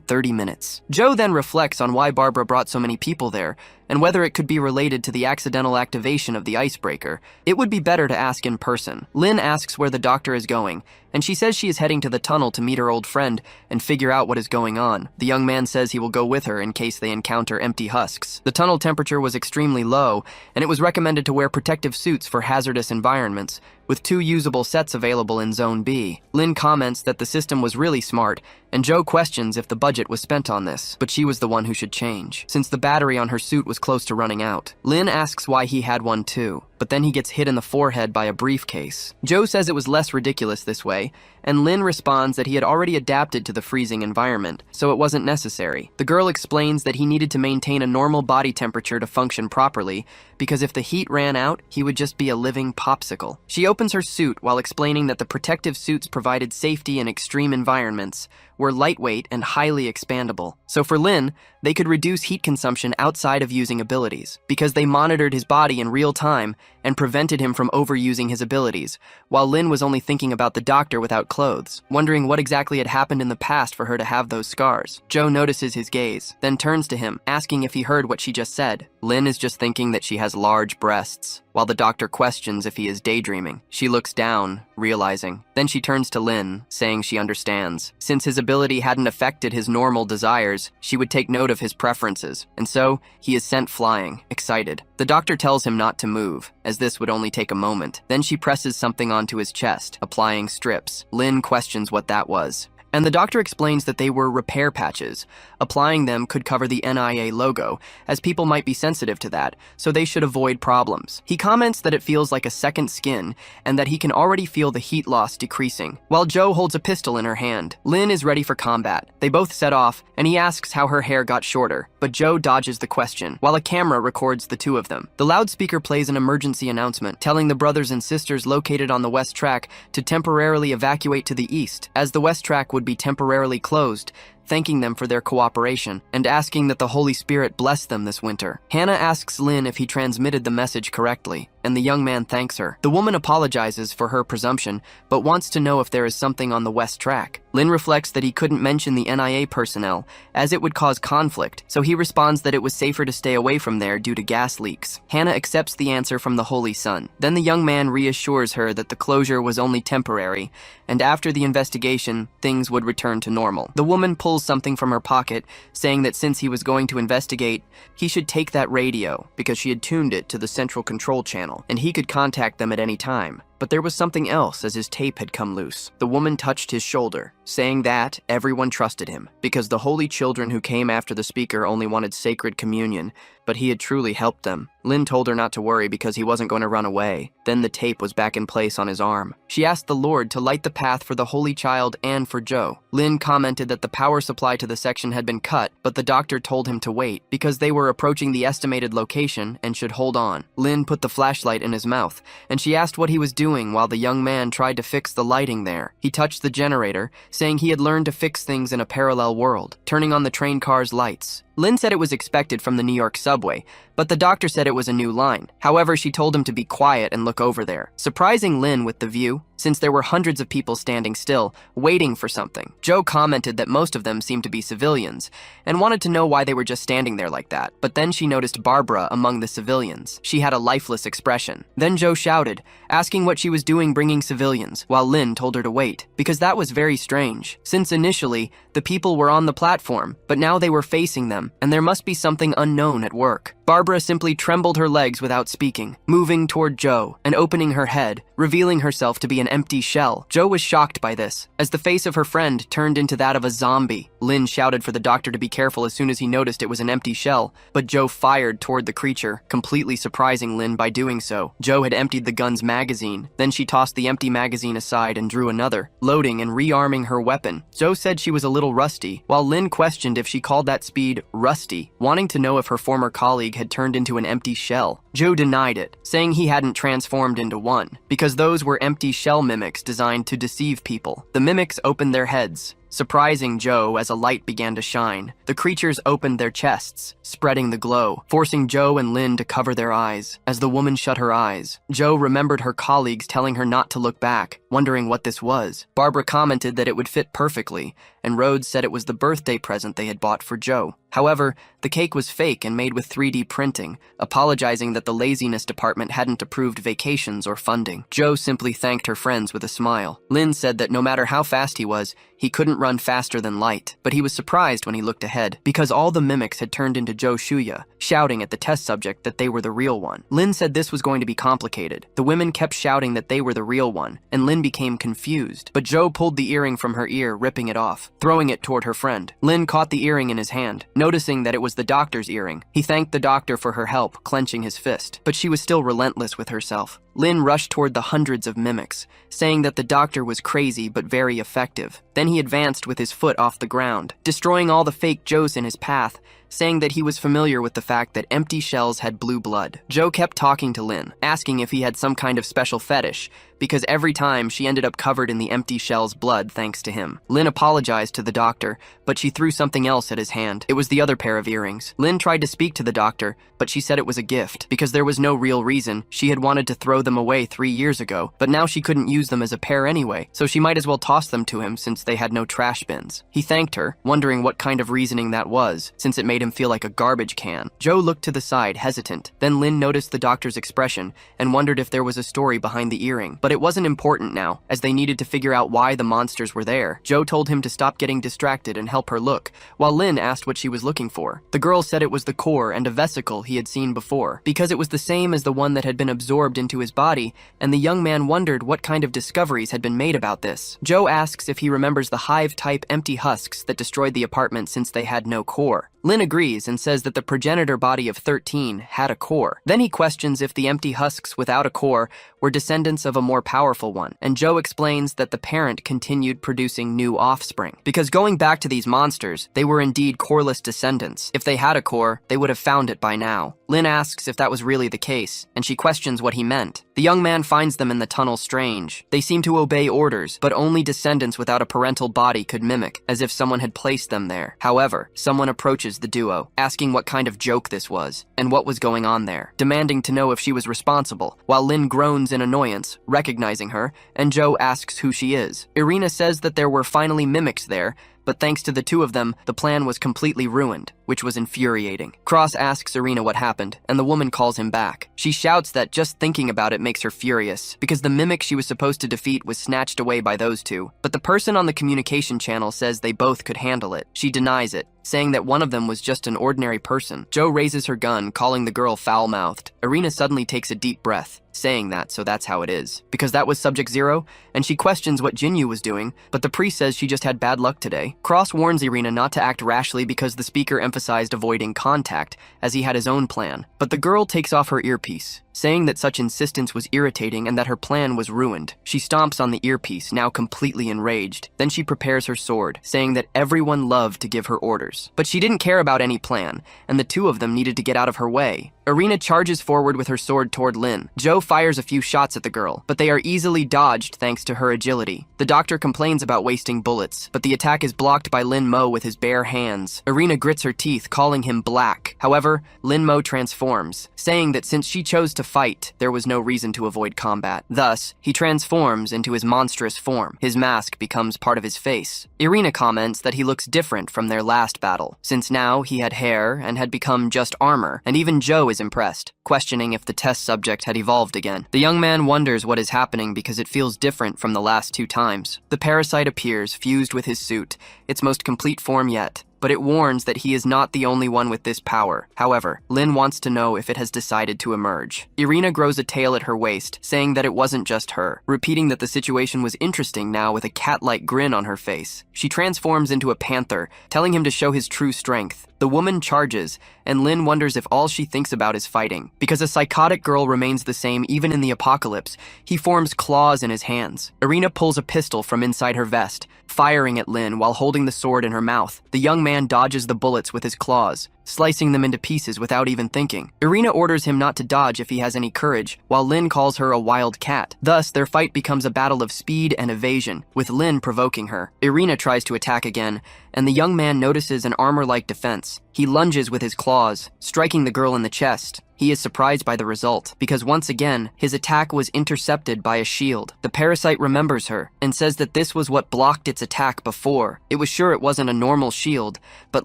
30 minutes. Joe then reflects on why Barbara brought so many people there, and whether it could be related to the accidental activation of the icebreaker. It would be better to ask in person. Lynn asks where the doctor is going, and she says she is heading to the tunnel to meet her old friend and figure out what is going on. The young man says he will go with her in case they encounter empty husks. The tunnel temperature was extremely low, and it was recommended to wear protective suits for hazardous environments, with 2 usable sets available in Zone B. Lynn comments that the system was really smart, and Joe questions if the budget was spent on this, but she was the one who should change, since the battery on her suit was close to running out. Lynn asks why he had one too, but then he gets hit in the forehead by a briefcase. Joe says it was less ridiculous this way, and Lynn responds that he had already adapted to the freezing environment, so it wasn't necessary. The girl explains that he needed to maintain a normal body temperature to function properly, because if the heat ran out, he would just be a living popsicle. She opens her suit while explaining that the protective suits provided safety in extreme environments, were lightweight and highly expandable. So for Lynn, they could reduce heat consumption outside of using abilities, because they monitored his body in real time and prevented him from overusing his abilities, while Lynn was only thinking about the doctor without clothes, wondering what exactly had happened in the past for her to have those scars. Joe notices his gaze, then turns to him, asking if he heard what she just said. Lynn is just thinking that she has large breasts, while the doctor questions if he is daydreaming. She looks down, realizing. Then she turns to Lynn, saying she understands. Since his ability hadn't affected his normal desires, she would take note of his preferences, and so he is sent flying, excited. The doctor tells him not to move, as this would only take a moment. Then she presses something onto his chest, applying strips. Lynn questions what that was, and the doctor explains that they were repair patches. Applying them could cover the NIA logo, as people might be sensitive to that, so they should avoid problems. He comments that it feels like a second skin, and that he can already feel the heat loss decreasing. While Joe holds a pistol in her hand, Lynn is ready for combat. They both set off, and he asks how her hair got shorter, but Joe dodges the question, while a camera records the two of them. The loudspeaker plays an emergency announcement, telling the brothers and sisters located on the west track to temporarily evacuate to the east, as the west track would be temporarily closed, thanking them for their cooperation, and asking that the Holy Spirit bless them this winter. Hannah asks Lynn if he transmitted the message correctly. and the young man thanks her. The woman apologizes for her presumption, but wants to know if there is something on the west track. Lin reflects that he couldn't mention the NIA personnel, as it would cause conflict, so he responds that it was safer to stay away from there due to gas leaks. Hannah accepts the answer from the Holy Sun. Then the young man reassures her that the closure was only temporary, and after the investigation, things would return to normal. The woman pulls something from her pocket, saying that since he was going to investigate, he should take that radio, because she had tuned it to the central control channel, and he could contact them at any time. But there was something else, as his tape had come loose. The woman touched his shoulder, saying that everyone trusted him, because the holy children who came after the speaker only wanted sacred communion, but he had truly helped them. Lin told her not to worry because he wasn't going to run away. Then the tape was back in place on his arm. She asked the Lord to light the path for the Holy Child and for Joe. Lin commented that the power supply to the section had been cut, but the doctor told him to wait because they were approaching the estimated location and should hold on. Lin put the flashlight in his mouth, and she asked what he was doing while the young man tried to fix the lighting there. He touched the generator, saying he had learned to fix things in a parallel world, turning on the train car's lights. Lin said it was expected from the New York subway, but the doctor said it was a new line. However, she told him to be quiet and look over there, surprising Lin with the view, since there were hundreds of people standing still, waiting for something. Joe commented that most of them seemed to be civilians, and wanted to know why they were just standing there like that, but then she noticed Barbara among the civilians. She had a lifeless expression. Then Joe shouted, asking what she was doing bringing civilians, while Lin told her to wait, because that was very strange, since initially, the people were on the platform, but now they were facing them, and there must be something unknown at work. Barbara simply trembled her legs without speaking, moving toward Joe and opening her head, revealing herself to be an empty shell. Joe was shocked by this, as the face of her friend turned into that of a zombie. Lin shouted for the doctor to be careful as soon as he noticed it was an empty shell, but Joe fired toward the creature, completely surprising Lin by doing so. Joe had emptied the gun's magazine. Then she tossed the empty magazine aside and drew another, loading and rearming her weapon. Joe said she was a little rusty, while Lin questioned if she called that speed rusty, wanting to know if her former colleague had turned into an empty shell. Joe denied it, saying he hadn't transformed into one, because those were empty shell mimics designed to deceive people. The mimics opened their heads, surprising Joe as a light began to shine. The creatures opened their chests, spreading the glow, forcing Joe and Lin to cover their eyes. As the woman shut her eyes, Joe remembered her colleagues telling her not to look back, wondering what this was. Barbara commented that it would fit perfectly, and Rhodes said it was the birthday present they had bought for Joe. However, the cake was fake and made with 3D printing, apologizing that the laziness department hadn't approved vacations or funding. Joe simply thanked her friends with a smile. Lin said that no matter how fast he was, he couldn't run faster than light, but he was surprised when he looked ahead, because all the mimics had turned into Joe Shuya, shouting at the test subject that they were the real one. Lin said this was going to be complicated. The women kept shouting that they were the real one, and Lin became confused, but Joe pulled the earring from her ear, ripping it off, throwing it toward her friend. Lin caught the earring in his hand, noticing that it was the doctor's earring. He thanked the doctor for her help, clenching his fist, but she was still relentless with herself. Lin rushed toward the hundreds of mimics, saying that the doctor was crazy but very effective. Then he advanced with his foot off the ground, destroying all the fake Joes in his path, saying that he was familiar with the fact that empty shells had blue blood. Joe kept talking to Lin, asking if he had some kind of special fetish, because every time she ended up covered in the empty shell's blood thanks to him. Lin apologized to the doctor, but she threw something else at his hand. It was the other pair of earrings. Lin tried to speak to the doctor, but she said it was a gift, because there was no real reason. She had wanted to throw them away 3 years ago, but now she couldn't use them as a pair anyway, so she might as well toss them to him since they had no trash bins. He thanked her, wondering what kind of reasoning that was, since it made him feel like a garbage can. Joe looked to the side, hesitant. Then Lin noticed the doctor's expression and wondered if there was a story behind the earring, but it wasn't important now, as they needed to figure out why the monsters were there. Joe told him to stop getting distracted and help her look, while Lin asked what she was looking for. The girl said it was the core and a vesicle he had seen before, because it was the same as the one that had been absorbed into his body, and the young man wondered what kind of discoveries had been made about this. Joe asks if he remembers the hive-type empty husks that destroyed the apartment since they had no core. Lin agrees and says that the progenitor body of 13 had a core. Then he questions if the empty husks without a core were descendants of a more powerful one, and Joe explains that the parent continued producing new offspring. Because going back to these monsters, they were indeed coreless descendants. If they had a core, they would have found it by now. Lin asks if that was really the case, and she questions what he meant. The young man finds them in the tunnel strange. They seem to obey orders, but only descendants without a parental body could mimic, as if someone had placed them there. However, someone approaches messages the duo, asking what kind of joke this was and what was going on there, demanding to know if she was responsible, while Lin groans in annoyance, recognizing her, and Joe asks who she is. Irina says that there were finally mimics there, but thanks to the two of them, the plan was completely ruined, which was infuriating. Cross asks Irina what happened, and the woman calls him back. She shouts that just thinking about it makes her furious, because the mimic she was supposed to defeat was snatched away by those two. But the person on the communication channel says they both could handle it. She denies it, saying that one of them was just an ordinary person. Joe raises her gun, calling the girl foul-mouthed. Irina suddenly takes a deep breath, saying that so that's how it is, because that was Subject Zero, and she questions what Jinyu was doing, but the priest says she just had bad luck today. Cross warns Irina not to act rashly because the speaker emphasized avoiding contact, as he had his own plan. But the girl takes off her earpiece, saying that such insistence was irritating and that her plan was ruined. She stomps on the earpiece, now completely enraged. Then she prepares her sword, saying that everyone loved to give her orders. But she didn't care about any plan, and the two of them needed to get out of her way. Irina charges forward with her sword toward Lin. Joe fires a few shots at the girl, but they are easily dodged thanks to her agility. The doctor complains about wasting bullets, but the attack is blocked by Lin Mo with his bare hands. Irina grits her teeth, calling him black. However, Lin Mo transforms, saying that since she chose to fight, there was no reason to avoid combat. Thus, he transforms into his monstrous form. His mask becomes part of his face. Irina comments that he looks different from their last battle, since now he had hair and had become just armor, and even Joe is impressed, questioning if the test subject had evolved again. The young man wonders what is happening because it feels different from the last two times. The parasite appears, fused with his suit, its most complete form yet, but it warns that he is not the only one with this power. However, Lin wants to know if it has decided to emerge. Irina grows a tail at her waist, saying that it wasn't just her, repeating that the situation was interesting now with a cat-like grin on her face. She transforms into a panther, telling him to show his true strength. The woman charges, and Lin wonders if all she thinks about is fighting. Because a psychotic girl remains the same even in the apocalypse, he forms claws in his hands. Irina pulls a pistol from inside her vest, firing at Lin while holding the sword in her mouth. The young man dodges the bullets with his claws, slicing them into pieces without even thinking. Irina orders him not to dodge if he has any courage, while Lin calls her a wild cat. Thus, their fight becomes a battle of speed and evasion, with Lin provoking her. Irina tries to attack again, and the young man notices an armor-like defense. He lunges with his claws, striking the girl in the chest. He is surprised by the result, because once again, his attack was intercepted by a shield. The parasite remembers her, and says that this was what blocked its attack before. It was sure it wasn't a normal shield, but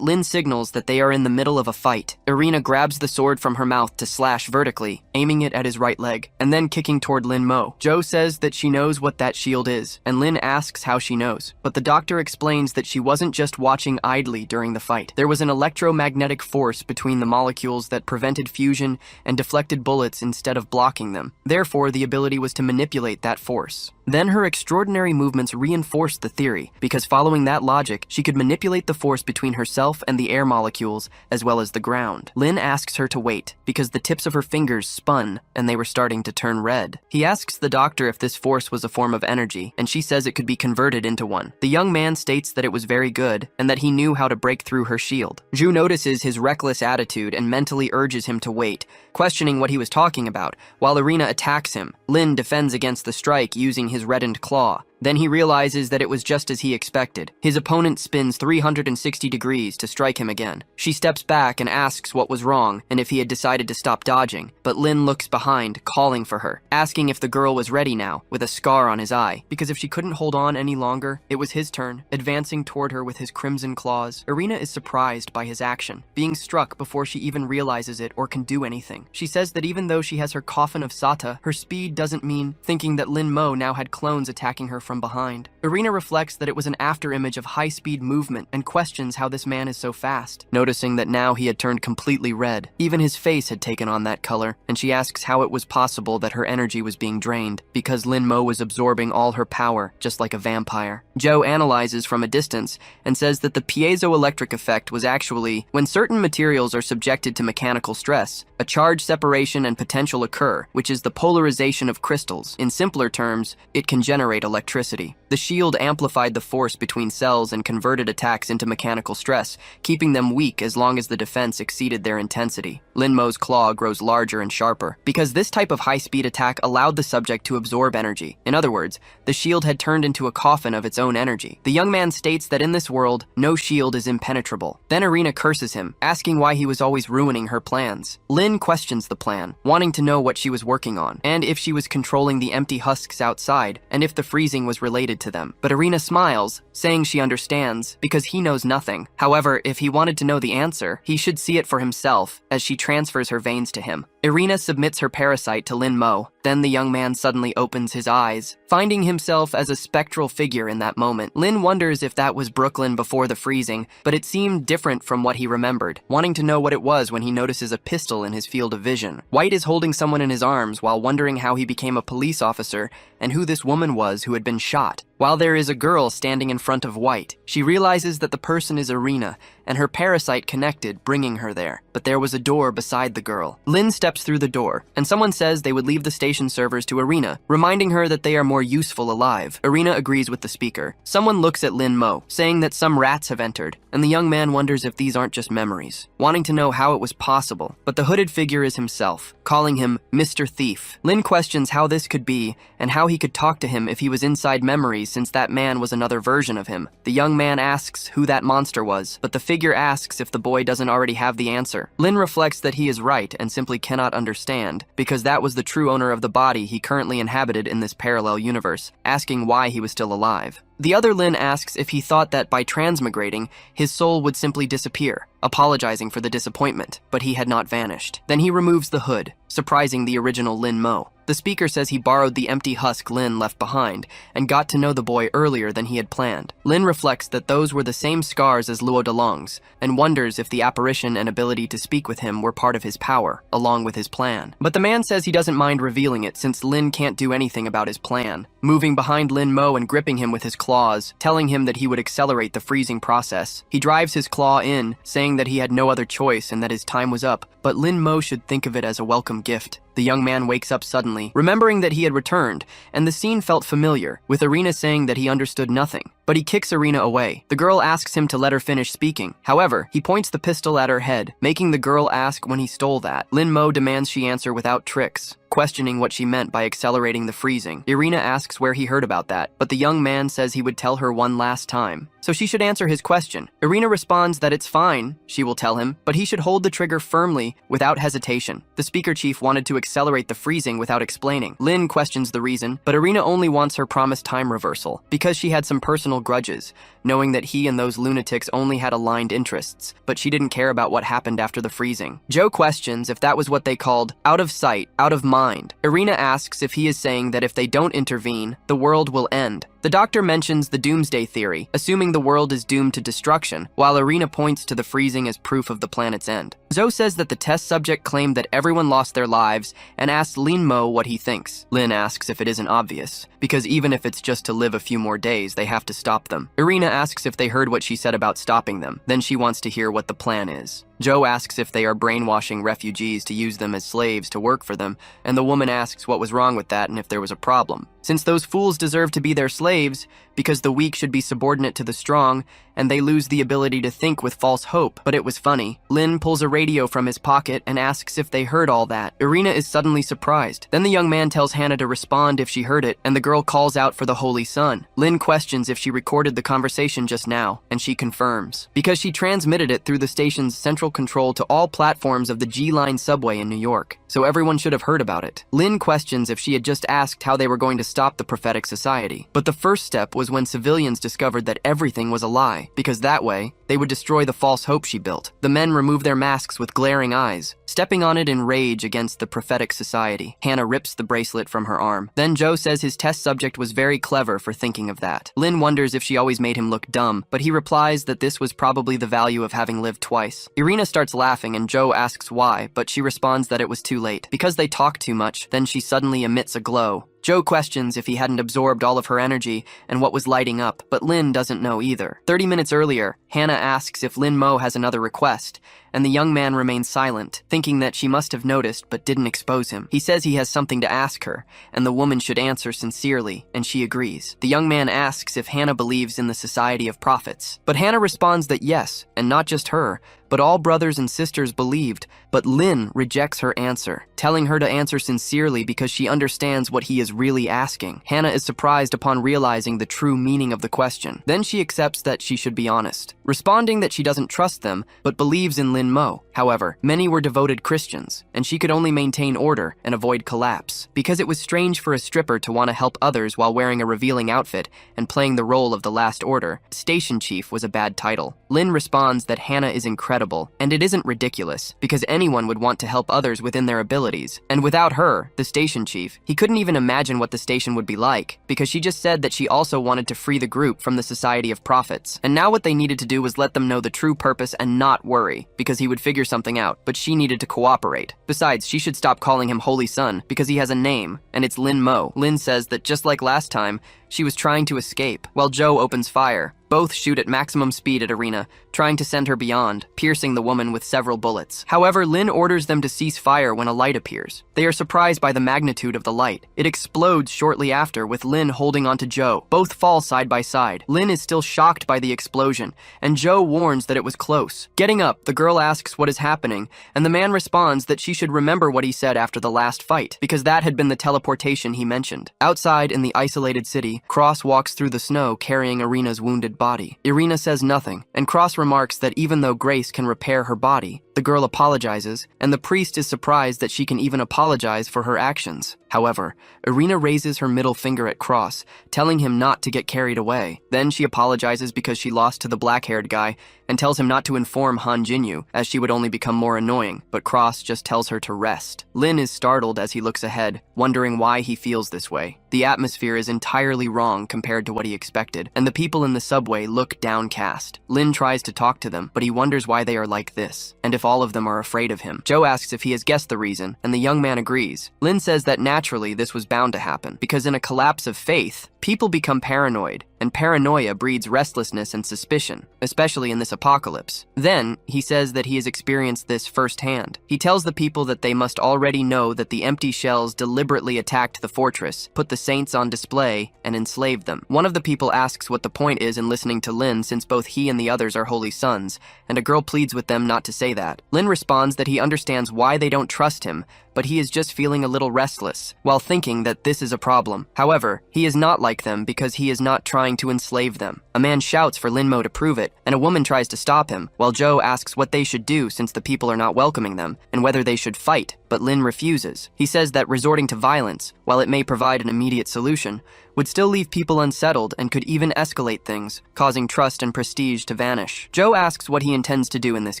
Lin signals that they are in the middle of a fight. Irina grabs the sword from her mouth to slash vertically, aiming it at his right leg, and then kicking toward Lin Mo. Joe says that she knows what that shield is, and Lin asks how she knows. But the doctor explains that she wasn't just watching idly during the fight. There was an electromagnetic force between the molecules that prevented fusion and deflected bullets instead of blocking them. Therefore, the ability was to manipulate that force. Then her extraordinary movements reinforced the theory, because following that logic, she could manipulate the force between herself and the air molecules, as well as the ground. Lin asks her to wait, because the tips of her fingers spun, and they were starting to turn red. He asks the doctor if this force was a form of energy, and she says it could be converted into one. The young man states that it was very good, and that he knew how to break through her shield. Zhu notices his reckless attitude and mentally urges him to wait, questioning what he was talking about, while Irina attacks him. Lin defends against the strike using his reddened claw. Then he realizes that it was just as he expected. His opponent spins 360 degrees to strike him again. She steps back and asks what was wrong and if he had decided to stop dodging, but Lin looks behind, calling for her, asking if the girl was ready now, with a scar on his eye, because if she couldn't hold on any longer, it was his turn, advancing toward her with his crimson claws. Irina is surprised by his action, being struck before she even realizes it or can do anything. She says that even though she has her coffin of Sata, her speed doesn't mean, thinking that Lin Mo now had clones attacking her from behind. Irina reflects that it was an afterimage of high-speed movement and questions how this man is so fast, noticing that now he had turned completely red. Even his face had taken on that color, and she asks how it was possible that her energy was being drained, because Lin Mo was absorbing all her power, just like a vampire. Joe analyzes from a distance and says that the piezoelectric effect was actually, when certain materials are subjected to mechanical stress, a charge separation and potential occur, which is the polarization of crystals. In simpler terms, it can generate electricity. electricity. The shield amplified the force between cells and converted attacks into mechanical stress, keeping them weak as long as the defense exceeded their intensity. Lin Mo's claw grows larger and sharper, because this type of high-speed attack allowed the subject to absorb energy. In other words, the shield had turned into a coffin of its own energy. The young man states that in this world, no shield is impenetrable. Then Irina curses him, asking why he was always ruining her plans. Lin questions the plan, wanting to know what she was working on, and if she was controlling the empty husks outside, and if the freezing was related to them. But Irina smiles, saying she understands, because he knows nothing. However, if he wanted to know the answer, he should see it for himself, as she transfers her veins to him. Irina submits her parasite to Lin Mo. Then the young man suddenly opens his eyes, finding himself as a spectral figure in that moment. Lin wonders if that was Brooklyn before the freezing, but it seemed different from what he remembered, wanting to know what it was when he notices a pistol in his field of vision. White is holding someone in his arms while wondering how he became a police officer and who this woman was who had been shot. While there is a girl standing in front of White, she realizes that the person is Irina, and her parasite connected, bringing her there. But there was a door beside the girl. Lin steps through the door, and someone says they would leave the station servers to Irina, reminding her that they are more useful alive. Irina agrees with the speaker. Someone looks at Lin Mo, saying that some rats have entered, and the young man wonders if these aren't just memories, wanting to know how it was possible. But the hooded figure is himself, calling him Mr. Thief. Lin questions how this could be, and how he could talk to him if he was inside memories, since that man was another version of him. The young man asks who that monster was, but the figure asks if the boy doesn't already have the answer. Lin reflects that he is right and simply cannot understand, because that was the true owner of the body he currently inhabited in this parallel universe, asking why he was still alive. The other Lin asks if he thought that by transmigrating, his soul would simply disappear, apologizing for the disappointment, but he had not vanished. Then he removes the hood, surprising the original Lin Mo. The speaker says he borrowed the empty husk Lin left behind and got to know the boy earlier than he had planned. Lin reflects that those were the same scars as Luo Delong's and wonders if the apparition and ability to speak with him were part of his power, along with his plan. But the man says he doesn't mind revealing it since Lin can't do anything about his plan, moving behind Lin Mo and gripping him with his claws, telling him that he would accelerate the freezing process. He drives his claw in, saying that he had no other choice and that his time was up, but Lin Mo should think of it as a welcome gift. The young man wakes up suddenly, remembering that he had returned, and the scene felt familiar, with Irina saying that he understood nothing. But he kicks Irina away. The girl asks him to let her finish speaking. However, he points the pistol at her head, making the girl ask when he stole that. Lin Mo demands she answer without tricks, questioning what she meant by accelerating the freezing. Irina asks where he heard about that, but the young man says he would tell her one last time, so she should answer his question. Irina responds that it's fine, she will tell him, but he should hold the trigger firmly, without hesitation. The speaker chief wanted to accelerate the freezing without explaining. Lin questions the reason, but Irina only wants her promised time reversal, because she had some personal grudges, knowing that he and those lunatics only had aligned interests, but she didn't care about what happened after the freezing. Joe questions if that was what they called out of sight, out of mind. Irina asks if he is saying that if they don't intervene, the world will end. The doctor mentions the doomsday theory, assuming the world is doomed to destruction, while Irina points to the freezing as proof of the planet's end. Zoe says that the test subject claimed that everyone lost their lives and asks Lin Mo what he thinks. Lin asks if it isn't obvious, because even if it's just to live a few more days, they have to stop them. Irina asks if they heard what she said about stopping them. Then she wants to hear what the plan is. Joe asks if they are brainwashing refugees to use them as slaves to work for them, and the woman asks what was wrong with that and if there was a problem. Since those fools deserve to be their slaves, because the weak should be subordinate to the strong, and they lose the ability to think with false hope. But it was funny. Lin pulls a radio from his pocket and asks if they heard all that. Irina is suddenly surprised. Then the young man tells Hannah to respond if she heard it, and the girl calls out for the Holy Sun. Lin questions if she recorded the conversation just now, and she confirms, because she transmitted it through the station's central control to all platforms of the G-Line subway in New York, so everyone should have heard about it. Lin questions if she had just asked how they were going to stop the prophetic society. But the first step was when civilians discovered that everything was a lie, because that way, they would destroy the false hope she built. The men remove their masks with glaring eyes, stepping on it in rage against the prophetic society. Hannah rips the bracelet from her arm. Then Joe says his test subject was very clever for thinking of that. Lin wonders if she always made him look dumb, but he replies that this was probably the value of having lived twice. Irina starts laughing and Joe asks why, but she responds that it was too late. Because they talk too much, then she suddenly emits a glow. Joe questions if he hadn't absorbed all of her energy and what was lighting up, but Lin doesn't know either. 30 minutes earlier, Hannah asks if Lin Mo has another request, and the young man remains silent, thinking that she must have noticed but didn't expose him. He says he has something to ask her, and the woman should answer sincerely, and she agrees. The young man asks if Hannah believes in the Society of Prophets, but Hannah responds that yes, and not just her, but all brothers and sisters believed, but Lin rejects her answer, telling her to answer sincerely because she understands what he is really asking. Hannah is surprised upon realizing the true meaning of the question. Then she accepts that she should be honest, responding that she doesn't trust them, but believes in Lin Mo. However, many were devoted Christians, and she could only maintain order and avoid collapse, because it was strange for a stripper to want to help others while wearing a revealing outfit and playing the role of the Last Order. Station Chief was a bad title. Lin responds that Hannah is incredible, and it isn't ridiculous, because anyone would want to help others within their abilities. And without her, the station chief, he couldn't even imagine what the station would be like, because she just said that she also wanted to free the group from the Society of Prophets. And now what they needed to do was let them know the true purpose and not worry, because he would figure something out, but she needed to cooperate. Besides, she should stop calling him Holy Son, because he has a name, and it's Lin Mo. Lin says that just like last time, she was trying to escape, while Joe opens fire. Both shoot at maximum speed at Irina, trying to send her beyond, piercing the woman with several bullets. However, Lin orders them to cease fire when a light appears. They are surprised by the magnitude of the light. It explodes shortly after, with Lin holding onto Joe. Both fall side by side. Lin is still shocked by the explosion, and Joe warns that it was close. Getting up, the girl asks what is happening, and the man responds that she should remember what he said after the last fight, because that had been the teleportation he mentioned. Outside in the isolated city, Cross walks through the snow carrying Irina's wounded body. Irina says nothing, and Cross remarks that even though Grace can repair her body, the girl apologizes, and the priest is surprised that she can even apologize for her actions. However, Irina raises her middle finger at Cross, telling him not to get carried away. Then she apologizes because she lost to the black-haired guy, and tells him not to inform Han Jinyu, as she would only become more annoying, but Cross just tells her to rest. Lin is startled as he looks ahead, wondering why he feels this way. The atmosphere is entirely wrong compared to what he expected, and the people in the subway look downcast. Lin tries to talk to them, but he wonders why they are like this, and if all of them are afraid of him. Joe asks if he has guessed the reason, and the young man agrees. Lin says that naturally this was bound to happen, because in a collapse of faith, people become paranoid, and paranoia breeds restlessness and suspicion, especially in this apocalypse. Then, he says that he has experienced this firsthand. He tells the people that they must already know that the empty shells deliberately attacked the fortress, put the saints on display, and enslaved them. One of the people asks what the point is in listening to Lin, since both he and the others are holy sons, and a girl pleads with them not to say that. Lin responds that he understands why they don't trust him, but he is just feeling a little restless, while thinking that this is a problem. However, he is not like them because he is not trying to enslave them. A man shouts for Lin Mo to prove it, and a woman tries to stop him, while Joe asks what they should do since the people are not welcoming them, and whether they should fight, but Lin refuses. He says that resorting to violence, while it may provide an immediate solution, would still leave people unsettled and could even escalate things, causing trust and prestige to vanish. Joe asks what he intends to do in this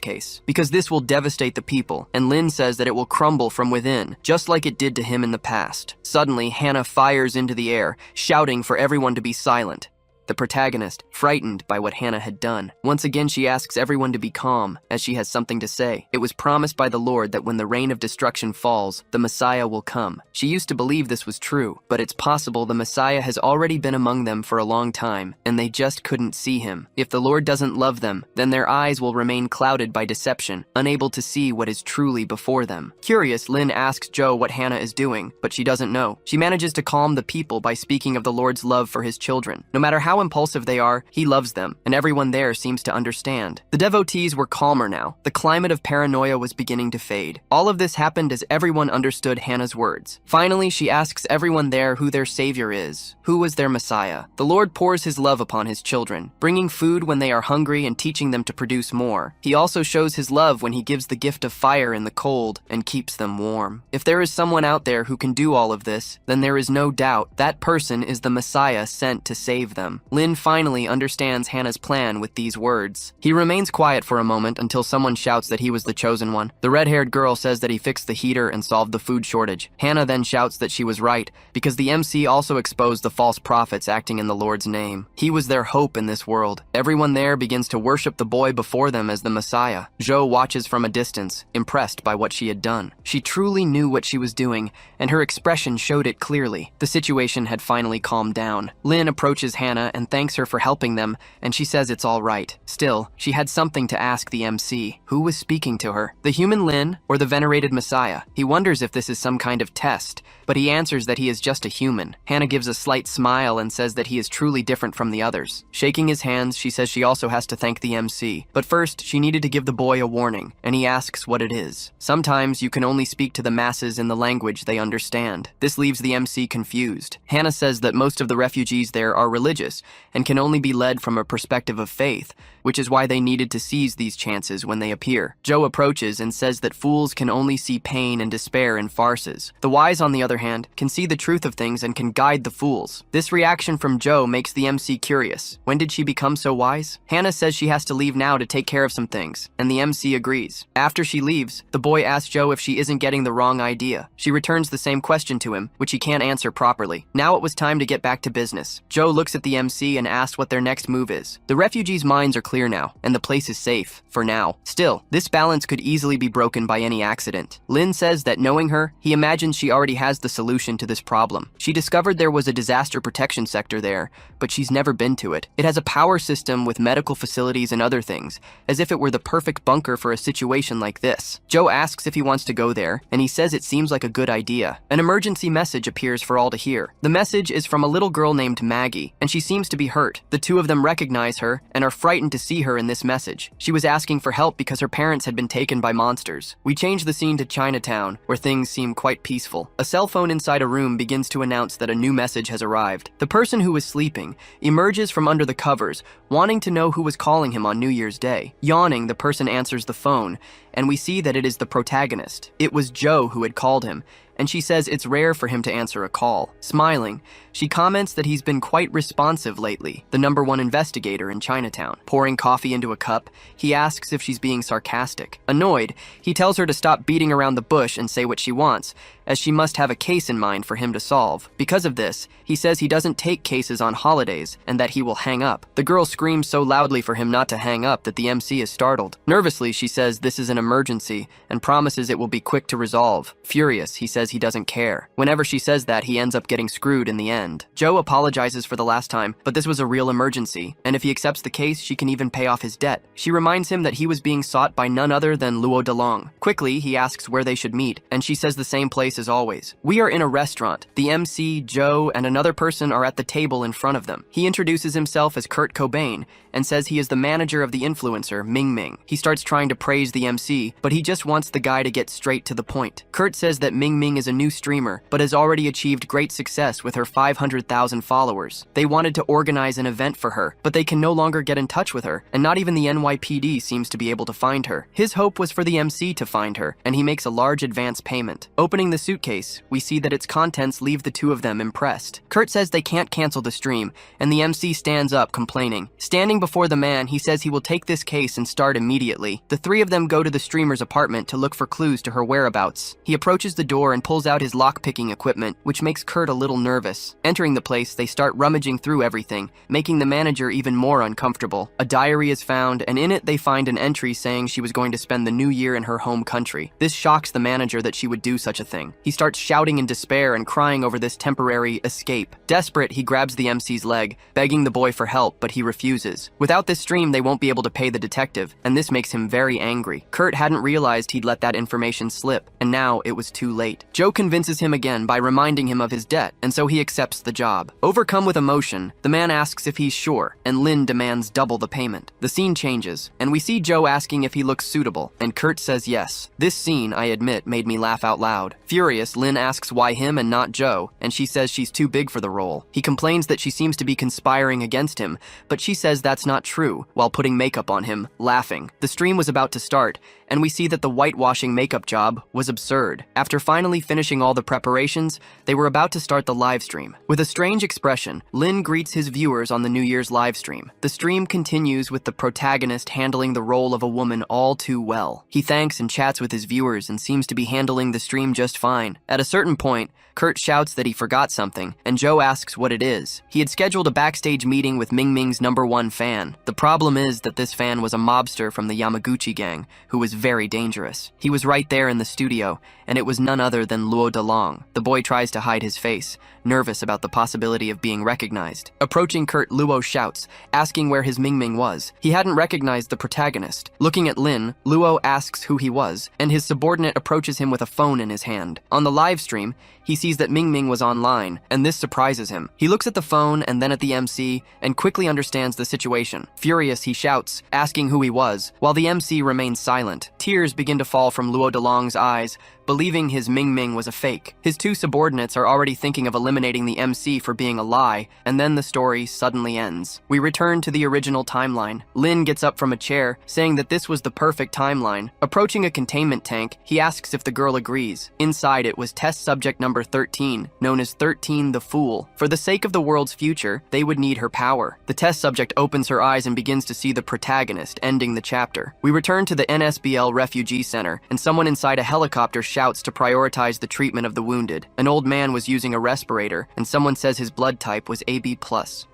case, because this will devastate the people, and Lin says that it will crumble from within, just like it did to him in the past. Suddenly, Hannah fires into the air, shouting for everyone to be silent. The protagonist, frightened by what Hannah had done. Once again, she asks everyone to be calm, as she has something to say. It was promised by the Lord that when the rain of destruction falls, the Messiah will come. She used to believe this was true, but it's possible the Messiah has already been among them for a long time, and they just couldn't see him. If the Lord doesn't love them, then their eyes will remain clouded by deception, unable to see what is truly before them. Curious, Lin asks Joe what Hannah is doing, but she doesn't know. She manages to calm the people by speaking of the Lord's love for his children. No matter how impulsive they are, he loves them, and everyone there seems to understand. The devotees were calmer now. The climate of paranoia was beginning to fade. All of this happened as everyone understood Hannah's words. Finally, she asks everyone there who their savior is, who was their Messiah. The Lord pours his love upon his children, bringing food when they are hungry and teaching them to produce more. He also shows his love when he gives the gift of fire in the cold and keeps them warm. If there is someone out there who can do all of this, then there is no doubt that person is the Messiah sent to save them. Lin finally understands Hannah's plan with these words. He remains quiet for a moment until someone shouts that he was the chosen one. The red-haired girl says that he fixed the heater and solved the food shortage. Hannah then shouts that she was right, because the MC also exposed the false prophets acting in the Lord's name. He was their hope in this world. Everyone there begins to worship the boy before them as the Messiah. Zhou watches from a distance, impressed by what she had done. She truly knew what she was doing, and her expression showed it clearly. The situation had finally calmed down. Lin approaches Hannah and thanks her for helping them, and she says it's all right. Still, she had something to ask the MC. Who was speaking to her? The human Lin or the venerated Messiah? He wonders if this is some kind of test, but he answers that he is just a human. Hannah gives a slight smile and says that he is truly different from the others. Shaking his hands, she says she also has to thank the MC. But first, she needed to give the boy a warning, and he asks what it is. Sometimes you can only speak to the masses in the language they understand. This leaves the MC confused. Hannah says that most of the refugees there are religious and can only be led from a perspective of faith, which is why they needed to seize these chances when they appear. Joe approaches and says that fools can only see pain and despair in farces. The wise, on the other hand, can see the truth of things and can guide the fools. This reaction from Joe makes the MC curious. When did she become so wise? Hannah says she has to leave now to take care of some things, and the MC agrees. After she leaves, the boy asks Joe if she isn't getting the wrong idea. She returns the same question to him, which he can't answer properly. Now it was time to get back to business. Joe looks at the MC and asks what their next move is. The refugees' minds are clear now, and the place is safe, for now. Still, this balance could easily be broken by any accident. Lin says that knowing her, he imagines she already has the solution to this problem. She discovered there was a disaster protection sector there, but she's never been to it. It has a power system with medical facilities and other things, as if it were the perfect bunker for a situation like this. Joe asks if he wants to go there, and he says it seems like a good idea. An emergency message appears for all to hear. The message is from a little girl named Maggie, and she seems to be hurt. The two of them recognize her and are frightened to see her in this message. She was asking for help because her parents had been taken by monsters. We change the scene to Chinatown, where things seem quite peaceful. A cell phone inside a room begins to announce that a new message has arrived. The person who was sleeping emerges from under the covers, wanting to know who was calling him on New Year's Day. Yawning, the person answers the phone, and we see that it is the protagonist. It was Joe who had called him, and she says it's rare for him to answer a call. Smiling, she comments that he's been quite responsive lately, the #1 investigator in Chinatown. Pouring coffee into a cup, he asks if she's being sarcastic. Annoyed, he tells her to stop beating around the bush and say what she wants, as she must have a case in mind for him to solve. Because of this, he says he doesn't take cases on holidays and that he will hang up. The girl screams so loudly for him not to hang up that the MC is startled. Nervously, she says this is an emergency and promises it will be quick to resolve. Furious, he says he doesn't care. Whenever she says that, he ends up getting screwed in the end. Joe apologizes for the last time, but this was a real emergency, and if he accepts the case, she can even pay off his debt. She reminds him that he was being sought by none other than Luo Delong. Quickly, he asks where they should meet, and she says the same place as always. We are in a restaurant. The MC, Joe, and another person are at the table in front of them. He introduces himself as Kurt Cobain and says he is the manager of the influencer, Ming Ming. He starts trying to praise the MC, but he just wants the guy to get straight to the point. Kurt says that Ming Ming is a new streamer, but has already achieved great success with her 500,000 followers. They wanted to organize an event for her, but they can no longer get in touch with her, and not even the NYPD seems to be able to find her. His hope was for the MC to find her, and he makes a large advance payment. Opening the suitcase, we see that its contents leave the two of them impressed. Kurt says they can't cancel the stream, and the MC stands up, complaining. Standing before the man, he says he will take this case and start immediately. The three of them go to the streamer's apartment to look for clues to her whereabouts. He approaches the door and pulls out his lock-picking equipment, which makes Kurt a little nervous. Entering the place, they start rummaging through everything, making the manager even more uncomfortable. A diary is found, and in it they find an entry saying she was going to spend the new year in her home country. This shocks the manager that she would do such a thing. He starts shouting in despair and crying over this temporary escape. Desperate, he grabs the MC's leg, begging the boy for help, but he refuses. Without this stream, they won't be able to pay the detective, and this makes him very angry. Kurt hadn't realized he'd let that information slip, and now it was too late. Joe convinces him again by reminding him of his debt, and so he accepts the job. Overcome with emotion, the man asks if he's sure, and Lin demands double the payment. The scene changes, and we see Joe asking if he looks suitable, and Kurt says yes. This scene, I admit, made me laugh out loud. Furious, Lin asks why him and not Joe, and she says she's too big for the role. He complains that she seems to be conspiring against him, but she says that's not true, while putting makeup on him, laughing. The stream was about to start, and we see that the whitewashing makeup job was absurd. After finally finishing all the preparations, they were about to start the live stream. With a strange expression, Lin greets his viewers on the New Year's live stream. The stream continues with the protagonist handling the role of a woman all too well. He thanks and chats with his viewers and seems to be handling the stream just fine. At a certain point, Kurt shouts that he forgot something, and Joe asks what it is. He had scheduled a backstage meeting with Ming Ming's #1 fan. The problem is that this fan was a mobster from the Yamaguchi gang, who was very dangerous. He was right there in the studio, and it was none other than Luo Delong. The boy tries to hide his face, nervous about the possibility of being recognized. Approaching Kurt, Luo shouts, asking where his Mingming was. He hadn't recognized the protagonist. Looking at Lin, Luo asks who he was, and his subordinate approaches him with a phone in his hand. On the live stream, he sees that Mingming was online, and this surprises him. He looks at the phone and then at the MC, and quickly understands the situation. Furious, he shouts, asking who he was, while the MC remains silent. Tears begin to fall from Luo Delong's eyes, believing his Mingming was a fake. His two subordinates are already thinking of eliminating the MC for being a lie, and then the story suddenly ends. We return to the original timeline. Lin gets up from a chair, saying that this was the perfect timeline. Approaching a containment tank, he asks if the girl agrees. Inside it was test subject number 13, known as 13 the Fool. For the sake of the world's future, they would need her power. The test subject opens her eyes and begins to see the protagonist, ending the chapter. We return to the NSBL refugee center, and someone inside a helicopter shouts to prioritize the treatment of the wounded. An old man was using a respirator, and someone says his blood type was AB+.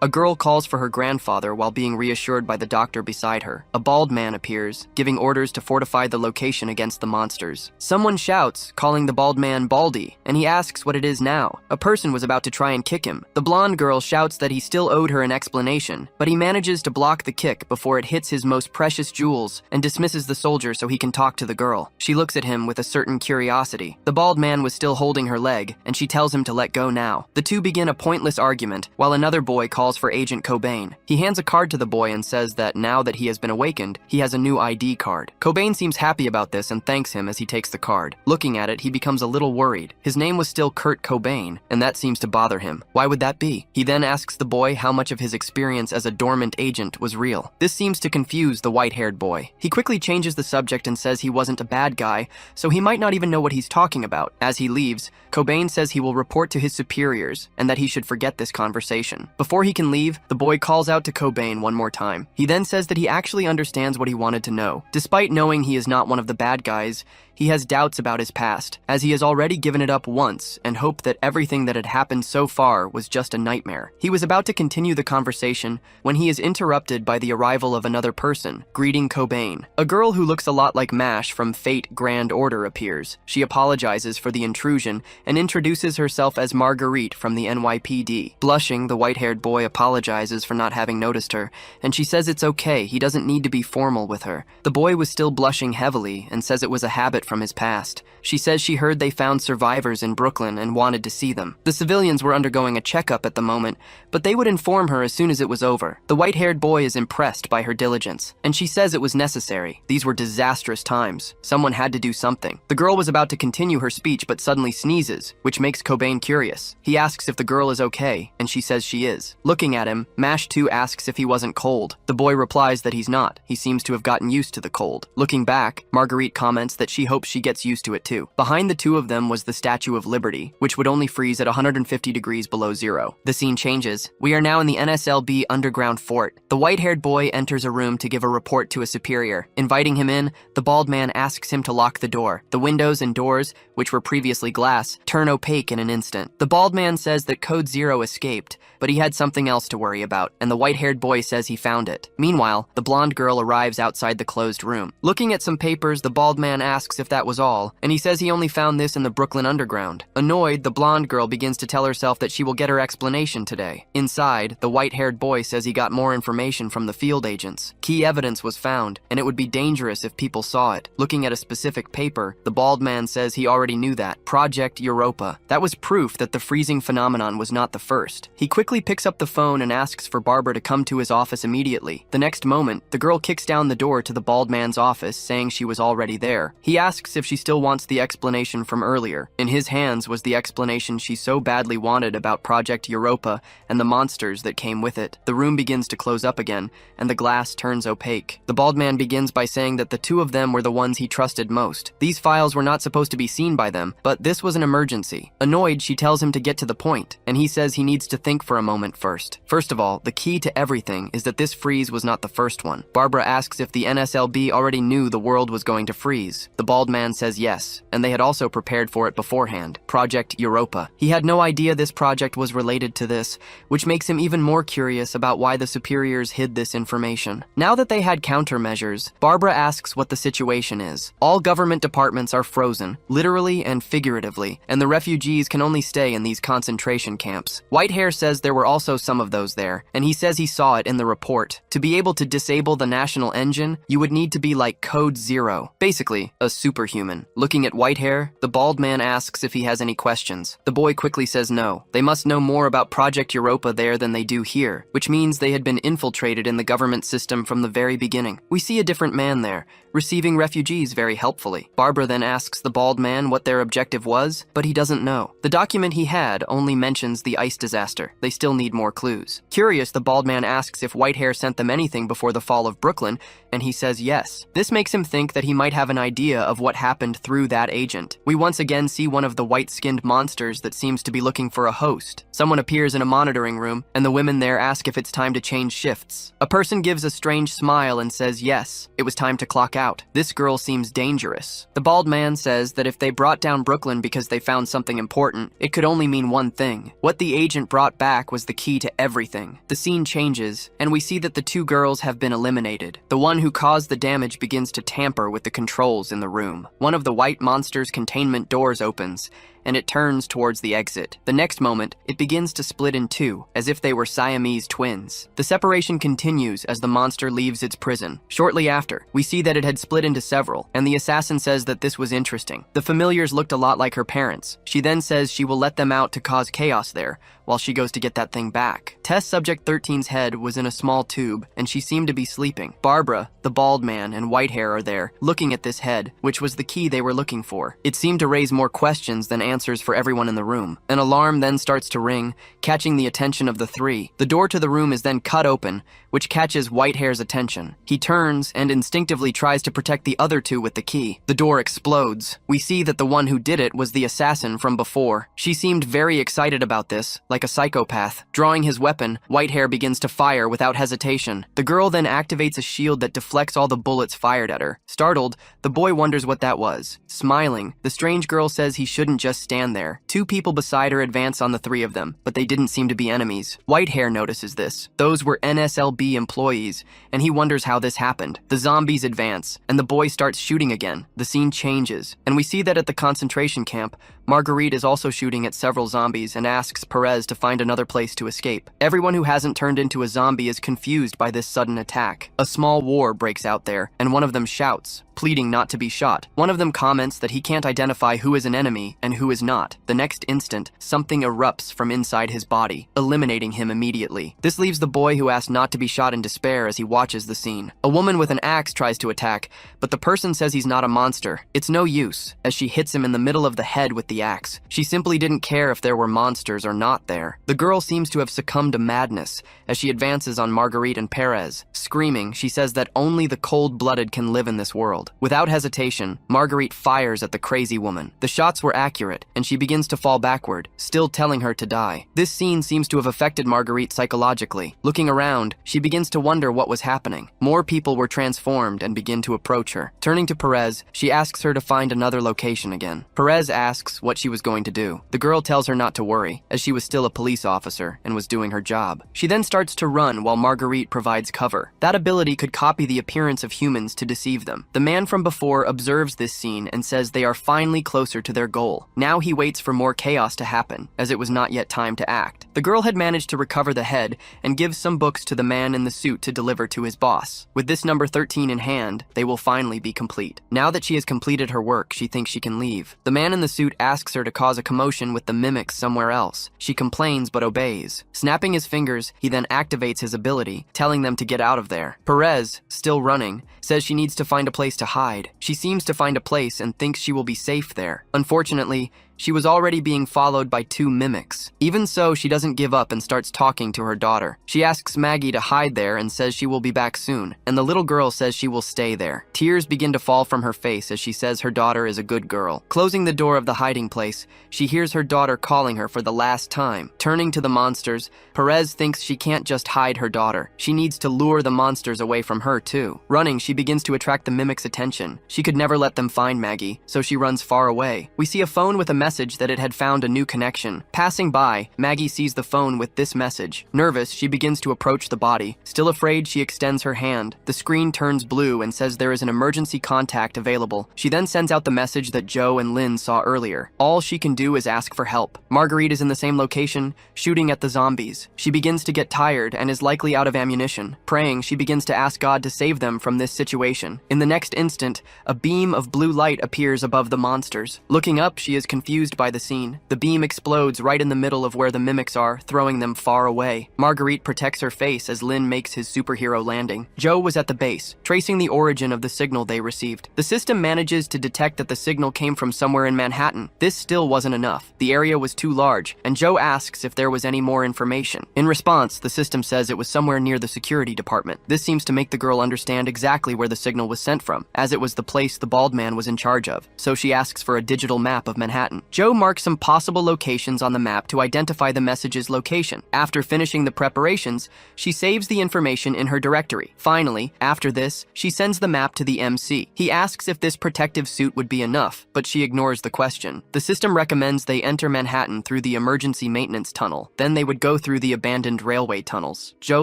A girl calls for her grandfather while being reassured by the doctor beside her. A bald man appears, giving orders to fortify the location against the monsters. Someone shouts, calling the bald man Baldy, and he asks what it is now. A person was about to try and kick him. The blonde girl shouts that he still owed her an explanation, but he manages to block the kick before it hits his most precious jewels and dismisses the soldier so he can talk to the girl. She looks at him with a certain curiosity. The bald man was still holding her leg, and she tells him to let go now. The two begin a pointless argument, while another boy calls for Agent Cobain. He hands a card to the boy and says that now that he has been awakened, he has a new ID card. Cobain seems happy about this and thanks him as he takes the card. Looking at it, he becomes a little worried. His name was still Kurt Cobain, and that seems to bother him. Why would that be? He then asks the boy how much of his experience as a dormant agent was real. This seems to confuse the white-haired boy. He quickly changes the subject and says he wasn't a bad guy, so he might not even know what he's talking about. As he leaves, Cobain says he will report to his superiors and that he should forget this conversation. Before he can leave, the boy calls out to Cobain one more time. He then says that he actually understands what he wanted to know. Despite knowing he is not one of the bad guys, he has doubts about his past, as he has already given it up once and hoped that everything that had happened so far was just a nightmare. He was about to continue the conversation when he is interrupted by the arrival of another person, greeting Cobain. A girl who looks a lot like Mash from Fate Grand Order appears. She apologizes for the intrusion and introduces herself as Marguerite from the NYPD. Blushing, the white-haired boy apologizes for not having noticed her, and she says it's okay, he doesn't need to be formal with her. The boy was still blushing heavily and says it was a habit from his past. She says she heard they found survivors in Brooklyn and wanted to see them. The civilians were undergoing a checkup at the moment, but they would inform her as soon as it was over. The white-haired boy is impressed by her diligence, and she says it was necessary. These were disastrous times. Someone had to do something. The girl was about to continue her speech but suddenly sneezes, which makes Cobain curious. He asks if the girl is okay, and she says she is. Looking at him, Mash 2 asks if he wasn't cold. The boy replies that he's not. He seems to have gotten used to the cold. Looking back, Marguerite comments that she hopes she gets used to it too. Behind the two of them was the Statue of Liberty, which would only freeze at 150 degrees below zero. The scene changes. We are now in the NSLB underground fort. The white-haired boy enters a room to give a report to a superior. Inviting him in, the bald man asks him to lock the door. The windows and doors, which were previously glass, turn opaque in an instant. The bald man says that Code Zero escaped, but he had something else to worry about, and the white-haired boy says he found it. Meanwhile, the blonde girl arrives outside the closed room. Looking at some papers, the bald man asks if that was all, and he says he only found this in the Brooklyn Underground. Annoyed, the blonde girl begins to tell herself that she will get her explanation today. Inside, the white-haired boy says he got more information from the field agents. Key evidence was found, and it would be dangerous if people saw it. Looking at a specific paper, the bald man says he already knew that. Project Europa. That was proof that the freezing phenomenon was not the first. He quickly picks up the phone and asks for Barbara to come to his office immediately. The next moment, the girl kicks down the door to the bald man's office, saying she was already there. He asks if she still wants the explanation from earlier. In his hands was the explanation she so badly wanted about Project Europa and the monsters that came with it. The room begins to close up again, and the glass turns opaque. The bald man begins by saying that the two of them were the ones he trusted most. These files were not supposed to be seen by them, but this was an emergency. Annoyed, she tells him to get to the point, and he says he needs to think for a moment first. First of all, the key to everything is that this freeze was not the first one. Barbara asks if the NSLB already knew the world was going to freeze. The bald bald man says yes, and they had also prepared for it beforehand, Project Europa. He had no idea this project was related to this, which makes him even more curious about why the superiors hid this information. Now that they had countermeasures, Barbara asks what the situation is. All government departments are frozen, literally and figuratively, and the refugees can only stay in these concentration camps. Whitehair says there were also some of those there, and he says he saw it in the report. To be able to disable the national engine, you would need to be like Code Zero, basically a superhuman. Looking at Whitehair, the bald man asks if he has any questions. The boy quickly says no. They must know more about Project Europa there than they do here, which means they had been infiltrated in the government system from the very beginning. We see a different man there, receiving refugees very helpfully. Barbara then asks the bald man what their objective was, but he doesn't know. The document he had only mentions the ice disaster. They still need more clues. Curious, the bald man asks if Whitehair sent them anything before the fall of Brooklyn, and he says yes. This makes him think that he might have an idea of what happened through that agent. We once again see one of the white-skinned monsters that seems to be looking for a host. Someone appears in a monitoring room, and the women there ask if it's time to change shifts. A person gives a strange smile and says yes, it was time to clock out. This girl seems dangerous. The bald man says that if they brought down Brooklyn because they found something important, it could only mean one thing. What the agent brought back was the key to everything. The scene changes, and we see that the two girls have been eliminated. The one who caused the damage begins to tamper with the controls in the room. One of the white monster's containment doors opens, and it turns towards the exit. The next moment, it begins to split in two, as if they were Siamese twins. The separation continues as the monster leaves its prison. Shortly after, we see that it had split into several, and the assassin says that this was interesting. The familiars looked a lot like her parents. She then says she will let them out to cause chaos there, while she goes to get that thing back. Test Subject 13's head was in a small tube, and she seemed to be sleeping. Barbara, the bald man, and Whitehair are there, looking at this head, which was the key they were looking for. It seemed to raise more questions than answers for everyone in the room. An alarm then starts to ring, catching the attention of the three. The door to the room is then cut open, which catches Whitehair's attention. He turns and instinctively tries to protect the other two with the key. The door explodes. We see that the one who did it was the assassin from before. She seemed very excited about this, like a psychopath. Drawing his weapon, Whitehair begins to fire without hesitation. The girl then activates a shield that deflects all the bullets fired at her. Startled, the boy wonders what that was. Smiling, the strange girl says he shouldn't just stand there. Two people beside her advance on the three of them, but they didn't seem to be enemies. Whitehair notices this. Those were NSLB employees, and he wonders how this happened. The zombies advance, and the boy starts shooting again. The scene changes, and we see that at the concentration camp, Marguerite is also shooting at several zombies and asks Perez to find another place to escape. Everyone who hasn't turned into a zombie is confused by this sudden attack. A small war breaks out there, and one of them shouts, pleading not to be shot. One of them comments that he can't identify who is an enemy and who is not. The next instant, something erupts from inside his body, eliminating him immediately. This leaves the boy who asked not to be shot in despair as he watches the scene. A woman with an axe tries to attack, but the person says he's not a monster. It's no use, as she hits him in the middle of the head with the axe. She simply didn't care if there were monsters or not there. The girl seems to have succumbed to madness as she advances on Marguerite and Perez. Screaming, she says that only the cold-blooded can live in this world. Without hesitation, Marguerite fires at the crazy woman. The shots were accurate, and she begins to fall backward, still telling her to die. This scene seems to have affected Marguerite psychologically. Looking around, she begins to wonder what was happening. More people were transformed and begin to approach her. Turning to Perez, she asks her to find another location again. Perez asks what she was going to do. The girl tells her not to worry, as she was still a police officer and was doing her job. She then starts to run while Marguerite provides cover. That ability could copy the appearance of humans to deceive them. The man from before observes this scene and says they are finally closer to their goal. Now he waits for more chaos to happen, as it was not yet time to act. The girl had managed to recover the head and gives some books to the man in the suit to deliver to his boss. With this number 13 in hand, they will finally be complete. Now that she has completed her work, she thinks she can leave. The man in the suit asks her to cause a commotion with the mimics somewhere else. She complains but obeys. Snapping his fingers, he then activates his ability, telling them to get out of there. Perez, still running, says she needs to find a place to hide. She seems to find a place and thinks she will be safe there. Unfortunately, She was already being followed by 2 mimics. Even so, she doesn't give up and starts talking to her daughter. She asks Maggie to hide there and says she will be back soon, and the little girl says she will stay there. Tears begin to fall from her face as she says her daughter is a good girl. Closing the door of the hiding place, she hears her daughter calling her for the last time. Turning to the monsters, Perez thinks she can't just hide her daughter. She needs to lure the monsters away from her too. Running, she begins to attract the mimics' attention. She could never let them find Maggie, so she runs far away. We see a phone with a message that it had found a new connection. Passing by, Maggie sees the phone with this message. Nervous, she begins to approach the body. Still afraid, she extends her hand. The screen turns blue and says there is an emergency contact available. She then sends out the message that Joe and Lynn saw earlier. All she can do is ask for help. Marguerite is in the same location, shooting at the zombies. She begins to get tired and is likely out of ammunition. Praying, she begins to ask God to save them from this situation. In the next instant, a beam of blue light appears above the monsters. Looking up, she is confused by the scene. The beam explodes right in the middle of where the mimics are, throwing them far away. Marguerite protects her face as Lynn makes his superhero landing. Joe was at the base, tracing the origin of the signal they received. The system manages to detect that the signal came from somewhere in Manhattan. This still wasn't enough. The area was too large, and Joe asks if there was any more information. In response, the system says it was somewhere near the security department. This seems to make the girl understand exactly where the signal was sent from, as it was the place the bald man was in charge of. So she asks for a digital map of Manhattan. Joe marks some possible locations on the map to identify the message's location. After finishing the preparations, she saves the information in her directory. Finally, after this, she sends the map to the MC. He asks if this protective suit would be enough, but she ignores the question. The system recommends they enter Manhattan through the emergency maintenance tunnel. Then they would go through the abandoned railway tunnels. Joe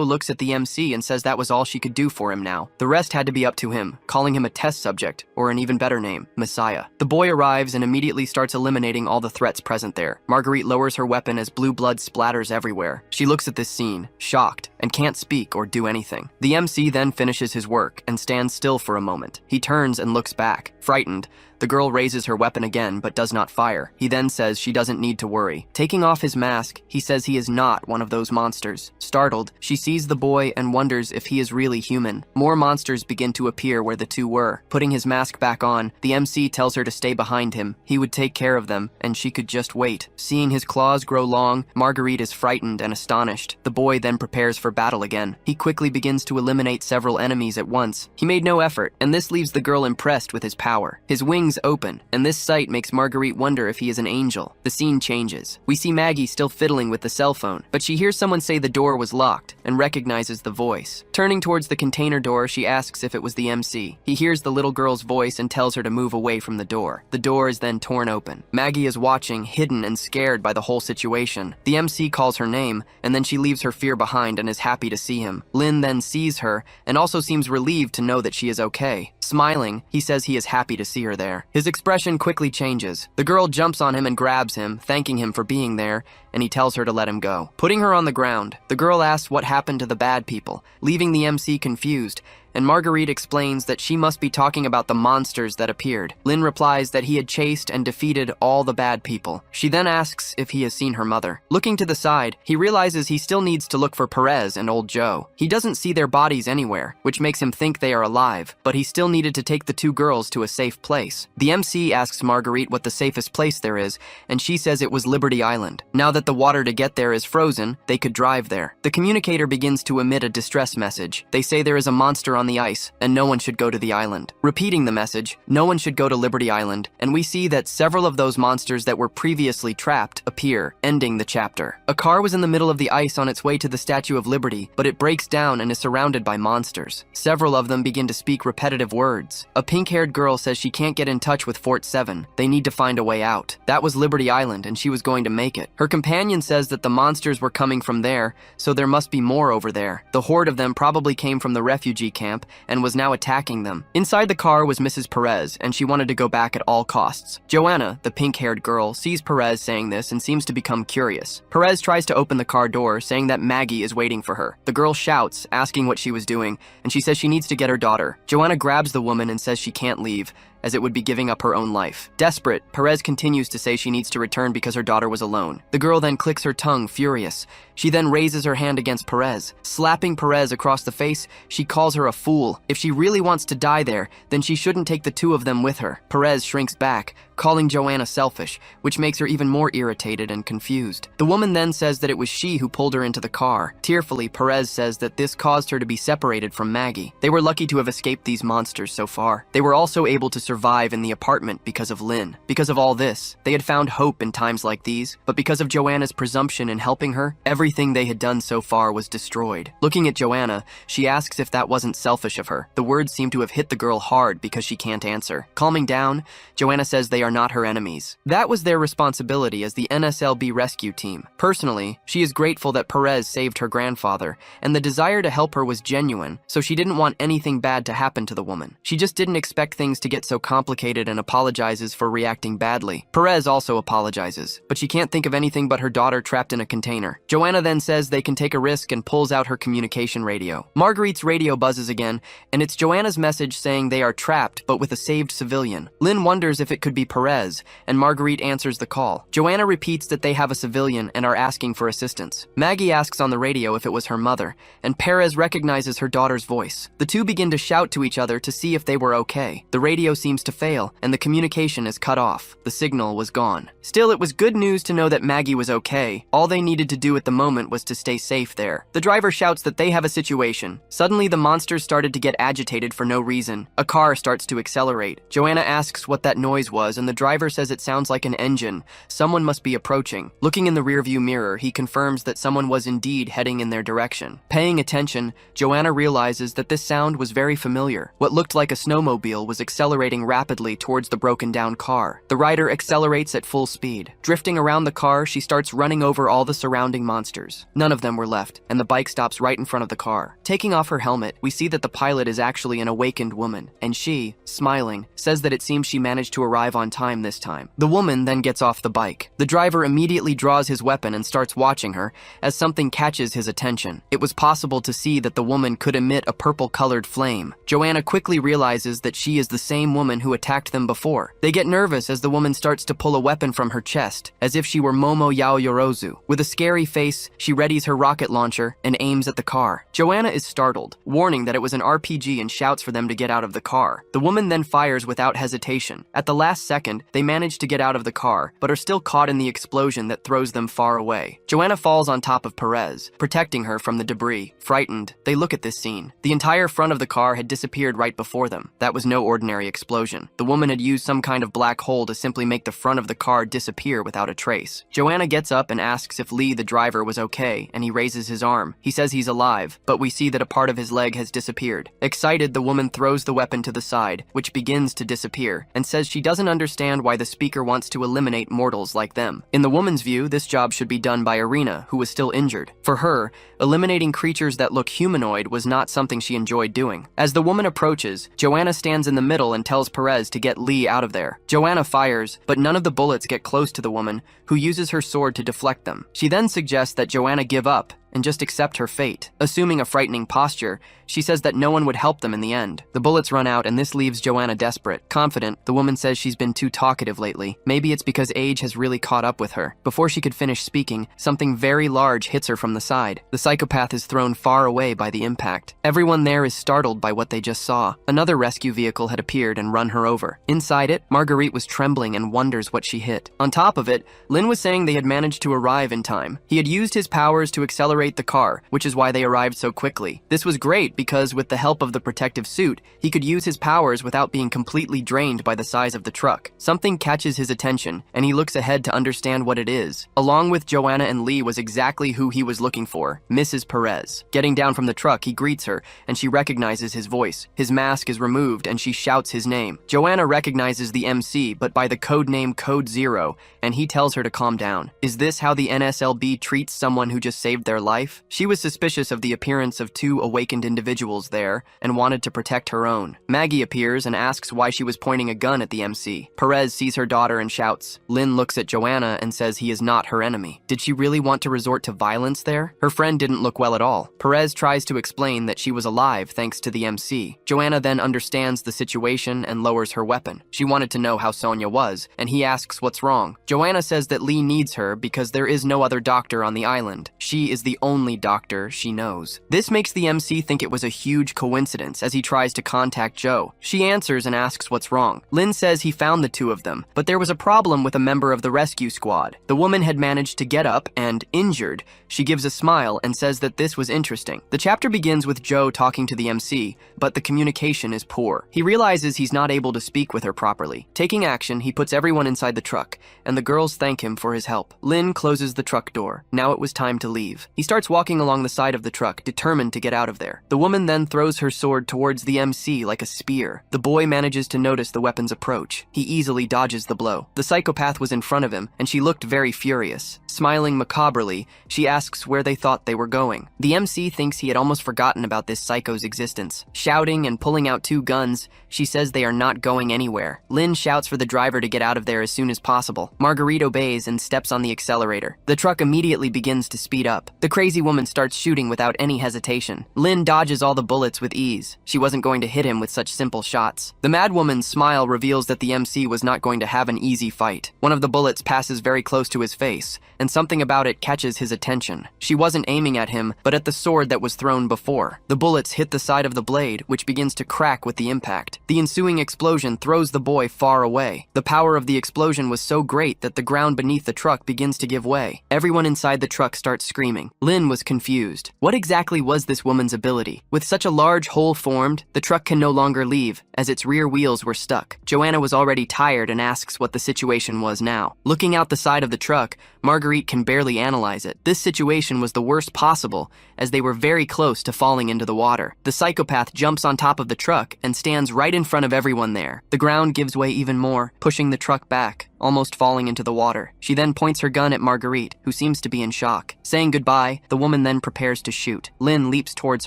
looks at the MC and says that was all she could do for him now. The rest had to be up to him, calling him a test subject, or an even better name, Messiah. The boy arrives and immediately starts eliminating all the threats present there. Marguerite lowers her weapon as blue blood splatters everywhere. She looks at this scene, shocked, and can't speak or do anything. The MC then finishes his work and stands still for a moment. He turns and looks back, frightened. The girl raises her weapon again, but does not fire. He then says she doesn't need to worry. Taking off his mask, he says he is not one of those monsters. Startled, she sees the boy and wonders if he is really human. More monsters begin to appear where the two were. Putting his mask back on, the MC tells her to stay behind him. He would take care of them, and she could just wait. Seeing his claws grow long, Marguerite is frightened and astonished. The boy then prepares for battle again. He quickly begins to eliminate several enemies at once. He made no effort, and this leaves the girl impressed with his power. His wings open, and this sight makes Marguerite wonder if he is an angel. The scene changes. We see Maggie still fiddling with the cell phone, but she hears someone say the door was locked and recognizes the voice. Turning towards the container door, she asks if it was the MC. He hears the little girl's voice and tells her to move away from the door. The door is then torn open. Maggie is watching, hidden and scared by the whole situation. The MC calls her name, and then she leaves her fear behind and is happy to see him. Lynn then sees her and also seems relieved to know that she is okay. Smiling, he says he is happy to see her there. His expression quickly changes. The girl jumps on him and grabs him, thanking him for being there, and he tells her to let him go. Putting her on the ground, the girl asks what happened to the bad people, leaving the MC confused, and Marguerite explains that she must be talking about the monsters that appeared. Lynn replies that he had chased and defeated all the bad people. She then asks if he has seen her mother. Looking to the side, he realizes he still needs to look for Perez and old Joe. He doesn't see their bodies anywhere, which makes him think they are alive, but he still needed to take the two girls to a safe place. The MC asks Marguerite what the safest place there is, and she says it was Liberty Island. Now that the water to get there is frozen, they could drive there. The communicator begins to emit a distress message. They say there is a monster on the ice, and no one should go to the island. Repeating the message, no one should go to Liberty Island, and we see that several of those monsters that were previously trapped appear, ending the chapter. A car was in the middle of the ice on its way to the Statue of Liberty, but it breaks down and is surrounded by monsters. Several of them begin to speak repetitive words. A pink-haired girl says she can't get in touch with Fort 7. They need to find a way out. That was Liberty Island, and she was going to make it. Her companion says that the monsters were coming from there, so there must be more over there. The horde of them probably came from the refugee camp and was now attacking them. Inside the car was Mrs. Perez, and she wanted to go back at all costs. Joanna, the pink-haired girl, sees Perez saying this and seems to become curious. Perez tries to open the car door, saying that Maggie is waiting for her. The girl shouts, asking what she was doing, and she says she needs to get her daughter. Joanna grabs the woman and says she can't leave, as it would be giving up her own life. Desperate, Perez continues to say she needs to return because her daughter was alone. The girl then clicks her tongue, furious. She then raises her hand against Perez. Slapping Perez across the face, she calls her a fool. If she really wants to die there, then she shouldn't take the two of them with her. Perez shrinks back, calling Joanna selfish, which makes her even more irritated and confused. The woman then says that it was she who pulled her into the car. Tearfully, Perez says that this caused her to be separated from Maggie. They were lucky to have escaped these monsters so far. They were also able to survive in the apartment because of Lynn. Because of all this, they had found hope in times like these, but because of Joanna's presumption in helping her, everything they had done so far was destroyed. Looking at Joanna, she asks if that wasn't selfish of her. The words seem to have hit the girl hard because she can't answer. Calming down, Joanna says they are not her enemies. That was their responsibility as the NSLB rescue team. Personally, she is grateful that Perez saved her grandfather, and the desire to help her was genuine, so she didn't want anything bad to happen to the woman. She just didn't expect things to get so complicated and apologizes for reacting badly. Perez also apologizes, but she can't think of anything but her daughter trapped in a container. Joanna then says they can take a risk and pulls out her communication radio. Marguerite's radio buzzes again, and it's Joanna's message saying they are trapped but with a saved civilian. Lynn wonders if it could be Perez, and Marguerite answers the call. Joanna repeats that they have a civilian and are asking for assistance. Maggie asks on the radio if it was her mother, and Perez recognizes her daughter's voice. The two begin to shout to each other to see if they were okay. The radio seems to fail, and the communication is cut off. The signal was gone. Still, it was good news to know that Maggie was okay. All they needed to do at the moment was to stay safe there. The driver shouts that they have a situation. Suddenly, the monsters started to get agitated for no reason. A car starts to accelerate. Joanna asks what that noise was, and the driver says it sounds like an engine. Someone must be approaching. Looking in the rearview mirror, he confirms that someone was indeed heading in their direction. Paying attention, Joanna realizes that this sound was very familiar. What looked like a snowmobile was accelerating rapidly towards the broken-down car. The rider accelerates at full speed. Drifting around the car, she starts running over all the surrounding monsters. None of them were left, and the bike stops right in front of the car. Taking off her helmet, we see that the pilot is actually an awakened woman, and she, smiling, says that it seems she managed to arrive on time this time. The woman then gets off the bike. The driver immediately draws his weapon and starts watching her as something catches his attention. It was possible to see that the woman could emit a purple-colored flame. Joanna quickly realizes that she is the same woman who attacked them before. They get nervous as the woman starts to pull a weapon from her chest, as if she were Momo Yaoyorozu. With a scary face, she readies her rocket launcher and aims at the car. Joanna is startled, warning that it was an RPG and shouts for them to get out of the car. The woman then fires without hesitation. At the last second, they manage to get out of the car, but are still caught in the explosion that throws them far away. Joanna falls on top of Perez, protecting her from the debris. Frightened, they look at this scene. The entire front of the car had disappeared right before them. That was no ordinary explosion. The woman had used some kind of black hole to simply make the front of the car disappear without a trace. Joanna gets up and asks if Lee, the driver, was okay, and he raises his arm. He says he's alive, but we see that a part of his leg has disappeared. Excited, the woman throws the weapon to the side, which begins to disappear, and says she doesn't understand why the speaker wants to eliminate mortals like them. In the woman's view, this job should be done by Irina, who was still injured. For her, eliminating creatures that look humanoid was not something she enjoyed doing. As the woman approaches, Joanna stands in the middle and tells Perez to get Lee out of there. Joanna fires, but none of the bullets get close to the woman, who uses her sword to deflect them. She then suggests that Joanna give up and just accept her fate. Assuming a frightening posture, she says that no one would help them in the end. The bullets run out and this leaves Joanna desperate. Confident, the woman says she's been too talkative lately. Maybe it's because age has really caught up with her. Before she could finish speaking, something very large hits her from the side. The psychopath is thrown far away by the impact. Everyone there is startled by what they just saw. Another rescue vehicle had appeared and run her over. Inside it, Marguerite was trembling and wonders what she hit. On top of it, Lynn was saying they had managed to arrive in time. He had used his powers to accelerate the car, which is why they arrived so quickly. This was great because with the help of the protective suit, he could use his powers without being completely drained by the size of the truck. Something catches his attention, and he looks ahead to understand what it is. Along with Joanna and Lee was exactly who he was looking for, Mrs. Perez. Getting down from the truck, he greets her, and she recognizes his voice. His mask is removed, and she shouts his name. Joanna recognizes the MC, but by the code name Code Zero, and he tells her to calm down. Is this how the NSLB treats someone who just saved their life? life? She was suspicious of the appearance of two awakened individuals there and wanted to protect her own. Maggie appears and asks why she was pointing a gun at the MC. Perez sees her daughter and shouts. Lynn looks at Joanna and says he is not her enemy. Did she really want to resort to violence there? Her friend didn't look well at all. Perez tries to explain that she was alive thanks to the MC. Joanna then understands the situation and lowers her weapon. She wanted to know how Sonia was, and he asks what's wrong. Joanna says that Lee needs her because there is no other doctor on the island. She is the only doctor she knows. This makes the MC think it was a huge coincidence as he tries to contact Joe. She answers and asks what's wrong. Lynn says he found the two of them, but there was a problem with a member of the rescue squad. The woman had managed to get up and, injured, she gives a smile and says that this was interesting. The chapter begins with Joe talking to the MC, but the communication is poor. He realizes he's not able to speak with her properly. Taking action, he puts everyone inside the truck, and the girls thank him for his help. Lynn closes the truck door. Now it was time to leave. He starts walking along the side of the truck, determined to get out of there. The woman then throws her sword towards the MC like a spear. The boy manages to notice the weapon's approach. He easily dodges the blow. The psychopath was in front of him, and she looked very furious. Smiling macabrely, she asks where they thought they were going. The MC thinks he had almost forgotten about this psycho's existence. Shouting and pulling out two guns, she says they are not going anywhere. Lynn shouts for the driver to get out of there as soon as possible. Marguerite obeys and steps on the accelerator. The truck immediately begins to speed up. The crazy woman starts shooting without any hesitation. Lynn dodges all the bullets with ease. She wasn't going to hit him with such simple shots. The mad woman's smile reveals that the MC was not going to have an easy fight. One of the bullets passes very close to his face, and something about it catches his attention. She wasn't aiming at him, but at the sword that was thrown before. The bullets hit the side of the blade, which begins to crack with the impact. The ensuing explosion throws the boy far away. The power of the explosion was so great that the ground beneath the truck begins to give way. Everyone inside the truck starts screaming. Lynn was confused. What exactly was this woman's ability? With such a large hole formed, the truck can no longer leave, as its rear wheels were stuck. Joanna was already tired and asks what the situation was now. Looking out the side of the truck, Marguerite can barely analyze it. This situation was the worst possible, as they were very close to falling into the water. The psychopath jumps on top of the truck and stands right in front of everyone there. The ground gives way even more, pushing the truck back, almost falling into the water. She then points her gun at Marguerite, who seems to be in shock. Saying goodbye, the woman then prepares to shoot. Lynn leaps towards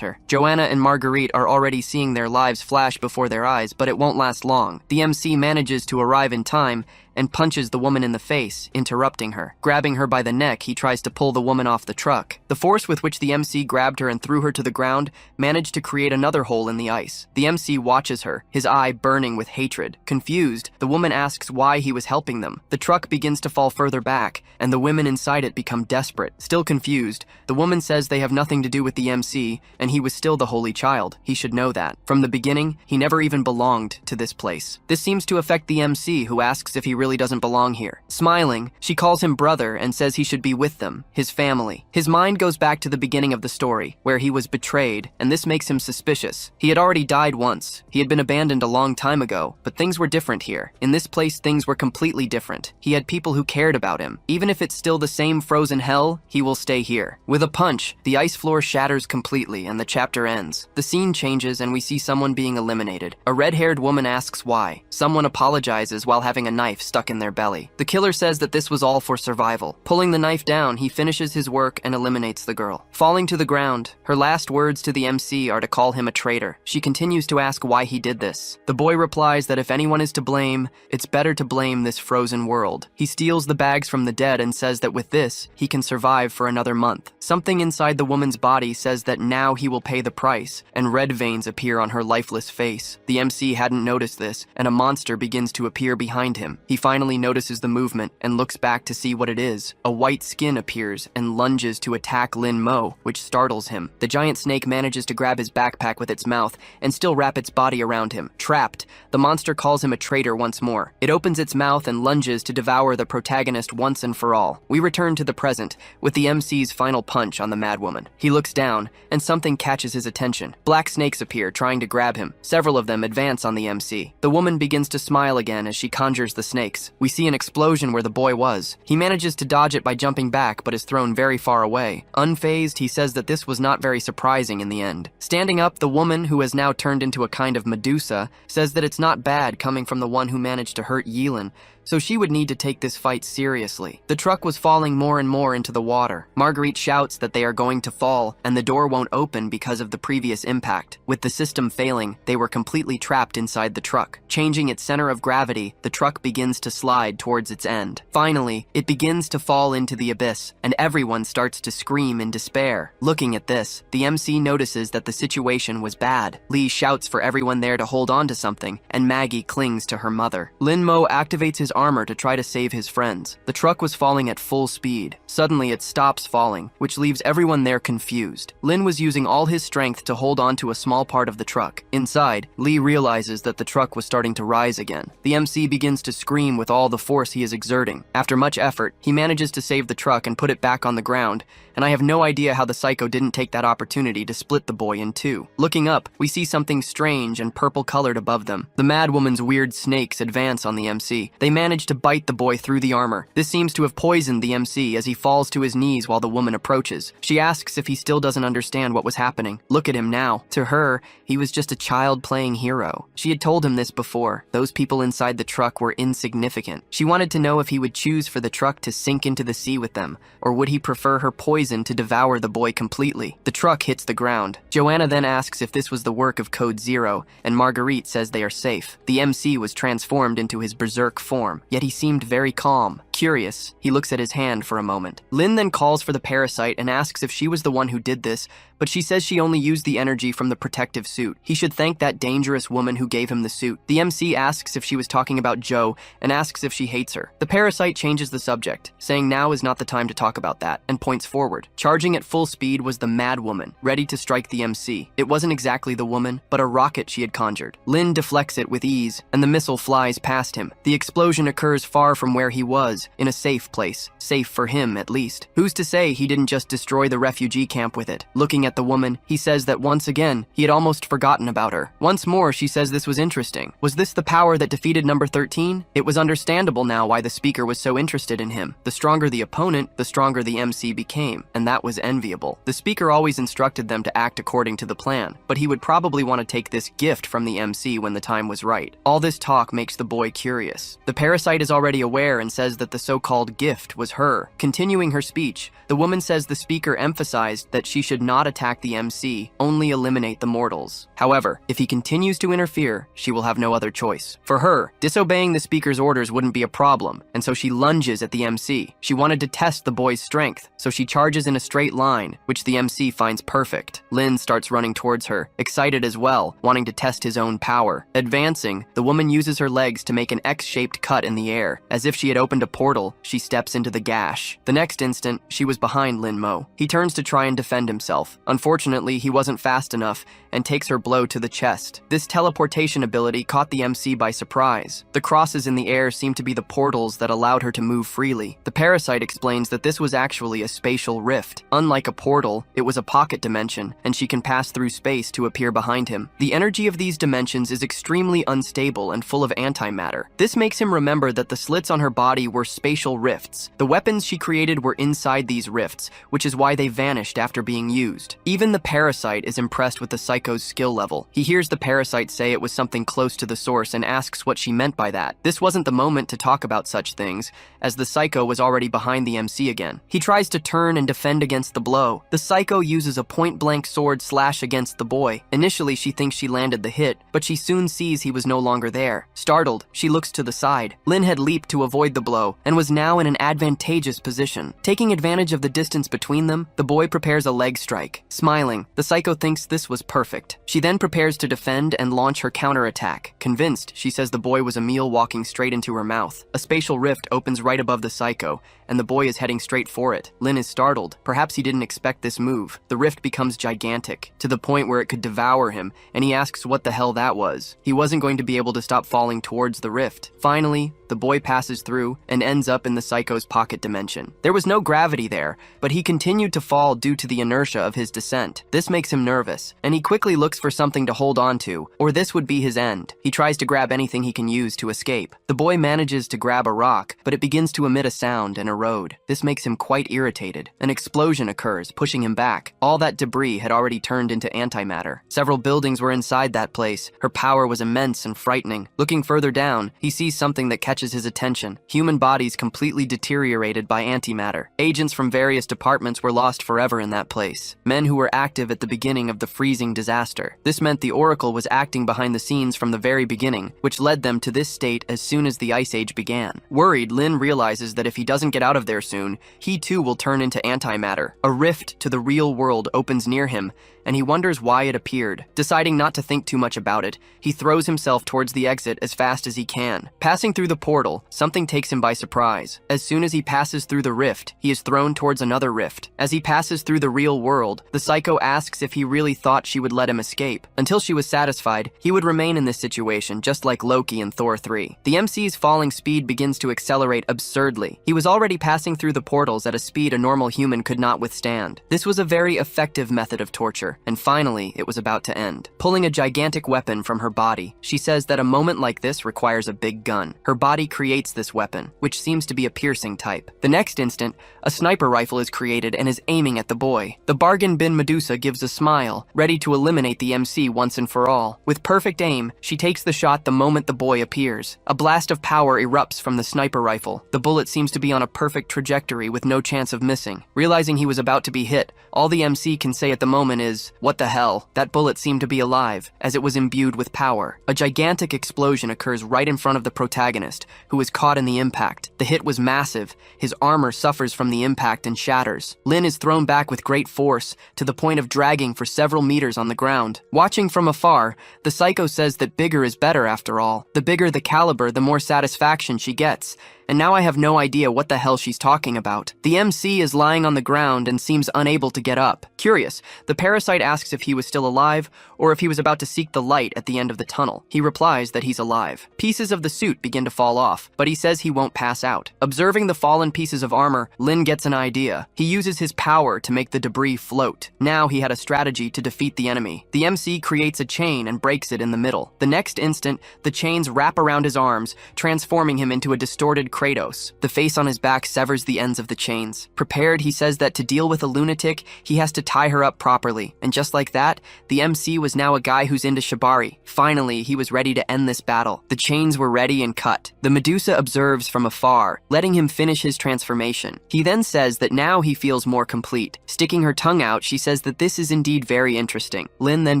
her. Joanna and Marguerite are already seeing their lives flash before their eyes, but it won't last long. The MC manages to arrive in time and punches the woman in the face, interrupting her. Grabbing her by the neck, he tries to pull the woman off the truck. The force with which the MC grabbed her and threw her to the ground managed to create another hole in the ice. The MC watches her, his eye burning with hatred. Confused, the woman asks why he was helping them. The truck begins to fall further back, and the women inside it become desperate. Still confused, the woman says they have nothing to do with the MC, and he was still the Holy Child. He should know that. From the beginning, he never even belonged to this place. This seems to affect the MC, who asks if he really doesn't belong here. Smiling, she calls him brother and says he should be with them, his family. His mind goes back to the beginning of the story, where he was betrayed, and this makes him suspicious. He had already died once. He had been abandoned a long time ago, but things were different here. In this place, things were completely different. He had people who cared about him. Even if it's still the same frozen hell, he will stay here. With a punch, the ice floor shatters completely and the chapter ends. The scene changes and we see someone being eliminated. A red-haired woman asks why. Someone apologizes while having a knife stuck in their belly. The killer says that this was all for survival. Pulling the knife down, he finishes his work and eliminates the girl. Falling to the ground, her last words to the MC are to call him a traitor. She continues to ask why he did this. The boy replies that if anyone is to blame, it's better to blame this frozen world. He steals the bags from the dead and says that with this, he can survive for another month. Something inside the woman's body says that now he will pay the price, and red veins appear on her lifeless face. The MC hadn't noticed this, and a monster begins to appear behind him. He finally notices the movement and looks back to see what it is. A white skin appears and lunges to attack Lin Mo, which startles him. The giant snake manages to grab his backpack with its mouth and still wrap its body around him. Trapped, the monster calls him a traitor once more. It opens its mouth and lunges to devour the protagonist once and for all. We return to the present, with the MC's final punch on the madwoman. He looks down, and something catches his attention. Black snakes appear, trying to grab him. Several of them advance on the MC. The woman begins to smile again as she conjures the snakes. We see an explosion where the boy was. He manages to dodge it by jumping back, but is thrown very far away. Unfazed, he says that this was not very surprising in the end. Standing up, the woman, who has now turned into a kind of Medusa, says that it's not bad coming from the one who managed to hurt Yilin, so she would need to take this fight seriously. The truck was falling more and more into the water. Marguerite shouts that they are going to fall, and the door won't open because of the previous impact. With the system failing, they were completely trapped inside the truck. Changing its center of gravity, the truck begins to slide towards its end. Finally, it begins to fall into the abyss, and everyone starts to scream in despair. Looking at this, the MC notices that the situation was bad. Lee shouts for everyone there to hold on to something, and Maggie clings to her mother. Lin Mo activates his armor to try to save his friends. The truck was falling at full speed. Suddenly, it stops falling, which leaves everyone there confused. Lin was using all his strength to hold on to a small part of the truck. Inside, Lee realizes that the truck was starting to rise again. The MC begins to scream with all the force he is exerting. After much effort, he manages to save the truck and put it back on the ground, and I have no idea how the psycho didn't take that opportunity to split the boy in two. Looking up, we see something strange and purple-colored above them. The mad woman's weird snakes advance on the MC. They manage to bite the boy through the armor. This seems to have poisoned the MC as he falls to his knees while the woman approaches. She asks if he still doesn't understand what was happening. Look at him now. To her, he was just a child playing hero. She had told him this before. Those people inside the truck were insignificant. She wanted to know if he would choose for the truck to sink into the sea with them, or would he prefer her poison to devour the boy completely. The truck hits the ground. Joanna then asks if this was the work of Code Zero, and Marguerite says they are safe. The MC was transformed into his berserk form, yet he seemed very calm. Curious, he looks at his hand for a moment. Lin then calls for the parasite and asks if she was the one who did this, but she says she only used the energy from the protective suit. He should thank that dangerous woman who gave him the suit. The MC asks if she was talking about Joe and asks if she hates her. The parasite changes the subject, saying now is not the time to talk about that, and points forward. Charging at full speed was the mad woman, ready to strike the MC. It wasn't exactly the woman, but a rocket she had conjured. Lin deflects it with ease, and the missile flies past him. The explosion occurs far from where he was, in a safe place. Safe for him, at least. Who's to say he didn't just destroy the refugee camp with it? Looking at the woman, he says that once again, he had almost forgotten about her. Once more, she says this was interesting. Was this the power that defeated number 13? It was understandable now why the speaker was so interested in him. The stronger the opponent, the stronger the MC became, and that was enviable. The speaker always instructed them to act according to the plan, but he would probably want to take this gift from the MC when the time was right. All this talk makes the boy curious. The parasite is already aware and says that the so-called gift was her. Continuing her speech, the woman says the speaker emphasized that she should not attack the MC, only eliminate the mortals. However, if he continues to interfere, she will have no other choice. For her, disobeying the speaker's orders wouldn't be a problem, and so she lunges at the MC. She wanted to test the boy's strength, so she charges in a straight line, which the MC finds perfect. Lin starts running towards her, excited as well, wanting to test his own power. Advancing, the woman uses her legs to make an X-shaped cut in the air. As if she had opened a portal, she steps into the gash. The next instant, she was behind Lin Mo. He turns to try and defend himself. Unfortunately, he wasn't fast enough and takes her blow to the chest. This teleportation ability caught the MC by surprise. The crosses in the air seemed to be the portals that allowed her to move freely. The parasite explains that this was actually a spatial rift. Unlike a portal, it was a pocket dimension, and she can pass through space to appear behind him. The energy of these dimensions is extremely unstable and full of antimatter. This makes him remember that the slits on her body were spatial rifts. The weapons she created were inside these rifts, which is why they vanished after being used. Even the parasite is impressed with the psycho's skill level. He hears the parasite say it was something close to the source and asks what she meant by that. This wasn't the moment to talk about such things, as the psycho was already behind the MC again. He tries to turn and defend against the blow. The psycho uses a point-blank sword slash against the boy. Initially, she thinks she landed the hit, but she soon sees he was no longer there. Startled, she looks to the side. Lin had leaped to avoid the blow and was now in an advantageous position. Taking advantage of the distance between them, the boy prepares a leg strike. Smiling, the psycho thinks this was perfect. She then prepares to defend and launch her counterattack. Convinced, she says the boy was a meal walking straight into her mouth. A spatial rift opens right above the psycho, and the boy is heading straight for it. Lin is startled. Perhaps he didn't expect this move. The rift becomes gigantic, to the point where it could devour him, and he asks what the hell that was. He wasn't going to be able to stop falling towards the rift. Finally, the boy passes through and ends up in the psycho's pocket dimension. There was no gravity there, but he continued to fall due to the inertia of his descent. This makes him nervous, and he quickly looks for something to hold on to, or this would be his end. He tries to grab anything he can use to escape. The boy manages to grab a rock, but it begins to emit a sound and a road. This makes him quite irritated. An explosion occurs, pushing him back. All that debris had already turned into antimatter. Several buildings were inside that place. Her power was immense and frightening. Looking further down, he sees something that catches his attention. Human bodies completely deteriorated by antimatter. Agents from various departments were lost forever in that place. Men who were active at the beginning of the freezing disaster. This meant the Oracle was acting behind the scenes from the very beginning, which led them to this state as soon as the Ice Age began. Worried, Lin realizes that if he doesn't get out of there soon, he too will turn into antimatter. A rift to the real world opens near him, and he wonders why it appeared. Deciding not to think too much about it, he throws himself towards the exit as fast as he can. Passing through the portal, something takes him by surprise. As soon as he passes through the rift, he is thrown towards another rift. As he passes through the real world, the Psycho asks if he really thought she would let him escape. Until she was satisfied, he would remain in this situation, just like Loki in Thor 3. The MC's falling speed begins to accelerate absurdly. He was already passing through the portals at a speed a normal human could not withstand. This was a very effective method of torture. And finally, it was about to end. Pulling a gigantic weapon from her body, she says that a moment like this requires a big gun. Her body creates this weapon, which seems to be a piercing type. The next instant, a sniper rifle is created and is aiming at the boy. The bargain bin Medusa gives a smile, ready to eliminate the MC once and for all. With perfect aim, she takes the shot the moment the boy appears. A blast of power erupts from the sniper rifle. The bullet seems to be on a perfect trajectory with no chance of missing. Realizing he was about to be hit, all the MC can say at the moment is, "What the hell?" That bullet seemed to be alive, as it was imbued with power. A gigantic explosion occurs right in front of the protagonist, who is caught in the impact. The hit was massive. His armor suffers from the impact and shatters. Lin is thrown back with great force, to the point of dragging for several meters on the ground. Watching from afar, the Psycho says that bigger is better after all. The bigger the caliber, the more satisfaction she gets. And now I have no idea what the hell she's talking about. The MC is lying on the ground and seems unable to get up. Curious, the parasite asks if he was still alive, or if he was about to seek the light at the end of the tunnel. He replies that he's alive. Pieces of the suit begin to fall off, but he says he won't pass out. Observing the fallen pieces of armor, Lin gets an idea. He uses his power to make the debris float. Now he had a strategy to defeat the enemy. The MC creates a chain and breaks it in the middle. The next instant, the chains wrap around his arms, transforming him into a distorted Kratos. The face on his back severs the ends of the chains. Prepared, he says that to deal with a lunatic, he has to tie her up properly. And just like that, the MC was now a guy who's into shibari. Finally, he was ready to end this battle. The chains were ready and cut. The Medusa observes from afar, letting him finish his transformation. He then says that now he feels more complete. Sticking her tongue out, she says that this is indeed very interesting. Lin then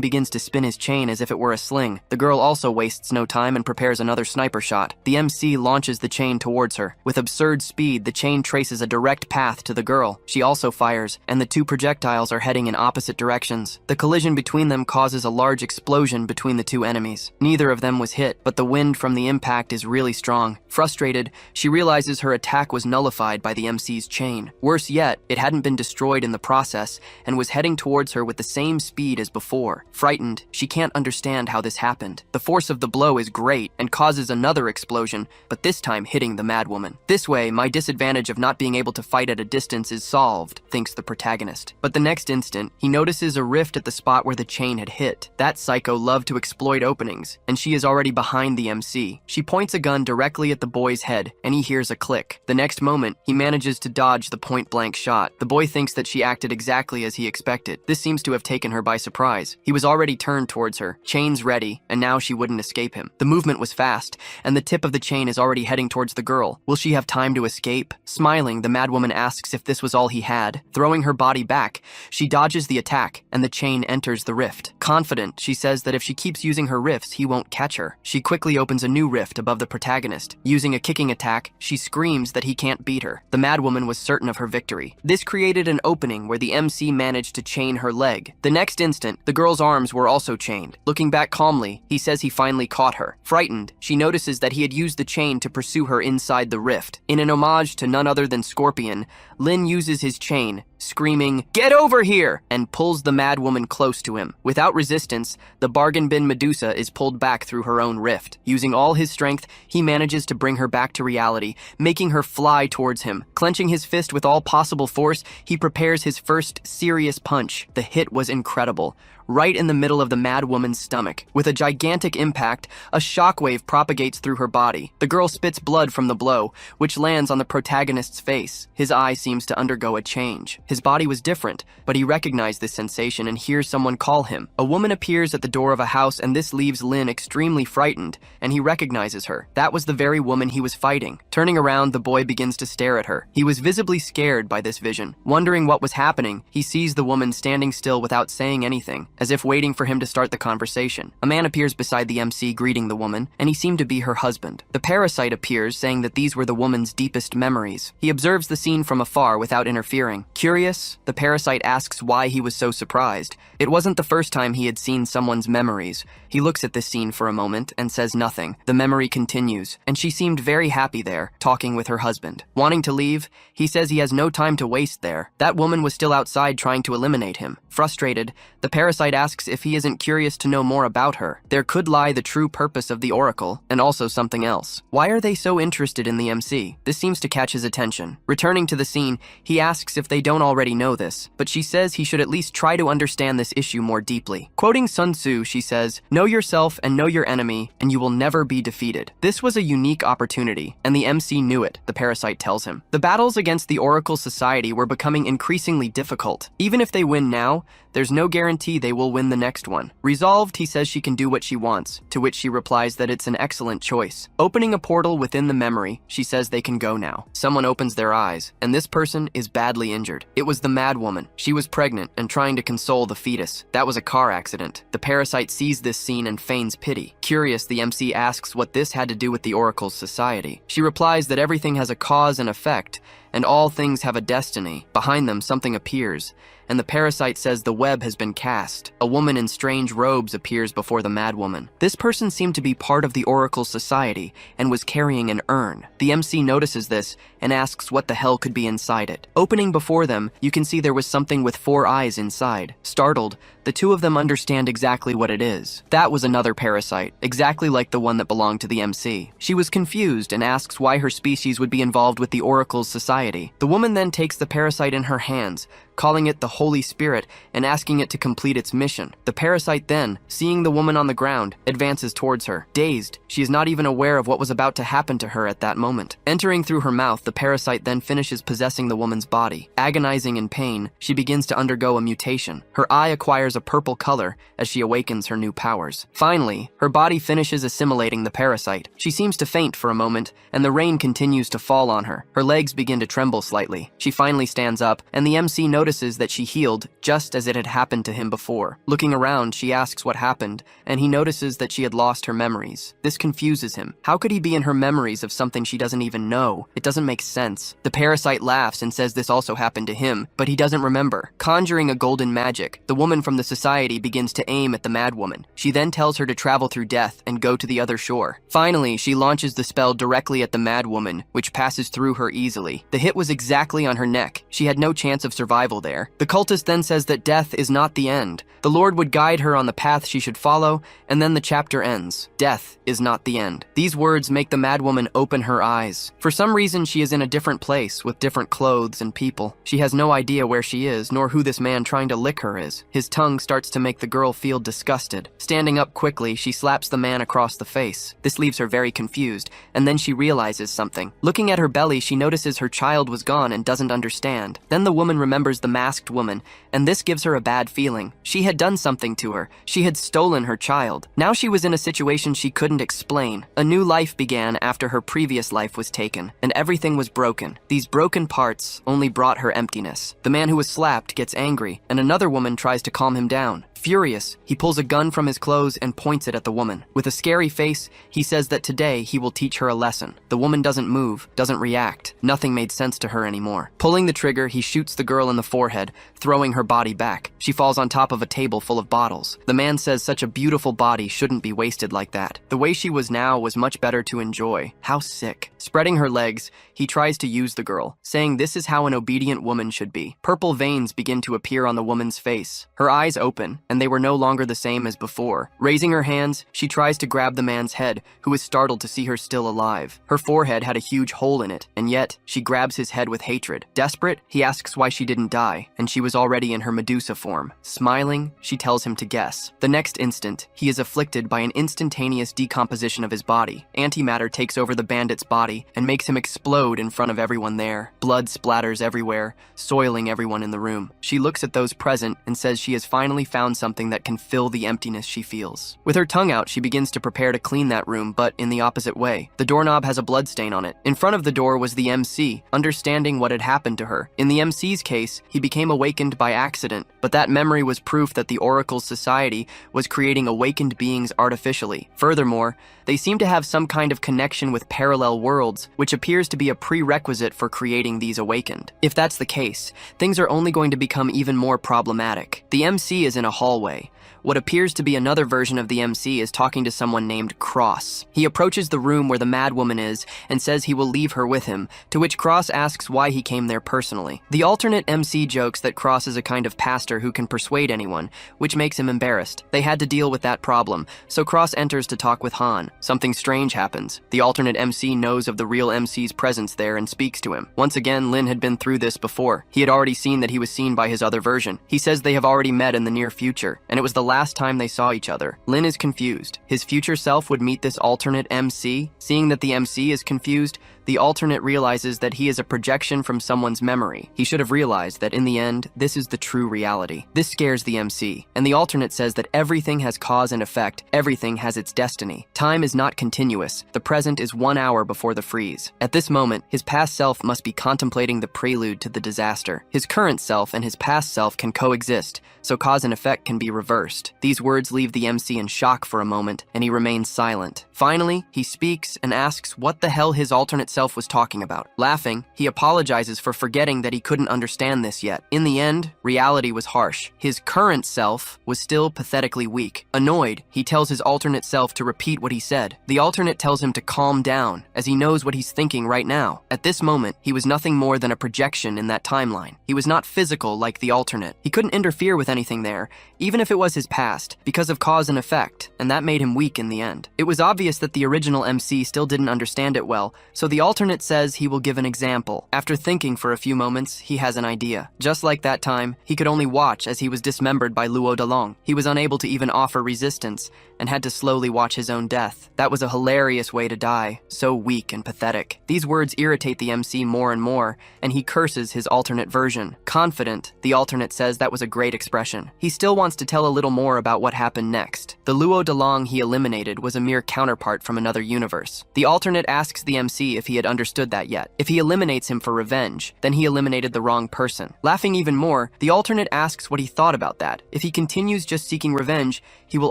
begins to spin his chain as if it were a sling. The girl also wastes no time and prepares another sniper shot. The MC launches the chain towards her. With absurd speed, the chain traces a direct path to the girl. She also fires, and the two projectiles are heading in opposite directions. The collision between them causes a large explosion between the two enemies. Neither of them was hit, but the wind from the impact is really strong. Frustrated, she realizes her attack was nullified by the MC's chain. Worse yet, it hadn't been destroyed in the process, and was heading towards her with the same speed as before. Frightened, she can't understand how this happened. The force of the blow is great, and causes another explosion, but this time hitting the madwoman. This way, my disadvantage of not being able to fight at a distance is solved, thinks the protagonist. But the next instant, he notices a rift at the spot where the chain had hit. That Psycho loved to exploit openings, and she is already behind the MC. She points a gun directly at the boy's head, and he hears a click. The next moment, he manages to dodge the point-blank shot. The boy thinks that she acted exactly as he expected. This seems to have taken her by surprise. He was already turned towards her, chains ready, and now she wouldn't escape him. The movement was fast, and the tip of the chain is already heading towards the girl. Will she have time to escape? Smiling, the madwoman asks if this was all he had. Throwing her body back, she dodges the attack, and the chain enters the rift. Confident, she says that if she keeps using her rifts, he won't catch her. She quickly opens a new rift above the protagonist. Using a kicking attack, she screams that he can't beat her. The madwoman was certain of her victory. This created an opening where the MC managed to chain her leg. The next instant, the girl's arms were also chained. Looking back calmly, he says he finally caught her. Frightened, she notices that he had used the chain to pursue her inside the rift. In an homage to none other than Scorpion, Lin uses his chain, screaming, "Get over here!" and pulls the madwoman close to him. Without resistance, the bargain bin Medusa is pulled back through her own rift. Using all his strength, he manages to bring her back to reality, making her fly towards him. Clenching his fist with all possible force, he prepares his first serious punch. The hit was incredible. right in the middle of the mad woman's stomach. With a gigantic impact, a shockwave propagates through her body. The girl spits blood from the blow, which lands on the protagonist's face. His eye seems to undergo a change. His body was different, but he recognized this sensation and hears someone call him. A woman appears at the door of a house, and this leaves Lin extremely frightened, and he recognizes her. That was the very woman he was fighting. Turning around, the boy begins to stare at her. He was visibly scared by this vision. Wondering what was happening, he sees the woman standing still without saying anything, as if waiting for him to start the conversation. A man appears beside the MC greeting the woman, and he seemed to be her husband. The parasite appears, saying that these were the woman's deepest memories. He observes the scene from afar without interfering. Curious, the parasite asks why he was so surprised. It wasn't the first time he had seen someone's memories. He looks at this scene for a moment and says nothing. The memory continues, and she seemed very happy there, talking with her husband. Wanting to leave, he says he has no time to waste there. That woman was still outside trying to eliminate him. Frustrated, the parasite asks if he isn't curious to know more about her. There could lie the true purpose of the oracle, and also something else. Why are they so interested in the MC? This seems to catch his attention. Returning to the scene, he asks if they don't already know this, but she says he should at least try to understand this issue more deeply. Quoting Sun Tzu, she says, "Know yourself and know your enemy, and you will never be defeated." This was a unique opportunity, and the MC knew it, the parasite tells him. The battles against the Oracle Society were becoming increasingly difficult. Even if they win now, there's no guarantee they will win the next one. Resolved, he says she can do what she wants, to which she replies that it's an excellent choice. Opening a portal within the memory, she says they can go now. Someone opens their eyes, and this person is badly injured. It was the mad woman. She was pregnant and trying to console the fetus. That was a car accident. The parasite sees this scene and feigns pity. Curious, the MC asks what this had to do with the Oracle's society. She replies that everything has a cause and effect, and all things have a destiny. Behind them, something appears, and the parasite says the web has been cast. A woman in strange robes appears before the mad woman. This person seemed to be part of the Oracle Society and was carrying an urn. The MC notices this and asks what the hell could be inside it. Opening before them, you can see there was something with 4 eyes inside. Startled, the two of them understand exactly what it is. That was another parasite, exactly like the one that belonged to the MC. She was confused and asks why her species would be involved with the Oracle's society. The woman then takes the parasite in her hands, calling it the Holy Spirit and asking it to complete its mission. The parasite then, seeing the woman on the ground, advances towards her. Dazed, she is not even aware of what was about to happen to her at that moment. Entering through her mouth, the parasite then finishes possessing the woman's body. Agonizing in pain, she begins to undergo a mutation. Her eye acquires a purple color as she awakens her new powers. Finally, her body finishes assimilating the parasite. She seems to faint for a moment, and the rain continues to fall on her. Her legs begin to tremble slightly. She finally stands up, and the MC notices that she healed just as it had happened to him before. Looking around, she asks what happened, and he notices that she had lost her memories. This confuses him. How could he be in her memories of something she doesn't even know? It doesn't make sense. The parasite laughs and says this also happened to him, but he doesn't remember. Conjuring a golden magic, the woman from the society begins to aim at the mad woman. She then tells her to travel through death and go to the other shore. Finally, she launches the spell directly at the mad woman, which passes through her easily. The hit was exactly on her neck. She had no chance of survival there. The cultist then says that death is not the end. The Lord would guide her on the path she should follow, and then the chapter ends. Death is not the end. These words make the mad woman open her eyes. For some reason, she is in a different place with different clothes and people. She has no idea where she is, nor who this man trying to lick her is. His tongue starts to make the girl feel disgusted. Standing up quickly, she slaps the man across the face. This leaves her very confused, and then she realizes something. Looking at her belly, she notices her child was gone and doesn't understand. Then the woman remembers the masked woman, and this gives her a bad feeling. She had done something to her. She had stolen her child. Now she was in a situation she couldn't explain. A new life began after her previous life was taken, and everything was broken. These broken parts only brought her emptiness. The man who was slapped gets angry, and another woman tries to calm him down. Furious, he pulls a gun from his clothes and points it at the woman. With a scary face, he says that today he will teach her a lesson. The woman doesn't move, doesn't react. Nothing made sense to her anymore. Pulling the trigger, he shoots the girl in the forehead, throwing her body back. She falls on top of a table full of bottles. The man says such a beautiful body shouldn't be wasted like that. The way she was now was much better to enjoy. How sick. Spreading her legs, he tries to use the girl, saying this is how an obedient woman should be. Purple veins begin to appear on the woman's face. Her eyes open, and they were no longer the same as before. Raising her hands, she tries to grab the man's head, who is startled to see her still alive. Her forehead had a huge hole in it, and yet she grabs his head with hatred. Desperate, he asks why she didn't die. die, and she was already in her Medusa form. Smiling, she tells him to guess. The next instant, he is afflicted by an instantaneous decomposition of his body. Antimatter takes over the bandit's body and makes him explode in front of everyone there. Blood splatters everywhere, soiling everyone in the room. She looks at those present and says she has finally found something that can fill the emptiness she feels. With her tongue out, she begins to prepare to clean that room, but in the opposite way. The doorknob has a bloodstain on it. In front of the door was the MC, understanding what had happened to her. In the MC's case, he became awakened by accident, but that memory was proof that the Oracle's society was creating awakened beings artificially. Furthermore, they seem to have some kind of connection with parallel worlds, which appears to be a prerequisite for creating these awakened. If that's the case, things are only going to become even more problematic. The MC is in a hallway. What appears to be another version of the MC is talking to someone named Cross. He approaches the room where the madwoman is and says he will leave her with him, to which Cross asks why he came there personally. The alternate MC jokes that Cross is a kind of pastor who can persuade anyone, which makes him embarrassed. They had to deal with that problem, so Cross enters to talk with Han. Something strange happens. The alternate MC knows of the real MC's presence there and speaks to him. Once again, Lin had been through this before. He had already seen that he was seen by his other version. He says they have already met in the near future, and it was the last time they saw each other. Lin is confused. His future self would meet this alternate MC. Seeing that the MC is confused, the alternate realizes that he is a projection from someone's memory. He should have realized that in the end, this is the true reality. This scares the MC, and the alternate says that everything has cause and effect, everything has its destiny. Time is not continuous. The present is 1 hour before the freeze. At this moment, his past self must be contemplating the prelude to the disaster. His current self and his past self can coexist, so cause and effect can be reversed. These words leave the MC in shock for a moment, and he remains silent. Finally, he speaks and asks what the hell his alternate self was talking about. Laughing, he apologizes for forgetting that he couldn't understand this yet. In the end, reality was harsh. His current self was still pathetically weak. Annoyed, he tells his alternate self to repeat what he said. The alternate tells him to calm down, as he knows what he's thinking right now. At this moment, he was nothing more than a projection in that timeline. He was not physical like the alternate. He couldn't interfere with anything there, even if it was his past, because of cause and effect, and that made him weak in the end. It was obvious that the original MC still didn't understand it well, so the alternate says he will give an example. After thinking for a few moments, he has an idea. Just like that time, he could only watch as he was dismembered by Luo Dalong. He was unable to even offer resistance, and had to slowly watch his own death. That was a hilarious way to die, so weak and pathetic. These words irritate the MC more and more, and he curses his alternate version. Confident, the alternate says that was a great expression. He still wants to tell a little more about what happened next. The Luo Dalong he eliminated was a mere counterpart from another universe. The alternate asks the MC if he had understood that yet. If he eliminates him for revenge, then he eliminated the wrong person. Laughing even more, the alternate asks what he thought about that. If he continues just seeking revenge, he will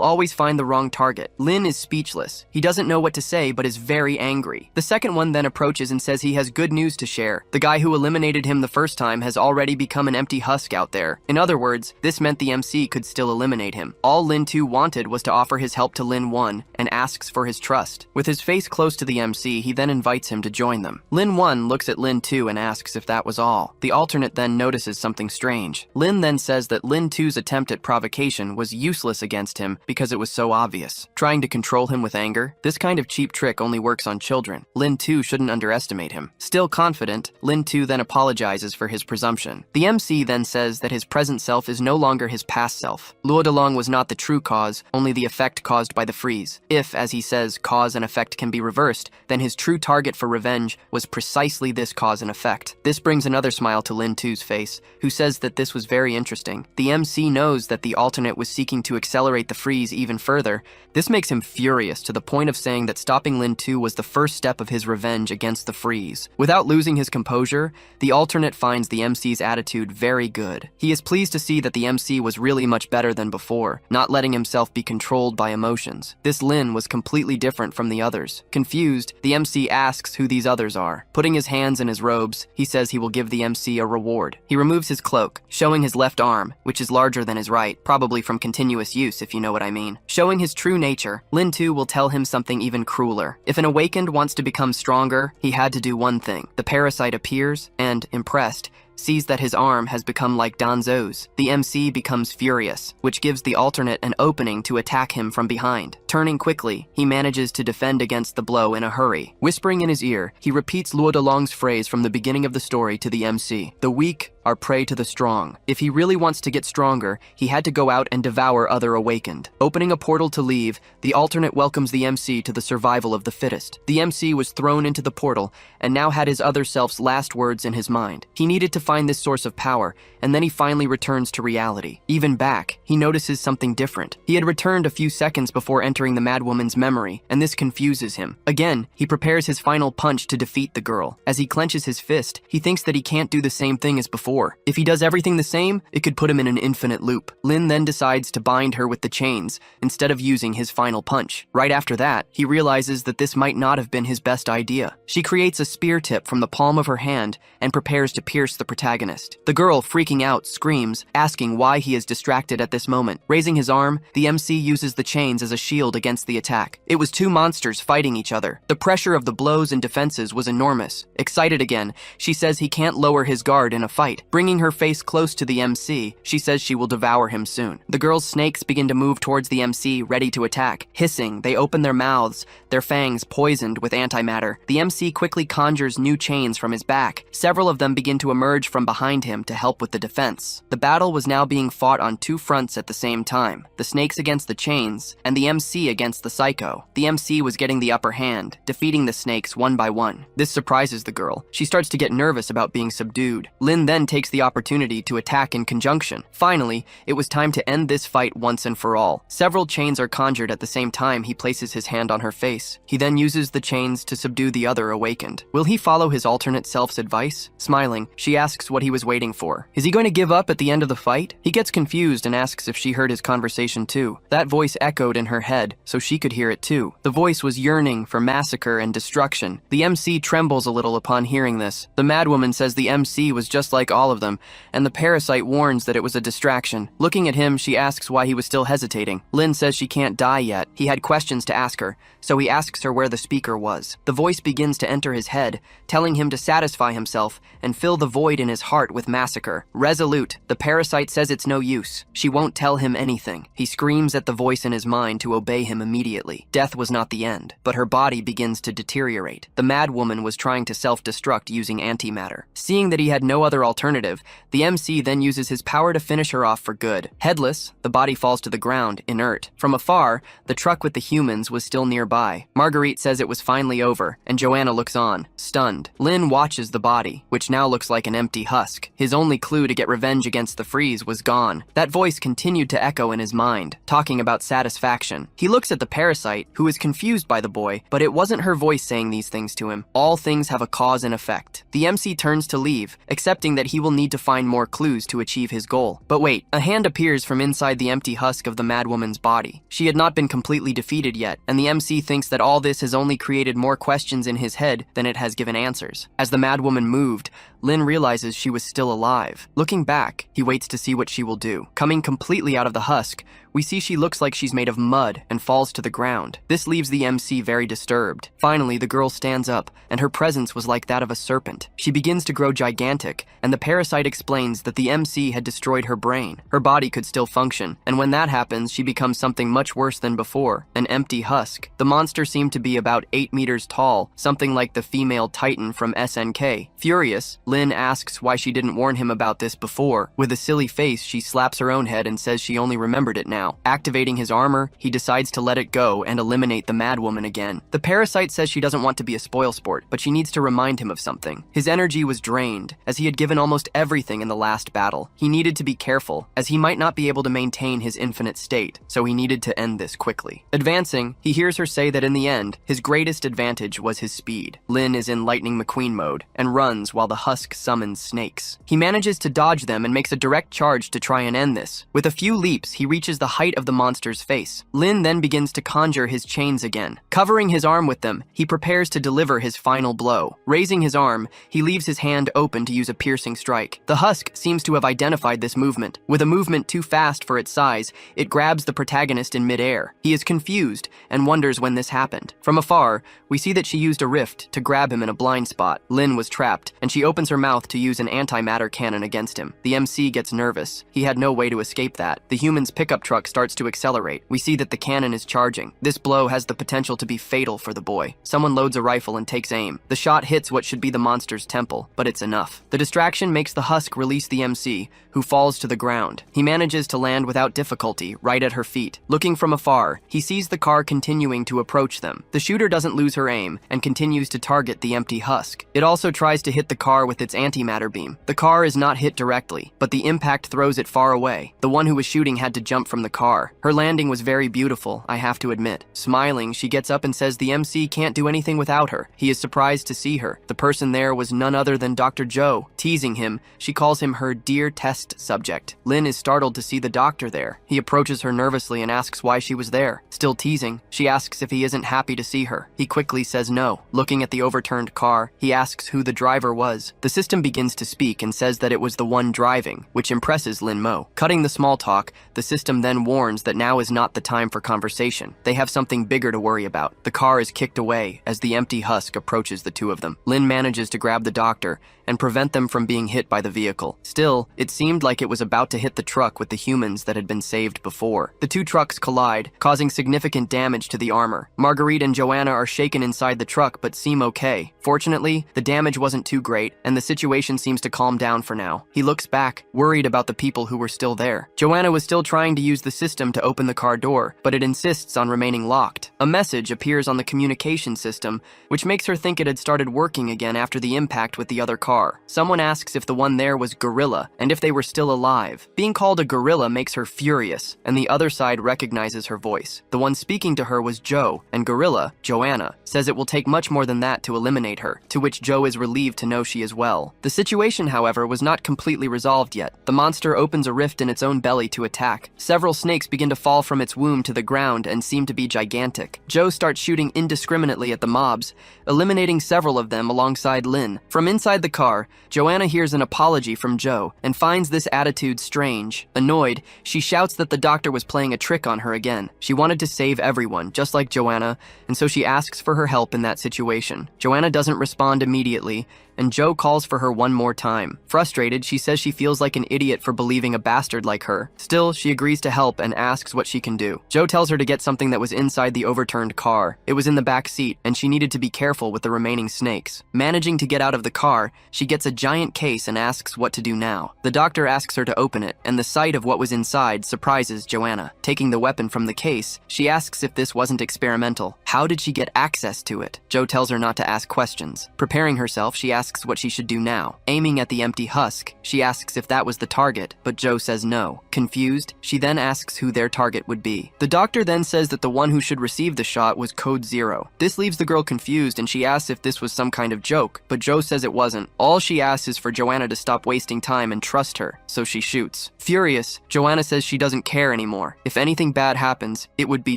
always find the wrong target. Lin is speechless. He doesn't know what to say, but is very angry. The second one then approaches and says he has good news to share. The guy who eliminated him the first time has already become an empty husk out there. In other words, this meant the MC could still eliminate him. All Lin 2 wanted was to offer his help to Lin 1 and asks for his trust. With his face close to the MC, he then invites him to join them. Lin 1 looks at Lin 2 and asks if that was all. The alternate then notices something strange. Lin then says that Lin 2's attempt at provocation was useless against him because it was so obvious. Trying to control him with anger? This kind of cheap trick only works on children. Lin 2 shouldn't underestimate him. Still confident, Lin 2 then apologizes for his presumption. The MC then says that his present self is no longer his past self. Luo Dalong was not the true cause, only the effect caused by the freeze. If, as he says, cause and effect can be reversed, then his true target for revenge was precisely this cause and effect. This brings another smile to Lin 2's face, who says that this was very interesting. The MC knows that the alternate was seeking to accelerate the freeze even further. This makes him furious to the point of saying that stopping Lin 2 was the first step of his revenge against the freeze. Without losing his composure, the alternate finds the MC's attitude very good. He is pleased to see that the MC was really much better than before, not letting himself be controlled by emotions. This Lin was completely different from the others. Confused, the MC asks who these others are. Putting his hands in his robes, he says he will give the MC a reward. He removes his cloak, showing his left arm, which is larger than his right, probably from continuous use if you know what I mean. Showing his true nature, Lin 2 will tell him something even crueler. If an awakened wants to become stronger, he had to do one thing. The parasite appears, and, impressed, sees that his arm has become like Danzo's. The MC becomes furious, which gives the alternate an opening to attack him from behind. Turning quickly, he manages to defend against the blow in a hurry. Whispering in his ear, he repeats Luo Dalong's phrase from the beginning of the story to the MC. The weak are prey to the strong. If he really wants to get stronger, he had to go out and devour other awakened. Opening a portal to leave, the alternate welcomes the MC to the survival of the fittest. The MC was thrown into the portal and now had his other self's last words in his mind. He needed to find this source of power, and then he finally returns to reality. Even back, he notices something different. He had returned a few seconds before entering the madwoman's memory, and this confuses him. Again, he prepares his final punch to defeat the girl. As he clenches his fist, he thinks that he can't do the same thing as before. If he does everything the same, it could put him in an infinite loop. Lin then decides to bind her with the chains instead of using his final punch. Right after that, he realizes that this might not have been his best idea. She creates a spear tip from the palm of her hand and prepares to pierce the protagonist. The girl, freaking out, screams, asking why he is distracted at this moment. Raising his arm, the MC uses the chains as a shield against the attack. It was two monsters fighting each other. The pressure of the blows and defenses was enormous. Excited again, she says he can't lower his guard in a fight. Bringing her face close to the MC, she says she will devour him soon. The girl's snakes begin to move towards the MC, ready to attack. Hissing, they open their mouths, their fangs poisoned with antimatter. The MC quickly conjures new chains from his back. Several of them begin to emerge from behind him to help with the defense. The battle was now being fought on two fronts at the same time. The snakes against the chains, and the MC against the psycho. The MC was getting the upper hand, defeating the snakes one by one. This surprises the girl. She starts to get nervous about being subdued. Lin then takes the opportunity to attack in conjunction. Finally, it was time to end this fight once and for all. Several chains are conjured at the same time he places his hand on her face. He then uses the chains to subdue the other awakened. Will he follow his alternate self's advice? Smiling, she asks what he was waiting for. Is he going to give up at the end of the fight? He gets confused and asks if she heard his conversation too. That voice echoed in her head, so she could hear it too. The voice was yearning for massacre and destruction. The MC trembles a little upon hearing this. The madwoman says the MC was just like all of them, and the parasite warns that it was a distraction. Looking at him, she asks why he was still hesitating. Lin says she can't die yet. He had questions to ask her, so he asks her where the speaker was. The voice begins to enter his head, telling him to satisfy himself and fill the void in his heart with massacre. Resolute, the parasite says it's no use. She won't tell him anything. He screams at the voice in his mind to obey him immediately. Death was not the end, but her body begins to deteriorate. The madwoman was trying to self-destruct using antimatter. Seeing that he had no other alternative, the MC then uses his power to finish her off for good. Headless, the body falls to the ground, inert. From afar, the truck with the humans was still nearby. Marguerite says it was finally over, and Joanna looks on, stunned. Lin watches the body, which now looks like an empty husk. His only clue to get revenge against the Freeze was gone. That voice continued to echo in his mind, talking about satisfaction. He looks at the parasite, who is confused by the boy, but it wasn't her voice saying these things to him. All things have a cause and effect. The MC turns to leave, accepting that he will need to find more clues to achieve his goal. But wait, a hand appears from inside the empty husk of the madwoman's body. She had not been completely defeated yet, and the MC thinks that all this has only created more questions in his head than it has given answers. As the madwoman moved, Lin realizes she was still alive. Looking back, he waits to see what she will do. Coming completely out of the husk, we see she looks like she's made of mud and falls to the ground. This leaves the MC very disturbed. Finally, the girl stands up, and her presence was like that of a serpent. She begins to grow gigantic, and the parasite explains that the MC had destroyed her brain. Her body could still function, and when that happens, she becomes something much worse than before, an empty husk. The monster seemed to be about 8 meters tall, something like the female Titan from SNK. Furious, Lin asks why she didn't warn him about this before. With a silly face, she slaps her own head and says she only remembered it now. Activating his armor, he decides to let it go and eliminate the madwoman again. The parasite says she doesn't want to be a spoilsport, but she needs to remind him of something. His energy was drained, as he had given almost everything in the last battle. He needed to be careful, as he might not be able to maintain his infinite state, so he needed to end this quickly. Advancing, he hears her say that in the end, his greatest advantage was his speed. Lin is in Lightning McQueen mode, and runs while the husk summons snakes. He manages to dodge them and makes a direct charge to try and end this. With a few leaps, he reaches the height of the monster's face. Lin then begins to conjure his chains again. Covering his arm with them, he prepares to deliver his final blow. Raising his arm, he leaves his hand open to use a piercing strike. The husk seems to have identified this movement. With a movement too fast for its size, it grabs the protagonist in midair. He is confused and wonders when this happened. From afar, we see that she used a rift to grab him in a blind spot. Lin was trapped, and she opens her mouth to use an antimatter cannon against him. The MC gets nervous. He had no way to escape that. The human's pickup truck starts to accelerate. We see that the cannon is charging. This blow has the potential to be fatal for the boy. Someone loads a rifle and takes aim. The shot hits what should be the monster's temple, but it's enough. The distraction makes the husk release the MC, who falls to the ground. He manages to land without difficulty, right at her feet. Looking from afar, he sees the car continuing to approach them. The shooter doesn't lose her aim and continues to target the empty husk. It also tries to hit the car with its antimatter beam. The car is not hit directly, but the impact throws it far away. The one who was shooting had to jump from the car. Her landing was very beautiful, I have to admit. Smiling, she gets up and says the MC can't do anything without her. He is surprised to see her. The person there was none other than Dr. Joe. Teasing him, she calls him her dear test subject. Lin is startled to see the doctor there. He approaches her nervously and asks why she was there. Still teasing, she asks if he isn't happy to see her. He quickly says no. Looking at the overturned car, he asks who the driver was. The system begins to speak and says that it was the one driving, which impresses Lin Mo. Cutting the small talk, the system then warns that now is not the time for conversation. They have something bigger to worry about. The car is kicked away as the empty husk approaches the two of them. Lin manages to grab the doctor and prevent them from being hit by the vehicle. Still, it seemed like it was about to hit the truck with the humans that had been saved before. The two trucks collide, causing significant damage to the armor. Marguerite and Joanna are shaken inside the truck but seem okay. Fortunately, the damage wasn't too great, and the situation seems to calm down for now. He looks back, worried about the people who were still there. Joanna was still trying to use the system to open the car door, but it insists on remaining locked. A message appears on the communication system, which makes her think it had started working again after the impact with the other car. Someone asks if the one there was Gorilla, and if they were still alive. Being called a gorilla makes her furious, and the other side recognizes her voice. The one speaking to her was Joe, and Gorilla, Joanna, says it will take much more than that to eliminate her, to which Joe is relieved to know she is well. The situation, however, was not completely resolved yet. The monster opens a rift in its own belly to attack. Several snakes begin to fall from its womb to the ground and seem to be gigantic. Joe starts shooting indiscriminately at the mobs, eliminating several of them alongside Lin. From inside the car, Joanna hears an apology from Joe and finds this attitude strange. Annoyed, she shouts that the doctor was playing a trick on her again. She wanted to save everyone, just like Joanna, and so she asks for her help in that situation. Joanna doesn't respond immediately, and Joe calls for her one more time. Frustrated, she says she feels like an idiot for believing a bastard like her. Still, she agrees to help and asks what she can do. Joe tells her to get something that was inside the overturned car. It was in the back seat, and she needed to be careful with the remaining snakes. Managing to get out of the car, she gets a giant case and asks what to do now. The doctor asks her to open it, and the sight of what was inside surprises Joanna. Taking the weapon from the case, she asks if this wasn't experimental. How did she get access to it? Joe tells her not to ask questions. Preparing herself, she asks what she should do now. Aiming at the empty husk, she asks if that was the target, but Joe says no. Confused, she then asks who their target would be. The doctor then says that the one who should receive the shot was Code Zero. This leaves the girl confused, and she asks if this was some kind of joke, but Joe says it wasn't. All she asks is for Joanna to stop wasting time and trust her, so she shoots. Furious, Joanna says she doesn't care anymore. If anything bad happens, it would be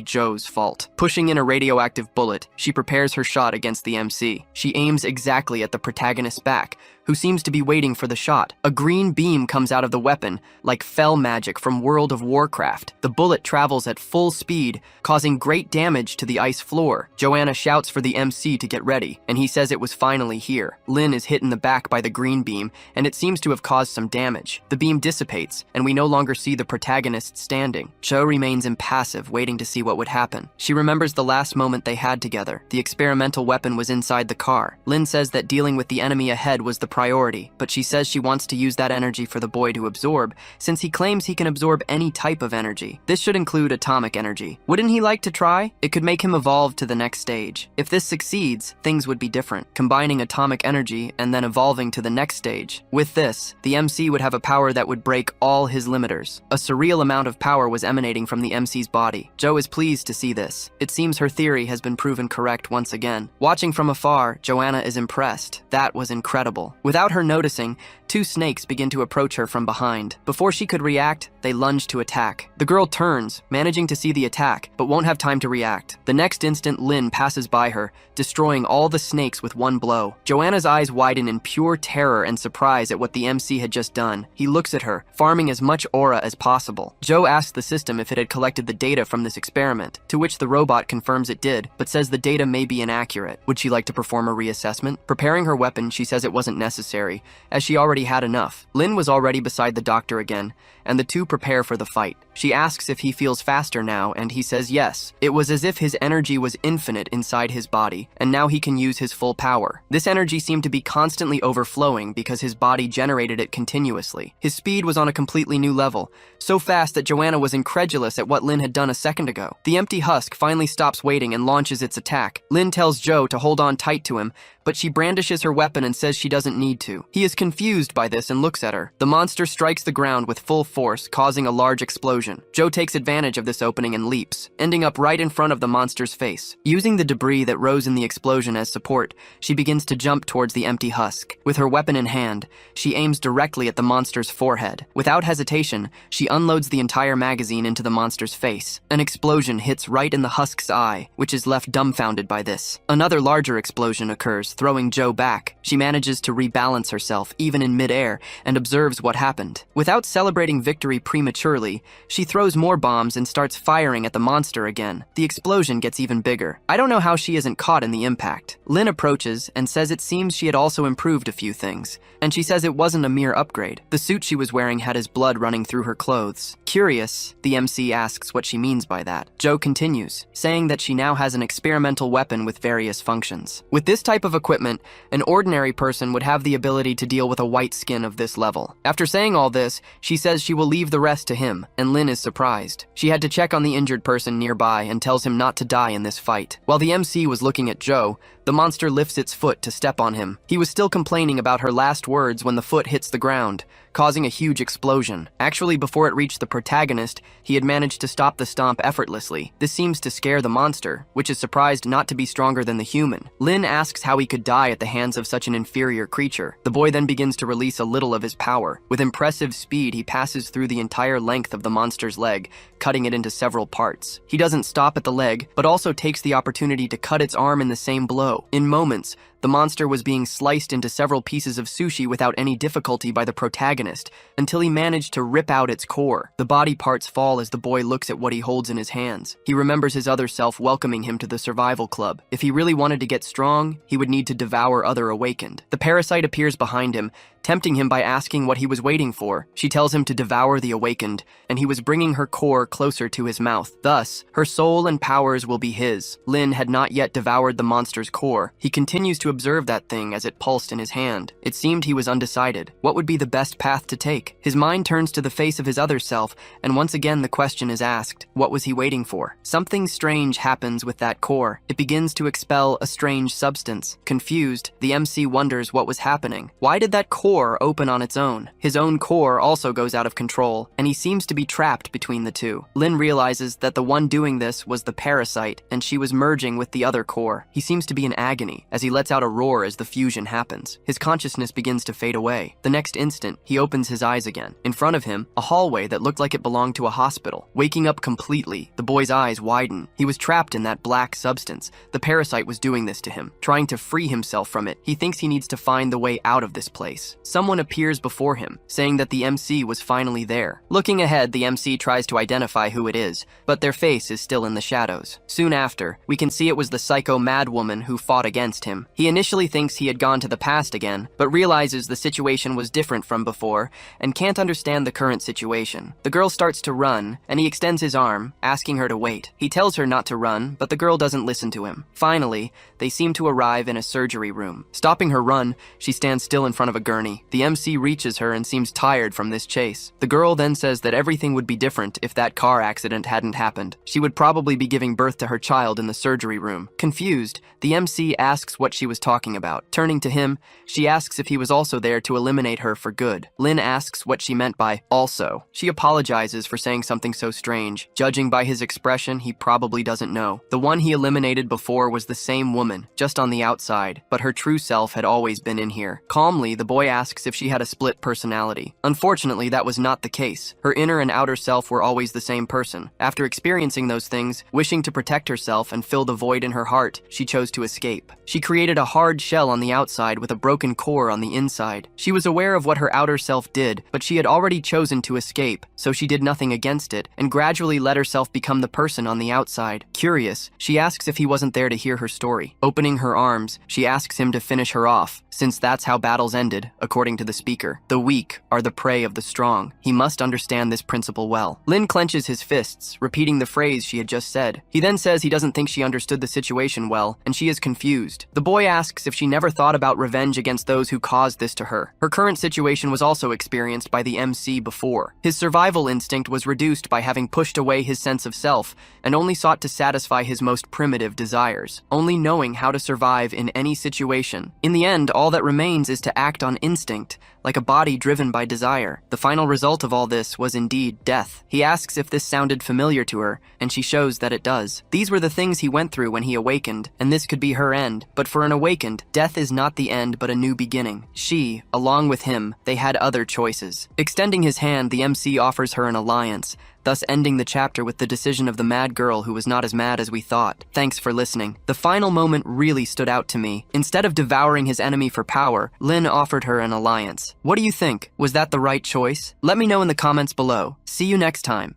Joe's fault. Pushing in a radioactive bullet, she prepares her shot against the MC. She aims exactly at the protagonist's back, who seems to be waiting for the shot. A green beam comes out of the weapon, like fell magic from World of Warcraft. The bullet travels at full speed, causing great damage to the ice floor. Joanna shouts for the MC to get ready, and he says it was finally here. Lin is hit in the back by the green beam, and it seems to have caused some damage. The beam dissipates, and we no longer see the protagonist standing. Joe remains impassive, waiting to see what would happen. She remembers the last moment they had together. The experimental weapon was inside the car. Lin says that dealing with the enemy ahead was the priority, but she says she wants to use that energy for the boy to absorb, since he claims he can absorb any type of energy. This should include atomic energy. Wouldn't he like to try? It could make him evolve to the next stage. If this succeeds, things would be different, combining atomic energy and then evolving to the next stage. With this, the MC would have a power that would break all his limiters. A surreal amount of power was emanating from the MC's body. Joe is pleased to see this. It seems her theory has been proven correct once again. Watching from afar, Joanna is impressed. That was incredible. Without her noticing, two snakes begin to approach her from behind. Before she could react, they lunge to attack. The girl turns, managing to see the attack, but won't have time to react. The next instant, Lin passes by her, destroying all the snakes with one blow. Joanna's eyes widen in pure terror and surprise at what the MC had just done. He looks at her, farming as much aura as possible. Joe asks the system if it had collected the data from this experiment, to which the robot confirms it did, but says the data may be inaccurate. Would she like to perform a reassessment? Preparing her weapon, she says it wasn't necessary unnecessary, as she already had enough. Lin was already beside the doctor again, and the two prepare for the fight. She asks if he feels faster now, and he says yes. It was as if his energy was infinite inside his body, and now he can use his full power. This energy seemed to be constantly overflowing because his body generated it continuously. His speed was on a completely new level, so fast that Joanna was incredulous at what Lin had done a second ago. The empty husk finally stops waiting and launches its attack. Lin tells Joe to hold on tight to him, but she brandishes her weapon and says she doesn't need to. He is confused by this and looks at her. The monster strikes the ground with full force, causing a large explosion. Joe takes advantage of this opening and leaps, ending up right in front of the monster's face. Using the debris that rose in the explosion as support, she begins to jump towards the empty husk. With her weapon in hand, she aims directly at the monster's forehead. Without hesitation, she unloads the entire magazine into the monster's face. An explosion hits right in the husk's eye, which is left dumbfounded by this. Another larger explosion occurs, throwing Joe back. She manages to rebalance herself, even in midair, and observes what happened. Without celebrating victory prematurely, she throws more bombs and starts firing at the monster again. The explosion gets even bigger. I don't know how she isn't caught in the impact. Lin approaches and says it seems she had also improved a few things, and she says it wasn't a mere upgrade. The suit she was wearing had his blood running through her clothes. Curious, the MC asks what she means by that. Joe continues, saying that she now has an experimental weapon with various functions. With this type of equipment, an ordinary person would have the ability to deal with a white skin of this level. After saying all this, she says she will leave the rest to him, and Lin is surprised. She had to check on the injured person nearby and tells him not to die in this fight. While the MC was looking at Joe, the monster lifts its foot to step on him. He was still complaining about her last words when the foot hits the ground, causing a huge explosion. Actually, before it reached the protagonist, he had managed to stop the stomp effortlessly. This seems to scare the monster, which is surprised not to be stronger than the human. Lin asks how he could die at the hands of such an inferior creature. The boy then begins to release a little of his power. With impressive speed, he passes through the entire length of the monster's leg, cutting it into several parts. He doesn't stop at the leg, but also takes the opportunity to cut its arm in the same blow. In moments, the monster was being sliced into several pieces of sushi without any difficulty by the protagonist, until he managed to rip out its core. The body parts fall as the boy looks at what he holds in his hands. He remembers his other self welcoming him to the survival club. If he really wanted to get strong, he would need to devour other awakened. The parasite appears behind him, tempting him by asking what he was waiting for. She tells him to devour the awakened, and he was bringing her core closer to his mouth. Thus, her soul and powers will be his. Lin had not yet devoured the monster's core. He continues to observe that thing as it pulsed in his hand. It seemed he was undecided. What would be the best path to take? His mind turns to the face of his other self, and once again the question is asked, what was he waiting for? Something strange happens with that core. It begins to expel a strange substance. Confused, the MC wonders what was happening. Why did that core open on its own? His own core also goes out of control, and he seems to be trapped between the two. Lin realizes that the one doing this was the parasite, and she was merging with the other core. He seems to be in agony, as he lets out a roar as the fusion happens. His consciousness begins to fade away. The next instant, he opens his eyes again. In front of him, a hallway that looked like it belonged to a hospital. Waking up completely, the boy's eyes widen. He was trapped in that black substance. The parasite was doing this to him, trying to free himself from it. He thinks he needs to find the way out of this place. Someone appears before him, saying that the MC was finally there. Looking ahead, the MC tries to identify who it is, but their face is still in the shadows. Soon after, we can see it was the psycho madwoman who fought against him. He initially thinks he had gone to the past again, but realizes the situation was different from before and can't understand the current situation. The girl starts to run, and he extends his arm, asking her to wait. He tells her not to run, but the girl doesn't listen to him. Finally, they seem to arrive in a surgery room. Stopping her run, she stands still in front of a gurney. The MC reaches her and seems tired from this chase. The girl then says that everything would be different if that car accident hadn't happened. She would probably be giving birth to her child in the surgery room. Confused, the MC asks what she was talking about. Turning to him, she asks if he was also there to eliminate her for good. Lin asks what she meant by also. She apologizes for saying something so strange. Judging by his expression, he probably doesn't know. The one he eliminated before was the same woman, just on the outside, but her true self had always been in here. Calmly, the boy asks if she had a split personality. Unfortunately, that was not the case. Her inner and outer self were always the same person. After experiencing those things, wishing to protect herself and fill the void in her heart, she chose to escape. She created a hard shell on the outside with a broken core on the inside. She was aware of what her outer self did, but she had already chosen to escape, so she did nothing against it, and gradually let herself become the person on the outside. Curious, she asks if he wasn't there to hear her story. Opening her arms, she asks him to finish her off, since that's how battles ended, according to the speaker. The weak are the prey of the strong. He must understand this principle well. Lin clenches his fists, repeating the phrase she had just said. He then says he doesn't think she understood the situation well, and she is confused. The boy asks if she never thought about revenge against those who caused this to her. Her current situation was also experienced by the MC before. His survival instinct was reduced by having pushed away his sense of self, and only sought to satisfy his most primitive desires, only knowing how to survive in any situation. In the end, all that remains is to act on instinct, like a body driven by desire. The final result of all this was indeed death. He asks if this sounded familiar to her, and she shows that it does. These were the things he went through when he awakened, and this could be her end. But for an awakened, death is not the end but a new beginning. She, along with him, they had other choices. Extending his hand, the MC offers her an alliance, thus ending the chapter with the decision of the mad girl who was not as mad as we thought. Thanks for listening. The final moment really stood out to me. Instead of devouring his enemy for power, Lin offered her an alliance. What do you think? Was that the right choice? Let me know in the comments below. See you next time.